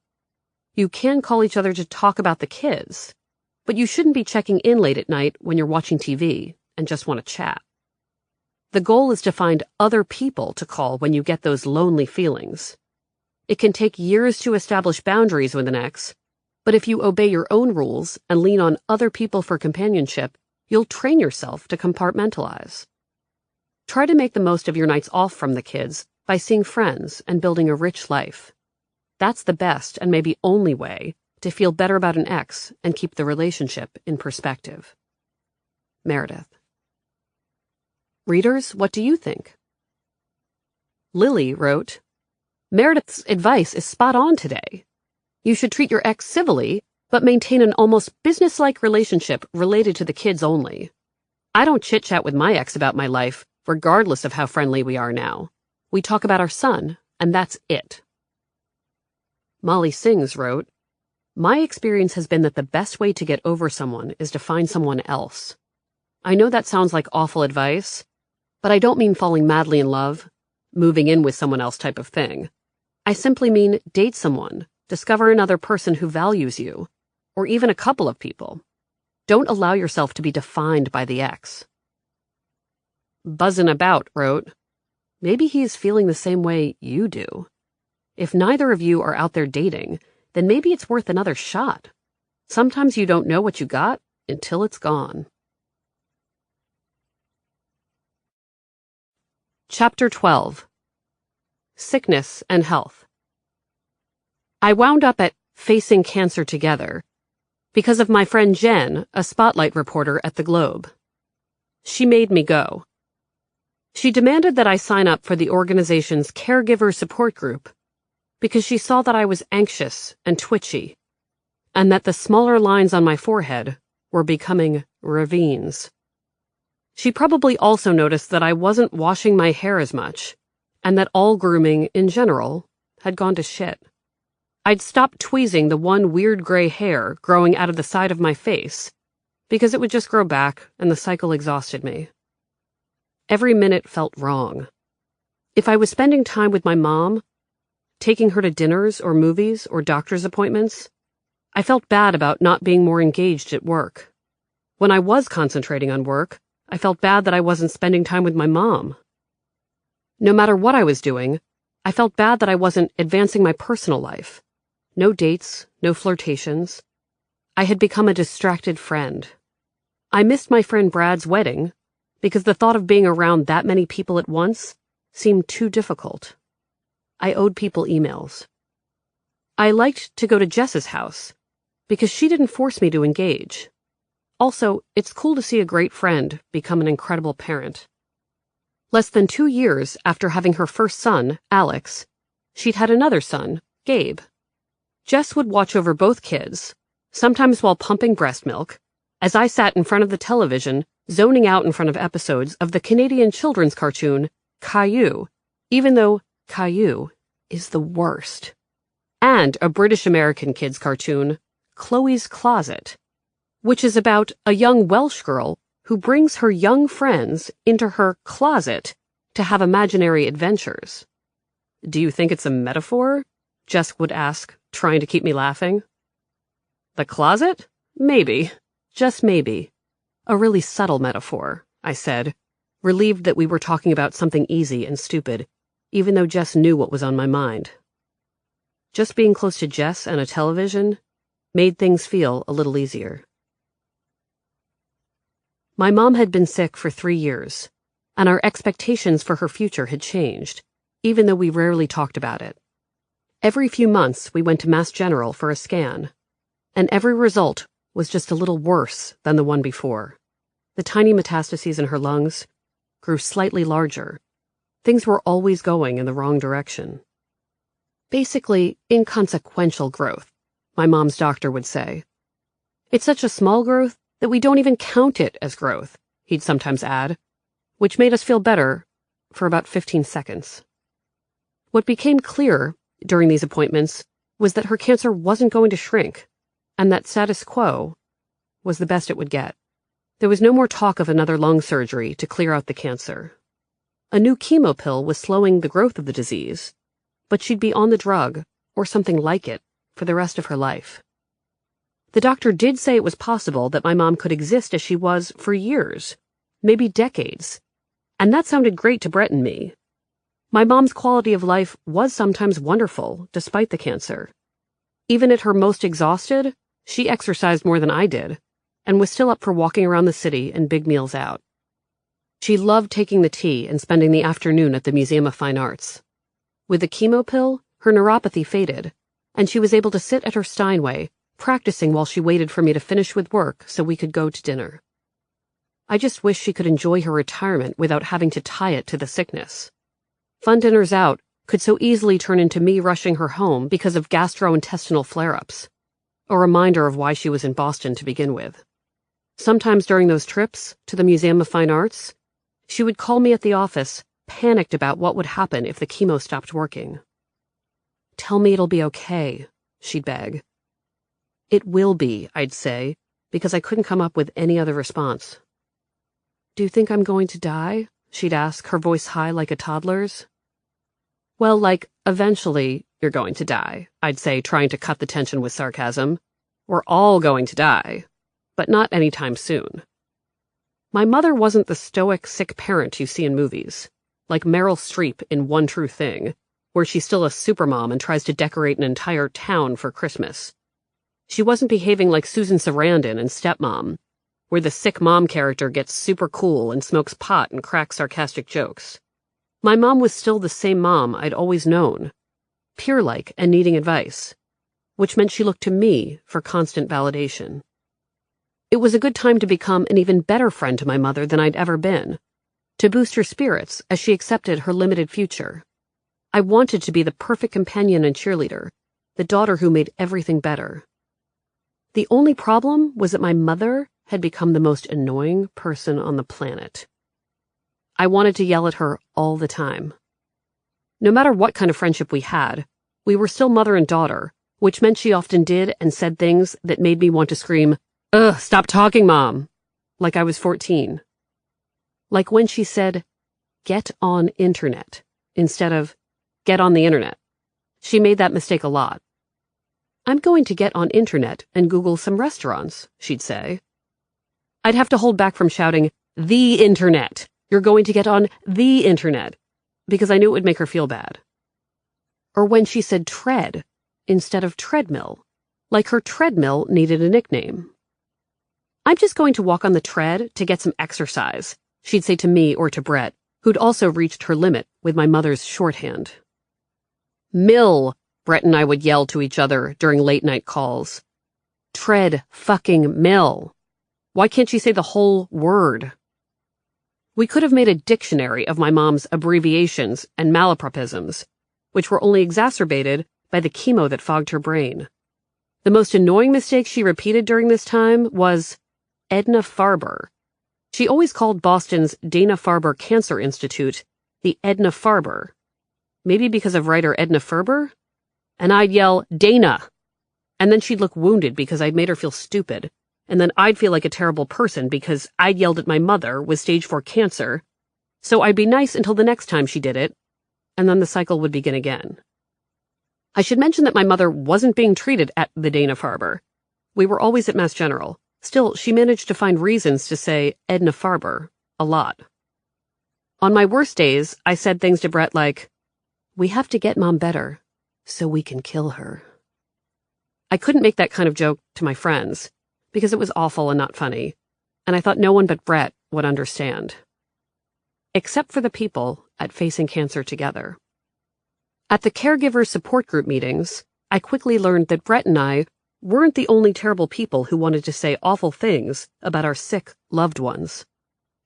You can call each other to talk about the kids, but you shouldn't be checking in late at night when you're watching TV and just want to chat. The goal is to find other people to call when you get those lonely feelings. It can take years to establish boundaries with an ex, but if you obey your own rules and lean on other people for companionship, you'll train yourself to compartmentalize. Try to make the most of your nights off from the kids by seeing friends and building a rich life. That's the best and maybe only way to feel better about an ex and keep the relationship in perspective. Meredith. Readers, what do you think? Lily wrote, Meredith's advice is spot on today. You should treat your ex civilly, but maintain an almost businesslike relationship related to the kids only. I don't chit-chat with my ex about my life, regardless of how friendly we are now. We talk about our son, and that's it. Molly Sings wrote, My experience has been that the best way to get over someone is to find someone else. I know that sounds like awful advice, but I don't mean falling madly in love, moving in with someone else type of thing. I simply mean date someone, discover another person who values you, or even a couple of people. Don't allow yourself to be defined by the ex. Buzzin' About wrote, Maybe he is feeling the same way you do. If neither of you are out there dating, then maybe it's worth another shot. Sometimes you don't know what you got until it's gone. Chapter 12. Sickness and Health. I wound up at Facing Cancer Together because of my friend Jen, a spotlight reporter at the Globe. She made me go. She demanded that I sign up for the organization's caregiver support group because she saw that I was anxious and twitchy, and that the smaller lines on my forehead were becoming ravines. She probably also noticed that I wasn't washing my hair as much, and that all grooming, in general, had gone to shit. I'd stopped tweezing the one weird gray hair growing out of the side of my face, because it would just grow back and the cycle exhausted me. Every minute felt wrong. If I was spending time with my mom, taking her to dinners or movies or doctor's appointments, I felt bad about not being more engaged at work. When I was concentrating on work, I felt bad that I wasn't spending time with my mom. No matter what I was doing, I felt bad that I wasn't advancing my personal life. No dates, no flirtations. I had become a distracted friend. I missed my friend Brad's wedding because the thought of being around that many people at once seemed too difficult. I owed people emails. I liked to go to Jess's house because she didn't force me to engage. Also, it's cool to see a great friend become an incredible parent. Less than 2 years after having her first son, Alex, she'd had another son, Gabe. Jess would watch over both kids, sometimes while pumping breast milk, as I sat in front of the television, zoning out in front of episodes of the Canadian children's cartoon, Caillou, even though Caillou is the worst. And a British-American kids cartoon, Chloe's Closet, which is about a young Welsh girl who brings her young friends into her closet to have imaginary adventures. Do you think it's a metaphor? Jess would ask, trying to keep me laughing. The closet? Maybe. Just maybe. A really subtle metaphor, I said, relieved that we were talking about something easy and stupid, even though Jess knew what was on my mind. Just being close to Jess and a television made things feel a little easier. My mom had been sick for 3 years, and our expectations for her future had changed, even though we rarely talked about it. Every few months we went to Mass General for a scan, and every result was just a little worse than the one before. The tiny metastases in her lungs grew slightly larger. Things were always going in the wrong direction. Basically, inconsequential growth, my mom's doctor would say. It's such a small growth that we don't even count it as growth, he'd sometimes add, which made us feel better for about 15 seconds. What became clear during these appointments was that her cancer wasn't going to shrink, and that status quo was the best it would get. There was no more talk of another lung surgery to clear out the cancer. A new chemo pill was slowing the growth of the disease, but she'd be on the drug, or something like it, for the rest of her life. The doctor did say it was possible that my mom could exist as she was for years, maybe decades, and that sounded great to Brett and me. My mom's quality of life was sometimes wonderful, despite the cancer. Even at her most exhausted, she exercised more than I did, and was still up for walking around the city and big meals out. She loved taking the tea and spending the afternoon at the Museum of Fine Arts. With the chemo pill, her neuropathy faded, and she was able to sit at her Steinway, practicing while she waited for me to finish with work so we could go to dinner. I just wish she could enjoy her retirement without having to tie it to the sickness. Fun dinners out could so easily turn into me rushing her home because of gastrointestinal flare-ups, a reminder of why she was in Boston to begin with. Sometimes during those trips to the Museum of Fine Arts, she would call me at the office, panicked about what would happen if the chemo stopped working. "Tell me it'll be okay," she'd beg. "It will be," I'd say, because I couldn't come up with any other response. "Do you think I'm going to die?" she'd ask, her voice high like a toddler's. "Well, like, eventually you're going to die," I'd say, trying to cut the tension with sarcasm. "We're all going to die, but not anytime soon." My mother wasn't the stoic, sick parent you see in movies, like Meryl Streep in One True Thing, where she's still a supermom and tries to decorate an entire town for Christmas. She wasn't behaving like Susan Sarandon in Stepmom, where the sick mom character gets super cool and smokes pot and cracks sarcastic jokes. My mom was still the same mom I'd always known, peer-like and needing advice, which meant she looked to me for constant validation. It was a good time to become an even better friend to my mother than I'd ever been, to boost her spirits as she accepted her limited future. I wanted to be the perfect companion and cheerleader, the daughter who made everything better. The only problem was that my mother had become the most annoying person on the planet. I wanted to yell at her all the time. No matter what kind of friendship we had, we were still mother and daughter, which meant she often did and said things that made me want to scream, "Ugh, stop talking, Mom," like I was 14. Like when she said, "Get on internet," instead of, "Get on the internet." She made that mistake a lot. "I'm going to get on internet and Google some restaurants," she'd say. I'd have to hold back from shouting, "The internet! You're going to get on the internet," because I knew it would make her feel bad. Or when she said tread instead of treadmill, like her treadmill needed a nickname. "I'm just going to walk on the tread to get some exercise," she'd say to me or to Brett, who'd also reached her limit with my mother's shorthand. "Mill," Brett and I would yell to each other during late-night calls. "Tread fucking mill. Why can't she say the whole word?" We could have made a dictionary of my mom's abbreviations and malapropisms, which were only exacerbated by the chemo that fogged her brain. The most annoying mistake she repeated during this time was Edna Farber. She always called Boston's Dana-Farber Cancer Institute the Edna Farber. Maybe because of writer Edna Ferber? And I'd yell, "Dana!" And then she'd look wounded because I'd made her feel stupid. And then I'd feel like a terrible person because I'd yelled at my mother with stage 4 cancer. So I'd be nice until the next time she did it, and then the cycle would begin again. I should mention that my mother wasn't being treated at the Dana-Farber. We were always at Mass General. Still, she managed to find reasons to say Edna Farber a lot. On my worst days, I said things to Brett like, "We have to get Mom better so we can kill her." I couldn't make that kind of joke to my friends because it was awful and not funny, and I thought no one but Brett would understand. Except for the people at Facing Cancer Together. At the caregiver support group meetings, I quickly learned that Brett and I weren't the only terrible people who wanted to say awful things about our sick loved ones.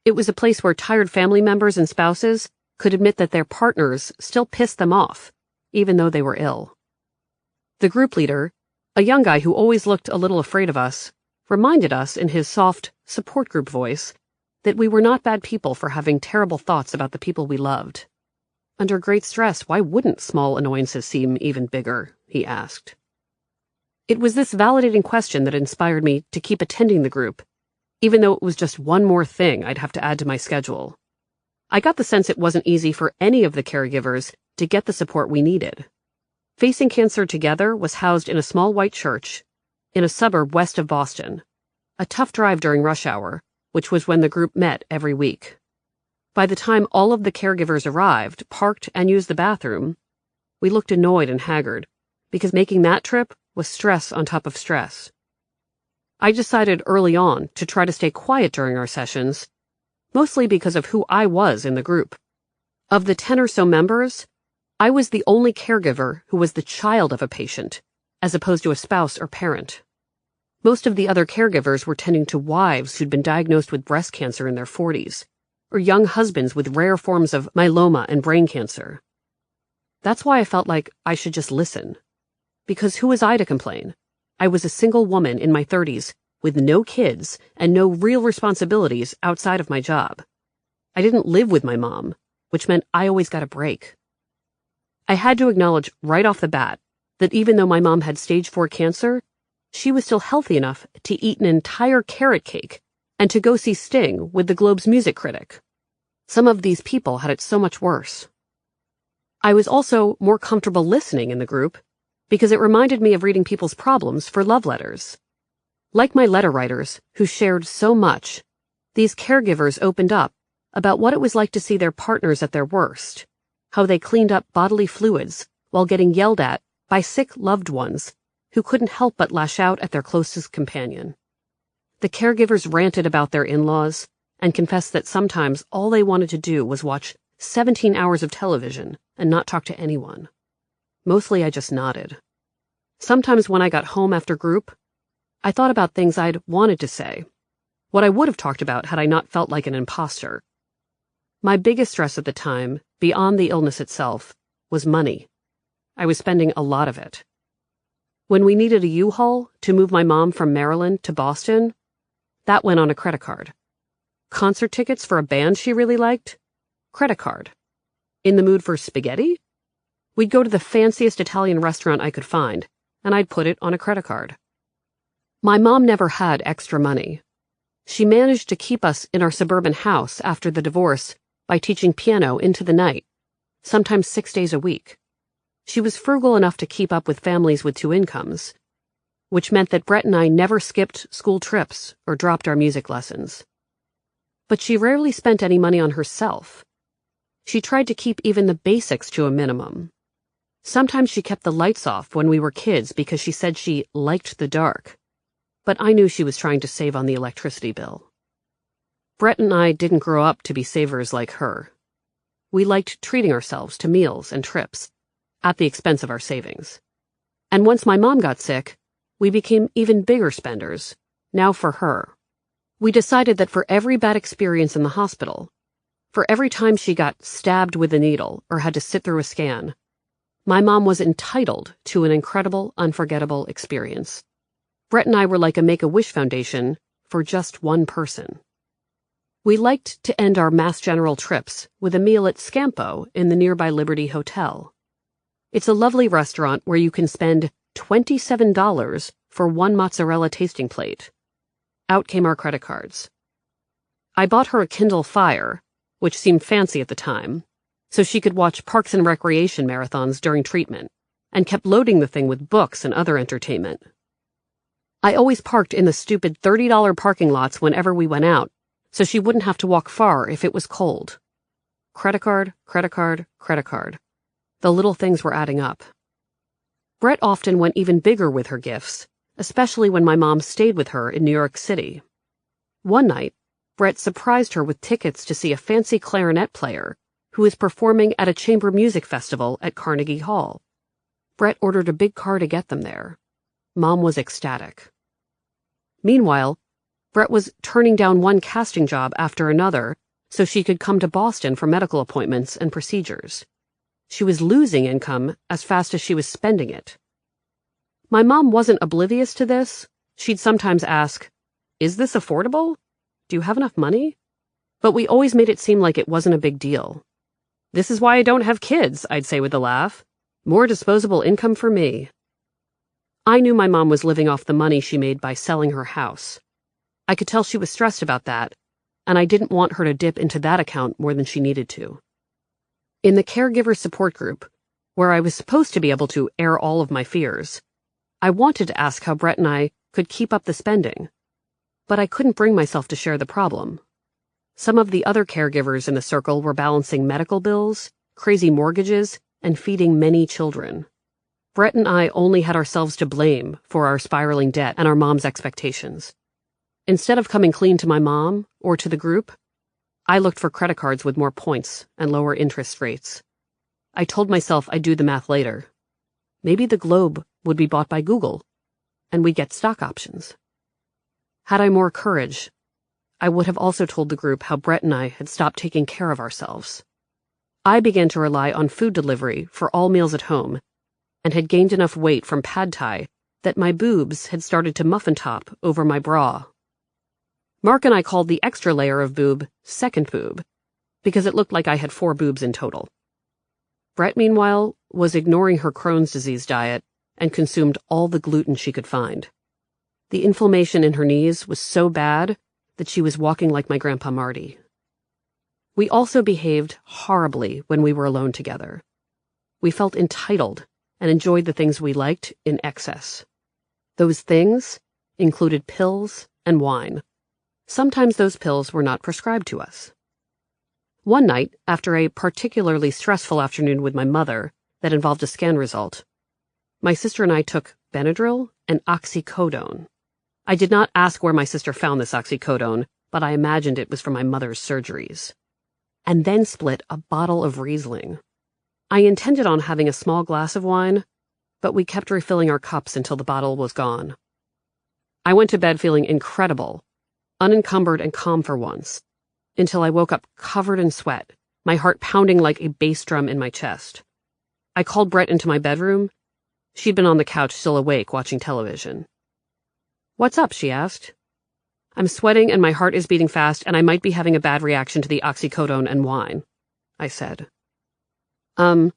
It was a place where tired family members and spouses could admit that their partners still pissed them off, even though they were ill. The group leader, a young guy who always looked a little afraid of us, reminded us in his soft support group voice that we were not bad people for having terrible thoughts about the people we loved. Under great stress, why wouldn't small annoyances seem even bigger? He asked. It was this validating question that inspired me to keep attending the group, even though it was just one more thing I'd have to add to my schedule. I got the sense it wasn't easy for any of the caregivers to get the support we needed. Facing Cancer Together was housed in a small white church in a suburb west of Boston, a tough drive during rush hour, which was when the group met every week. By the time all of the caregivers arrived, parked, and used the bathroom, we looked annoyed and haggard, because making that trip was stress on top of stress. I decided early on to try to stay quiet during our sessions, mostly because of who I was in the group. Of the 10 or so members, I was the only caregiver who was the child of a patient, as opposed to a spouse or parent. Most of the other caregivers were tending to wives who'd been diagnosed with breast cancer in their 40s, or young husbands with rare forms of myeloma and brain cancer. That's why I felt like I should just listen. Because who was I to complain? I was a single woman in my 30s with no kids and no real responsibilities outside of my job. I didn't live with my mom, which meant I always got a break. I had to acknowledge right off the bat that even though my mom had stage 4 cancer, she was still healthy enough to eat an entire carrot cake and to go see Sting with the Globe's music critic. Some of these people had it so much worse. I was also more comfortable listening in the group because it reminded me of reading people's problems for love letters. Like my letter writers, who shared so much, these caregivers opened up about what it was like to see their partners at their worst, how they cleaned up bodily fluids while getting yelled at by sick loved ones who couldn't help but lash out at their closest companion. The caregivers ranted about their in-laws and confessed that sometimes all they wanted to do was watch 17 hours of television and not talk to anyone. Mostly I just nodded. Sometimes when I got home after group, I thought about things I'd wanted to say, what I would have talked about had I not felt like an imposter. My biggest stress at the time, beyond the illness itself, was money. I was spending a lot of it. When we needed a U-Haul to move my mom from Maryland to Boston, that went on a credit card. Concert tickets for a band she really liked? Credit card. In the mood for spaghetti? We'd go to the fanciest Italian restaurant I could find, and I'd put it on a credit card. My mom never had extra money. She managed to keep us in our suburban house after the divorce by teaching piano into the night, sometimes 6 days a week. She was frugal enough to keep up with families with 2 incomes, which meant that Brett and I never skipped school trips or dropped our music lessons. But she rarely spent any money on herself. She tried to keep even the basics to a minimum. Sometimes she kept the lights off when we were kids because she said she liked the dark, but I knew she was trying to save on the electricity bill. Brett and I didn't grow up to be savers like her. We liked treating ourselves to meals and trips, at the expense of our savings. And once my mom got sick, we became even bigger spenders, now for her. We decided that for every bad experience in the hospital, for every time she got stabbed with a needle or had to sit through a scan, my mom was entitled to an incredible, unforgettable experience. Brett and I were like a Make-A-Wish Foundation for just one person. We liked to end our Mass General trips with a meal at Scampo in the nearby Liberty Hotel. It's a lovely restaurant where you can spend $27 for one mozzarella tasting plate. Out came our credit cards. I bought her a Kindle Fire, which seemed fancy at the time, so she could watch Parks and Recreation marathons during treatment, and kept loading the thing with books and other entertainment. I always parked in the stupid $30 parking lots whenever we went out, so she wouldn't have to walk far if it was cold. Credit card, credit card, credit card. The little things were adding up. Brett often went even bigger with her gifts, especially when my mom stayed with her in New York City. One night, Brett surprised her with tickets to see a fancy clarinet player who was performing at a chamber music festival at Carnegie Hall. Brett ordered a big car to get them there. Mom was ecstatic. Meanwhile, Brett was turning down one casting job after another so she could come to Boston for medical appointments and procedures. She was losing income as fast as she was spending it. My mom wasn't oblivious to this. She'd sometimes ask, "Is this affordable? Do you have enough money?" But we always made it seem like it wasn't a big deal. "This is why I don't have kids," I'd say with a laugh. "More disposable income for me." I knew my mom was living off the money she made by selling her house. I could tell she was stressed about that, and I didn't want her to dip into that account more than she needed to. In the caregiver support group, where I was supposed to be able to air all of my fears, I wanted to ask how Brett and I could keep up the spending, but I couldn't bring myself to share the problem. Some of the other caregivers in the circle were balancing medical bills, crazy mortgages, and feeding many children. Brett and I only had ourselves to blame for our spiraling debt and our mom's expectations. Instead of coming clean to my mom or to the group, I looked for credit cards with more points and lower interest rates. I told myself I'd do the math later. maybe the Globe would be bought by Google, and we'd get stock options. Had I more courage, I would have also told the group how Brett and I had stopped taking care of ourselves. I began to rely on food delivery for all meals at home, and had gained enough weight from pad thai that my boobs had started to muffin top over my bra. Mark and I called the extra layer of boob second boob, because it looked like I had 4 boobs in total. Brett, meanwhile, was ignoring her Crohn's disease diet and consumed all the gluten she could find. The inflammation in her knees was so bad that she was walking like my Grandpa Marty. We also behaved horribly when we were alone together. We felt entitled and enjoyed the things we liked in excess. Those things included pills and wine. Sometimes those pills were not prescribed to us. One night, after a particularly stressful afternoon with my mother that involved a scan result, my sister and I took Benadryl and oxycodone. I did not ask where my sister found this oxycodone, but I imagined it was from my mother's surgeries. And then split a bottle of Riesling. I intended on having a small glass of wine, but we kept refilling our cups until the bottle was gone. I went to bed feeling incredible, unencumbered and calm for once, until I woke up covered in sweat, my heart pounding like a bass drum in my chest. I called Brett into my bedroom. She'd been on the couch still awake watching television. "What's up?" she asked. "I'm sweating and my heart is beating fast and I might be having a bad reaction to the oxycodone and wine," I said. Do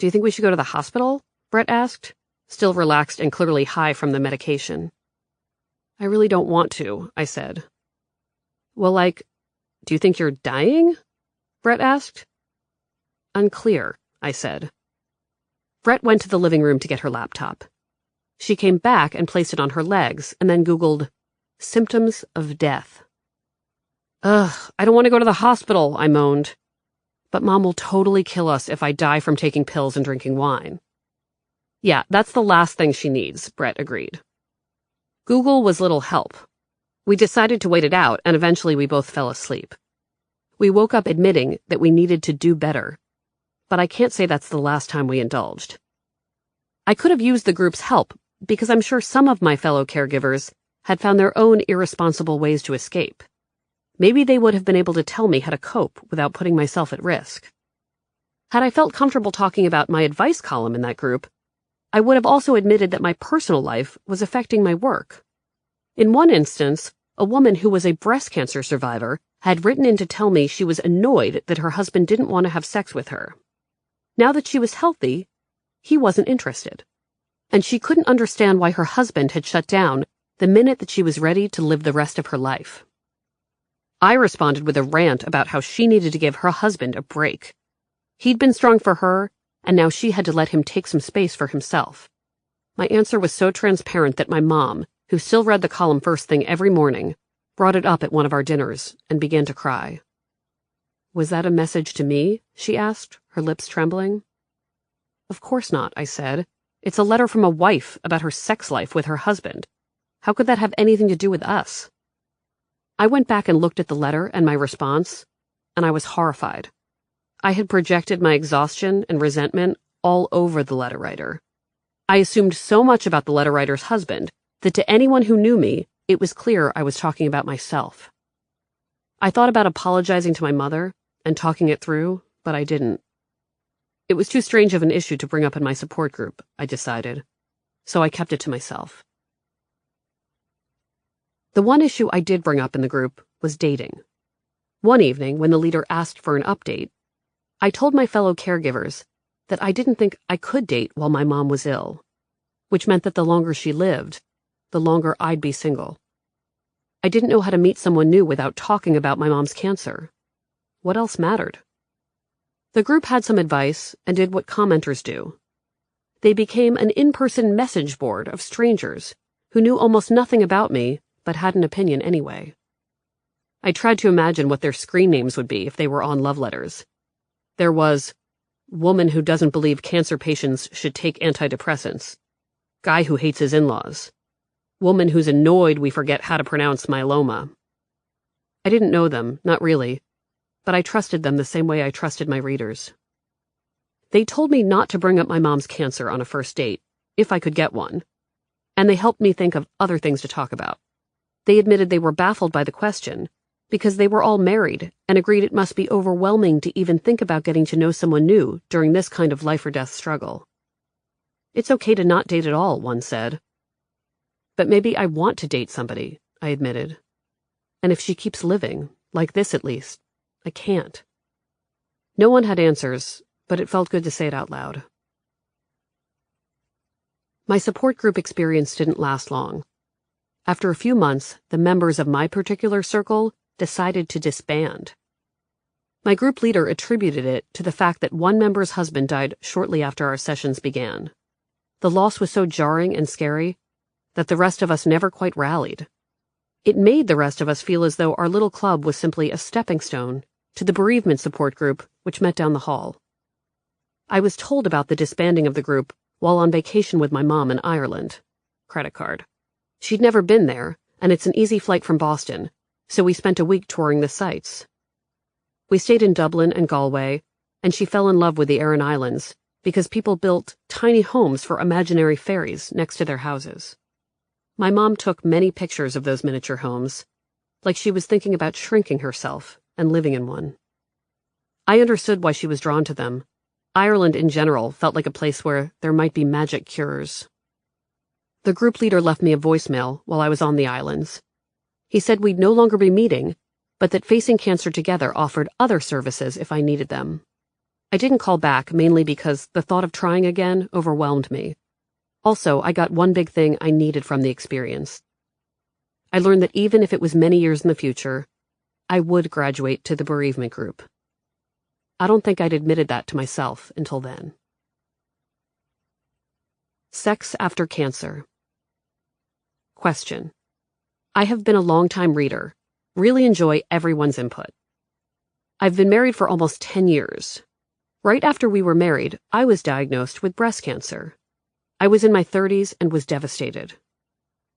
you think we should go to the hospital?" Brett asked, still relaxed and clearly high from the medication. "I really don't want to," I said. "Well, do you think you're dying?" Brett asked. "Unclear," I said. Brett went to the living room to get her laptop. She came back and placed it on her legs and then Googled symptoms of death. "Ugh, I don't want to go to the hospital," I moaned. "But Mom will totally kill us if I die from taking pills and drinking wine." "Yeah, that's the last thing she needs," Brett agreed. Google was little help. We decided to wait it out, and eventually we both fell asleep. We woke up admitting that we needed to do better, but I can't say that's the last time we indulged. I could have used the group's help, because I'm sure some of my fellow caregivers had found their own irresponsible ways to escape. Maybe they would have been able to tell me how to cope without putting myself at risk. Had I felt comfortable talking about my advice column in that group, I would have also admitted that my personal life was affecting my work. In one instance, a woman who was a breast cancer survivor had written in to tell me she was annoyed that her husband didn't want to have sex with her. Now that she was healthy, he wasn't interested. And she couldn't understand why her husband had shut down the minute that she was ready to live the rest of her life. I responded with a rant about how she needed to give her husband a break. He'd been strong for her, and now she had to let him take some space for himself. My answer was so transparent that my mom, who still read the column first thing every morning, brought it up at one of our dinners and began to cry. "Was that a message to me?" she asked, her lips trembling. "Of course not," I said. "It's a letter from a wife about her sex life with her husband. How could that have anything to do with us?" I went back and looked at the letter and my response, and I was horrified. I had projected my exhaustion and resentment all over the letter writer. I assumed so much about the letter writer's husband that to anyone who knew me, it was clear I was talking about myself. I thought about apologizing to my mother and talking it through, but I didn't. It was too strange of an issue to bring up in my support group, I decided, so I kept it to myself. The one issue I did bring up in the group was dating. One evening, when the leader asked for an update, I told my fellow caregivers that I didn't think I could date while my mom was ill, which meant that the longer she lived, the longer I'd be single. I didn't know how to meet someone new without talking about my mom's cancer. What else mattered? The group had some advice and did what commenters do. They became an in-person message board of strangers who knew almost nothing about me but had an opinion anyway. I tried to imagine what their screen names would be if they were on love letters. There was woman who doesn't believe cancer patients should take antidepressants, guy who hates his in-laws, woman who's annoyed we forget how to pronounce myeloma. I didn't know them, not really, but I trusted them the same way I trusted my readers. They told me not to bring up my mom's cancer on a first date, if I could get one, and they helped me think of other things to talk about. They admitted they were baffled by the question because they were all married and agreed it must be overwhelming to even think about getting to know someone new during this kind of life-or-death struggle. It's okay to not date at all, one said. But maybe I want to date somebody, I admitted. And if she keeps living, like this at least, I can't. No one had answers, but it felt good to say it out loud. My support group experience didn't last long. After a few months, the members of my particular circle decided to disband. My group leader attributed it to the fact that one member's husband died shortly after our sessions began. The loss was so jarring and scary that the rest of us never quite rallied. It made the rest of us feel as though our little club was simply a stepping stone to the bereavement support group, which met down the hall. I was told about the disbanding of the group while on vacation with my mom in Ireland. Credit card. She'd never been there, and it's an easy flight from Boston, so we spent a week touring the sites. We stayed in Dublin and Galway, and she fell in love with the Aran Islands because people built tiny homes for imaginary fairies next to their houses. My mom took many pictures of those miniature homes, like she was thinking about shrinking herself and living in one. I understood why she was drawn to them. Ireland in general felt like a place where there might be magic cures. The group leader left me a voicemail while I was on the islands. He said we'd no longer be meeting, but that Facing Cancer Together offered other services if I needed them. I didn't call back, mainly because the thought of trying again overwhelmed me. Also, I got one big thing I needed from the experience. I learned that even if it was many years in the future, I would graduate to the bereavement group. I don't think I'd admitted that to myself until then. Sex after cancer. Question. I have been a long-time reader. Really enjoy everyone's input. I've been married for almost 10 years. Right after we were married, I was diagnosed with breast cancer. I was in my 30s and was devastated.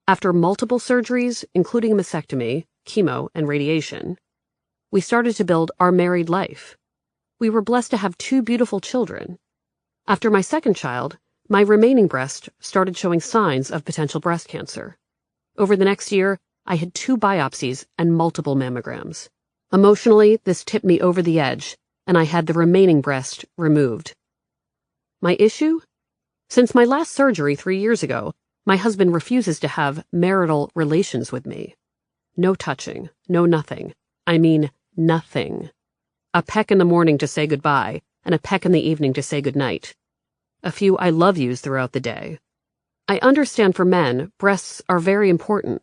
After multiple surgeries, including a mastectomy, chemo, and radiation, we started to build our married life. We were blessed to have 2 beautiful children. After my second child, my remaining breast started showing signs of potential breast cancer. Over the next year, I had 2 biopsies and multiple mammograms. Emotionally, this tipped me over the edge, and I had the remaining breast removed. My issue? Since my last surgery 3 years ago, my husband refuses to have marital relations with me. No touching, no nothing. I mean, nothing. A peck in the morning to say goodbye, and a peck in the evening to say goodnight. A few I love yous throughout the day. I understand for men, breasts are very important.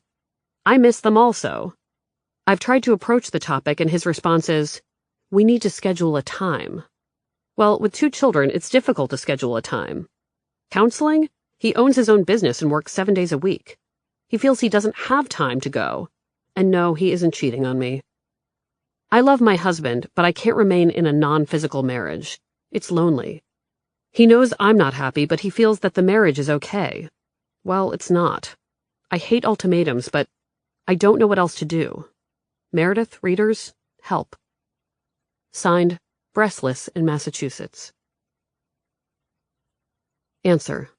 I miss them also. I've tried to approach the topic, and his response is, we need to schedule a time. Well, with 2 children, it's difficult to schedule a time. Counseling? He owns his own business and works 7 days a week. He feels he doesn't have time to go. And no, he isn't cheating on me. I love my husband, but I can't remain in a non-physical marriage. It's lonely. He knows I'm not happy, but he feels that the marriage is okay. Well, it's not. I hate ultimatums, but I don't know what else to do. Meredith, readers, help. Signed, Breastless in Massachusetts. Answer.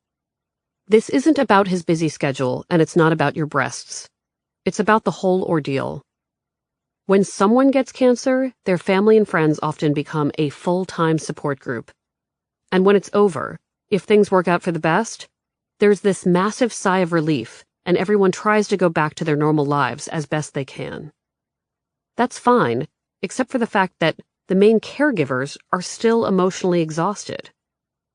This isn't about his busy schedule, and it's not about your breasts. It's about the whole ordeal. When someone gets cancer, their family and friends often become a full-time support group. And when it's over, if things work out for the best, there's this massive sigh of relief, and everyone tries to go back to their normal lives as best they can. That's fine, except for the fact that the main caregivers are still emotionally exhausted.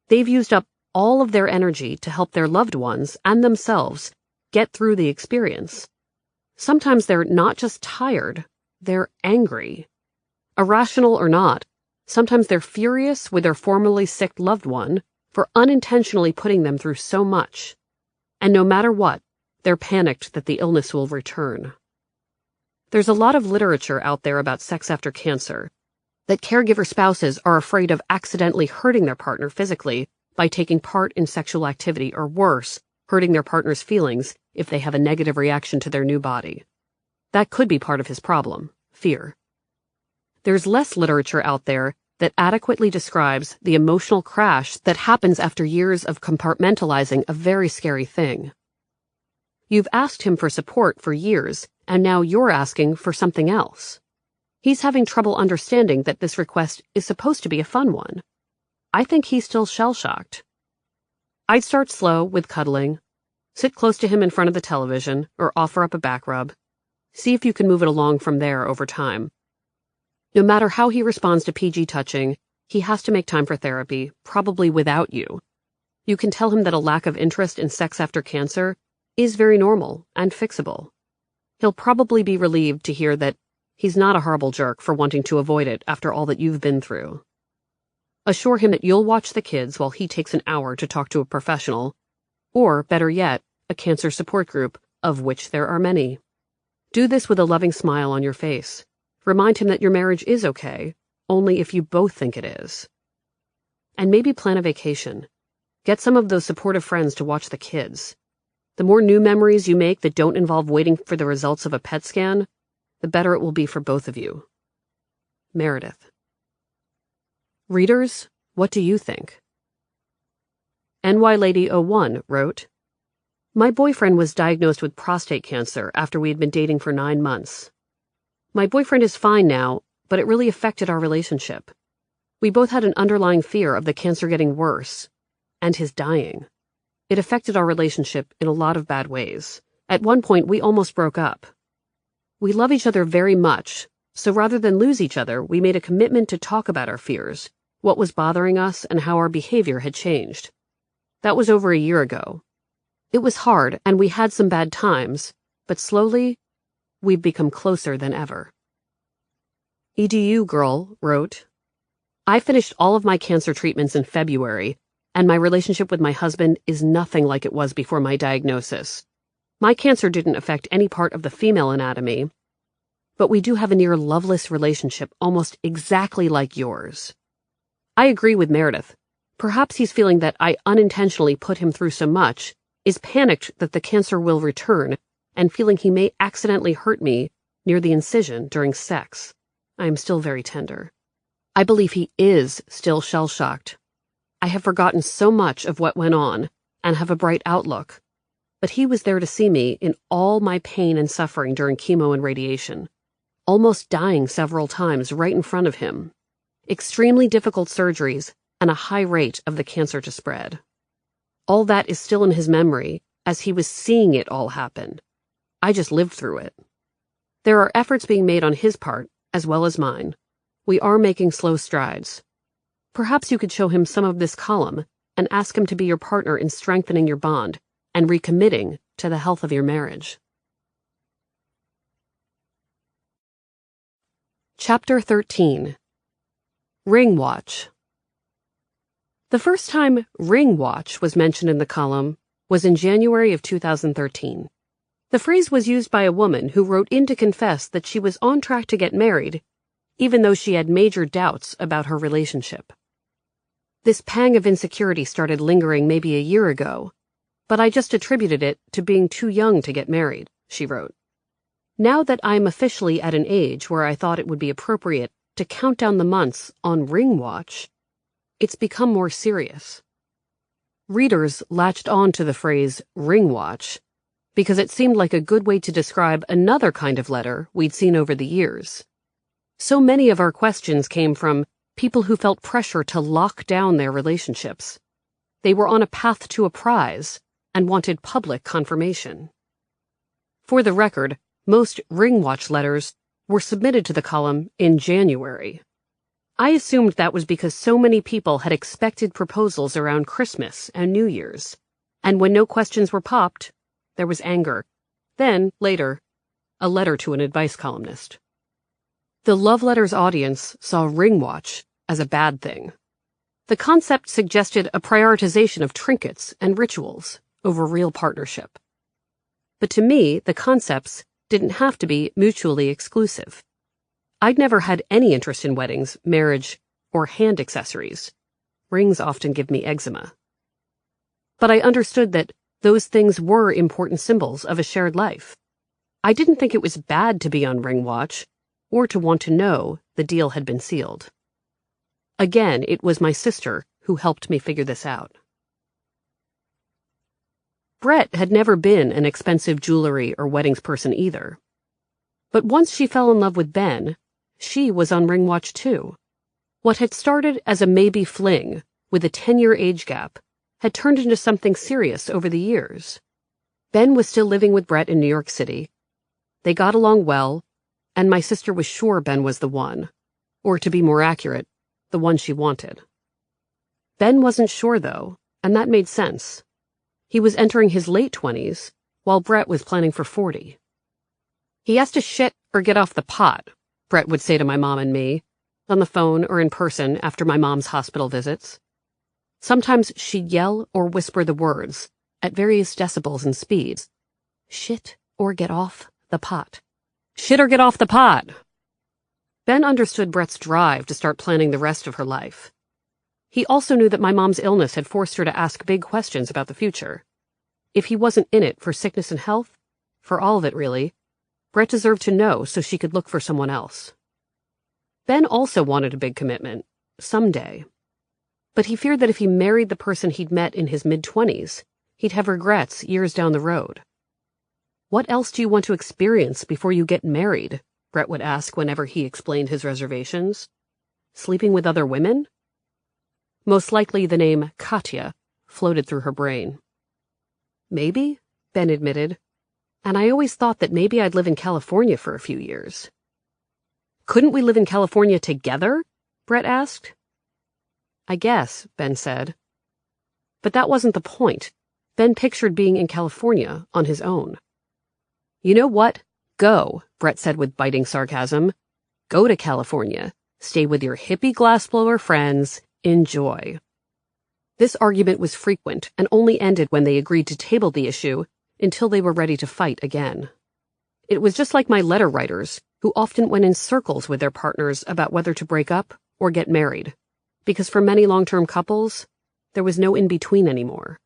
They've used up all of their energy to help their loved ones and themselves get through the experience. Sometimes they're not just tired, they're angry. Irrational or not, sometimes they're furious with their formerly sick loved one for unintentionally putting them through so much. And no matter what, they're panicked that the illness will return. There's a lot of literature out there about sex after cancer, that caregiver spouses are afraid of accidentally hurting their partner physically by taking part in sexual activity, or worse, hurting their partner's feelings if they have a negative reaction to their new body. That could be part of his problem, fear. There's less literature out there that adequately describes the emotional crash that happens after years of compartmentalizing a very scary thing. You've asked him for support for years, and now you're asking for something else. He's having trouble understanding that this request is supposed to be a fun one. I think he's still shell-shocked. I'd start slow with cuddling, sit close to him in front of the television, or offer up a back rub. See if you can move it along from there over time. No matter how he responds to PG touching, he has to make time for therapy, probably without you. You can tell him that a lack of interest in sex after cancer is very normal and fixable. He'll probably be relieved to hear that he's not a horrible jerk for wanting to avoid it after all that you've been through. Assure him that you'll watch the kids while he takes an hour to talk to a professional, or, better yet, a cancer support group, of which there are many. Do this with a loving smile on your face. Remind him that your marriage is okay, only if you both think it is. And maybe plan a vacation. Get some of those supportive friends to watch the kids. The more new memories you make that don't involve waiting for the results of a PET scan, the better it will be for both of you. Meredith. Readers, what do you think? NYLady01 wrote, My boyfriend was diagnosed with prostate cancer after we had been dating for 9 months. My boyfriend is fine now, but it really affected our relationship. We both had an underlying fear of the cancer getting worse, and his dying. It affected our relationship in a lot of bad ways. At one point, we almost broke up. We love each other very much, so rather than lose each other, we made a commitment to talk about our fears, what was bothering us, and how our behavior had changed. That was over a year ago. It was hard, and we had some bad times, but slowly, we've become closer than ever. EDU Girl wrote, I finished all of my cancer treatments in February, and my relationship with my husband is nothing like it was before my diagnosis. My cancer didn't affect any part of the female anatomy, but we do have a near loveless relationship almost exactly like yours. I agree with Meredith. Perhaps he's feeling that I unintentionally put him through so much, is panicked that the cancer will return, and feeling he may accidentally hurt me near the incision during sex. I am still very tender. I believe he is still shell-shocked. I have forgotten so much of what went on, and have a bright outlook. But he was there to see me in all my pain and suffering during chemo and radiation, almost dying several times right in front of him, extremely difficult surgeries, and a high rate of the cancer to spread. All that is still in his memory, as he was seeing it all happen. I just lived through it. There are efforts being made on his part, as well as mine. We are making slow strides. Perhaps you could show him some of this column and ask him to be your partner in strengthening your bond and recommitting to the health of your marriage. Chapter 13. Ring Watch. The first time Ring Watch was mentioned in the column was in January of 2013. The phrase was used by a woman who wrote in to confess that she was on track to get married, even though she had major doubts about her relationship. This pang of insecurity started lingering maybe a year ago, but I just attributed it to being too young to get married, she wrote. Now that I'm officially at an age where I thought it would be appropriate to count down the months on Ring Watch, it's become more serious. Readers latched on to the phrase Ring Watch because it seemed like a good way to describe another kind of letter we'd seen over the years. So many of our questions came from people who felt pressure to lock down their relationships. They were on a path to a prize and wanted public confirmation. For the record, most Ring Watch letters were submitted to the column in January. I assumed that was because so many people had expected proposals around Christmas and New Year's, and when no questions were popped, there was anger. Then, later, a letter to an advice columnist. The Love Letters audience saw Ring Watch as a bad thing. The concept suggested a prioritization of trinkets and rituals over real partnership. But to me, the concepts didn't have to be mutually exclusive. I'd never had any interest in weddings, marriage, or hand accessories. Rings often give me eczema. But I understood that those things were important symbols of a shared life. I didn't think it was bad to be on Ring Watch, or to want to know the deal had been sealed. Again, it was my sister who helped me figure this out. Brett had never been an expensive jewelry or weddings person either. But once she fell in love with Ben, she was on ring watch too. What had started as a maybe fling, with a 10-year age gap, had turned into something serious over the years. Ben was still living with Brett in New York City. They got along well, and my sister was sure Ben was the one, or to be more accurate, the one she wanted. Ben wasn't sure, though, and that made sense. He was entering his late 20s, while Brett was planning for 40. He has to shit or get off the pot, Brett would say to my mom and me, on the phone or in person after my mom's hospital visits. Sometimes she'd yell or whisper the words, at various decibels and speeds. Shit or get off the pot. Shit or get off the pot. Ben understood Brett's drive to start planning the rest of her life. He also knew that my mom's illness had forced her to ask big questions about the future. If he wasn't in it for sickness and health, for all of it really, Brett deserved to know so she could look for someone else. Ben also wanted a big commitment, someday. But he feared that if he married the person he'd met in his mid-20s, he'd have regrets years down the road. What else do you want to experience before you get married? Brett would ask whenever he explained his reservations. Sleeping with other women? Most likely the name Katya floated through her brain. Maybe, Ben admitted. And I always thought that maybe I'd live in California for a few years. Couldn't we live in California together? Brett asked. I guess, Ben said. But that wasn't the point. Ben pictured being in California on his own. You know what? Go, Brett said with biting sarcasm. Go to California. Stay with your hippie glassblower friends. Enjoy. This argument was frequent and only ended when they agreed to table the issue until they were ready to fight again. It was just like my letter writers, who often went in circles with their partners about whether to break up or get married, because for many long-term couples, there was no in-between anymore.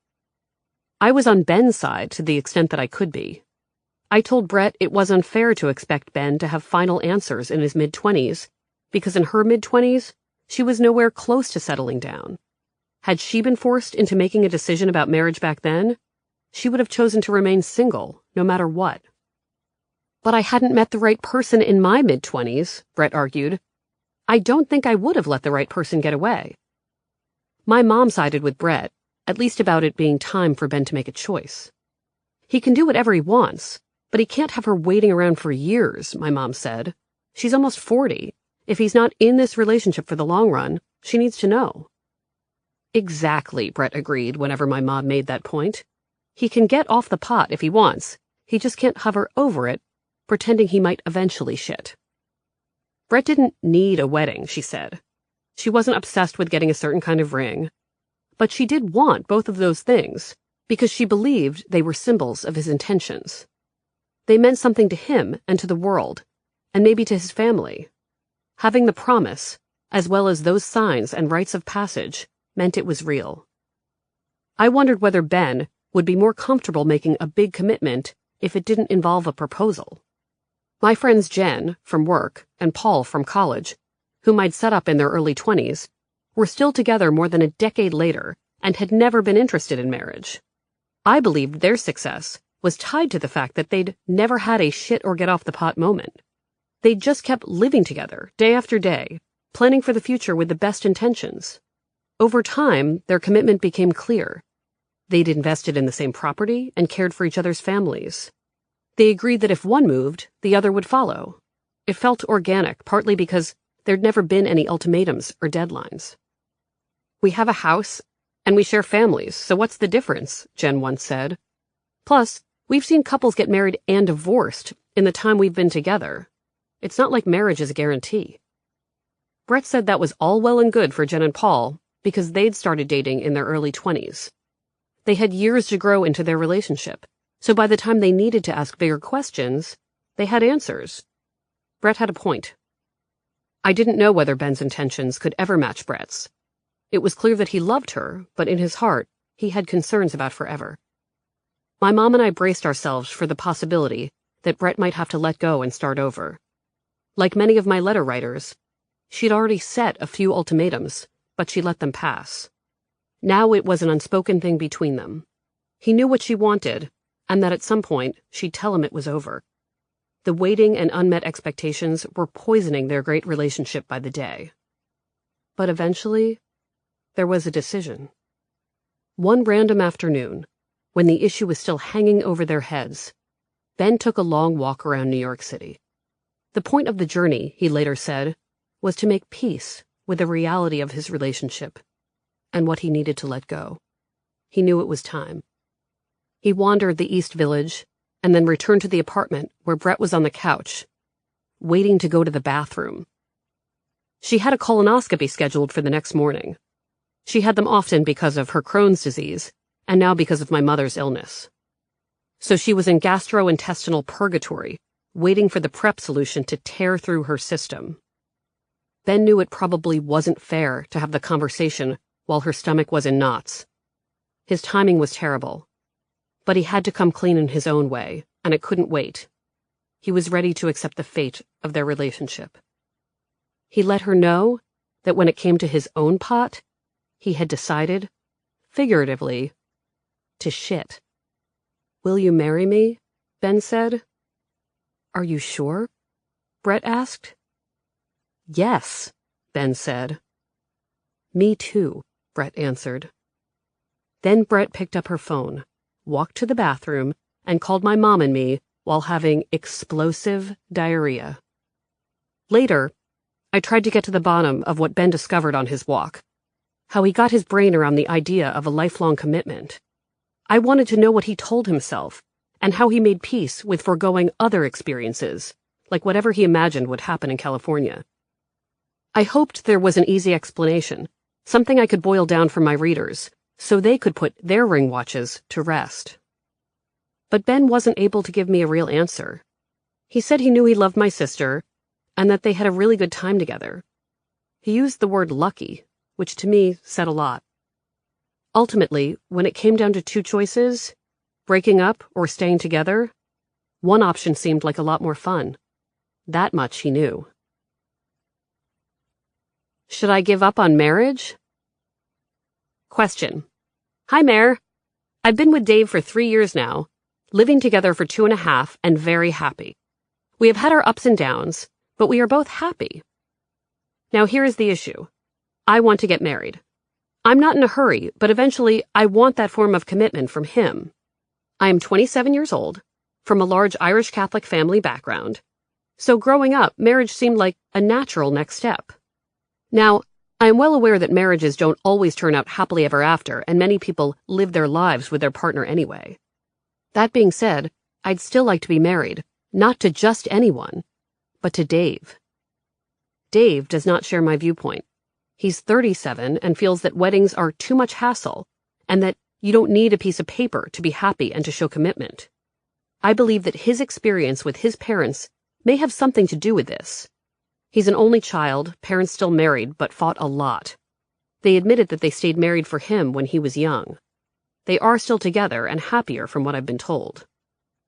I was on Ben's side to the extent that I could be. I told Brett it was unfair to expect Ben to have final answers in his mid-20s, because in her mid-20s, she was nowhere close to settling down. Had she been forced into making a decision about marriage back then, she would have chosen to remain single, no matter what. But I hadn't met the right person in my mid-20s, Brett argued. I don't think I would have let the right person get away. My mom sided with Brett, at least about it being time for Ben to make a choice. He can do whatever he wants, but he can't have her waiting around for years, my mom said. She's almost 40. If he's not in this relationship for the long run, she needs to know. Exactly, Brett agreed whenever my mom made that point. He can get off the pot if he wants. He just can't hover over it, pretending he might eventually shit. Brett didn't need a wedding, she said. She wasn't obsessed with getting a certain kind of ring. But she did want both of those things, because she believed they were symbols of his intentions. They meant something to him and to the world, and maybe to his family. Having the promise, as well as those signs and rites of passage, meant it was real. I wondered whether Ben would be more comfortable making a big commitment if it didn't involve a proposal. My friends Jen, from work, and Paul, from college, whom I'd set up in their early 20s, were still together more than a decade later and had never been interested in marriage. I believed their success was tied to the fact that they'd never had a shit or get off the pot moment. They'd just kept living together, day after day, planning for the future with the best intentions. Over time, their commitment became clear. They'd invested in the same property and cared for each other's families. They agreed that if one moved, the other would follow. It felt organic, partly because there'd never been any ultimatums or deadlines. We have a house, and we share families, so what's the difference? Jen once said. Plus, we've seen couples get married and divorced in the time we've been together. It's not like marriage is a guarantee. Brett said that was all well and good for Jen and Paul because they'd started dating in their early 20s. They had years to grow into their relationship, so by the time they needed to ask bigger questions, they had answers. Brett had a point. I didn't know whether Ben's intentions could ever match Brett's. It was clear that he loved her, but in his heart, he had concerns about forever. My mom and I braced ourselves for the possibility that Brett might have to let go and start over. Like many of my letter writers, She'd already set a few ultimatums, but she let them pass. Now it was an unspoken thing between them. He knew what she wanted, and that at some point she'd tell him it was over. The waiting and unmet expectations were poisoning their great relationship by the day. But eventually, there was a decision. One random afternoon, when the issue was still hanging over their heads, Ben took a long walk around New York City. The point of the journey, he later said, was to make peace with the reality of his relationship and what he needed to let go. He knew it was time. He wandered the East Village and then returned to the apartment where Brett was on the couch, waiting to go to the bathroom. She had a colonoscopy scheduled for the next morning. She had them often because of her Crohn's disease, and now because of my mother's illness. So she was in gastrointestinal purgatory, waiting for the PrEP solution to tear through her system. Ben knew it probably wasn't fair to have the conversation while her stomach was in knots. His timing was terrible. But he had to come clean in his own way, and it couldn't wait. He was ready to accept the fate of their relationship. He let her know that when it came to his own pot, he had decided, figuratively, to shit. "Will you marry me?" Ben said. "Are you sure?" Brett asked. "Yes," Ben said. "Me too," Brett answered. Then Brett picked up her phone, walked to the bathroom, and called my mom and me while having explosive diarrhea. Later, I tried to get to the bottom of what Ben discovered on his walk, how he got his brain around the idea of a lifelong commitment. I wanted to know what he told himself, and how he made peace with foregoing other experiences, like whatever he imagined would happen in California. I hoped there was an easy explanation, something I could boil down for my readers, so they could put their ring watches to rest. But Ben wasn't able to give me a real answer. He said he knew he loved my sister, and that they had a really good time together. He used the word lucky, which to me said a lot. Ultimately, when it came down to two choices, breaking up or staying together, one option seemed like a lot more fun. That much he knew. Should I give up on marriage? Question. Hi, Mare. I've been with Dave for 3 years now, living together for 2.5 and very happy. We have had our ups and downs, but we are both happy. Now here is the issue. I want to get married. I'm not in a hurry, but eventually I want that form of commitment from him. I am 27 years old, from a large Irish Catholic family background, so growing up, marriage seemed like a natural next step. Now, I am well aware that marriages don't always turn out happily ever after, and many people live their lives with their partner anyway. That being said, I'd still like to be married, not to just anyone, but to Dave. Dave does not share my viewpoint. He's 37 and feels that weddings are too much hassle, and that you don't need a piece of paper to be happy and to show commitment. I believe that his experience with his parents may have something to do with this. He's an only child, parents still married, but fought a lot. They admitted that they stayed married for him when he was young. They are still together and happier from what I've been told.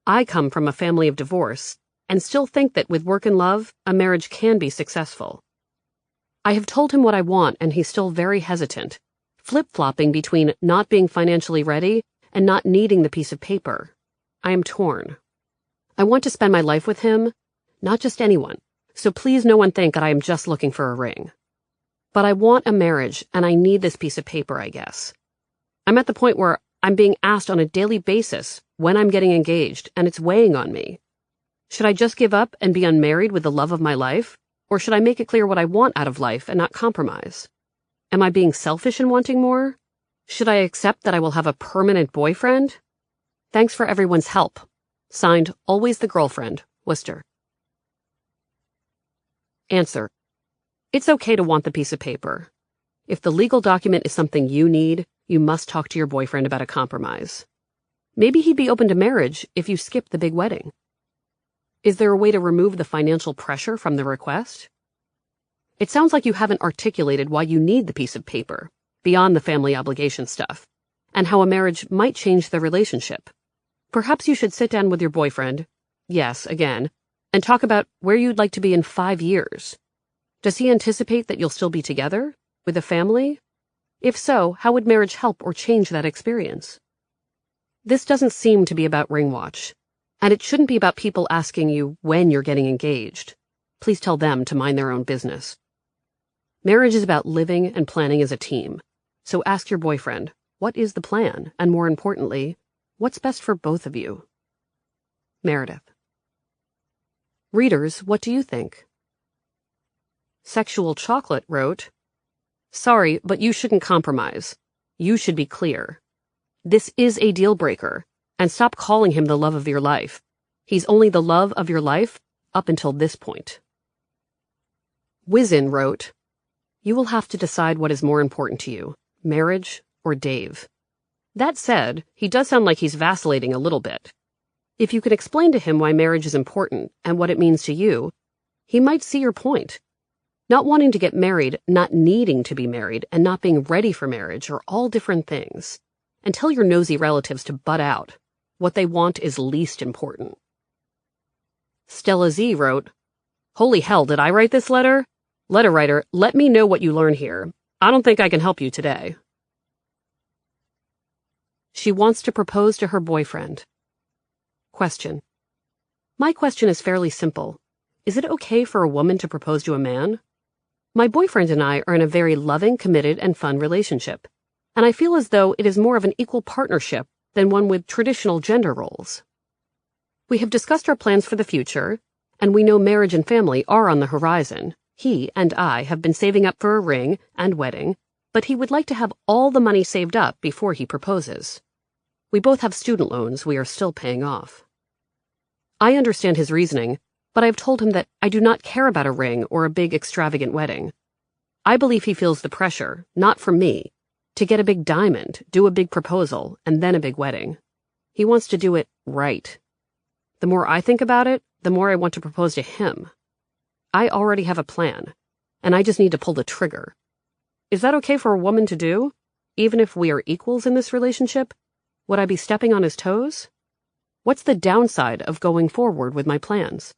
I come from a family of divorce and still think that with work and love, a marriage can be successful. I have told him what I want and he's still very hesitant, flip-flopping between not being financially ready and not needing the piece of paper. I am torn. I want to spend my life with him, not just anyone. So please no one think that I am just looking for a ring. But I want a marriage, and I need this piece of paper, I guess. I'm at the point where I'm being asked on a daily basis when I'm getting engaged, and it's weighing on me. Should I just give up and be unmarried with the love of my life, or should I make it clear what I want out of life and not compromise? Am I being selfish in wanting more? Should I accept that I will have a permanent boyfriend? Thanks for everyone's help. Signed, Always the Girlfriend, Worcester. Answer. It's okay to want the piece of paper. If the legal document is something you need, you must talk to your boyfriend about a compromise. Maybe he'd be open to marriage if you skip the big wedding. Is there a way to remove the financial pressure from the request? It sounds like you haven't articulated why you need the piece of paper, beyond the family obligation stuff, and how a marriage might change the relationship. Perhaps you should sit down with your boyfriend, yes, again, and talk about where you'd like to be in 5 years. Does he anticipate that you'll still be together, with a family? If so, how would marriage help or change that experience? This doesn't seem to be about ring watch, and it shouldn't be about people asking you when you're getting engaged. Please tell them to mind their own business. Marriage is about living and planning as a team, so ask your boyfriend, what is the plan, and more importantly, what's best for both of you? Meredith. Readers, what do you think? Sexual Chocolate wrote, "Sorry, but you shouldn't compromise. You should be clear. This is a deal breaker, and stop calling him the love of your life. He's only the love of your life up until this point." Wizen wrote, "You will have to decide what is more important to you, marriage or Dave. That said, he does sound like he's vacillating a little bit. If you can explain to him why marriage is important and what it means to you, he might see your point. Not wanting to get married, not needing to be married, and not being ready for marriage are all different things. And tell your nosy relatives to butt out. What they want is least important." Stella Z wrote, "Holy hell, did I write this letter? Letter writer, let me know what you learn here. I don't think I can help you today." She wants to propose to her boyfriend. Question. My question is fairly simple. Is it okay for a woman to propose to a man? My boyfriend and I are in a very loving, committed, and fun relationship, and I feel as though it is more of an equal partnership than one with traditional gender roles. We have discussed our plans for the future, and we know marriage and family are on the horizon. He and I have been saving up for a ring and wedding, but he would like to have all the money saved up before he proposes. We both have student loans we are still paying off. I understand his reasoning, but I have told him that I do not care about a ring or a big extravagant wedding. I believe he feels the pressure, not from me, to get a big diamond, do a big proposal, and then a big wedding. He wants to do it right. The more I think about it, the more I want to propose to him. I already have a plan, and I just need to pull the trigger. Is that okay for a woman to do? Even if we are equals in this relationship? Would I be stepping on his toes? What's the downside of going forward with my plans?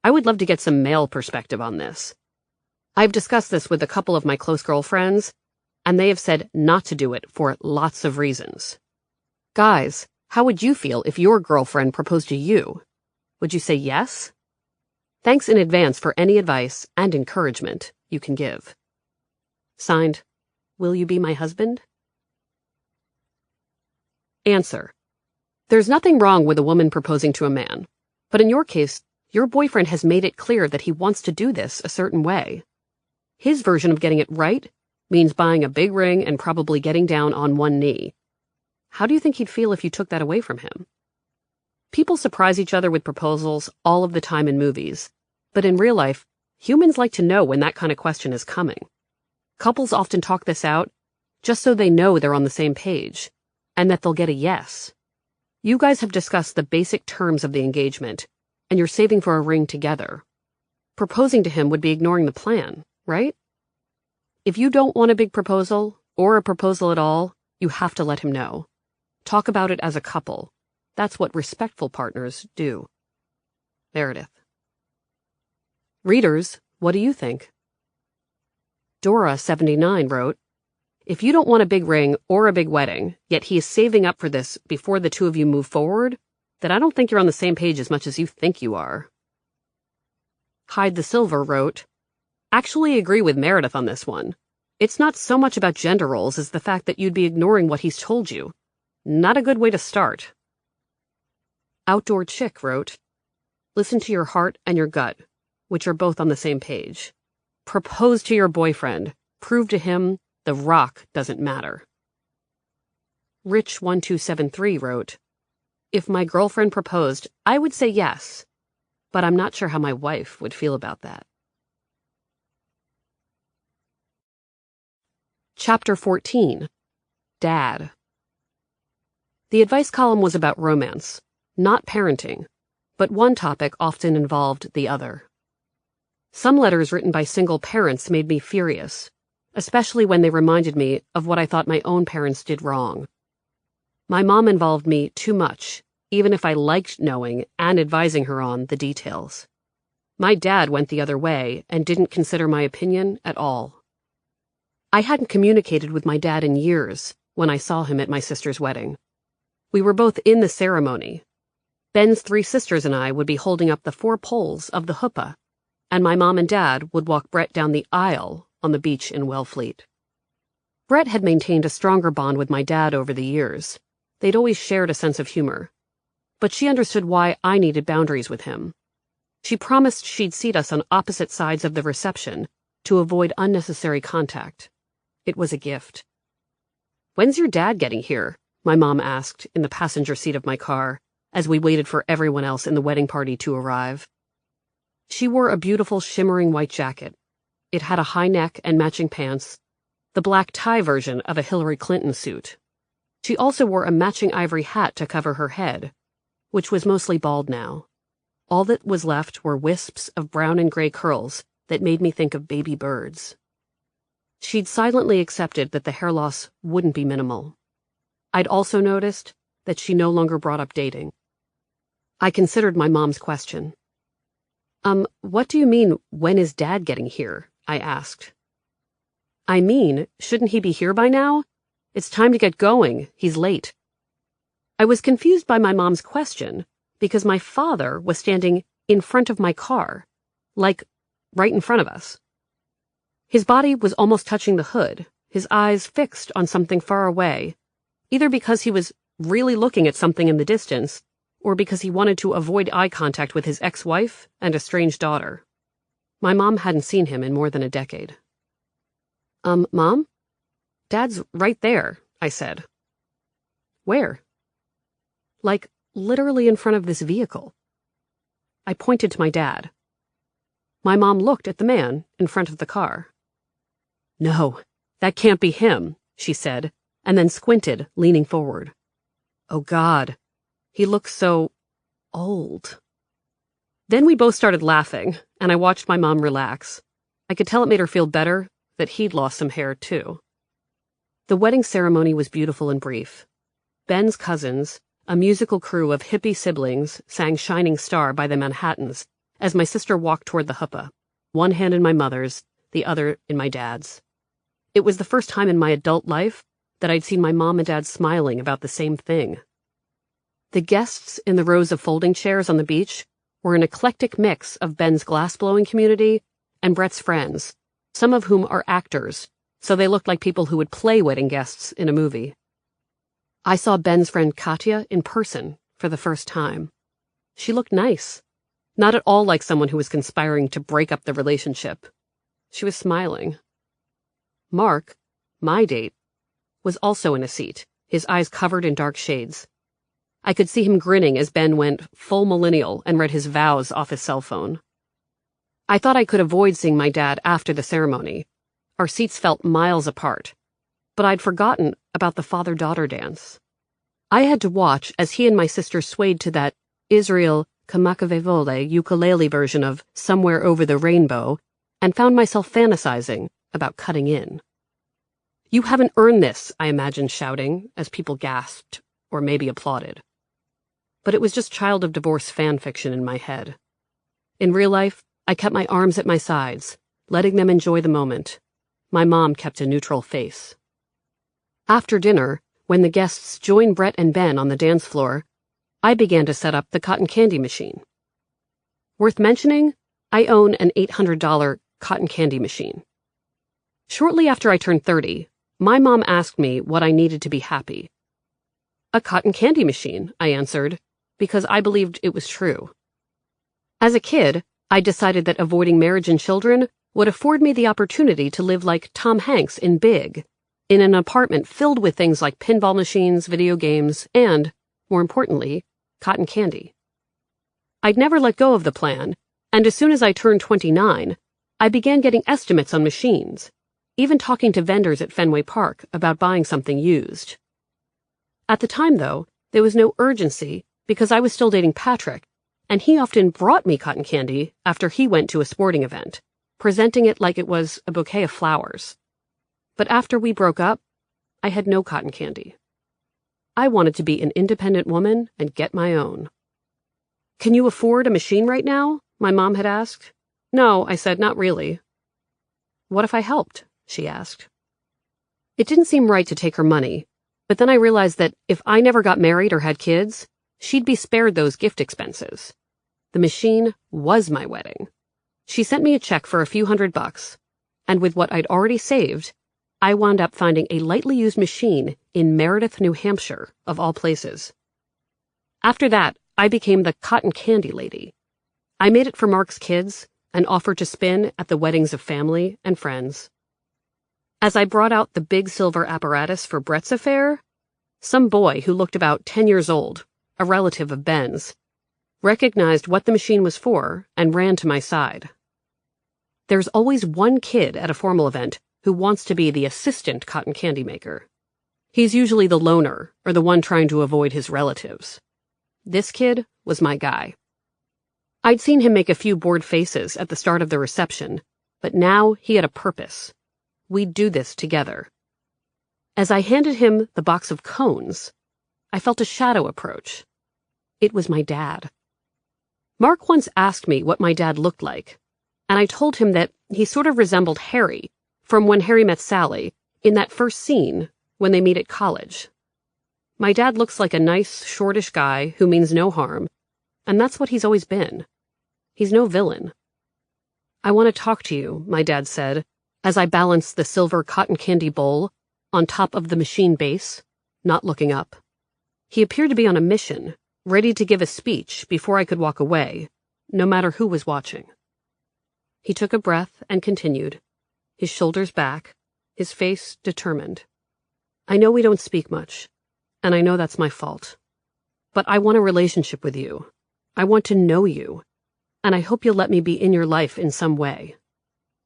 I would love to get some male perspective on this. I've discussed this with a couple of my close girlfriends, and they have said not to do it for lots of reasons. Guys, how would you feel if your girlfriend proposed to you? Would you say yes? Thanks in advance for any advice and encouragement you can give. Signed, Will you be my husband? Answer. There's nothing wrong with a woman proposing to a man, but in your case, your boyfriend has made it clear that he wants to do this a certain way. His version of getting it right means buying a big ring and probably getting down on one knee. How do you think he'd feel if you took that away from him? People surprise each other with proposals all of the time in movies, but in real life, humans like to know when that kind of question is coming. Couples often talk this out just so they know they're on the same page, and that they'll get a yes. You guys have discussed the basic terms of the engagement, and you're saving for a ring together. Proposing to him would be ignoring the plan, right? If you don't want a big proposal, or a proposal at all, you have to let him know. Talk about it as a couple. That's what respectful partners do. Meredith. Readers, what do you think? Dora, 79, wrote, If you don't want a big ring or a big wedding, yet he is saving up for this before the two of you move forward, then I don't think you're on the same page as much as you think you are. Hide the Silver wrote, Actually agree with Meredith on this one. It's not so much about gender roles as the fact that you'd be ignoring what he's told you. Not a good way to start. Outdoor Chick wrote, Listen to your heart and your gut, which are both on the same page. Propose to your boyfriend. Prove to him the rock doesn't matter. Rich1273 wrote, If my girlfriend proposed, I would say yes, but I'm not sure how my wife would feel about that. Chapter 14. Dad. The advice column was about romance, not parenting, but one topic often involved the other. Some letters written by single parents made me furious, especially when they reminded me of what I thought my own parents did wrong. My mom involved me too much, even if I liked knowing and advising her on the details. My dad went the other way and didn't consider my opinion at all. I hadn't communicated with my dad in years when I saw him at my sister's wedding. We were both in the ceremony. Ben's 3 sisters and I would be holding up the 4 poles of the huppah, and my mom and dad would walk Brett down the aisle on the beach in Wellfleet. Brett had maintained a stronger bond with my dad over the years. They'd always shared a sense of humor. But she understood why I needed boundaries with him. She promised she'd seat us on opposite sides of the reception to avoid unnecessary contact. It was a gift. "When's your dad getting here?" my mom asked in the passenger seat of my car as we waited for everyone else in the wedding party to arrive. She wore a beautiful shimmering white jacket. It had a high neck and matching pants, the black tie version of a Hillary Clinton suit. She also wore a matching ivory hat to cover her head, which was mostly bald now. All that was left were wisps of brown and gray curls that made me think of baby birds. She'd silently accepted that the hair loss wouldn't be minimal. I'd also noticed that she no longer brought up dating. I considered my mom's question. What do you mean, when is Dad getting here?" I asked. "I mean, shouldn't he be here by now? It's time to get going. He's late." I was confused by my mom's question because my father was standing in front of my car, like right in front of us. His body was almost touching the hood, his eyes fixed on something far away, either because he was really looking at something in the distance or because he wanted to avoid eye contact with his ex-wife and estranged daughter. My mom hadn't seen him in more than a decade. Mom? Dad's right there," I said. "Where?" "Like, literally in front of this vehicle." I pointed to my dad. My mom looked at the man in front of the car. "No, that can't be him," she said, and then squinted, leaning forward. "Oh, God. He looks so old." Then we both started laughing, and I watched my mom relax. I could tell it made her feel better that he'd lost some hair, too. The wedding ceremony was beautiful and brief. Ben's cousins, a musical crew of hippie siblings, sang Shining Star by the Manhattans as my sister walked toward the huppah, one hand in my mother's, the other in my dad's. It was the first time in my adult life that I'd seen my mom and dad smiling about the same thing. The guests in the rows of folding chairs on the beach were an eclectic mix of Ben's glassblowing community and Brett's friends, some of whom are actors, so they looked like people who would play wedding guests in a movie. I saw Ben's friend Katya in person for the first time. She looked nice, not at all like someone who was conspiring to break up the relationship. She was smiling. Mark, my date, was also in a seat, his eyes covered in dark shades. I could see him grinning as Ben went full millennial and read his vows off his cell phone. I thought I could avoid seeing my dad after the ceremony. Our seats felt miles apart, but I'd forgotten about the father-daughter dance. I had to watch as he and my sister swayed to that Israel Kamakavevole ukulele version of Somewhere Over the Rainbow and found myself fantasizing about cutting in. "You haven't earned this," I imagined shouting as people gasped or maybe applauded. But it was just Child of Divorce fan fiction in my head. In real life, I kept my arms at my sides, letting them enjoy the moment. My mom kept a neutral face. After dinner, when the guests joined Brett and Ben on the dance floor, I began to set up the cotton candy machine. Worth mentioning, I own an $800 cotton candy machine. Shortly after I turned 30, my mom asked me what I needed to be happy. "A cotton candy machine," I answered, because I believed it was true. As a kid, I decided that avoiding marriage and children would afford me the opportunity to live like Tom Hanks in Big, in an apartment filled with things like pinball machines, video games, and, more importantly, cotton candy. I'd never let go of the plan, and as soon as I turned 29, I began getting estimates on machines, even talking to vendors at Fenway Park about buying something used. At the time, though, there was no urgency because I was still dating Patrick, and he often brought me cotton candy after he went to a sporting event, presenting it like it was a bouquet of flowers. But after we broke up, I had no cotton candy. I wanted to be an independent woman and get my own. "Can you afford a machine right now?" my mom had asked. No, I said, not really. What if I helped? She asked. It didn't seem right to take her money, but then I realized that if I never got married or had kids, she'd be spared those gift expenses. The machine was my wedding. She sent me a check for a few $100, and with what I'd already saved, I wound up finding a lightly used machine in Meredith, New Hampshire, of all places. After that, I became the cotton candy lady. I made it for Mark's kids and offered to spin at the weddings of family and friends. As I brought out the big silver apparatus for Brett's affair, some boy who looked about 10 years old, a relative of Ben's, recognized what the machine was for and ran to my side. There's always one kid at a formal event who wants to be the assistant cotton candy maker. He's usually the loner or the one trying to avoid his relatives. This kid was my guy. I'd seen him make a few bored faces at the start of the reception, but now he had a purpose. We'd do this together. As I handed him the box of cones, I felt a shadow approach. It was my dad. Mark once asked me what my dad looked like, and I told him that he sort of resembled Harry from When Harry Met Sally in that first scene when they meet at college. My dad looks like a nice, shortish guy who means no harm, and that's what he's always been. He's no villain. I want to talk to you, my dad said, as I balanced the silver cotton candy bowl on top of the machine base, not looking up. He appeared to be on a mission, ready to give a speech before I could walk away, no matter who was watching. He took a breath and continued, his shoulders back, his face determined. I know we don't speak much, and I know that's my fault. But I want a relationship with you. I want to know you, and I hope you'll let me be in your life in some way.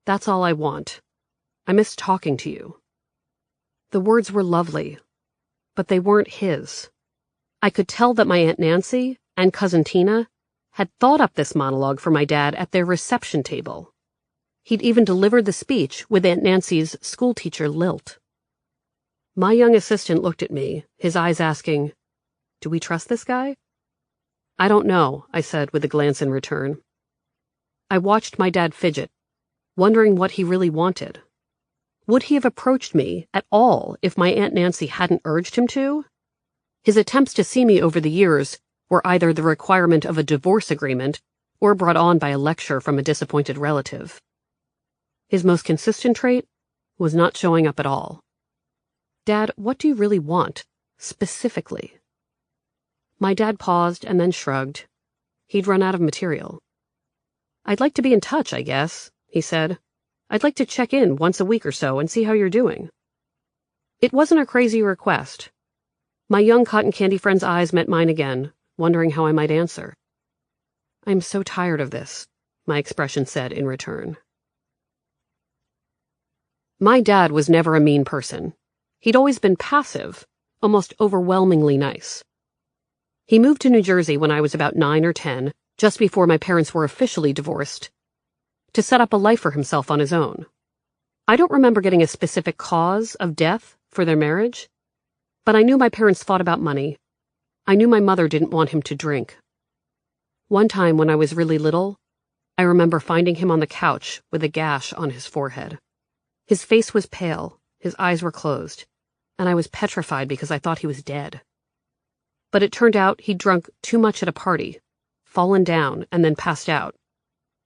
That's all I want. I miss talking to you. The words were lovely, but they weren't his. I could tell that my Aunt Nancy and Cousin Tina had thought up this monologue for my dad at their reception table. He'd even delivered the speech with Aunt Nancy's schoolteacher lilt. My young assistant looked at me, his eyes asking, "Do we trust this guy?" "I don't know," I said with a glance in return. I watched my dad fidget, wondering what he really wanted. Would he have approached me at all if my Aunt Nancy hadn't urged him to? His attempts to see me over the years were either the requirement of a divorce agreement or brought on by a lecture from a disappointed relative. His most consistent trait was not showing up at all. "Dad, what do you really want, specifically?" My dad paused and then shrugged. He'd run out of material. "I'd like to be in touch, I guess," he said. "I'd like to check in once a week or so and see how you're doing." It wasn't a crazy request. My young cotton candy friend's eyes met mine again, wondering how I might answer. "I'm so tired of this," my expression said in return. My dad was never a mean person. He'd always been passive, almost overwhelmingly nice. He moved to New Jersey when I was about 9 or 10, just before my parents were officially divorced, to set up a life for himself on his own. I don't remember getting a specific cause of death for their marriage, but I knew my parents fought about money. I knew my mother didn't want him to drink. One time when I was really little, I remember finding him on the couch with a gash on his forehead. His face was pale, his eyes were closed, and I was petrified because I thought he was dead. But it turned out he'd drunk too much at a party, fallen down, and then passed out.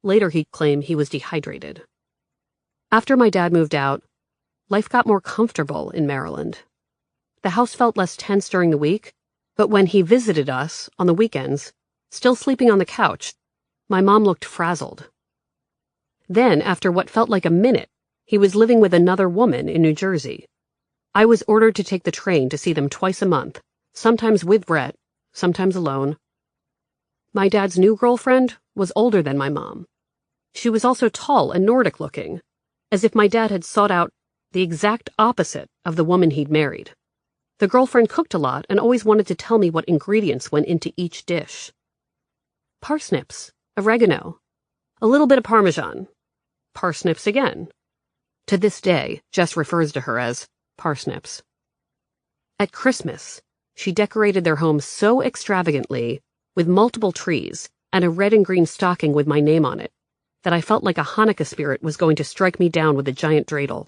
Later he'd claim he was dehydrated. After my dad moved out, life got more comfortable in Maryland. The house felt less tense during the week, but when he visited us on the weekends, still sleeping on the couch, my mom looked frazzled. Then, after what felt like a minute, he was living with another woman in New Jersey. I was ordered to take the train to see them twice a month, sometimes with Brett, sometimes alone. My dad's new girlfriend was older than my mom. She was also tall and Nordic-looking, as if my dad had sought out the exact opposite of the woman he'd married. The girlfriend cooked a lot and always wanted to tell me what ingredients went into each dish. Parsnips, oregano, a little bit of Parmesan, parsnips again. To this day, Jess refers to her as parsnips. At Christmas, she decorated their home so extravagantly with multiple trees and a red and green stocking with my name on it, that I felt like a Hanukkah spirit was going to strike me down with a giant dreidel.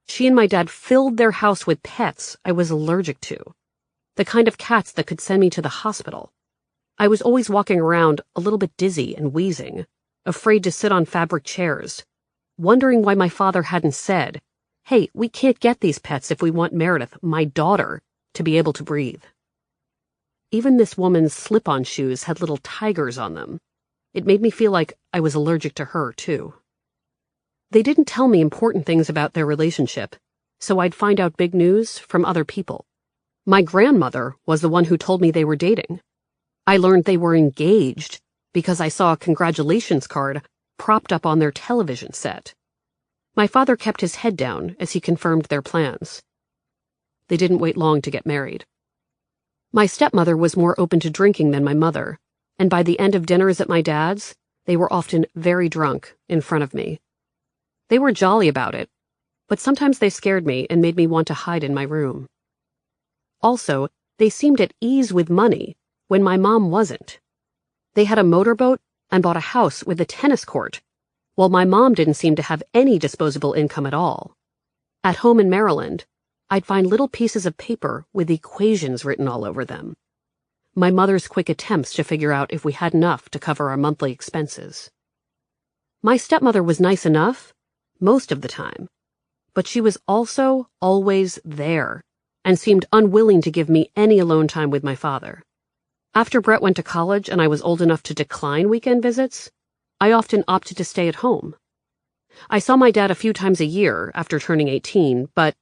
She and my dad filled their house with pets I was allergic to, the kind of cats that could send me to the hospital. I was always walking around a little bit dizzy and wheezing, afraid to sit on fabric chairs, wondering why my father hadn't said, "Hey, we can't get these pets if we want Meredith, my daughter, to be able to breathe." Even this woman's slip-on shoes had little tigers on them. It made me feel like I was allergic to her, too. They didn't tell me important things about their relationship, so I'd find out big news from other people. My grandmother was the one who told me they were dating. I learned they were engaged because I saw a congratulations card propped up on their television set. My father kept his head down as he confirmed their plans. They didn't wait long to get married. My stepmother was more open to drinking than my mother, and by the end of dinners at my dad's, they were often very drunk in front of me. They were jolly about it, but sometimes they scared me and made me want to hide in my room. Also, they seemed at ease with money when my mom wasn't. They had a motorboat and bought a house with a tennis court, while my mom didn't seem to have any disposable income at all. At home in Maryland, I'd find little pieces of paper with equations written all over them. My mother's quick attempts to figure out if we had enough to cover our monthly expenses. My stepmother was nice enough, most of the time, but she was also always there and seemed unwilling to give me any alone time with my father. After Brett went to college and I was old enough to decline weekend visits, I often opted to stay at home. I saw my dad a few times a year after turning 18, but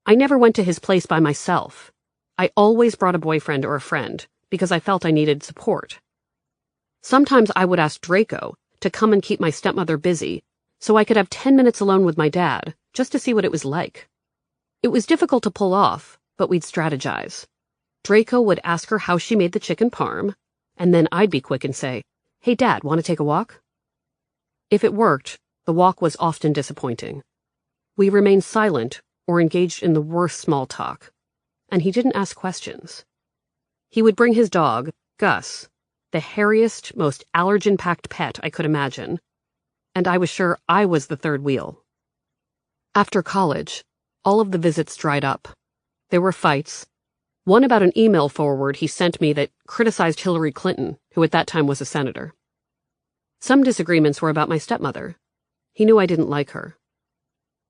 I never went to his place by myself. I always brought a boyfriend or a friend because I felt I needed support. Sometimes I would ask Draco to come and keep my stepmother busy so I could have 10 minutes alone with my dad just to see what it was like. It was difficult to pull off, but we'd strategize. Draco would ask her how she made the chicken parm, and then I'd be quick and say, "Hey, Dad, want to take a walk?" If it worked, the walk was often disappointing. We remained silent or engaged in the worst small talk, and he didn't ask questions. He would bring his dog, Gus, the hairiest, most allergen-packed pet I could imagine, and I was sure I was the third wheel. After college, all of the visits dried up. There were fights. One about an email forward he sent me that criticized Hillary Clinton, who at that time was a senator. Some disagreements were about my stepmother. He knew I didn't like her.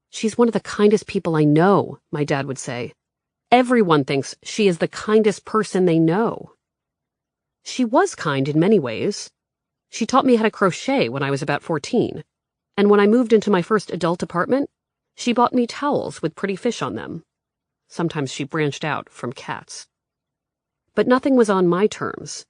"She's one of the kindest people I know," my dad would say. "Everyone thinks she is the kindest person they know." She was kind in many ways. She taught me how to crochet when I was about 14, and when I moved into my first adult apartment, she bought me towels with pretty fish on them. Sometimes she branched out from cats. But nothing was on my terms.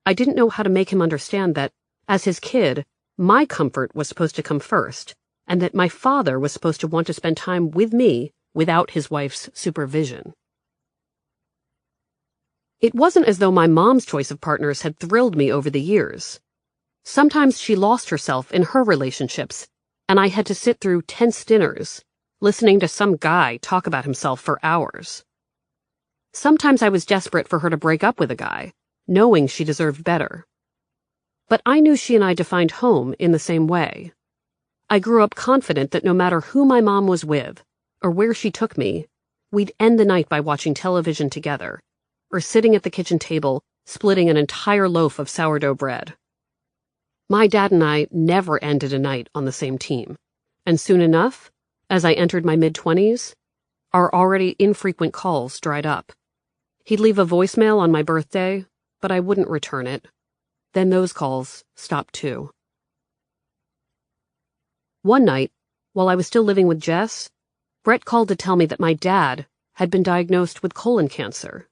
I didn't know how to make him understand that, as his kid, my comfort was supposed to come first, and that my father was supposed to want to spend time with me without his wife's supervision. It wasn't as though my mom's choice of partners had thrilled me over the years. Sometimes she lost herself in her relationships, and I had to sit through tense dinners, listening to some guy talk about himself for hours. Sometimes I was desperate for her to break up with a guy, knowing she deserved better. But I knew she and I defined home in the same way. I grew up confident that no matter who my mom was with, or where she took me, we'd end the night by watching television together, or sitting at the kitchen table, splitting an entire loaf of sourdough bread. My dad and I never ended a night on the same team, and soon enough, as I entered my mid-20s, our already infrequent calls dried up. He'd leave a voicemail on my birthday, but I wouldn't return it. Then those calls stopped too. One night, while I was still living with Jess, Brett called to tell me that my dad had been diagnosed with colon cancer.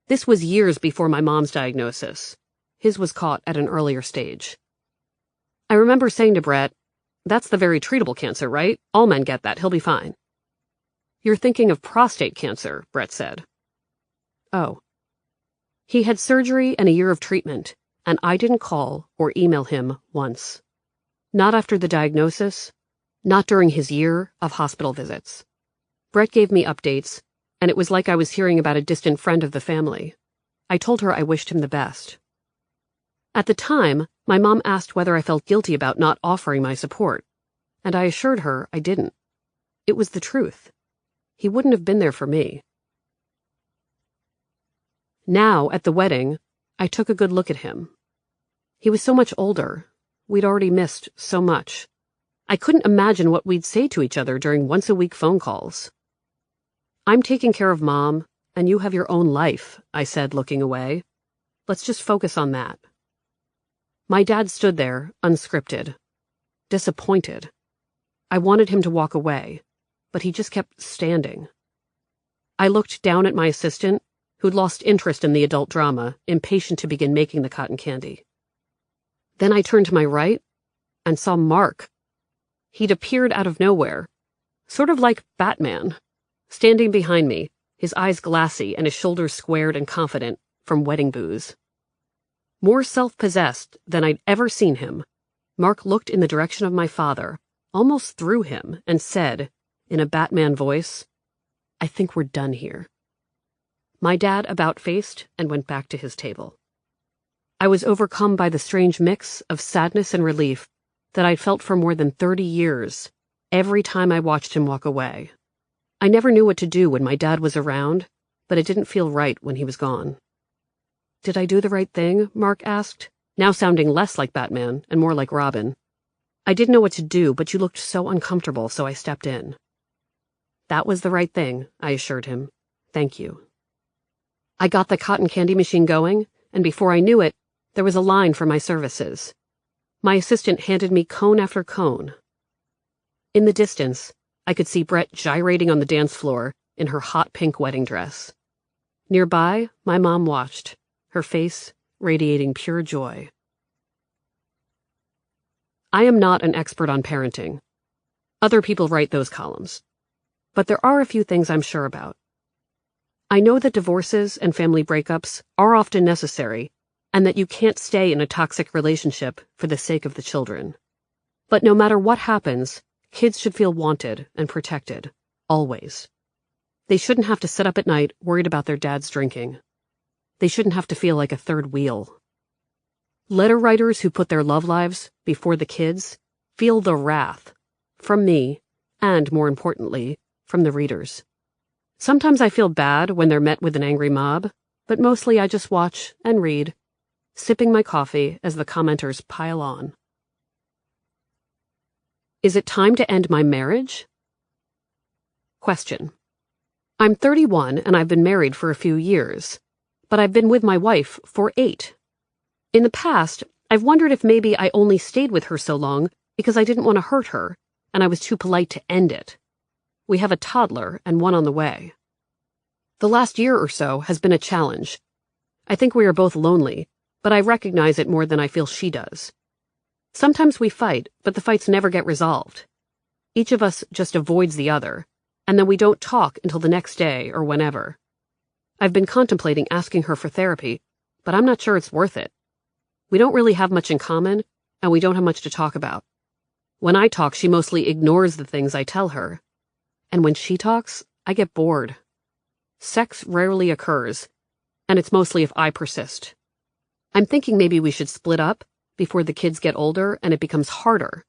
This was years before my mom's diagnosis. His was caught at an earlier stage. I remember saying to Brett, "That's the very treatable cancer, right? All men get that. He'll be fine." "You're thinking of prostate cancer," Brett said. Oh. He had surgery and a year of treatment, and I didn't call or email him once. Not after the diagnosis, not during his year of hospital visits. Brett gave me updates, and it was like I was hearing about a distant friend of the family. I told her I wished him the best. At the time, my mom asked whether I felt guilty about not offering my support, and I assured her I didn't. It was the truth. He wouldn't have been there for me. Now, at the wedding, I took a good look at him. He was so much older. We'd already missed so much. I couldn't imagine what we'd say to each other during once-a-week phone calls. I'm taking care of Mom, and you have your own life, I said, looking away. Let's just focus on that. My dad stood there, unscripted, disappointed. I wanted him to walk away, but he just kept standing. I looked down at my assistant, who'd lost interest in the adult drama, impatient to begin making the cotton candy. Then I turned to my right and saw Mark. He'd appeared out of nowhere, sort of like Batman, standing behind me, his eyes glassy and his shoulders squared and confident from wedding booze. More self-possessed than I'd ever seen him, Mark looked in the direction of my father, almost through him, and said, in a Batman voice, "I think we're done here." My dad about-faced and went back to his table. I was overcome by the strange mix of sadness and relief that I'd felt for more than 30 years, every time I watched him walk away. I never knew what to do when my dad was around, but it didn't feel right when he was gone. "Did I do the right thing?" Mark asked, now sounding less like Batman and more like Robin. "I didn't know what to do, but you looked so uncomfortable, so I stepped in." "That was the right thing," I assured him. "Thank you." I got the cotton candy machine going, and before I knew it, there was a line for my services. My assistant handed me cone after cone. In the distance, I could see Brett gyrating on the dance floor in her hot pink wedding dress. Nearby, my mom watched, her face radiating pure joy. I am not an expert on parenting. Other people write those columns. But there are a few things I'm sure about. I know that divorces and family breakups are often necessary, and that you can't stay in a toxic relationship for the sake of the children. But no matter what happens, kids should feel wanted and protected, always. They shouldn't have to sit up at night worried about their dad's drinking. They shouldn't have to feel like a third wheel. Letter writers who put their love lives before the kids feel the wrath, from me, and more importantly, from the readers. Sometimes I feel bad when they're met with an angry mob, but mostly I just watch and read, sipping my coffee as the commenters pile on. Is it time to end my marriage? Question. I'm 31 and I've been married for a few years, but I've been with my wife for 8. In the past, I've wondered if maybe I only stayed with her so long because I didn't want to hurt her, and I was too polite to end it. We have a toddler and one on the way. The last year or so has been a challenge. I think we are both lonely, but I recognize it more than I feel she does. Sometimes we fight, but the fights never get resolved. Each of us just avoids the other, and then we don't talk until the next day or whenever. I've been contemplating asking her for therapy, but I'm not sure it's worth it. We don't really have much in common, and we don't have much to talk about. When I talk, she mostly ignores the things I tell her. And when she talks, I get bored. Sex rarely occurs, and it's mostly if I persist. I'm thinking maybe we should split up before the kids get older and it becomes harder.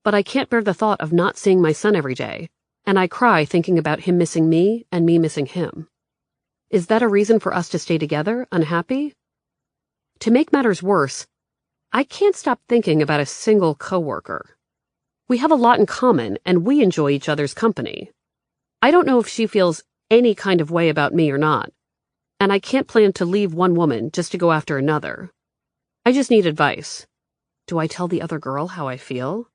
But I can't bear the thought of not seeing my son every day, and I cry thinking about him missing me and me missing him. Is that a reason for us to stay together, unhappy? To make matters worse, I can't stop thinking about a single coworker. We have a lot in common, and we enjoy each other's company. I don't know if she feels any kind of way about me or not, and I can't plan to leave one woman just to go after another. I just need advice. Do I tell the other girl how I feel?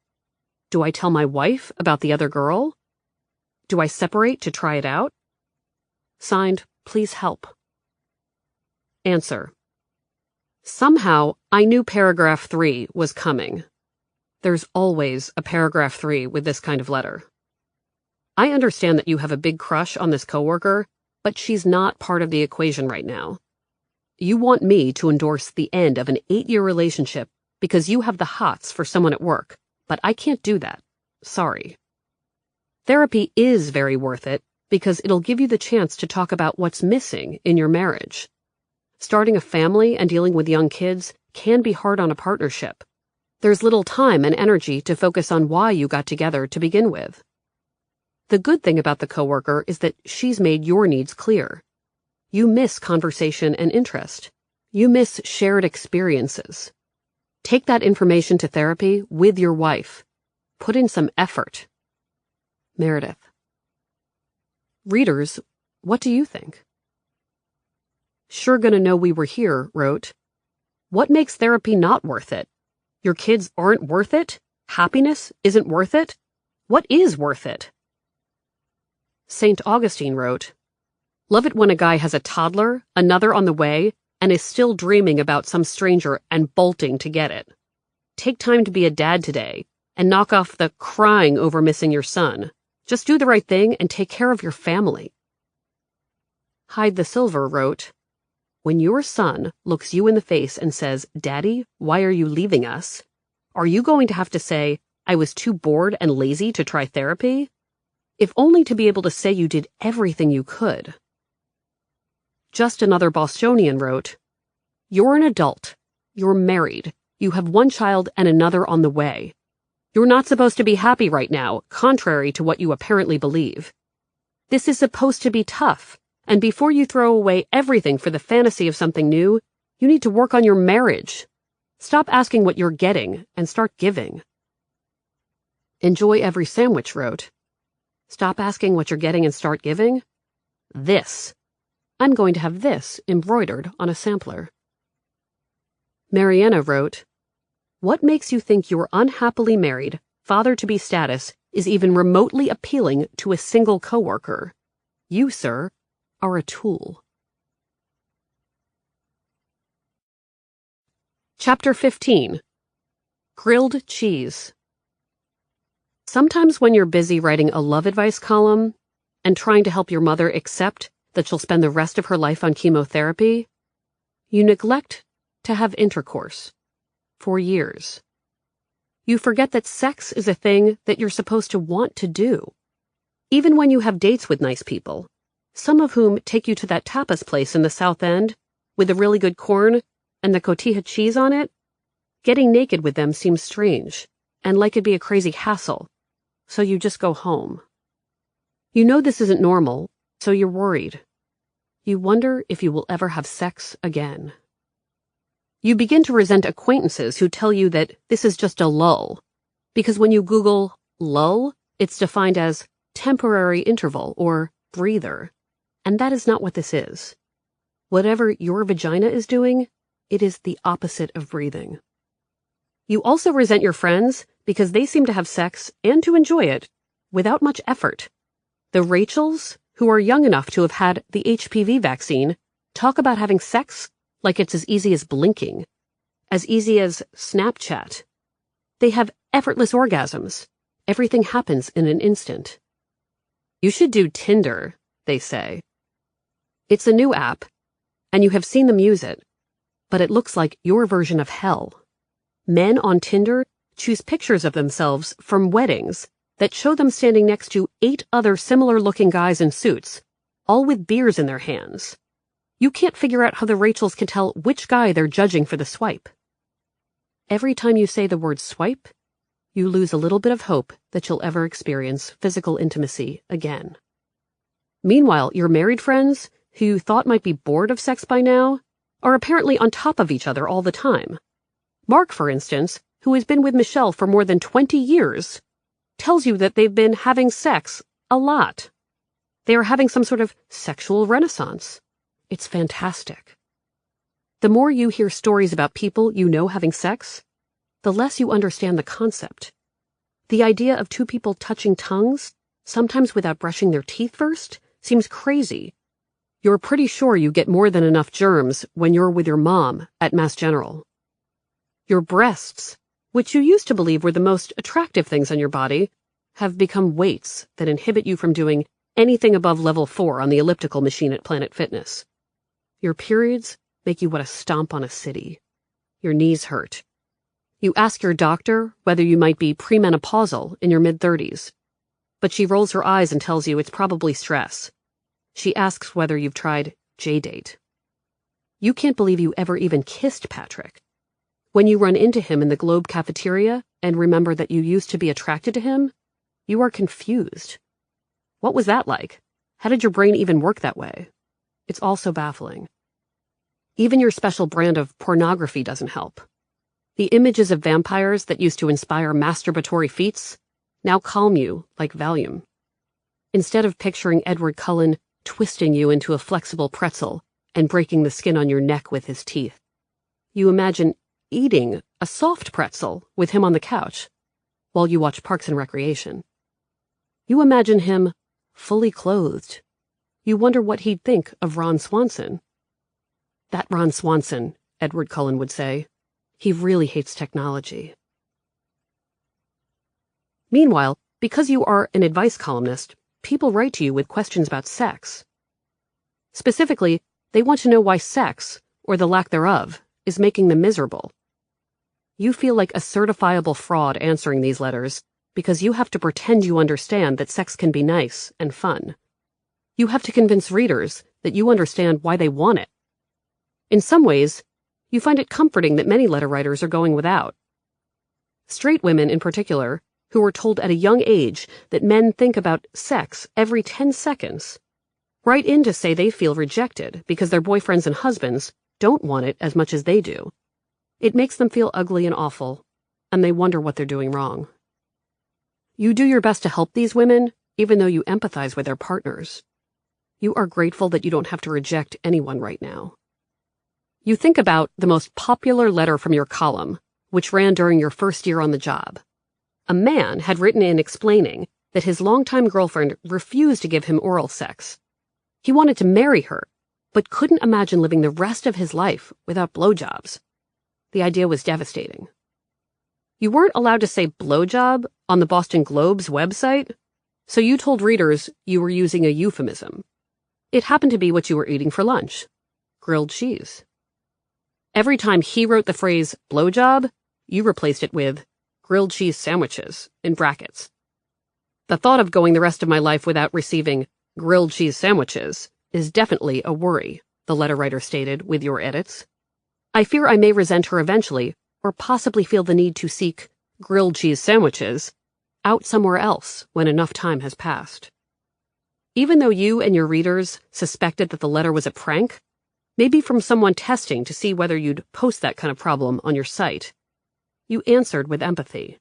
Do I tell my wife about the other girl? Do I separate to try it out? Signed, please help. Answer. Somehow, I knew paragraph 3 was coming. There's always a paragraph 3 with this kind of letter. I understand that you have a big crush on this coworker, but she's not part of the equation right now. You want me to endorse the end of an 8-year relationship because you have the hots for someone at work, but I can't do that. Sorry. Therapy is very worth it because it'll give you the chance to talk about what's missing in your marriage. Starting a family and dealing with young kids can be hard on a partnership. There's little time and energy to focus on why you got together to begin with. The good thing about the coworker is that she's made your needs clear. You miss conversation and interest. You miss shared experiences. Take that information to therapy with your wife. Put in some effort. Meredith. Readers, what do you think? Sure Gonna Know We Were Here wrote, "What makes therapy not worth it? Your kids aren't worth it? Happiness isn't worth it? What is worth it?" St. Augustine wrote, "Love it when a guy has a toddler, another on the way, and is still dreaming about some stranger and bolting to get it. Take time to be a dad today, and knock off the crying over missing your son. Just do the right thing and take care of your family." Hide the Silver wrote, "When your son looks you in the face and says, 'Daddy, why are you leaving us?' Are you going to have to say, 'I was too bored and lazy to try therapy?' If only to be able to say you did everything you could." Just Another Bostonian wrote, "You're an adult. You're married. You have one child and another on the way. You're not supposed to be happy right now, contrary to what you apparently believe. This is supposed to be tough, and before you throw away everything for the fantasy of something new, you need to work on your marriage. Stop asking what you're getting and start giving." Enjoy Every Sandwich wrote, "Stop asking what you're getting and start giving? This. I'm going to have this embroidered on a sampler." Mariana wrote, "What makes you think your unhappily married, father-to-be status is even remotely appealing to a single coworker? You, sir, are a tool." Chapter 15. Grilled Cheese. Sometimes when you're busy writing a love advice column and trying to help your mother accept that she'll spend the rest of her life on chemotherapy, you neglect to have intercourse for years. You forget that sex is a thing that you're supposed to want to do. Even when you have dates with nice people, some of whom take you to that tapas place in the South End with the really good corn and the cotija cheese on it, getting naked with them seems strange and like it'd be a crazy hassle, so you just go home. You know this isn't normal, so you're worried. You wonder if you will ever have sex again. You begin to resent acquaintances who tell you that this is just a lull, because when you Google lull, it's defined as temporary interval or breather, and that is not what this is. Whatever your vagina is doing, it is the opposite of breathing. You also resent your friends because they seem to have sex and to enjoy it without much effort. The Rachels, who are young enough to have had the HPV vaccine, talk about having sex like it's as easy as blinking, as easy as Snapchat. They have effortless orgasms. Everything happens in an instant. You should do Tinder, they say. It's a new app, and you have seen them use it, but it looks like your version of hell. Men on Tinder choose pictures of themselves from weddings that show them standing next to 8 other similar-looking guys in suits, all with beers in their hands. You can't figure out how the Rachels can tell which guy they're judging for the swipe. Every time you say the word swipe, you lose a little bit of hope that you'll ever experience physical intimacy again. Meanwhile, your married friends, who you thought might be bored of sex by now, are apparently on top of each other all the time. Mark, for instance, who has been with Michelle for more than 20 years, tells you that they've been having sex a lot. They are having some sort of sexual renaissance. It's fantastic. The more you hear stories about people you know having sex, the less you understand the concept. The idea of 2 people touching tongues, sometimes without brushing their teeth first, seems crazy. You're pretty sure you get more than enough germs when you're with your mom at Mass General. Your breasts, which you used to believe were the most attractive things on your body, have become weights that inhibit you from doing anything above level 4 on the elliptical machine at Planet Fitness. Your periods make you want to stomp on a city. Your knees hurt. You ask your doctor whether you might be premenopausal in your mid-30s, but she rolls her eyes and tells you it's probably stress. She asks whether you've tried J-Date. You can't believe you ever even kissed Patrick. When you run into him in the Globe cafeteria and remember that you used to be attracted to him, you are confused. What was that like? How did your brain even work that way? It's all so baffling. Even your special brand of pornography doesn't help. The images of vampires that used to inspire masturbatory feats now calm you like Valium. Instead of picturing Edward Cullen twisting you into a flexible pretzel and breaking the skin on your neck with his teeth, you imagine eating a soft pretzel with him on the couch while you watch Parks and Recreation. You imagine him fully clothed. You wonder what he'd think of Ron Swanson. That Ron Swanson, Edward Cullen would say. He really hates technology. Meanwhile, because you are an advice columnist, people write to you with questions about sex. Specifically, they want to know why sex, or the lack thereof, is making them miserable. You feel like a certifiable fraud answering these letters because you have to pretend you understand that sex can be nice and fun. You have to convince readers that you understand why they want it. In some ways, you find it comforting that many letter writers are going without. Straight women, in particular, who were told at a young age that men think about sex every 10 seconds, write in to say they feel rejected because their boyfriends and husbands don't want it as much as they do. It makes them feel ugly and awful, and they wonder what they're doing wrong. You do your best to help these women, even though you empathize with their partners. You are grateful that you don't have to reject anyone right now. You think about the most popular letter from your column, which ran during your first year on the job. A man had written in explaining that his longtime girlfriend refused to give him oral sex. He wanted to marry her, but couldn't imagine living the rest of his life without blowjobs. The idea was devastating. You weren't allowed to say blowjob on the Boston Globe's website, so you told readers you were using a euphemism. It happened to be what you were eating for lunch: grilled cheese. Every time he wrote the phrase blowjob, you replaced it with grilled cheese sandwiches in brackets. The thought of going the rest of my life without receiving grilled cheese sandwiches is definitely a worry, the letter writer stated with your edits. I fear I may resent her eventually, or possibly feel the need to seek grilled cheese sandwiches out somewhere else when enough time has passed. Even though you and your readers suspected that the letter was a prank, maybe from someone testing to see whether you'd post that kind of problem on your site, you answered with empathy.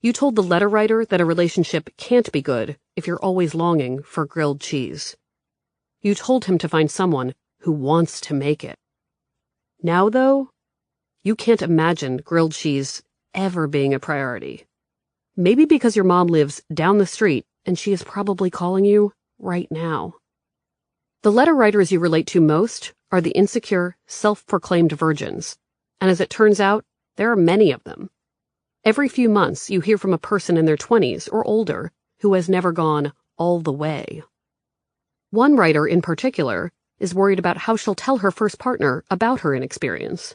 You told the letter writer that a relationship can't be good if you're always longing for grilled cheese. You told him to find someone who wants to make it. Now, though, you can't imagine grilled cheese ever being a priority. Maybe because your mom lives down the street and she is probably calling you right now. The letter writers you relate to most are the insecure, self-proclaimed virgins, and as it turns out, there are many of them. Every few months, you hear from a person in their 20s or older who has never gone all the way. One writer in particular is worried about how she'll tell her first partner about her inexperience.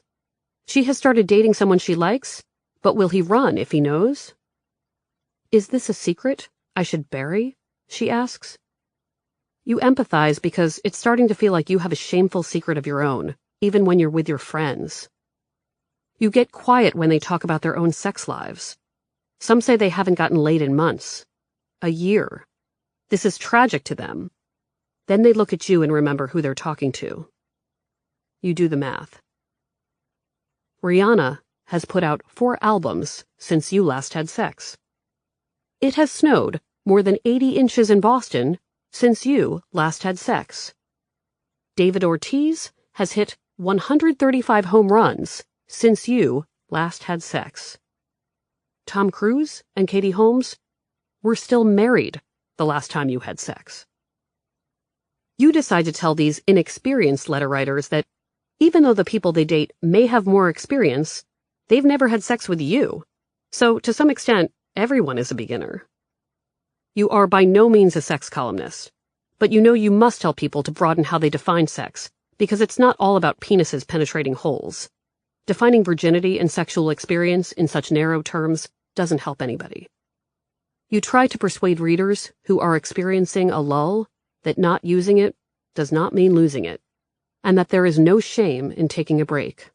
She has started dating someone she likes, but will he run if he knows? Is this a secret I should bury? She asks. You empathize because it's starting to feel like you have a shameful secret of your own, even when you're with your friends. You get quiet when they talk about their own sex lives. Some say they haven't gotten laid in months. A year. This is tragic to them. Then they look at you and remember who they're talking to. You do the math. Rihanna has put out 4 albums since you last had sex. It has snowed more than 80 inches in Boston since you last had sex. David Ortiz has hit 135 home runs since you last had sex. Tom Cruise and Katie Holmes were still married the last time you had sex. You decide to tell these inexperienced letter writers that even though the people they date may have more experience, they've never had sex with you. So, to some extent, everyone is a beginner. You are by no means a sex columnist, but you know you must tell people to broaden how they define sex, because it's not all about penises penetrating holes. Defining virginity and sexual experience in such narrow terms doesn't help anybody. You try to persuade readers who are experiencing a lull that not using it does not mean losing it, and that there is no shame in taking a break.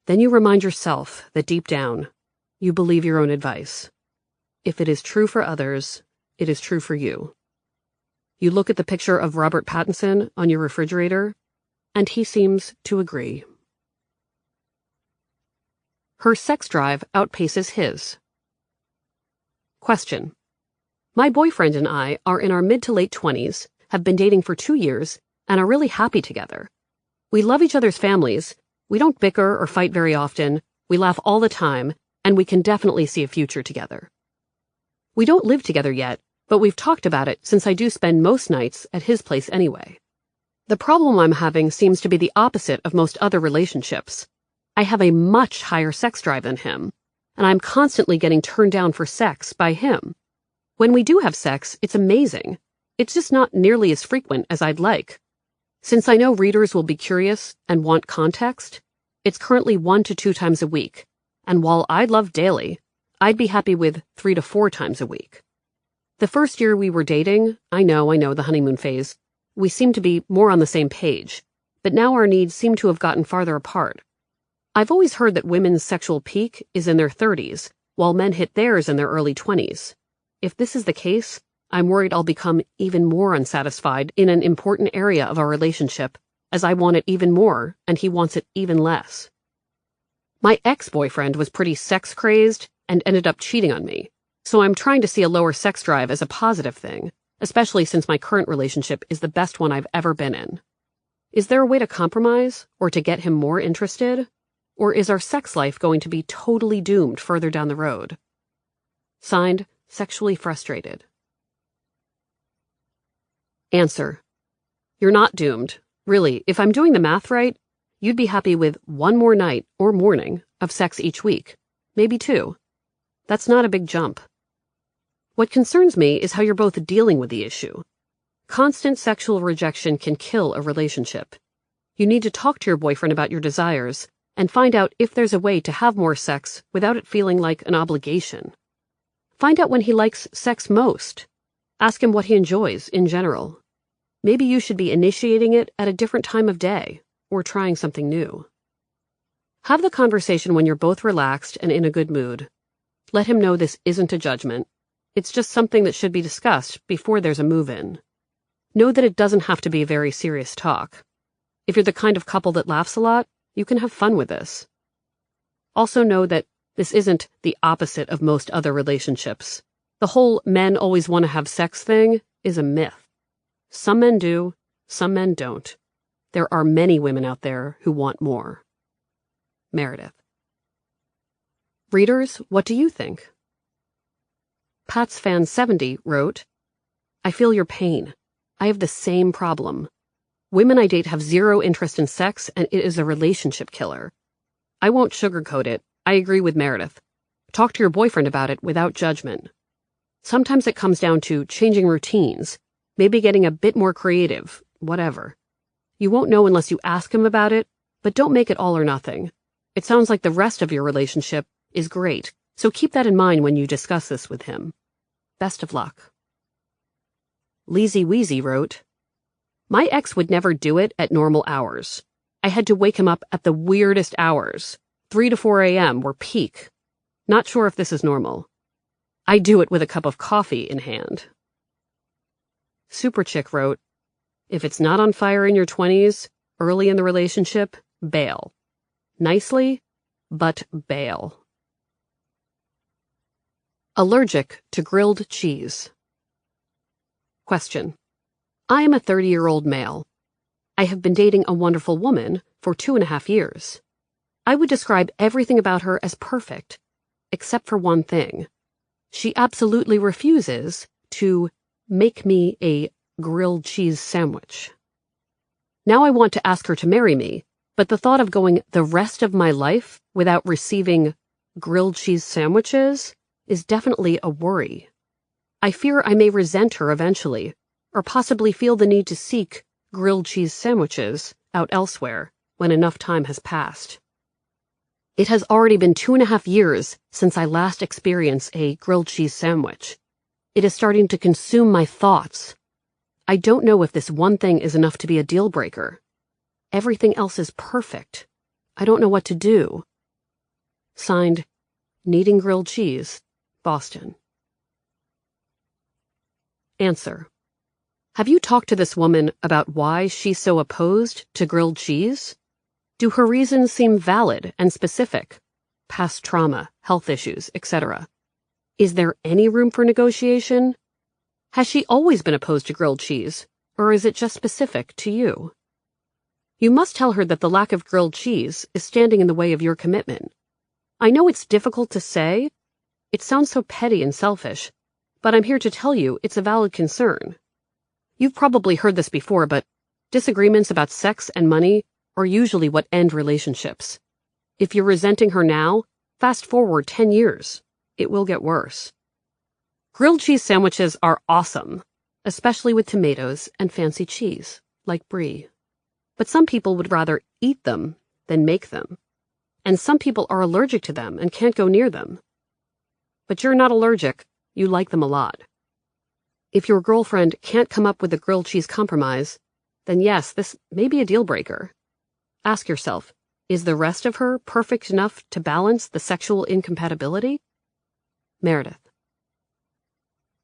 Then you remind yourself that deep down, you believe your own advice. If it is true for others, it is true for you. You look at the picture of Robert Pattinson on your refrigerator, and he seems to agree. Her sex drive outpaces his. Question. My boyfriend and I are in our mid to late 20s, have been dating for 2 years, and are really happy together. We love each other's families, we don't bicker or fight very often, we laugh all the time, and we can definitely see a future together. We don't live together yet, but we've talked about it since I do spend most nights at his place anyway. The problem I'm having seems to be the opposite of most other relationships. I have a much higher sex drive than him, and I'm constantly getting turned down for sex by him. When we do have sex, it's amazing. It's just not nearly as frequent as I'd like. Since I know readers will be curious and want context, it's currently 1 to 2 times a week, and while I'd love daily, I'd be happy with 3 to 4 times a week. The first year we were dating, I know, the honeymoon phase, we seemed to be more on the same page, but now our needs seem to have gotten farther apart. I've always heard that women's sexual peak is in their 30s, while men hit theirs in their early 20s. If this is the case, I'm worried I'll become even more unsatisfied in an important area of our relationship, as I want it even more and he wants it even less. My ex-boyfriend was pretty sex-crazed and ended up cheating on me, so I'm trying to see a lower sex drive as a positive thing, especially since my current relationship is the best one I've ever been in. Is there a way to compromise, or to get him more interested? Or is our sex life going to be totally doomed further down the road? Signed, Sexually Frustrated. Answer. You're not doomed. Really, if I'm doing the math right, you'd be happy with 1 more night or morning of sex each week, maybe 2. That's not a big jump. What concerns me is how you're both dealing with the issue. Constant sexual rejection can kill a relationship. You need to talk to your boyfriend about your desires and find out if there's a way to have more sex without it feeling like an obligation. Find out when he likes sex most. Ask him what he enjoys in general. Maybe you should be initiating it at a different time of day, or trying something new. Have the conversation when you're both relaxed and in a good mood. Let him know this isn't a judgment. It's just something that should be discussed before there's a move-in. Know that it doesn't have to be a very serious talk. If you're the kind of couple that laughs a lot, you can have fun with this. Also know that this isn't the opposite of most other relationships. The whole men always want to have sex thing is a myth. Some men do, some men don't. There are many women out there who want more. Meredith. Readers, what do you think? Pat's Fan 70 wrote, I feel your pain. I have the same problem. Women I date have zero interest in sex, and it is a relationship killer. I won't sugarcoat it. I agree with Meredith. Talk to your boyfriend about it without judgment. Sometimes it comes down to changing routines, maybe getting a bit more creative, whatever. You won't know unless you ask him about it, but don't make it all or nothing. It sounds like the rest of your relationship is great, so keep that in mind when you discuss this with him. Best of luck. Leezy Weezy wrote, My ex would never do it at normal hours. I had to wake him up at the weirdest hours. 3 to 4 a.m. were peak. Not sure if this is normal. I do it with a cup of coffee in hand. Super Chick wrote, If it's not on fire in your 20s, early in the relationship, bail. Nicely, but bail. Allergic to grilled cheese. Question. I am a 30-year-old male. I have been dating a wonderful woman for 2.5 years. I would describe everything about her as perfect, except for one thing. She absolutely refuses to make me a grilled cheese sandwich. Now I want to ask her to marry me, but the thought of going the rest of my life without receiving grilled cheese sandwiches is definitely a worry. I fear I may resent her eventually, or possibly feel the need to seek grilled cheese sandwiches out elsewhere when enough time has passed. It has already been 2.5 years since I last experienced a grilled cheese sandwich. It is starting to consume my thoughts. I don't know if this one thing is enough to be a deal breaker. Everything else is perfect. I don't know what to do. Signed, Needing Grilled Cheese, Boston. Answer. Have you talked to this woman about why she's so opposed to grilled cheese? Do her reasons seem valid and specific? Past trauma, health issues, etc. Is there any room for negotiation? Has she always been opposed to grilled cheese, or is it just specific to you? You must tell her that the lack of grilled cheese is standing in the way of your commitment. I know it's difficult to say. It sounds so petty and selfish, but I'm here to tell you it's a valid concern. You've probably heard this before, but disagreements about sex and money are usually what end relationships. If you're resenting her now, fast forward 10 years. It will get worse. Grilled cheese sandwiches are awesome, especially with tomatoes and fancy cheese, like brie. But some people would rather eat them than make them. And some people are allergic to them and can't go near them. But you're not allergic. You like them a lot. If your girlfriend can't come up with a grilled cheese compromise, then yes, this may be a deal breaker. Ask yourself, is the rest of her perfect enough to balance the sexual incompatibility? Meredith.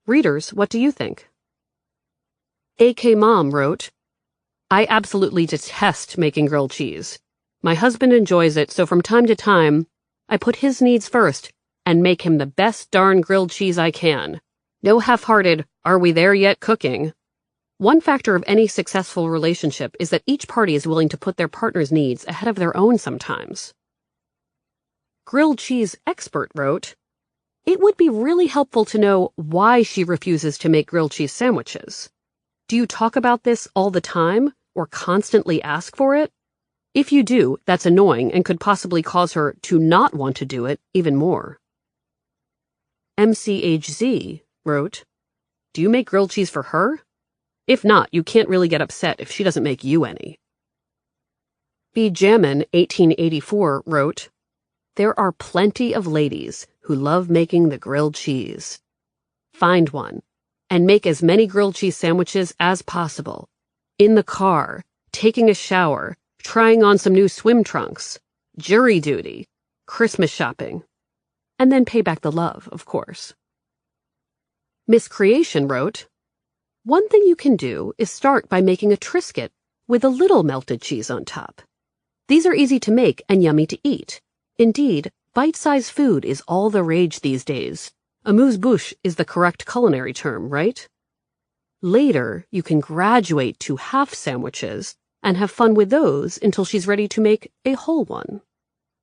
Readers, what do you think? AK Mom wrote, I absolutely detest making grilled cheese. My husband enjoys it, so from time to time, I put his needs first and make him the best darn grilled cheese I can. No half-hearted, are we there yet cooking. One factor of any successful relationship is that each party is willing to put their partner's needs ahead of their own sometimes. Grilled cheese expert wrote, it would be really helpful to know why she refuses to make grilled cheese sandwiches. Do you talk about this all the time or constantly ask for it? If you do, that's annoying and could possibly cause her to not want to do it even more. MCHZ wrote, do you make grilled cheese for her? If not, you can't really get upset if she doesn't make you any. B. Jammin, 1884, wrote, there are plenty of ladies who love making the grilled cheese. Find one, and make as many grilled cheese sandwiches as possible. In the car, taking a shower, trying on some new swim trunks, jury duty, Christmas shopping. And then pay back the love, of course. Miss Creation wrote, one thing you can do is start by making a Triscuit with a little melted cheese on top. These are easy to make and yummy to eat. Indeed, bite-sized food is all the rage these days. Amuse-bouche is the correct culinary term, right? Later, you can graduate to half sandwiches and have fun with those until she's ready to make a whole one.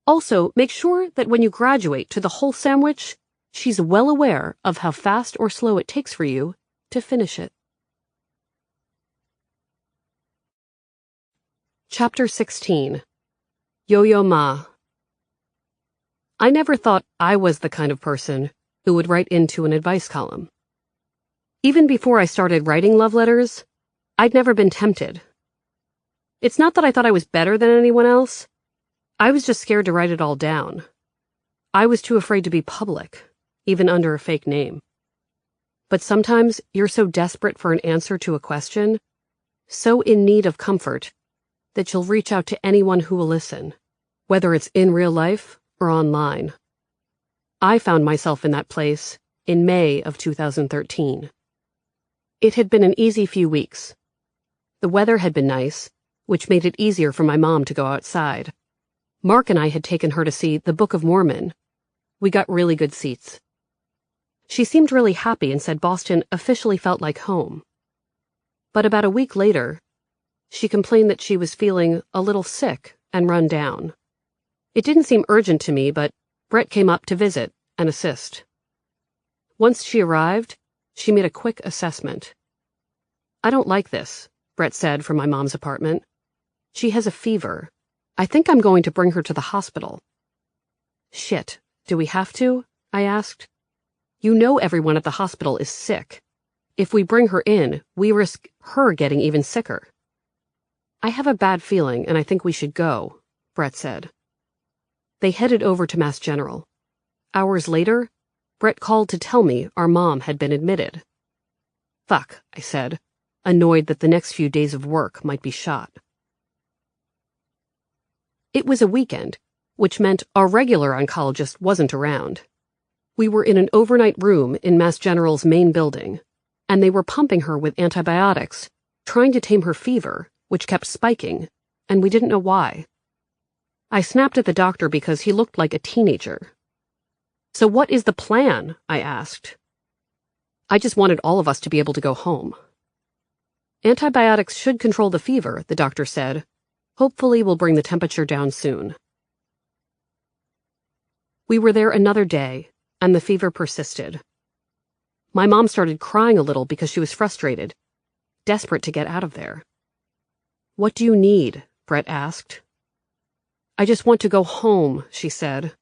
Also, make sure that when you graduate to the whole sandwich, she's well aware of how fast or slow it takes for you to finish it. Chapter 16. Yo-Yo Ma. I never thought I was the kind of person who would write into an advice column. Even before I started writing love letters, I'd never been tempted. It's not that I thought I was better than anyone else. I was just scared to write it all down. I was too afraid to be public, even under a fake name. But sometimes you're so desperate for an answer to a question, so in need of comfort, that you'll reach out to anyone who will listen, whether it's in real life or online. I found myself in that place in May of 2013. It had been an easy few weeks. The weather had been nice, which made it easier for my mom to go outside. Mark and I had taken her to see the Book of Mormon. We got really good seats. She seemed really happy and said Boston officially felt like home. But about a week later, she complained that she was feeling a little sick and run down. It didn't seem urgent to me, but Brett came up to visit and assist. Once she arrived, she made a quick assessment. I don't like this, Brett said from my mom's apartment. She has a fever. I think I'm going to bring her to the hospital. Shit, do we have to? I asked. You know everyone at the hospital is sick. If we bring her in, we risk her getting even sicker. I have a bad feeling and I think we should go, Brett said. They headed over to Mass General. Hours later, Brett called to tell me our mom had been admitted. Fuck, I said, annoyed that the next few days of work might be shot. It was a weekend, which meant our regular oncologist wasn't around. We were in an overnight room in Mass General's main building, and they were pumping her with antibiotics, trying to tame her fever, which kept spiking, and we didn't know why. I snapped at the doctor because he looked like a teenager. "So what is the plan?" I asked. I just wanted all of us to be able to go home. "Antibiotics should control the fever," the doctor said. "Hopefully we'll bring the temperature down soon." We were there another day, and the fever persisted. My mom started crying a little because she was frustrated, desperate to get out of there. "What do you need?" Brett asked. "I just want to go home," she said.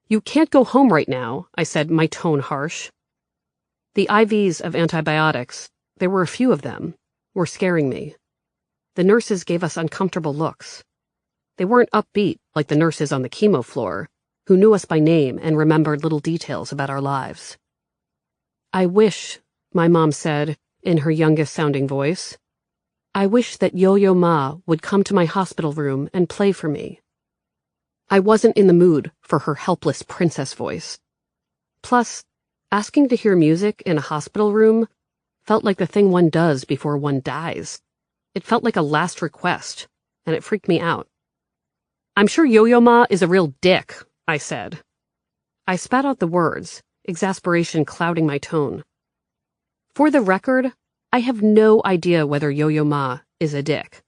"You can't go home right now," I said, my tone harsh. The IVs of antibiotics, there were a few of them, were scaring me. The nurses gave us uncomfortable looks. They weren't upbeat like the nurses on the chemo floor, who knew us by name and remembered little details about our lives. "I wish," my mom said, in her youngest-sounding voice, "I wish that Yo-Yo Ma would come to my hospital room and play for me." I wasn't in the mood for her helpless princess voice. Plus, asking to hear music in a hospital room felt like the thing one does before one dies. It felt like a last request, and it freaked me out. "I'm sure Yo-Yo Ma is a real dick," I said. I spat out the words, exasperation clouding my tone. For the record, I have no idea whether Yo-Yo Ma is a dick.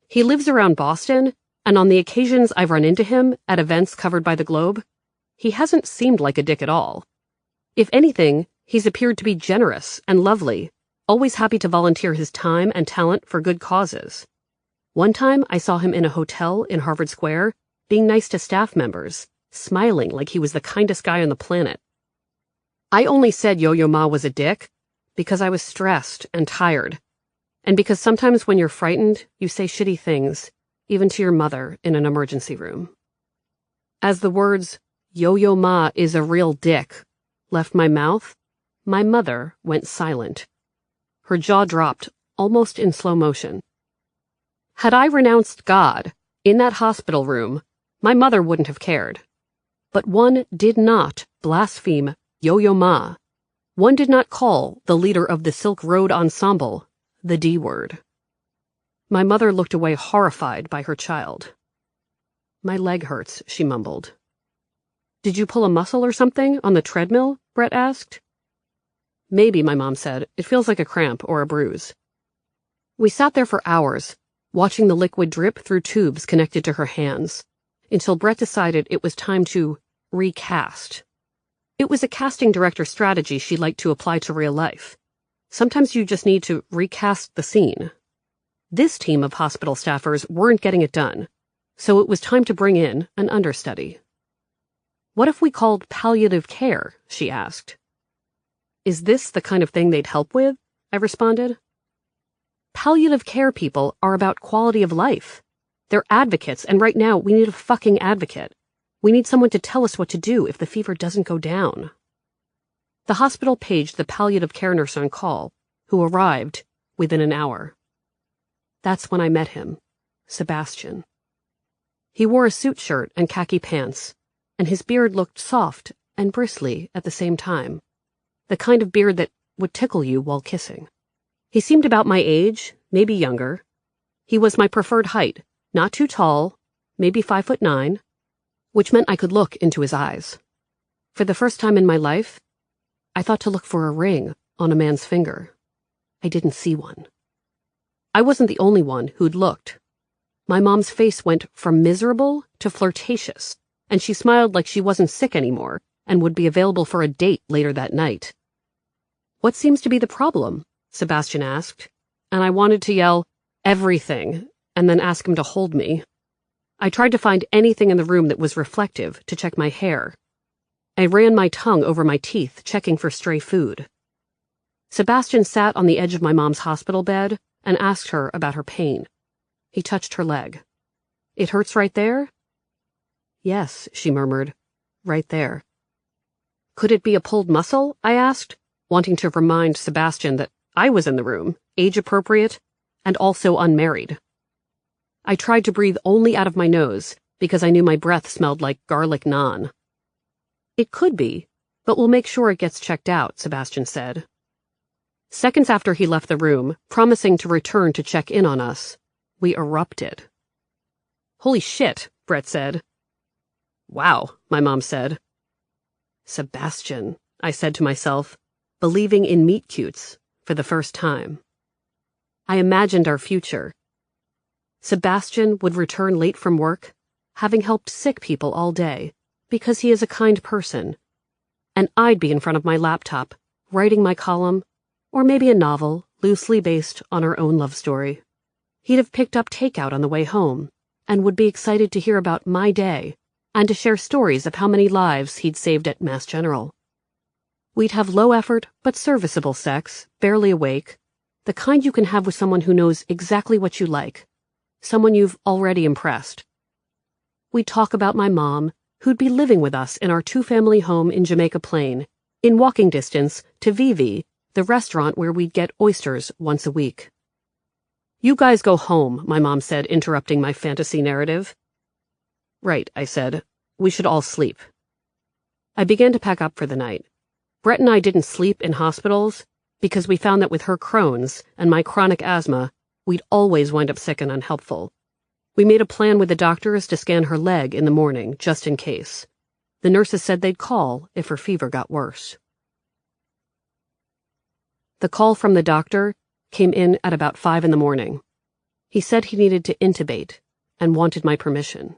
He lives around Boston, and on the occasions I've run into him at events covered by the Globe, he hasn't seemed like a dick at all. If anything, he's appeared to be generous and lovely, always happy to volunteer his time and talent for good causes. One time I saw him in a hotel in Harvard Square, being nice to staff members, smiling like he was the kindest guy on the planet. I only said Yo-Yo Ma was a dick because I was stressed and tired, and because sometimes when you're frightened, you say shitty things, even to your mother in an emergency room. As the words, "Yo-Yo Ma is a real dick," left my mouth, my mother went silent. Her jaw dropped, almost in slow motion. Had I renounced God in that hospital room, my mother wouldn't have cared. But one did not blaspheme Yo-Yo Ma. One did not call the leader of the Silk Road Ensemble the D-word. My mother looked away horrified by her child. "My leg hurts," she mumbled. "Did you pull a muscle or something on the treadmill?" Brett asked. "Maybe," my mom said. "It feels like a cramp or a bruise." We sat there for hours, watching the liquid drip through tubes connected to her hands, until Brett decided it was time to recast. It was a casting director strategy she liked to apply to real life. Sometimes you just need to recast the scene. This team of hospital staffers weren't getting it done, so it was time to bring in an understudy. "What if we called palliative care?" she asked. "Is this the kind of thing they'd help with?" I responded. "Palliative care people are about quality of life. They're advocates, and right now we need a fucking advocate. We need someone to tell us what to do if the fever doesn't go down." The hospital paged the palliative care nurse on call, who arrived within an hour. That's when I met him, Sebastian. He wore a suit shirt and khaki pants, and his beard looked soft and bristly at the same time, the kind of beard that would tickle you while kissing. He seemed about my age, maybe younger. He was my preferred height, not too tall, maybe 5'9", which meant I could look into his eyes. For the first time in my life, I thought to look for a ring on a man's finger. I didn't see one. I wasn't the only one who'd looked. My mom's face went from miserable to flirtatious, and she smiled like she wasn't sick anymore and would be available for a date later that night. "What seems to be the problem?" Sebastian asked, and I wanted to yell, "Everything," and then ask him to hold me. I tried to find anything in the room that was reflective to check my hair. I ran my tongue over my teeth, checking for stray food. Sebastian sat on the edge of my mom's hospital bed and asked her about her pain. He touched her leg. "It hurts right there?" "Yes," she murmured, "right there." "Could it be a pulled muscle?" I asked, wanting to remind Sebastian that I was in the room, age-appropriate, and also unmarried. I tried to breathe only out of my nose, because I knew my breath smelled like garlic naan. It could be, but we'll make sure it gets checked out, Sebastian said. Seconds after he left the room, promising to return to check in on us, we erupted. Holy shit, Brett said. Wow, my mom said. Sebastian, I said to myself, believing in meet-cutes for the first time. I imagined our future. Sebastian would return late from work, having helped sick people all day, because he is a kind person. And I'd be in front of my laptop, writing my column, or maybe a novel loosely based on our own love story. He'd have picked up takeout on the way home, and would be excited to hear about my day, and to share stories of how many lives he'd saved at Mass General. We'd have low-effort but serviceable sex, barely awake, the kind you can have with someone who knows exactly what you like, someone you've already impressed. We'd talk about my mom, who'd be living with us in our two-family home in Jamaica Plain, in walking distance to Vivi, the restaurant where we'd get oysters once a week. You guys go home, my mom said, interrupting my fantasy narrative. Right, I said. We should all sleep. I began to pack up for the night. Brett and I didn't sleep in hospitals because we found that with her Crohn's and my chronic asthma, we'd always wind up sick and unhelpful. We made a plan with the doctors to scan her leg in the morning, just in case. The nurses said they'd call if her fever got worse. The call from the doctor came in at about 5 a.m. He said he needed to intubate and wanted my permission.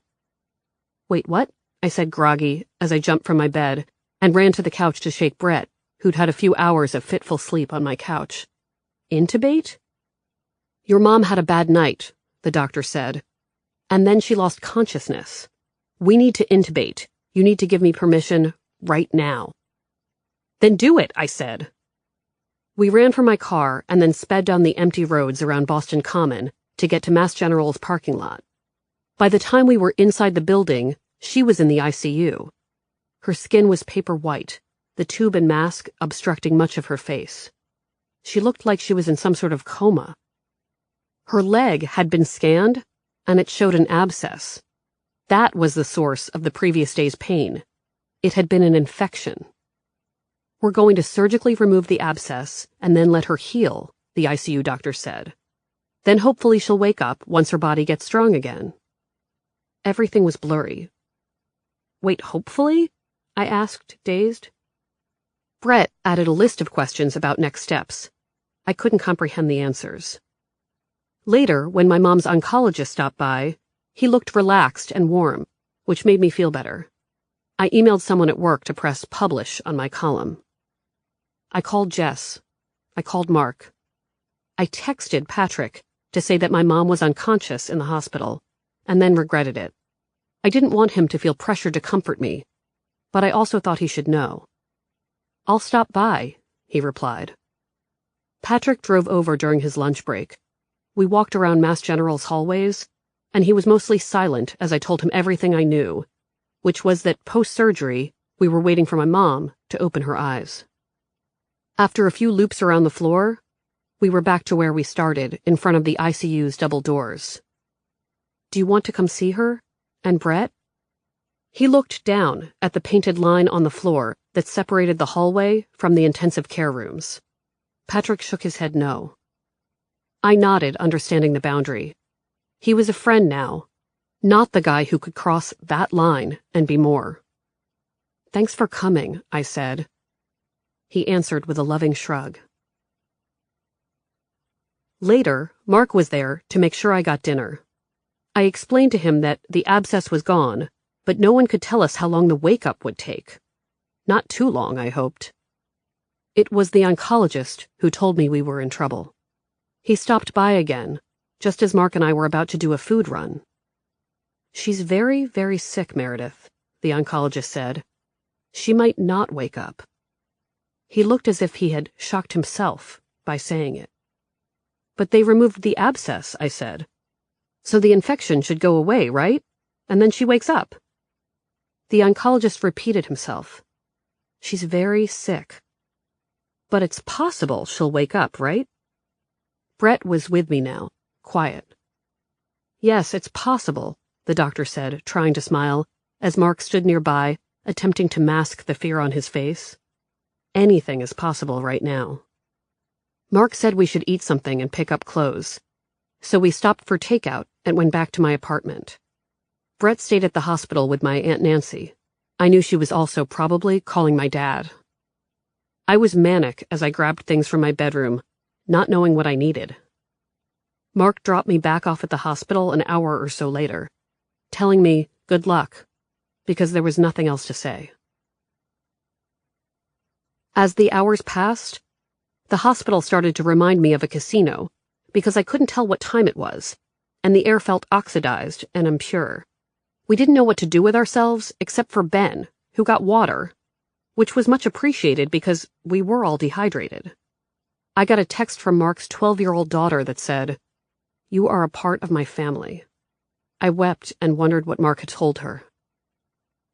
Wait, what? I said groggy as I jumped from my bed and ran to the couch to shake Brett, who'd had a few hours of fitful sleep on my couch. Intubate? Your mom had a bad night, the doctor said, and then she lost consciousness. We need to intubate. You need to give me permission right now. Then do it, I said. We ran for my car and then sped down the empty roads around Boston Common to get to Mass General's parking lot. By the time we were inside the building, she was in the ICU. Her skin was paper white, the tube and mask obstructing much of her face. She looked like she was in some sort of coma. Her leg had been scanned, and it showed an abscess. That was the source of the previous day's pain. It had been an infection. We're going to surgically remove the abscess and then let her heal, the ICU doctor said. Then hopefully she'll wake up once her body gets strong again. Everything was blurry. Wait, hopefully? I asked, dazed. Brett added a list of questions about next steps. I couldn't comprehend the answers. Later, when my mom's oncologist stopped by, he looked relaxed and warm, which made me feel better. I emailed someone at work to press publish on my column. I called Jess. I called Mark. I texted Patrick to say that my mom was unconscious in the hospital, and then regretted it. I didn't want him to feel pressured to comfort me, but I also thought he should know. I'll stop by, he replied. Patrick drove over during his lunch break. We walked around Mass General's hallways, and he was mostly silent as I told him everything I knew, which was that post-surgery, we were waiting for my mom to open her eyes. After a few loops around the floor, we were back to where we started, in front of the ICU's double doors. Do you want to come see her? And Brett? He looked down at the painted line on the floor that separated the hallway from the intensive care rooms. Patrick shook his head no. I nodded, understanding the boundary. He was a friend now, not the guy who could cross that line and be more. Thanks for coming, I said. He answered with a loving shrug. Later, Mark was there to make sure I got dinner. I explained to him that the abscess was gone, but no one could tell us how long the wake-up would take. Not too long, I hoped. It was the oncologist who told me we were in trouble. He stopped by again, just as Mark and I were about to do a food run. She's very, very sick, Meredith, the oncologist said. She might not wake up. He looked as if he had shocked himself by saying it. But they removed the abscess, I said. So the infection should go away, right? And then she wakes up. The oncologist repeated himself. She's very sick. But it's possible she'll wake up, right? Brett was with me now, quiet. Yes, it's possible, the doctor said, trying to smile, as Mark stood nearby, attempting to mask the fear on his face. Anything is possible right now. Mark said we should eat something and pick up clothes. So we stopped for takeout and went back to my apartment. Brett stayed at the hospital with my Aunt Nancy. I knew she was also probably calling my dad. I was manic as I grabbed things from my bedroom, not knowing what I needed. Mark dropped me back off at the hospital an hour or so later, telling me good luck, because there was nothing else to say. As the hours passed, the hospital started to remind me of a casino, because I couldn't tell what time it was, and the air felt oxidized and impure. We didn't know what to do with ourselves except for Ben, who got water, which was much appreciated because we were all dehydrated. I got a text from Mark's 12-year-old daughter that said, "You are a part of my family." I wept and wondered what Mark had told her.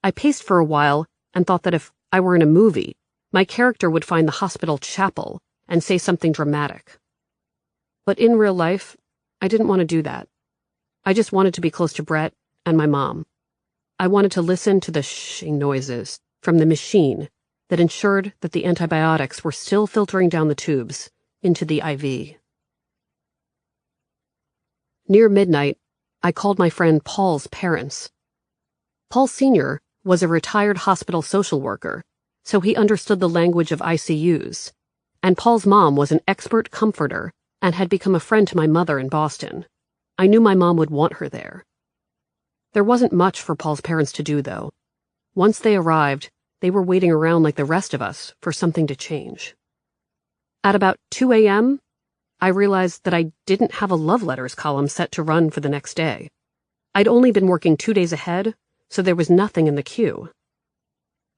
I paced for a while and thought that if I were in a movie, my character would find the hospital chapel and say something dramatic. But in real life, I didn't want to do that. I just wanted to be close to Brett and my mom. I wanted to listen to the shing noises from the machine that ensured that the antibiotics were still filtering down the tubes into the IV. Near midnight, I called my friend Paul's parents. Paul Sr. was a retired hospital social worker, so he understood the language of ICUs, and Paul's mom was an expert comforter and had become a friend to my mother in Boston. I knew my mom would want her there. There wasn't much for Paul's parents to do, though. Once they arrived, they were waiting around like the rest of us for something to change. At about 2 a.m., I realized that I didn't have a love letters column set to run for the next day. I'd only been working 2 days ahead, so there was nothing in the queue.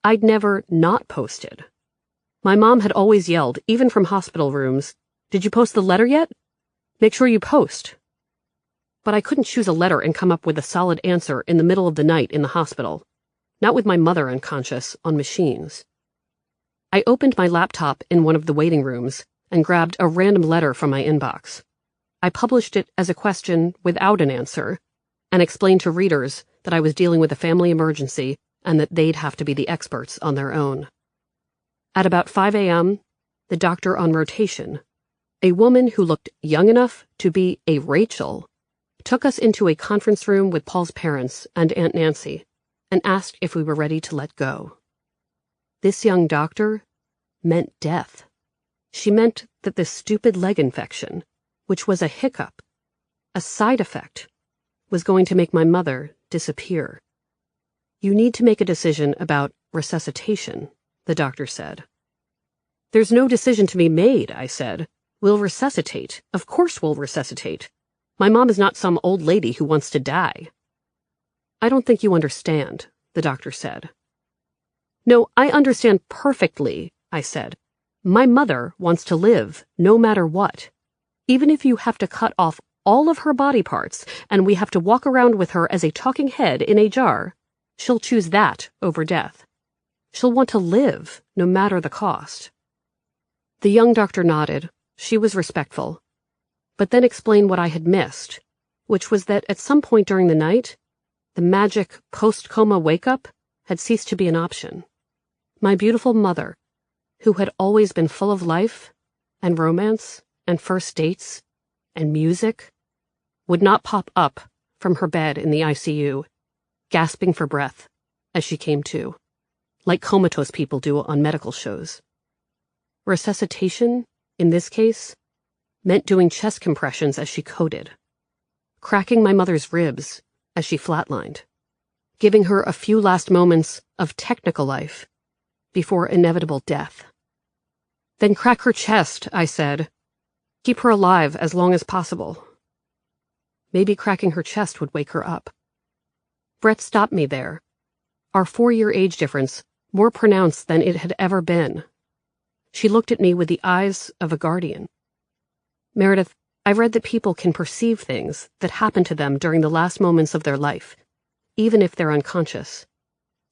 I'd never not posted. My mom had always yelled, even from hospital rooms, "Did you post the letter yet? Make sure you post." But I couldn't choose a letter and come up with a solid answer in the middle of the night in the hospital, not with my mother unconscious on machines. I opened my laptop in one of the waiting rooms and grabbed a random letter from my inbox. I published it as a question without an answer and explained to readers that I was dealing with a family emergency and that they'd have to be the experts on their own. At about 5 a.m., the doctor on rotation, a woman who looked young enough to be a Rachel, took us into a conference room with Paul's parents and Aunt Nancy and asked if we were ready to let go. This young doctor meant death. She meant that this stupid leg infection, which was a hiccup, a side effect, was going to make my mother disappear. "You need to make a decision about resuscitation," the doctor said. "There's no decision to be made," I said. "We'll resuscitate. Of course we'll resuscitate. My mom is not some old lady who wants to die." "I don't think you understand," the doctor said. "No, I understand perfectly," I said. "My mother wants to live, no matter what. Even if you have to cut off all of her body parts and we have to walk around with her as a talking head in a jar, she'll choose that over death. She'll want to live, no matter the cost." The young doctor nodded. She was respectful, but then explained what I had missed, which was that at some point during the night, the magic post-coma wake-up had ceased to be an option. My beautiful mother, who had always been full of life and romance and first dates and music, would not pop up from her bed in the ICU, gasping for breath as she came to, like comatose people do on medical shows. Resuscitation, in this case, meant doing chest compressions as she coded, cracking my mother's ribs as she flatlined, giving her a few last moments of technical life before inevitable death. "Then crack her chest," I said. "Keep her alive as long as possible." Maybe cracking her chest would wake her up. Brett stopped me there, our 4-year age difference more pronounced than it had ever been. She looked at me with the eyes of a guardian. "Meredith, I've read that people can perceive things that happen to them during the last moments of their life, even if they're unconscious.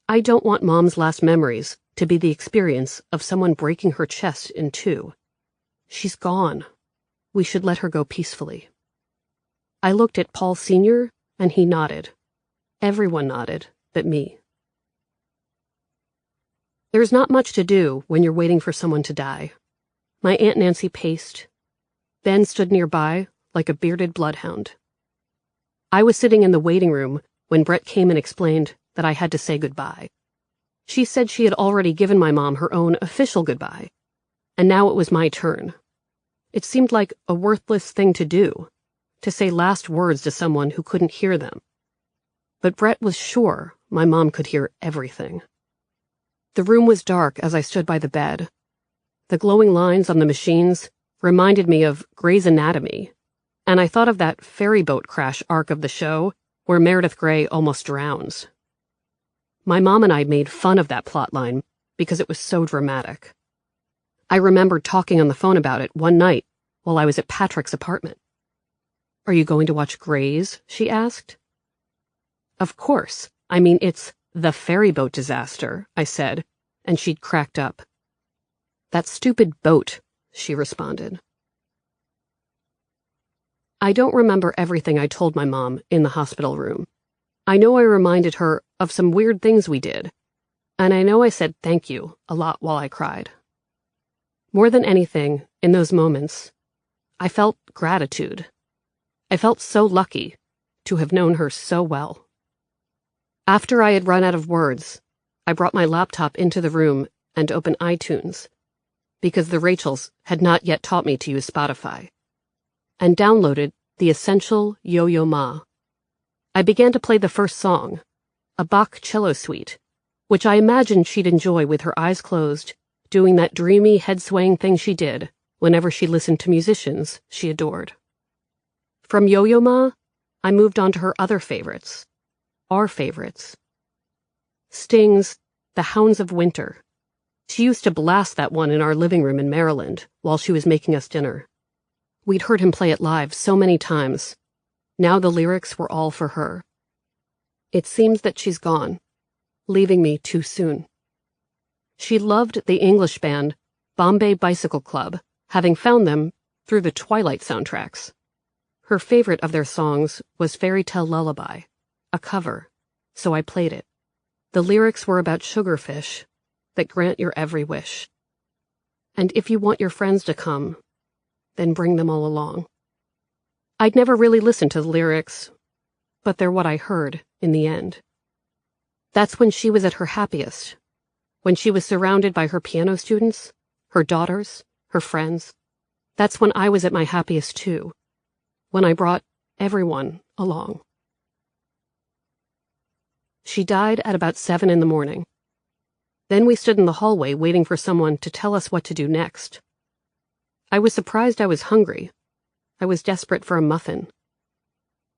I don't want Mom's last memories to be the experience of someone breaking her chest in two. She's gone. We should let her go peacefully." I looked at Paul Sr., and he nodded. Everyone nodded, but me. There's not much to do when you're waiting for someone to die. My Aunt Nancy paced. Ben stood nearby like a bearded bloodhound. I was sitting in the waiting room when Brett came and explained that I had to say goodbye. She said she had already given my mom her own official goodbye, and now it was my turn. It seemed like a worthless thing to do, to say last words to someone who couldn't hear them. But Brett was sure my mom could hear everything. The room was dark as I stood by the bed. The glowing lines on the machines reminded me of Grey's Anatomy, and I thought of that ferry boat crash arc of the show where Meredith Grey almost drowns. My mom and I made fun of that plotline because it was so dramatic. I remembered talking on the phone about it one night while I was at Patrick's apartment. "Are you going to watch Grey's?" she asked. "Of course. I mean, it's the ferry boat disaster," I said, and she'd cracked up. "That stupid boat," she responded. I don't remember everything I told my mom in the hospital room. I know I reminded her of some weird things we did, and I know I said thank you a lot while I cried. More than anything, in those moments, I felt gratitude. I felt so lucky to have known her so well. After I had run out of words, I brought my laptop into the room and opened iTunes, because the Rachels had not yet taught me to use Spotify, and downloaded the essential Yo-Yo Ma. I began to play the first song, a Bach cello suite, which I imagined she'd enjoy with her eyes closed, doing that dreamy head-swaying thing she did whenever she listened to musicians she adored. From Yo-Yo Ma, I moved on to her other favorites, our favorites. Sting's The Hounds of Winter. She used to blast that one in our living room in Maryland while she was making us dinner. We'd heard him play it live so many times. Now the lyrics were all for her. It seems that she's gone, leaving me too soon. She loved the English band Bombay Bicycle Club, having found them through the Twilight soundtracks. Her favorite of their songs was Fairy Tale Lullaby, a cover, so I played it. The lyrics were about sugarfish that grant your every wish. And if you want your friends to come, then bring them all along. I'd never really listened to the lyrics, but they're what I heard in the end. That's when she was at her happiest, when she was surrounded by her piano students, her daughters, her friends. That's when I was at my happiest too, when I brought everyone along. She died at about 7 in the morning. Then we stood in the hallway waiting for someone to tell us what to do next. I was surprised I was hungry. I was desperate for a muffin.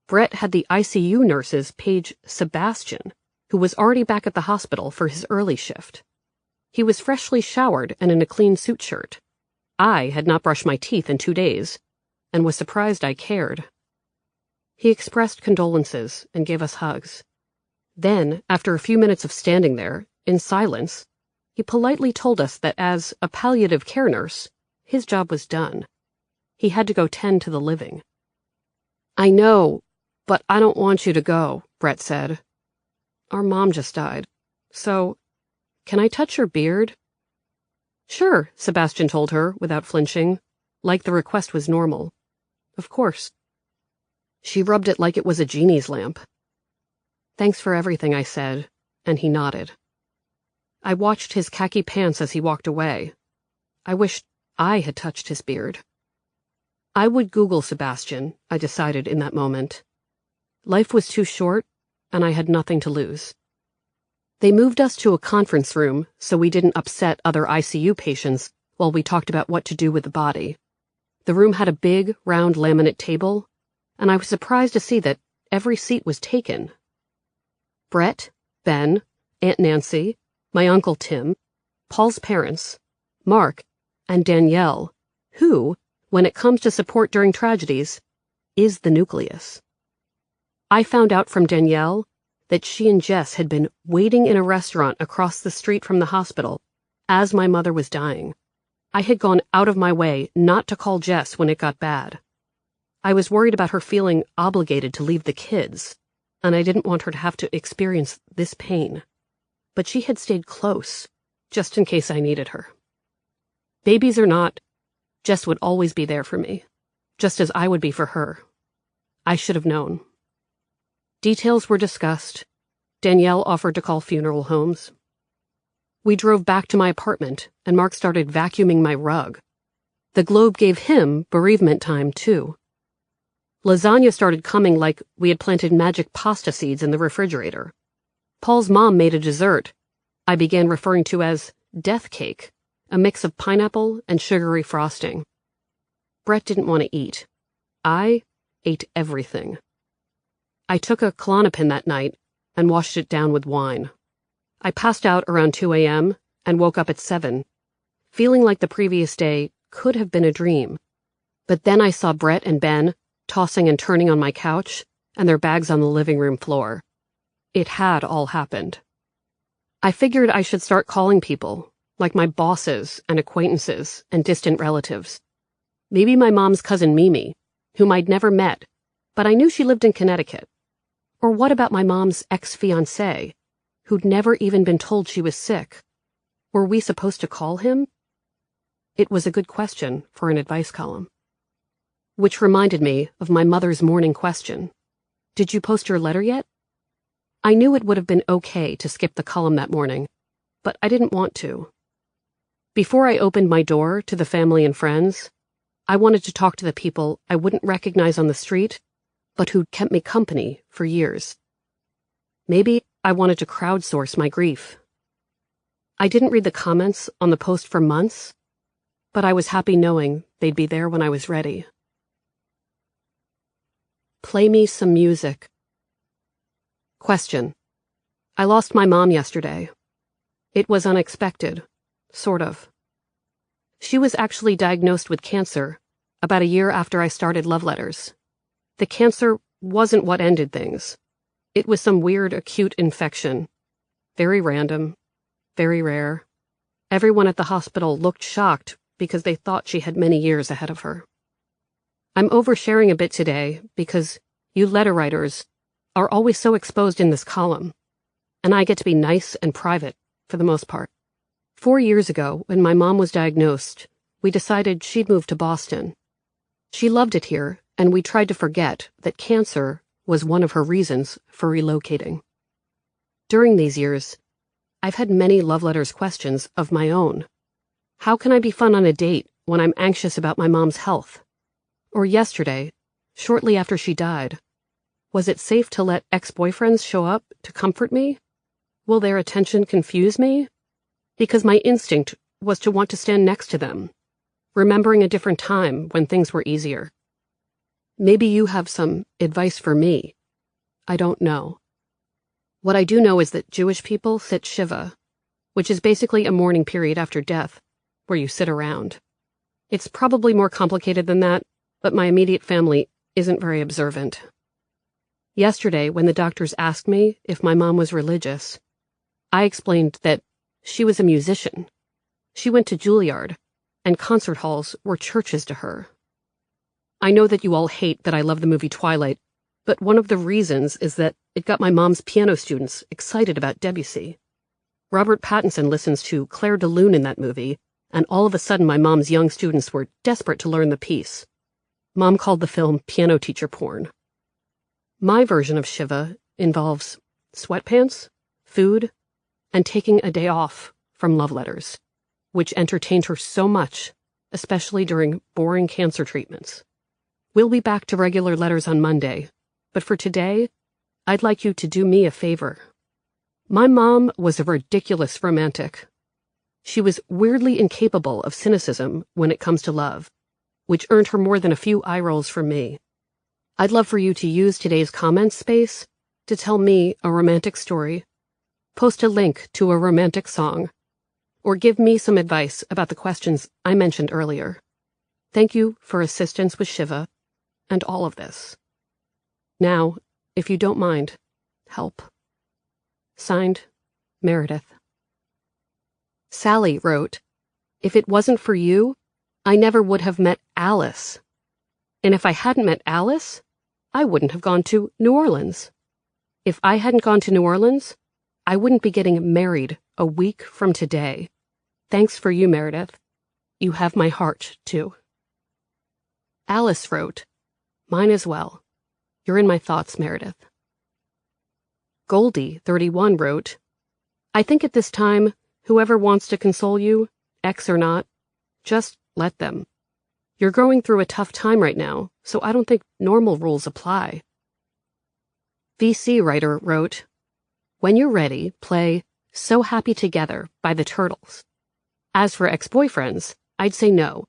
Brett had the ICU nurses page Sebastian, who was already back at the hospital for his early shift. He was freshly showered and in a clean suit shirt. I had not brushed my teeth in 2 days, and was surprised I cared. He expressed condolences and gave us hugs. Then, after a few minutes of standing there, in silence, he politely told us that as a palliative care nurse, his job was done. He had to go tend to the living. "I know, but I don't want you to go," Brett said. "Our mom just died. So, can I touch your beard?" "Sure," Sebastian told her without flinching, like the request was normal. "Of course." She rubbed it like it was a genie's lamp. "Thanks for everything," I said, and he nodded. I watched his khaki pants as he walked away. I wished I had touched his beard. I would Google Sebastian, I decided in that moment. Life was too short, and I had nothing to lose. They moved us to a conference room so we didn't upset other ICU patients while we talked about what to do with the body. The room had a big, round laminate table, and I was surprised to see that every seat was taken. Brett, Ben, Aunt Nancy, my Uncle Tim, Paul's parents, Mark, and Danielle, who, when it comes to support during tragedies, is the nucleus. I found out from Danielle that she and Jess had been waiting in a restaurant across the street from the hospital as my mother was dying. I had gone out of my way not to call Jess when it got bad. I was worried about her feeling obligated to leave the kids, and I didn't want her to have to experience this pain. But she had stayed close, just in case I needed her. Babies or not, Jess would always be there for me, just as I would be for her. I should have known. Details were discussed. Danielle offered to call funeral homes. We drove back to my apartment, and Mark started vacuuming my rug. The Globe gave him bereavement time, too. Lasagna started coming like we had planted magic pasta seeds in the refrigerator. Paul's mom made a dessert I began referring to as death cake, a mix of pineapple and sugary frosting. Brett didn't want to eat. I ate everything. I took a Klonopin that night and washed it down with wine. I passed out around 2 a.m. and woke up at 7, feeling like the previous day could have been a dream. But then I saw Brett and Ben tossing and turning on my couch and their bags on the living room floor. It had all happened. I figured I should start calling people, like my bosses and acquaintances and distant relatives. Maybe my mom's cousin Mimi, whom I'd never met, but I knew she lived in Connecticut. Or what about my mom's ex-fiancé, who'd never even been told she was sick? Were we supposed to call him? It was a good question for an advice column. Which reminded me of my mother's morning question. Did you post your letter yet? I knew it would have been okay to skip the column that morning, but I didn't want to. Before I opened my door to the family and friends, I wanted to talk to the people I wouldn't recognize on the street, but who'd kept me company for years. Maybe I wanted to crowdsource my grief. I didn't read the comments on the post for months, but I was happy knowing they'd be there when I was ready. Play me some music. Question. I lost my mom yesterday. It was unexpected, sort of. She was actually diagnosed with cancer about a year after I started Love Letters. The cancer wasn't what ended things. It was some weird acute infection. Very random, very rare. Everyone at the hospital looked shocked because they thought she had many years ahead of her. I'm oversharing a bit today because you letter writers are always so exposed in this column, and I get to be nice and private for the most part. 4 years ago, when my mom was diagnosed, we decided she'd move to Boston. She loved it here, and we tried to forget that cancer was one of her reasons for relocating. During these years, I've had many love letters questions of my own. How can I be fun on a date when I'm anxious about my mom's health? Or yesterday, shortly after she died, was it safe to let ex-boyfriends show up to comfort me? Will their attention confuse me? Because my instinct was to want to stand next to them, remembering a different time when things were easier. Maybe you have some advice for me. I don't know. What I do know is that Jewish people sit Shiva, which is basically a mourning period after death, where you sit around. It's probably more complicated than that, but my immediate family isn't very observant. Yesterday, when the doctors asked me if my mom was religious, I explained that she was a musician. She went to Juilliard, and concert halls were churches to her. I know that you all hate that I love the movie Twilight, but one of the reasons is that it got my mom's piano students excited about Debussy. Robert Pattinson listens to Claire de Lune in that movie, and all of a sudden my mom's young students were desperate to learn the piece. Mom called the film piano teacher porn. My version of Shiva involves sweatpants, food, and taking a day off from love letters, which entertained her so much, especially during boring cancer treatments. We'll be back to regular letters on Monday, but for today, I'd like you to do me a favor. My mom was a ridiculous romantic. She was weirdly incapable of cynicism when it comes to love, which earned her more than a few eye rolls from me. I'd love for you to use today's comments space to tell me a romantic story, post a link to a romantic song, or give me some advice about the questions I mentioned earlier. Thank you for assistance with Shiva and all of this. Now, if you don't mind, help. Signed, Meredith. Sally wrote, "If it wasn't for you, I never would have met Alice. And if I hadn't met Alice, I wouldn't have gone to New Orleans." If I hadn't gone to New Orleans, I wouldn't be getting married a week from today. Thanks for you, Meredith. You have my heart, too. Alice wrote, Mine as well. You're in my thoughts, Meredith. Goldie, 31, wrote, I think at this time, whoever wants to console you, ex or not, just let them. You're going through a tough time right now, so I don't think normal rules apply. VC writer wrote, When you're ready, play So Happy Together by the Turtles. As for ex-boyfriends, I'd say no.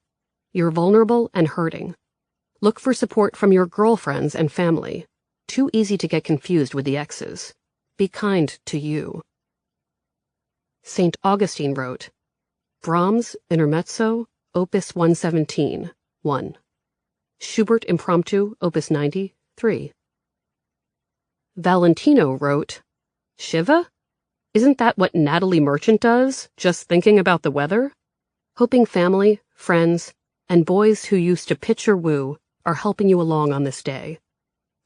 You're vulnerable and hurting. Look for support from your girlfriends and family. Too easy to get confused with the exes. Be kind to you. St. Augustine wrote, Brahms, Intermezzo, Opus 117, 1. Schubert Impromptu, Opus 90, 3. Valentino wrote, Shiva? Isn't that what Natalie Merchant does, just thinking about the weather? Hoping family, friends, and boys who used to pitch or woo are helping you along on this day.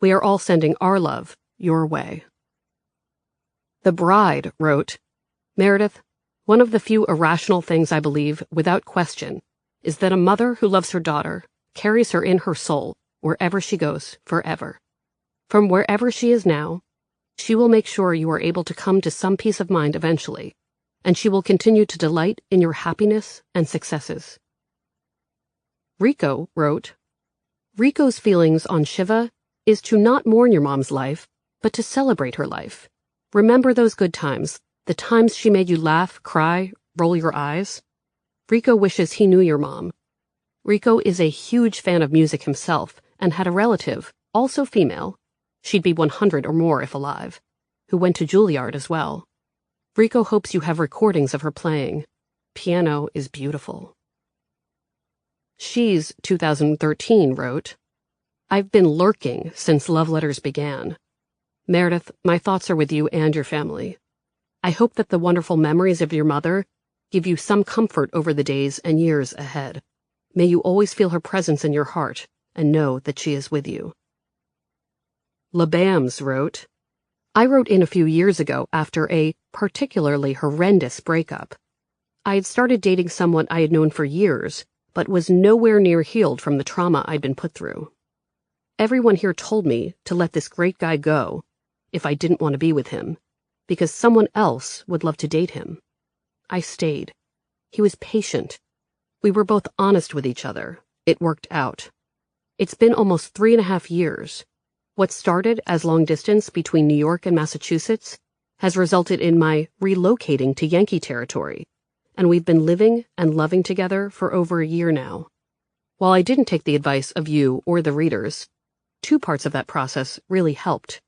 We are all sending our love your way. The Bride wrote, Meredith, one of the few irrational things I believe, without question, is that a mother who loves her daughter carries her in her soul wherever she goes forever. From wherever she is now, she will make sure you are able to come to some peace of mind eventually, and she will continue to delight in your happiness and successes. Rico wrote, Rico's feelings on Shiva is to not mourn your mom's life, but to celebrate her life. Remember those good times, the times she made you laugh, cry, roll your eyes. Rico wishes he knew your mom. Rico is a huge fan of music himself and had a relative, also female, she'd be 100 or more if alive, who went to Juilliard as well. Rico hopes you have recordings of her playing. Piano is beautiful. She's 2013 wrote, I've been lurking since love letters began. Meredith, my thoughts are with you and your family. I hope that the wonderful memories of your mother give you some comfort over the days and years ahead. May you always feel her presence in your heart and know that she is with you. LaBams wrote, I wrote in a few years ago after a particularly horrendous breakup. I had started dating someone I had known for years, but was nowhere near healed from the trauma I'd been put through. Everyone here told me to let this great guy go if I didn't want to be with him, because someone else would love to date him. I stayed. He was patient. We were both honest with each other. It worked out. It's been almost 3.5 years. What started as long distance between New York and Massachusetts has resulted in my relocating to Yankee territory, and we've been living and loving together for over a year now. While I didn't take the advice of you or the readers, 2 parts of that process really helped.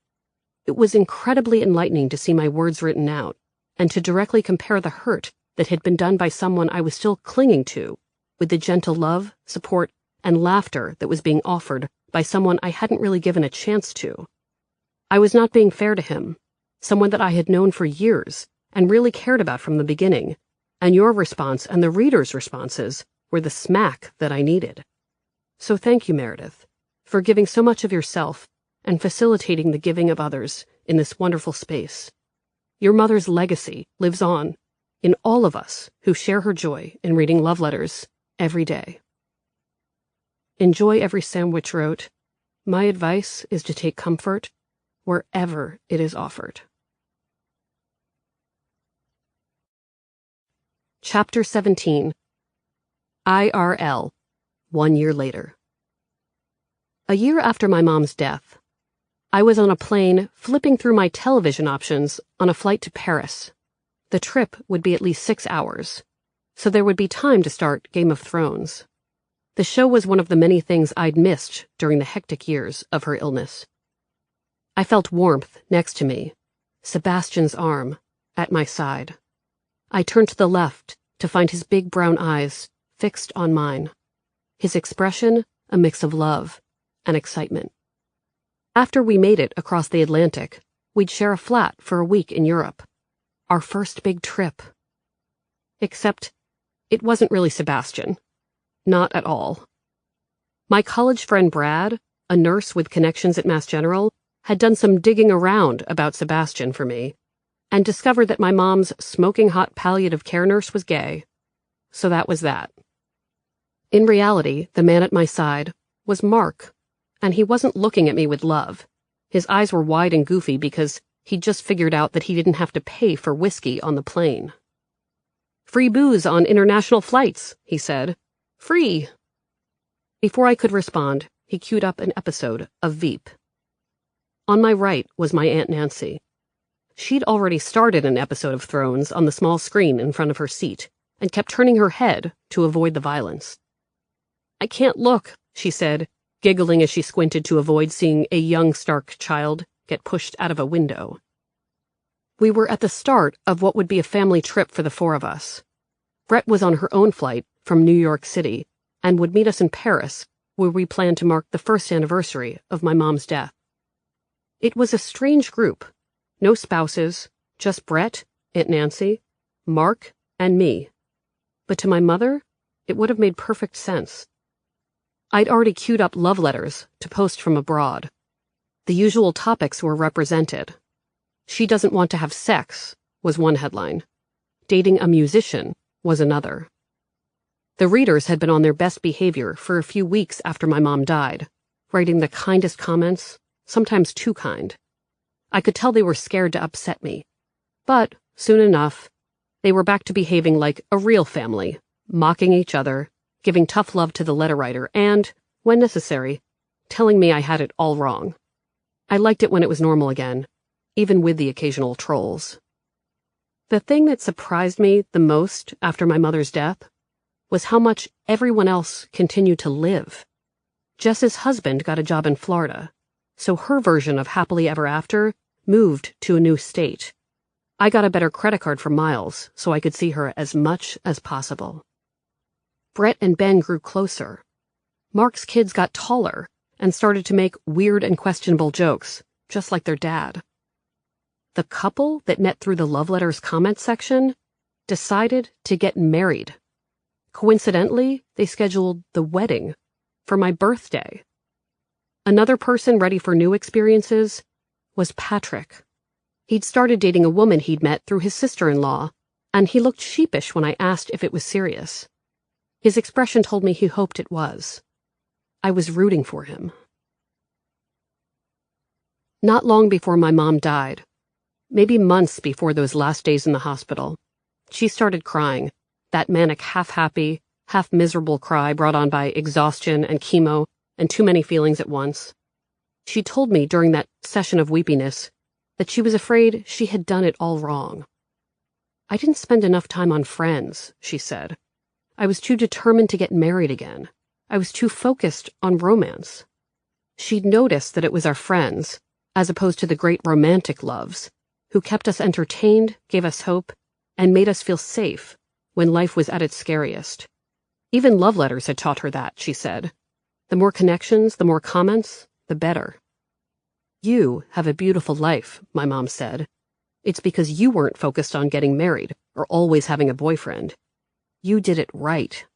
It was incredibly enlightening to see my words written out, and to directly compare the hurt that had been done by someone I was still clinging to with the gentle love, support, and laughter that was being offered by someone I hadn't really given a chance to. I was not being fair to him, someone that I had known for years and really cared about from the beginning, and your response and the readers' responses were the smack that I needed. So thank you, Meredith, for giving so much of yourself and facilitating the giving of others in this wonderful space. Your mother's legacy lives on in all of us who share her joy in reading love letters every day. Enjoy Every Sandwich wrote, My advice is to take comfort wherever it is offered. Chapter 17. IRL, 1 year later. A year after my mom's death, I was on a plane flipping through my television options on a flight to Paris. The trip would be at least 6 hours, so there would be time to start Game of Thrones. The show was one of the many things I'd missed during the hectic years of her illness. I felt warmth next to me, Sebastian's arm at my side. I turned to the left to find his big brown eyes fixed on mine, his expression a mix of love and excitement. After we made it across the Atlantic, we'd share a flat for a week in Europe. Our first big trip. Except it wasn't really Sebastian. Not at all. My college friend Brad, a nurse with connections at Mass General, had done some digging around about Sebastian for me, and discovered that my mom's smoking hot palliative care nurse was gay. So that was that. In reality, the man at my side was Mark, and he wasn't looking at me with love. His eyes were wide and goofy because he'd just figured out that he didn't have to pay for whiskey on the plane. "Free booze on international flights," he said. "Free." Before I could respond, he queued up an episode of Veep. On my right was my Aunt Nancy. She'd already started an episode of Thrones on the small screen in front of her seat and kept turning her head to avoid the violence. "I can't look," she said, giggling as she squinted to avoid seeing a young Stark child get pushed out of a window. We were at the start of what would be a family trip for the four of us. Brett was on her own flight from New York City and would meet us in Paris, where we planned to mark the first anniversary of my mom's death. It was a strange group. No spouses, just Brett, Aunt Nancy, Mark, and me. But to my mother, it would have made perfect sense. I'd already queued up love letters to post from abroad. The usual topics were represented. "She doesn't want to have sex" was one headline. "Dating a musician" was another. The readers had been on their best behavior for a few weeks after my mom died, writing the kindest comments, sometimes too kind. I could tell they were scared to upset me. But, soon enough, they were back to behaving like a real family, mocking each other, giving tough love to the letter writer, and, when necessary, telling me I had it all wrong. I liked it when it was normal again, even with the occasional trolls. The thing that surprised me the most after my mother's death was how much everyone else continued to live. Jess's husband got a job in Florida, so her version of happily ever after moved to a new state. I got a better credit card for Miles so I could see her as much as possible. Brett and Ben grew closer. Mark's kids got taller and started to make weird and questionable jokes, just like their dad. The couple that met through the love letters comment section decided to get married. Coincidentally, they scheduled the wedding for my birthday. Another person ready for new experiences was Patrick. He'd started dating a woman he'd met through his sister-in-law, and he looked sheepish when I asked if it was serious. His expression told me he hoped it was. I was rooting for him. Not long before my mom died, maybe months before those last days in the hospital, she started crying, that manic half-happy, half-miserable cry brought on by exhaustion and chemo and too many feelings at once. She told me during that session of weepiness that she was afraid she had done it all wrong. "I didn't spend enough time on friends," she said. "I was too determined to get married again. I was too focused on romance." She'd noticed that it was our friends, as opposed to the great romantic loves, who kept us entertained, gave us hope, and made us feel safe when life was at its scariest. Even love letters had taught her that, she said. The more connections, the more comments, the better. "You have a beautiful life," my mom said. "It's because you weren't focused on getting married or always having a boyfriend. You did it right."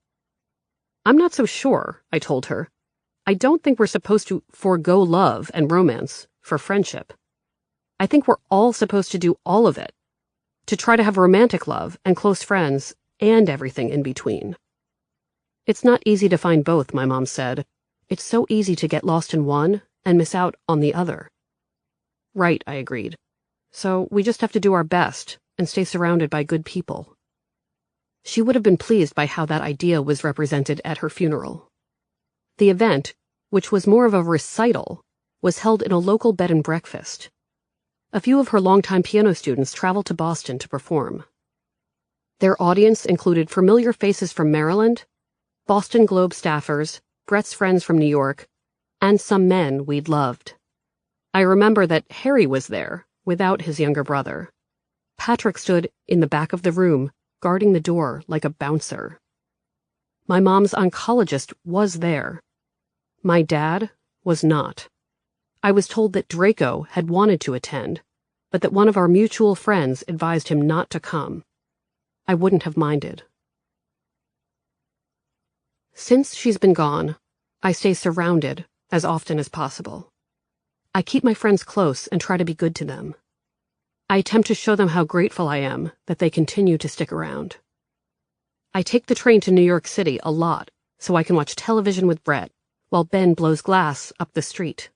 "I'm not so sure," I told her. "I don't think we're supposed to forego love and romance for friendship. I think we're all supposed to do all of it, to try to have romantic love and close friends and everything in between." "It's not easy to find both," my mom said. "It's so easy to get lost in one and miss out on the other." "Right," I agreed. "So we just have to do our best and stay surrounded by good people." She would have been pleased by how that idea was represented at her funeral. The event, which was more of a recital, was held in a local bed and breakfast. A few of her longtime piano students traveled to Boston to perform. Their audience included familiar faces from Maryland, Boston Globe staffers, Brett's friends from New York, and some men we'd loved. I remember that Harry was there, without his younger brother. Patrick stood in the back of the room, guarding the door like a bouncer. My mom's oncologist was there. My dad was not. I was told that Draco had wanted to attend, but that one of our mutual friends advised him not to come. I wouldn't have minded. Since she's been gone, I stay surrounded as often as possible. I keep my friends close and try to be good to them. I attempt to show them how grateful I am that they continue to stick around. I take the train to New York City a lot so I can watch television with Brett while Ben blows glass up the street.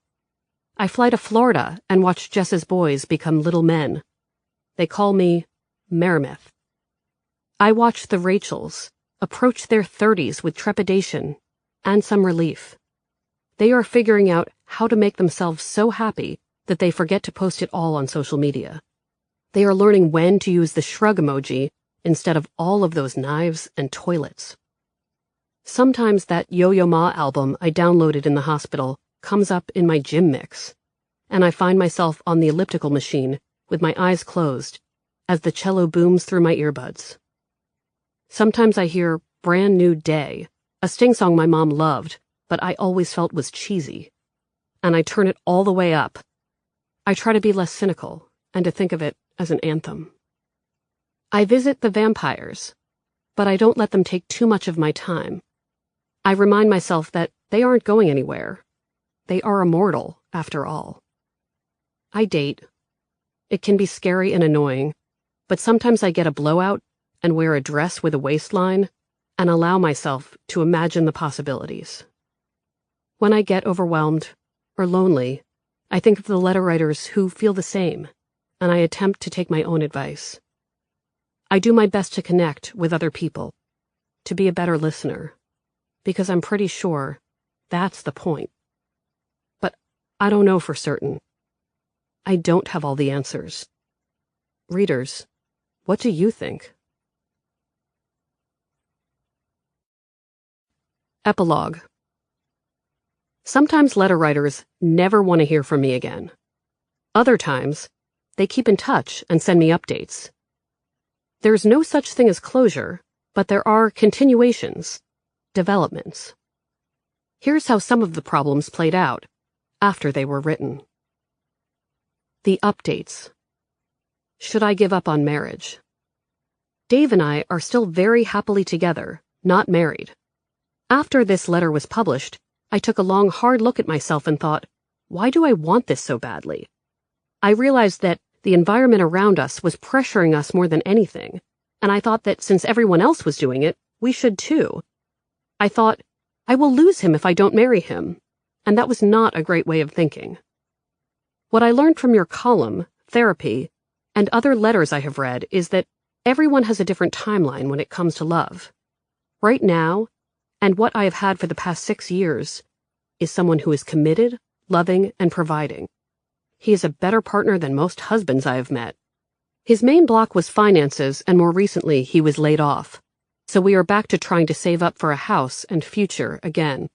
I fly to Florida and watch Jess's boys become little men. They call me Meredith. I watch the Rachels approach their 30s with trepidation and some relief. They are figuring out how to make themselves so happy that they forget to post it all on social media. They are learning when to use the shrug emoji instead of all of those knives and toilets. Sometimes that Yo-Yo Ma album I downloaded in the hospital comes up in my gym mix, and I find myself on the elliptical machine with my eyes closed as the cello booms through my earbuds. Sometimes I hear Brand New Day, a Sting song my mom loved, but I always felt was cheesy, and I turn it all the way up. I try to be less cynical and to think of it as an anthem. I visit the vampires, but I don't let them take too much of my time. I remind myself that they aren't going anywhere. They are immortal, after all. I date. It can be scary and annoying, but sometimes I get a blowout and wear a dress with a waistline and allow myself to imagine the possibilities. When I get overwhelmed or lonely, I think of the letter writers who feel the same, and I attempt to take my own advice. I do my best to connect with other people, to be a better listener, because I'm pretty sure that's the point. But I don't know for certain. I don't have all the answers. Readers, what do you think? Epilogue. Sometimes letter writers never want to hear from me again. Other times, they keep in touch and send me updates. There's no such thing as closure, but there are continuations, developments. Here's how some of the problems played out after they were written. The updates. Should I give up on marriage? Dave and I are still very happily together, not married. After this letter was published, I took a long, hard look at myself and thought, why do I want this so badly? I realized that the environment around us was pressuring us more than anything, and I thought that since everyone else was doing it, we should too. I thought, I will lose him if I don't marry him, and that was not a great way of thinking. What I learned from your column, therapy, and other letters I have read is that everyone has a different timeline when it comes to love. Right now, and what I have had for the past 6 years, is someone who is committed, loving, and providing. He is a better partner than most husbands I have met. His main block was finances, and more recently he was laid off. So we are back to trying to save up for a house and future again.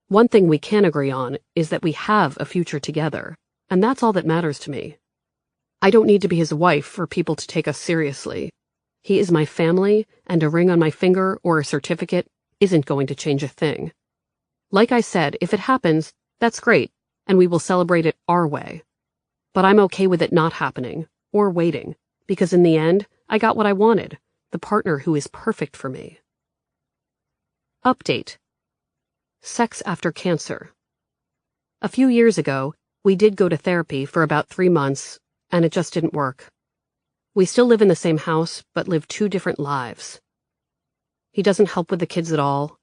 One thing we can agree on is that we have a future together, and that's all that matters to me. I don't need to be his wife for people to take us seriously. He is my family, and a ring on my finger or a certificate isn't going to change a thing. Like I said, if it happens, that's great, and we will celebrate it our way. But I'm okay with it not happening, or waiting, because in the end, I got what I wanted, the partner who is perfect for me. Update. Sex after cancer. A few years ago, we did go to therapy for about 3 months, and it just didn't work. We still live in the same house, but live 2 different lives. He doesn't help with the kids at all.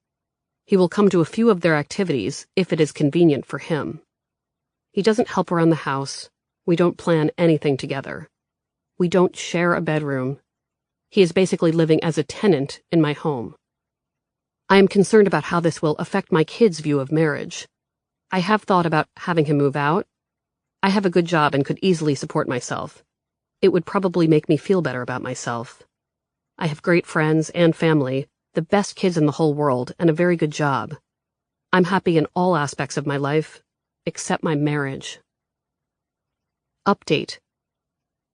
He will come to a few of their activities if it is convenient for him. He doesn't help around the house. We don't plan anything together. We don't share a bedroom. He is basically living as a tenant in my home. I am concerned about how this will affect my kids' view of marriage. I have thought about having him move out. I have a good job and could easily support myself. It would probably make me feel better about myself. I have great friends and family, the best kids in the whole world, and a very good job. I'm happy in all aspects of my life, except my marriage. Update.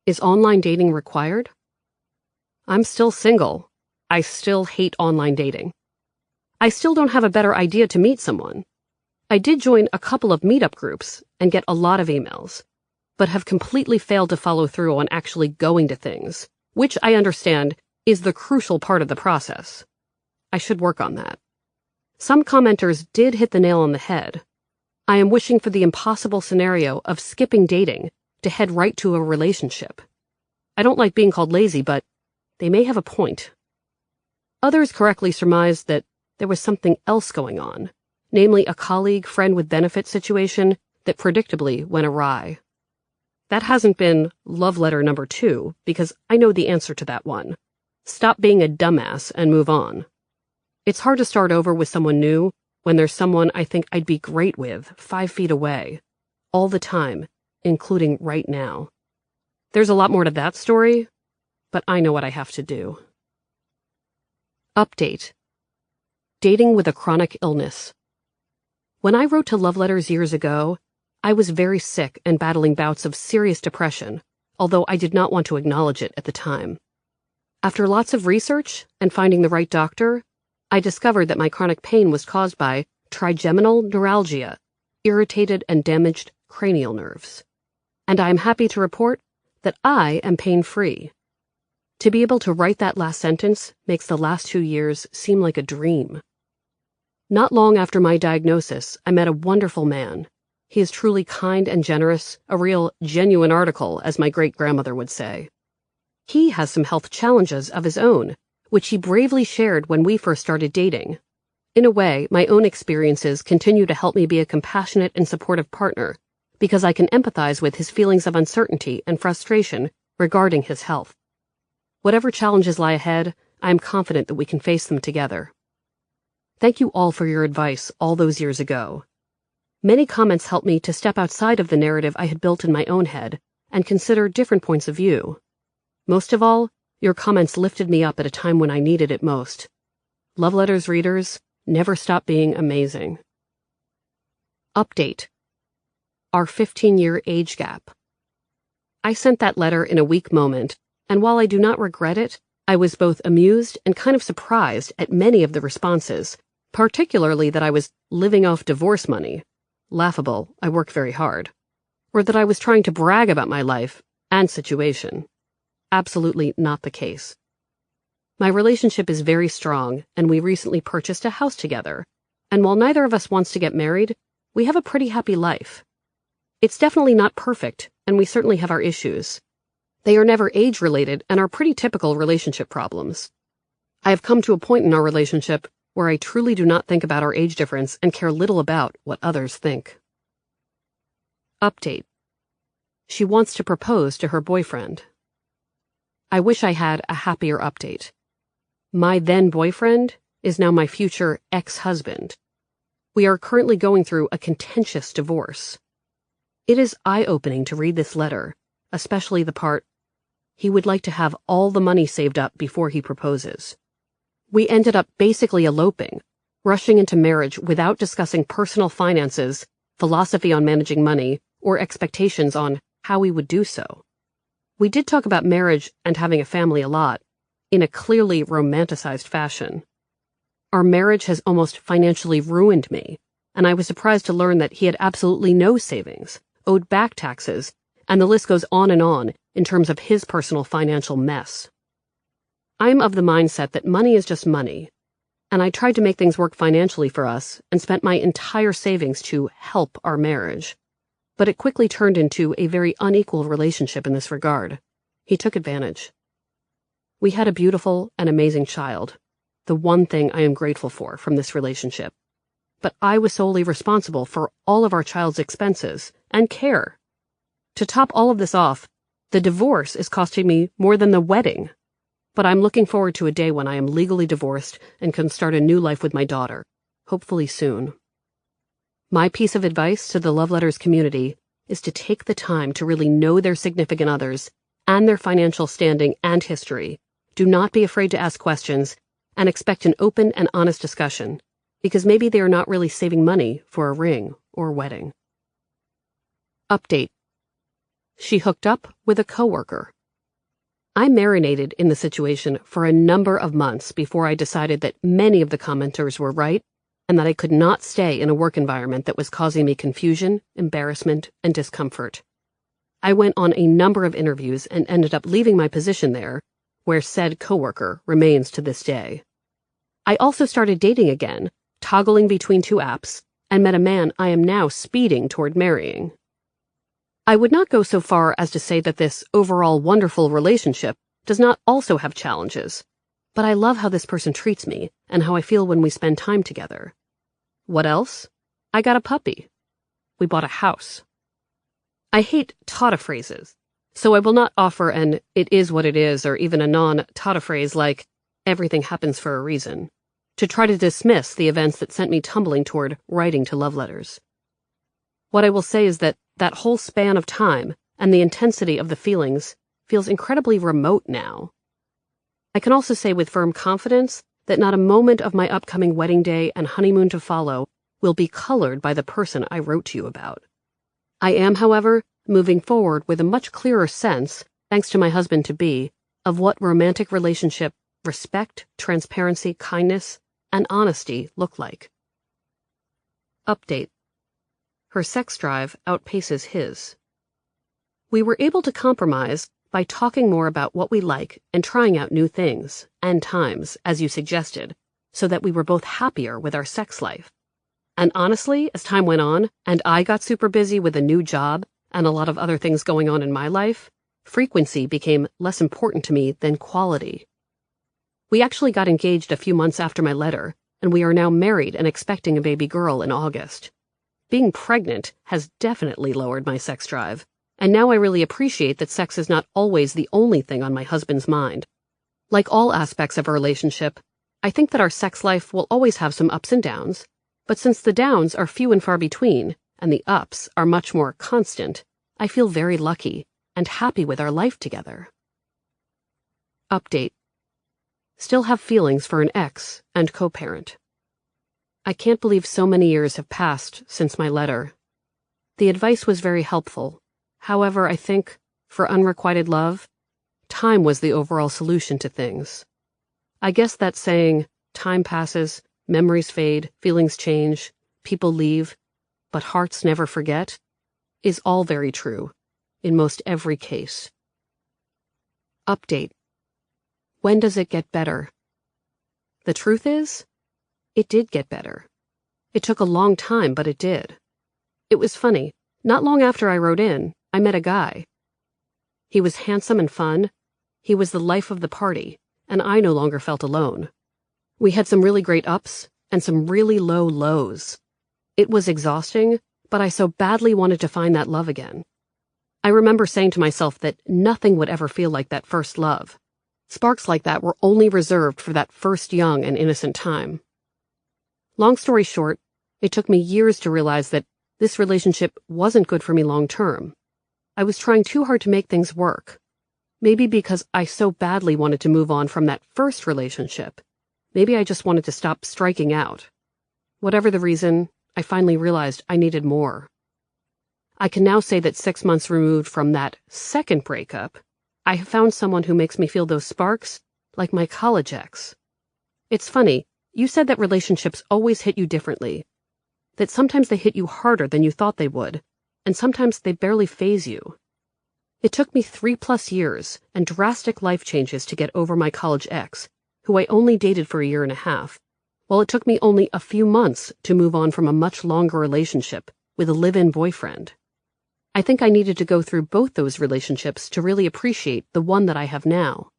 Is online dating required? I'm still single. I still hate online dating. I still don't have a better idea to meet someone. I did join a couple of meetup groups and get a lot of emails, but have completely failed to follow through on actually going to things, which I understand is the crucial part of the process. I should work on that. Some commenters did hit the nail on the head. I am wishing for the impossible scenario of skipping dating to head right to a relationship. I don't like being called lazy, but they may have a point. Others correctly surmised that there was something else going on, namely a colleague friend with benefits situation that predictably went awry. That hasn't been love letter number 2 because I know the answer to that one. Stop being a dumbass and move on. It's hard to start over with someone new when there's someone I think I'd be great with 5 feet away, all the time, including right now. There's a lot more to that story, but I know what I have to do. Update. Dating with a chronic illness. When I wrote to love letters years ago, I was very sick and battling bouts of serious depression, although I did not want to acknowledge it at the time. After lots of research and finding the right doctor, I discovered that my chronic pain was caused by trigeminal neuralgia, irritated and damaged cranial nerves. And I am happy to report that I am pain-free. To be able to write that last sentence makes the last 2 years seem like a dream. Not long after my diagnosis, I met a wonderful man. He is truly kind and generous, a real genuine article, as my great-grandmother would say. He has some health challenges of his own, which he bravely shared when we first started dating. In a way, my own experiences continue to help me be a compassionate and supportive partner, because I can empathize with his feelings of uncertainty and frustration regarding his health. Whatever challenges lie ahead, I am confident that we can face them together. Thank you all for your advice all those years ago. Many comments helped me to step outside of the narrative I had built in my own head and consider different points of view. Most of all, your comments lifted me up at a time when I needed it most. Love letters readers, never stop being amazing. Update. Our 15-year age gap. I sent that letter in a weak moment, and while I do not regret it, I was both amused and kind of surprised at many of the responses, particularly that I was living off divorce money. Laughable, I work very hard. Or that I was trying to brag about my life and situation. Absolutely not the case. My relationship is very strong, and we recently purchased a house together, and while neither of us wants to get married, we have a pretty happy life. It's definitely not perfect, and we certainly have our issues. They are never age-related and are pretty typical relationship problems. I have come to a point in our relationship where I truly do not think about our age difference and care little about what others think. Update. She wants to propose to her boyfriend. I wish I had a happier update. My then-boyfriend is now my future ex-husband. We are currently going through a contentious divorce. It is eye-opening to read this letter, especially the part, he would like to have all the money saved up before he proposes. We ended up basically eloping, rushing into marriage without discussing personal finances, philosophy on managing money, or expectations on how we would do so. We did talk about marriage and having a family a lot, in a clearly romanticized fashion. Our marriage has almost financially ruined me, and I was surprised to learn that he had absolutely no savings, owed back taxes, and the list goes on in terms of his personal financial mess. I'm of the mindset that money is just money, and I tried to make things work financially for us and spent my entire savings to help our marriage. But it quickly turned into a very unequal relationship in this regard. He took advantage. We had a beautiful and amazing child, the one thing I am grateful for from this relationship. But I was solely responsible for all of our child's expenses and care. To top all of this off, the divorce is costing me more than the wedding. But I'm looking forward to a day when I am legally divorced and can start a new life with my daughter, hopefully soon. My piece of advice to the Love Letters community is to take the time to really know their significant others and their financial standing and history. Do not be afraid to ask questions and expect an open and honest discussion, because maybe they are not really saving money for a ring or wedding. Update. She hooked up with a coworker. I marinated in the situation for a number of months before I decided that many of the commenters were right and that I could not stay in a work environment that was causing me confusion, embarrassment, and discomfort. I went on a number of interviews and ended up leaving my position there, where said coworker remains to this day. I also started dating again, toggling between 2 apps, and met a man I am now speeding toward marrying. I would not go so far as to say that this overall wonderful relationship does not also have challenges, but I love how this person treats me and how I feel when we spend time together. What else? I got a puppy. We bought a house. I hate taught phrases, so I will not offer an "it is what it is" or even a non-taught phrase like "everything happens for a reason" to try to dismiss the events that sent me tumbling toward writing to love letters. What I will say is that that whole span of time and the intensity of the feelings feels incredibly remote now. I can also say with firm confidence that not a moment of my upcoming wedding day and honeymoon to follow will be colored by the person I wrote to you about. I am, however, moving forward with a much clearer sense, thanks to my husband-to-be, of what romantic relationship, respect, transparency, kindness, and honesty look like. Update. Her sex drive outpaces his. We were able to compromise by talking more about what we like and trying out new things, and times, as you suggested, so that we were both happier with our sex life. And honestly, as time went on, and I got super busy with a new job and a lot of other things going on in my life, frequency became less important to me than quality. We actually got engaged a few months after my letter, and we are now married and expecting a baby girl in August. Being pregnant has definitely lowered my sex drive, and now I really appreciate that sex is not always the only thing on my husband's mind. Like all aspects of a relationship, I think that our sex life will always have some ups and downs, but since the downs are few and far between, and the ups are much more constant, I feel very lucky and happy with our life together. Update. Still have feelings for an ex and co-parent. I can't believe so many years have passed since my letter. The advice was very helpful. However, I think, for unrequited love, time was the overall solution to things. I guess that saying, time passes, memories fade, feelings change, people leave, but hearts never forget, is all very true, in most every case. Update. When does it get better? The truth is, it did get better. It took a long time, but it did. It was funny. Not long after I wrote in, I met a guy. He was handsome and fun. He was the life of the party, and I no longer felt alone. We had some really great ups and some really low lows. It was exhausting, but I so badly wanted to find that love again. I remember saying to myself that nothing would ever feel like that first love. Sparks like that were only reserved for that first young and innocent time. Long story short, it took me years to realize that this relationship wasn't good for me long term. I was trying too hard to make things work. Maybe because I so badly wanted to move on from that first relationship. Maybe I just wanted to stop striking out. Whatever the reason, I finally realized I needed more. I can now say that 6 months removed from that second breakup, I have found someone who makes me feel those sparks like my college ex. It's funny, you said that relationships always hit you differently. That sometimes they hit you harder than you thought they would, and sometimes they barely faze you. It took me 3+ years and drastic life changes to get over my college ex, who I only dated for a year and a half, while it took me only a few months to move on from a much longer relationship with a live-in boyfriend. I think I needed to go through both those relationships to really appreciate the one that I have now.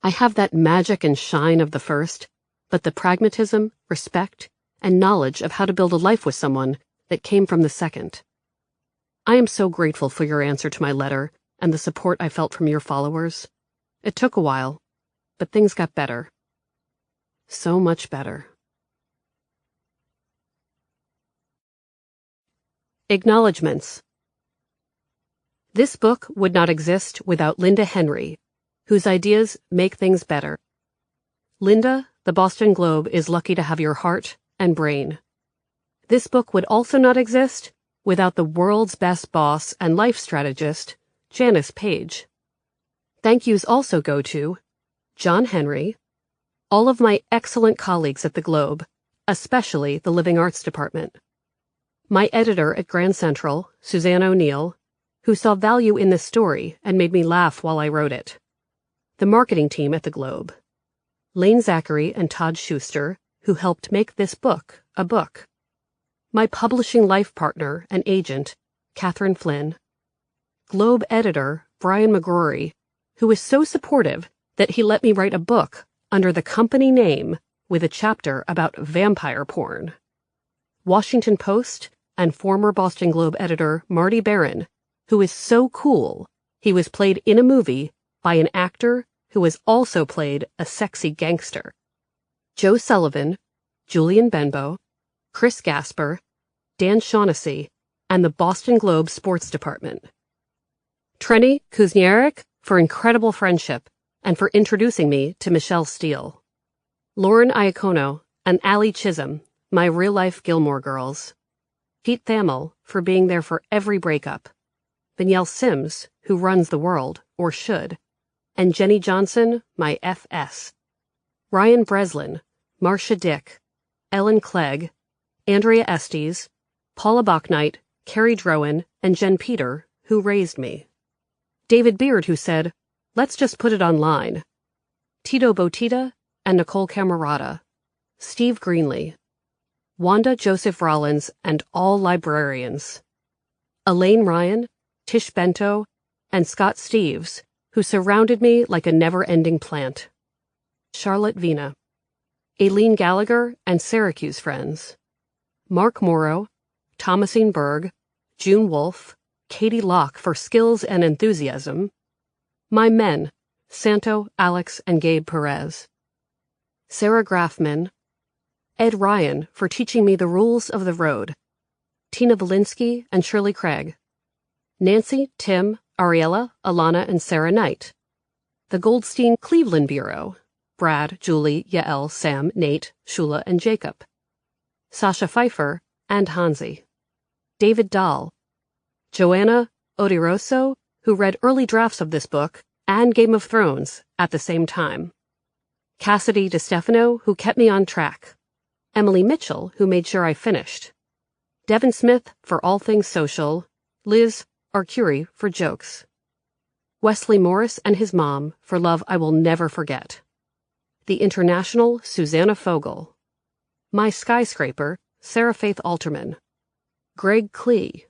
I have that magic and shine of the first, but the pragmatism, respect, and knowledge of how to build a life with someone that came from the second. I am so grateful for your answer to my letter and the support I felt from your followers. It took a while, but things got better. So much better. Acknowledgements. This book would not exist without Linda Henry, whose ideas make things better. Linda, the Boston Globe is lucky to have your heart and brain. This book would also not exist without the world's best boss and life strategist, Janice Page. Thank yous also go to John Henry, all of my excellent colleagues at the Globe, especially the Living Arts Department, my editor at Grand Central, Suzanne O'Neill, who saw value in this story and made me laugh while I wrote it, the marketing team at the Globe, Lane Zachary and Todd Schuster, who helped make this book a book, my publishing life partner and agent, Catherine Flynn, Globe editor, Brian McGrory, who was so supportive that he let me write a book under the company name with a chapter about vampire porn, Washington Post and former Boston Globe editor Marty Barron, who is so cool he was played in a movie by an actor who has also played a sexy gangster, Joe Sullivan, Julian Benbow, Chris Gasper, Dan Shaughnessy, and the Boston Globe Sports Department. Trenny Kuzniarek for incredible friendship and for introducing me to Michelle Steele. Lauren Iacono and Allie Chisholm, my real-life Gilmore Girls. Pete Thamel for being there for every breakup. Danielle Sims, who runs the world, or should. And Jenny Johnson, my FS. Ryan Breslin, Marcia Dick, Ellen Clegg, Andrea Estes, Paula Bachnight, Carrie Drowan, and Jen Peter, who raised me. David Beard, who said, "Let's just put it online." Tito Botita and Nicole Camerata. Steve Greenlee. Wanda Joseph Rollins and all librarians. Elaine Ryan, Tish Bento, and Scott Steves, who surrounded me like a never-ending plant. Charlotte Vina. Aileen Gallagher and Syracuse friends. Mark Morrow, Thomasine Berg, June Wolfe, Katie Locke for skills and enthusiasm. My men, Santo, Alex, and Gabe Perez. Sarah Grafman. Ed Ryan for teaching me the rules of the road. Tina Valinsky and Shirley Craig. Nancy, Tim, Ariella, Alana, and Sarah Knight. The Goldstein Cleveland Bureau. Brad, Julie, Yael, Sam, Nate, Shula, and Jacob. Sasha Pfeiffer and Hansi. David Dahl. Joanna Odiroso, who read early drafts of this book and Game of Thrones at the same time. Cassidy DeStefano, who kept me on track. Emily Mitchell, who made sure I finished. Devin Smith for all things social. Liz Arcuri for jokes. Wesley Morris and his mom for love I will never forget. The International Susanna Fogel. My skyscraper, Sarah Faith Alterman. Greg Klee.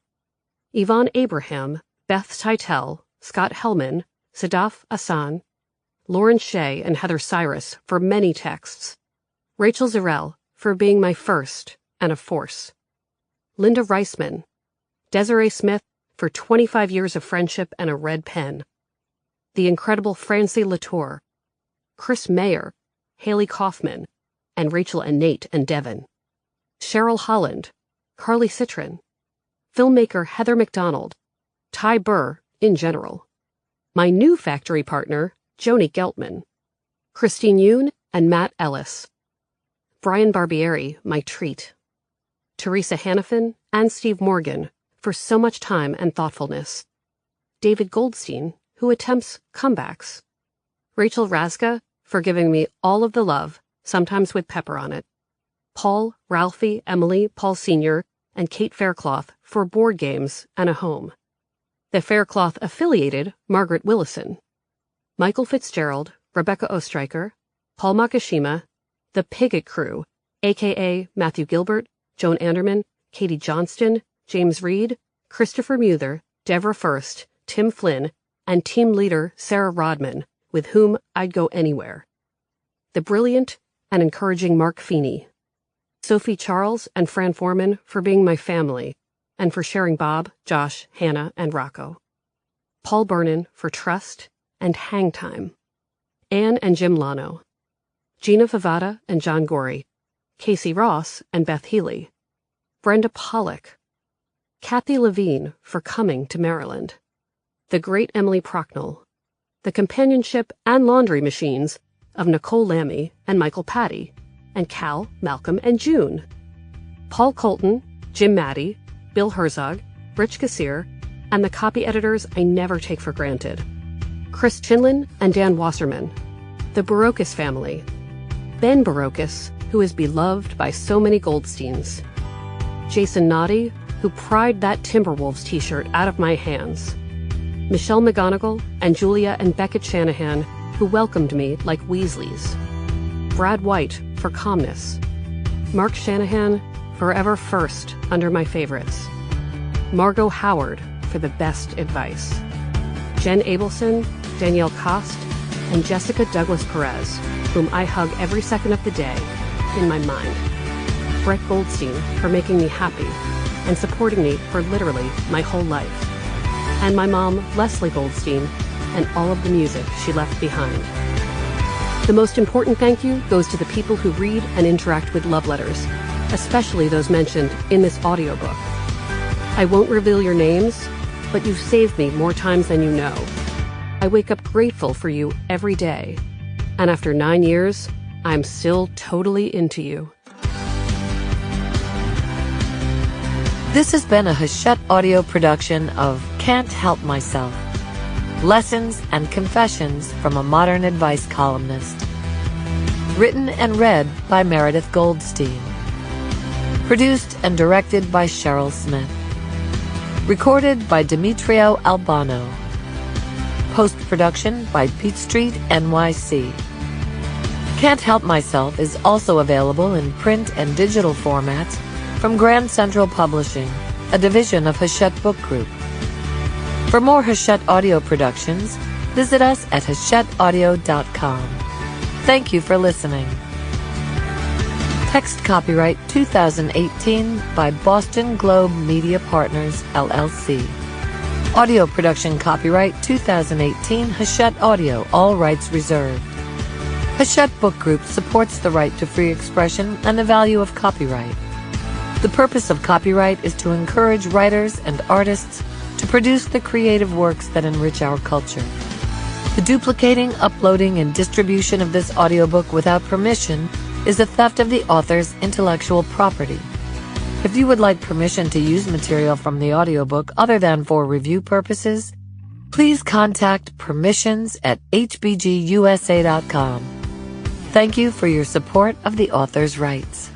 Yvonne Abraham, Beth Titel, Scott Hellman, Sadaf Asan, Lauren Shea and Heather Cyrus for many texts. Rachel Zarell for being my first and a force. Linda Reisman. Desiree Smith for 25 years of friendship and a red pen. The incredible Francie Latour. Chris Mayer, Haley Kaufman, and Rachel and Nate and Devin. Cheryl Holland, Carly Citron. Filmmaker Heather McDonald, Ty Burr in general. My new factory partner, Joni Geltman. Christine Yoon and Matt Ellis. Brian Barbieri, my treat. Teresa Hannafin and Steve Morgan for so much time and thoughtfulness. David Goldstein, who attempts comebacks. Rachel Raska for giving me all of the love, sometimes with pepper on it. Paul, Ralphie, Emily, Paul Sr., and Kate Faircloth for board games and a home. The Faircloth-affiliated Margaret Willison. Michael Fitzgerald, Rebecca Ostreicher, Paul Makashima, the Piggott Crew, a.k.a. Matthew Gilbert, Joan Anderman, Katie Johnston, James Reed, Christopher Muther, Deborah First, Tim Flynn, and team leader Sarah Rodman, with whom I'd go anywhere. The brilliant and encouraging Mark Feeney. Sophie Charles and Fran Foreman for being my family and for sharing Bob, Josh, Hannah, and Rocco. Paul Burnham for trust and hang time. Anne and Jim Lano. Gina Favada and John Gorey. Casey Ross and Beth Healy. Brenda Pollock. Kathy Levine for coming to Maryland. The great Emily Procknell. The companionship and laundry machines of Nicole Lammy and Michael Patty, and Cal, Malcolm, and June. Paul Colton, Jim Maddie, Bill Herzog, Rich Kassir, and the copy editors I never take for granted. Chris Chinlin and Dan Wasserman. The Barocas family. Ben Barocas, who is beloved by so many Goldsteins. Jason Noddy, who pried that Timberwolves t-shirt out of my hands. Michelle McGonigal and Julia and Beckett Shanahan, who welcomed me like Weasleys. Brad White for calmness. Mark Shanahan forever first under my favorites. Margot Howard for the best advice. Jen Abelson, Danielle Kost, and Jessica Douglas Perez, whom I hug every second of the day in my mind. Brett Goldstein for making me happy and supporting me for literally my whole life. And my mom, Leslie Goldstein, and all of the music she left behind. The most important thank you goes to the people who read and interact with love letters, especially those mentioned in this audiobook. I won't reveal your names, but you've saved me more times than you know. I wake up grateful for you every day. And after 9 years, I'm still totally into you. This has been a Hachette audio production of Can't Help Myself. Lessons and Confessions from a Modern Advice Columnist. Written and read by Meredith Goldstein. Produced and directed by Cheryl Smith. Recorded by Demetrio Albano. Post-production by Beat Street NYC. Can't Help Myself is also available in print and digital formats from Grand Central Publishing, a division of Hachette Book Group. For more Hachette audio productions, visit us at hachetteaudio.com. Thank you for listening. Text copyright 2018 by Boston Globe Media Partners, LLC. Audio production copyright 2018 Hachette Audio, all rights reserved. Hachette Book Group supports the right to free expression and the value of copyright. The purpose of copyright is to encourage writers and artists to produce the creative works that enrich our culture. The duplicating, uploading, and distribution of this audiobook without permission is a theft of the author's intellectual property. If you would like permission to use material from the audiobook other than for review purposes, please contact permissions@hbgusa.com. Thank you for your support of the author's rights.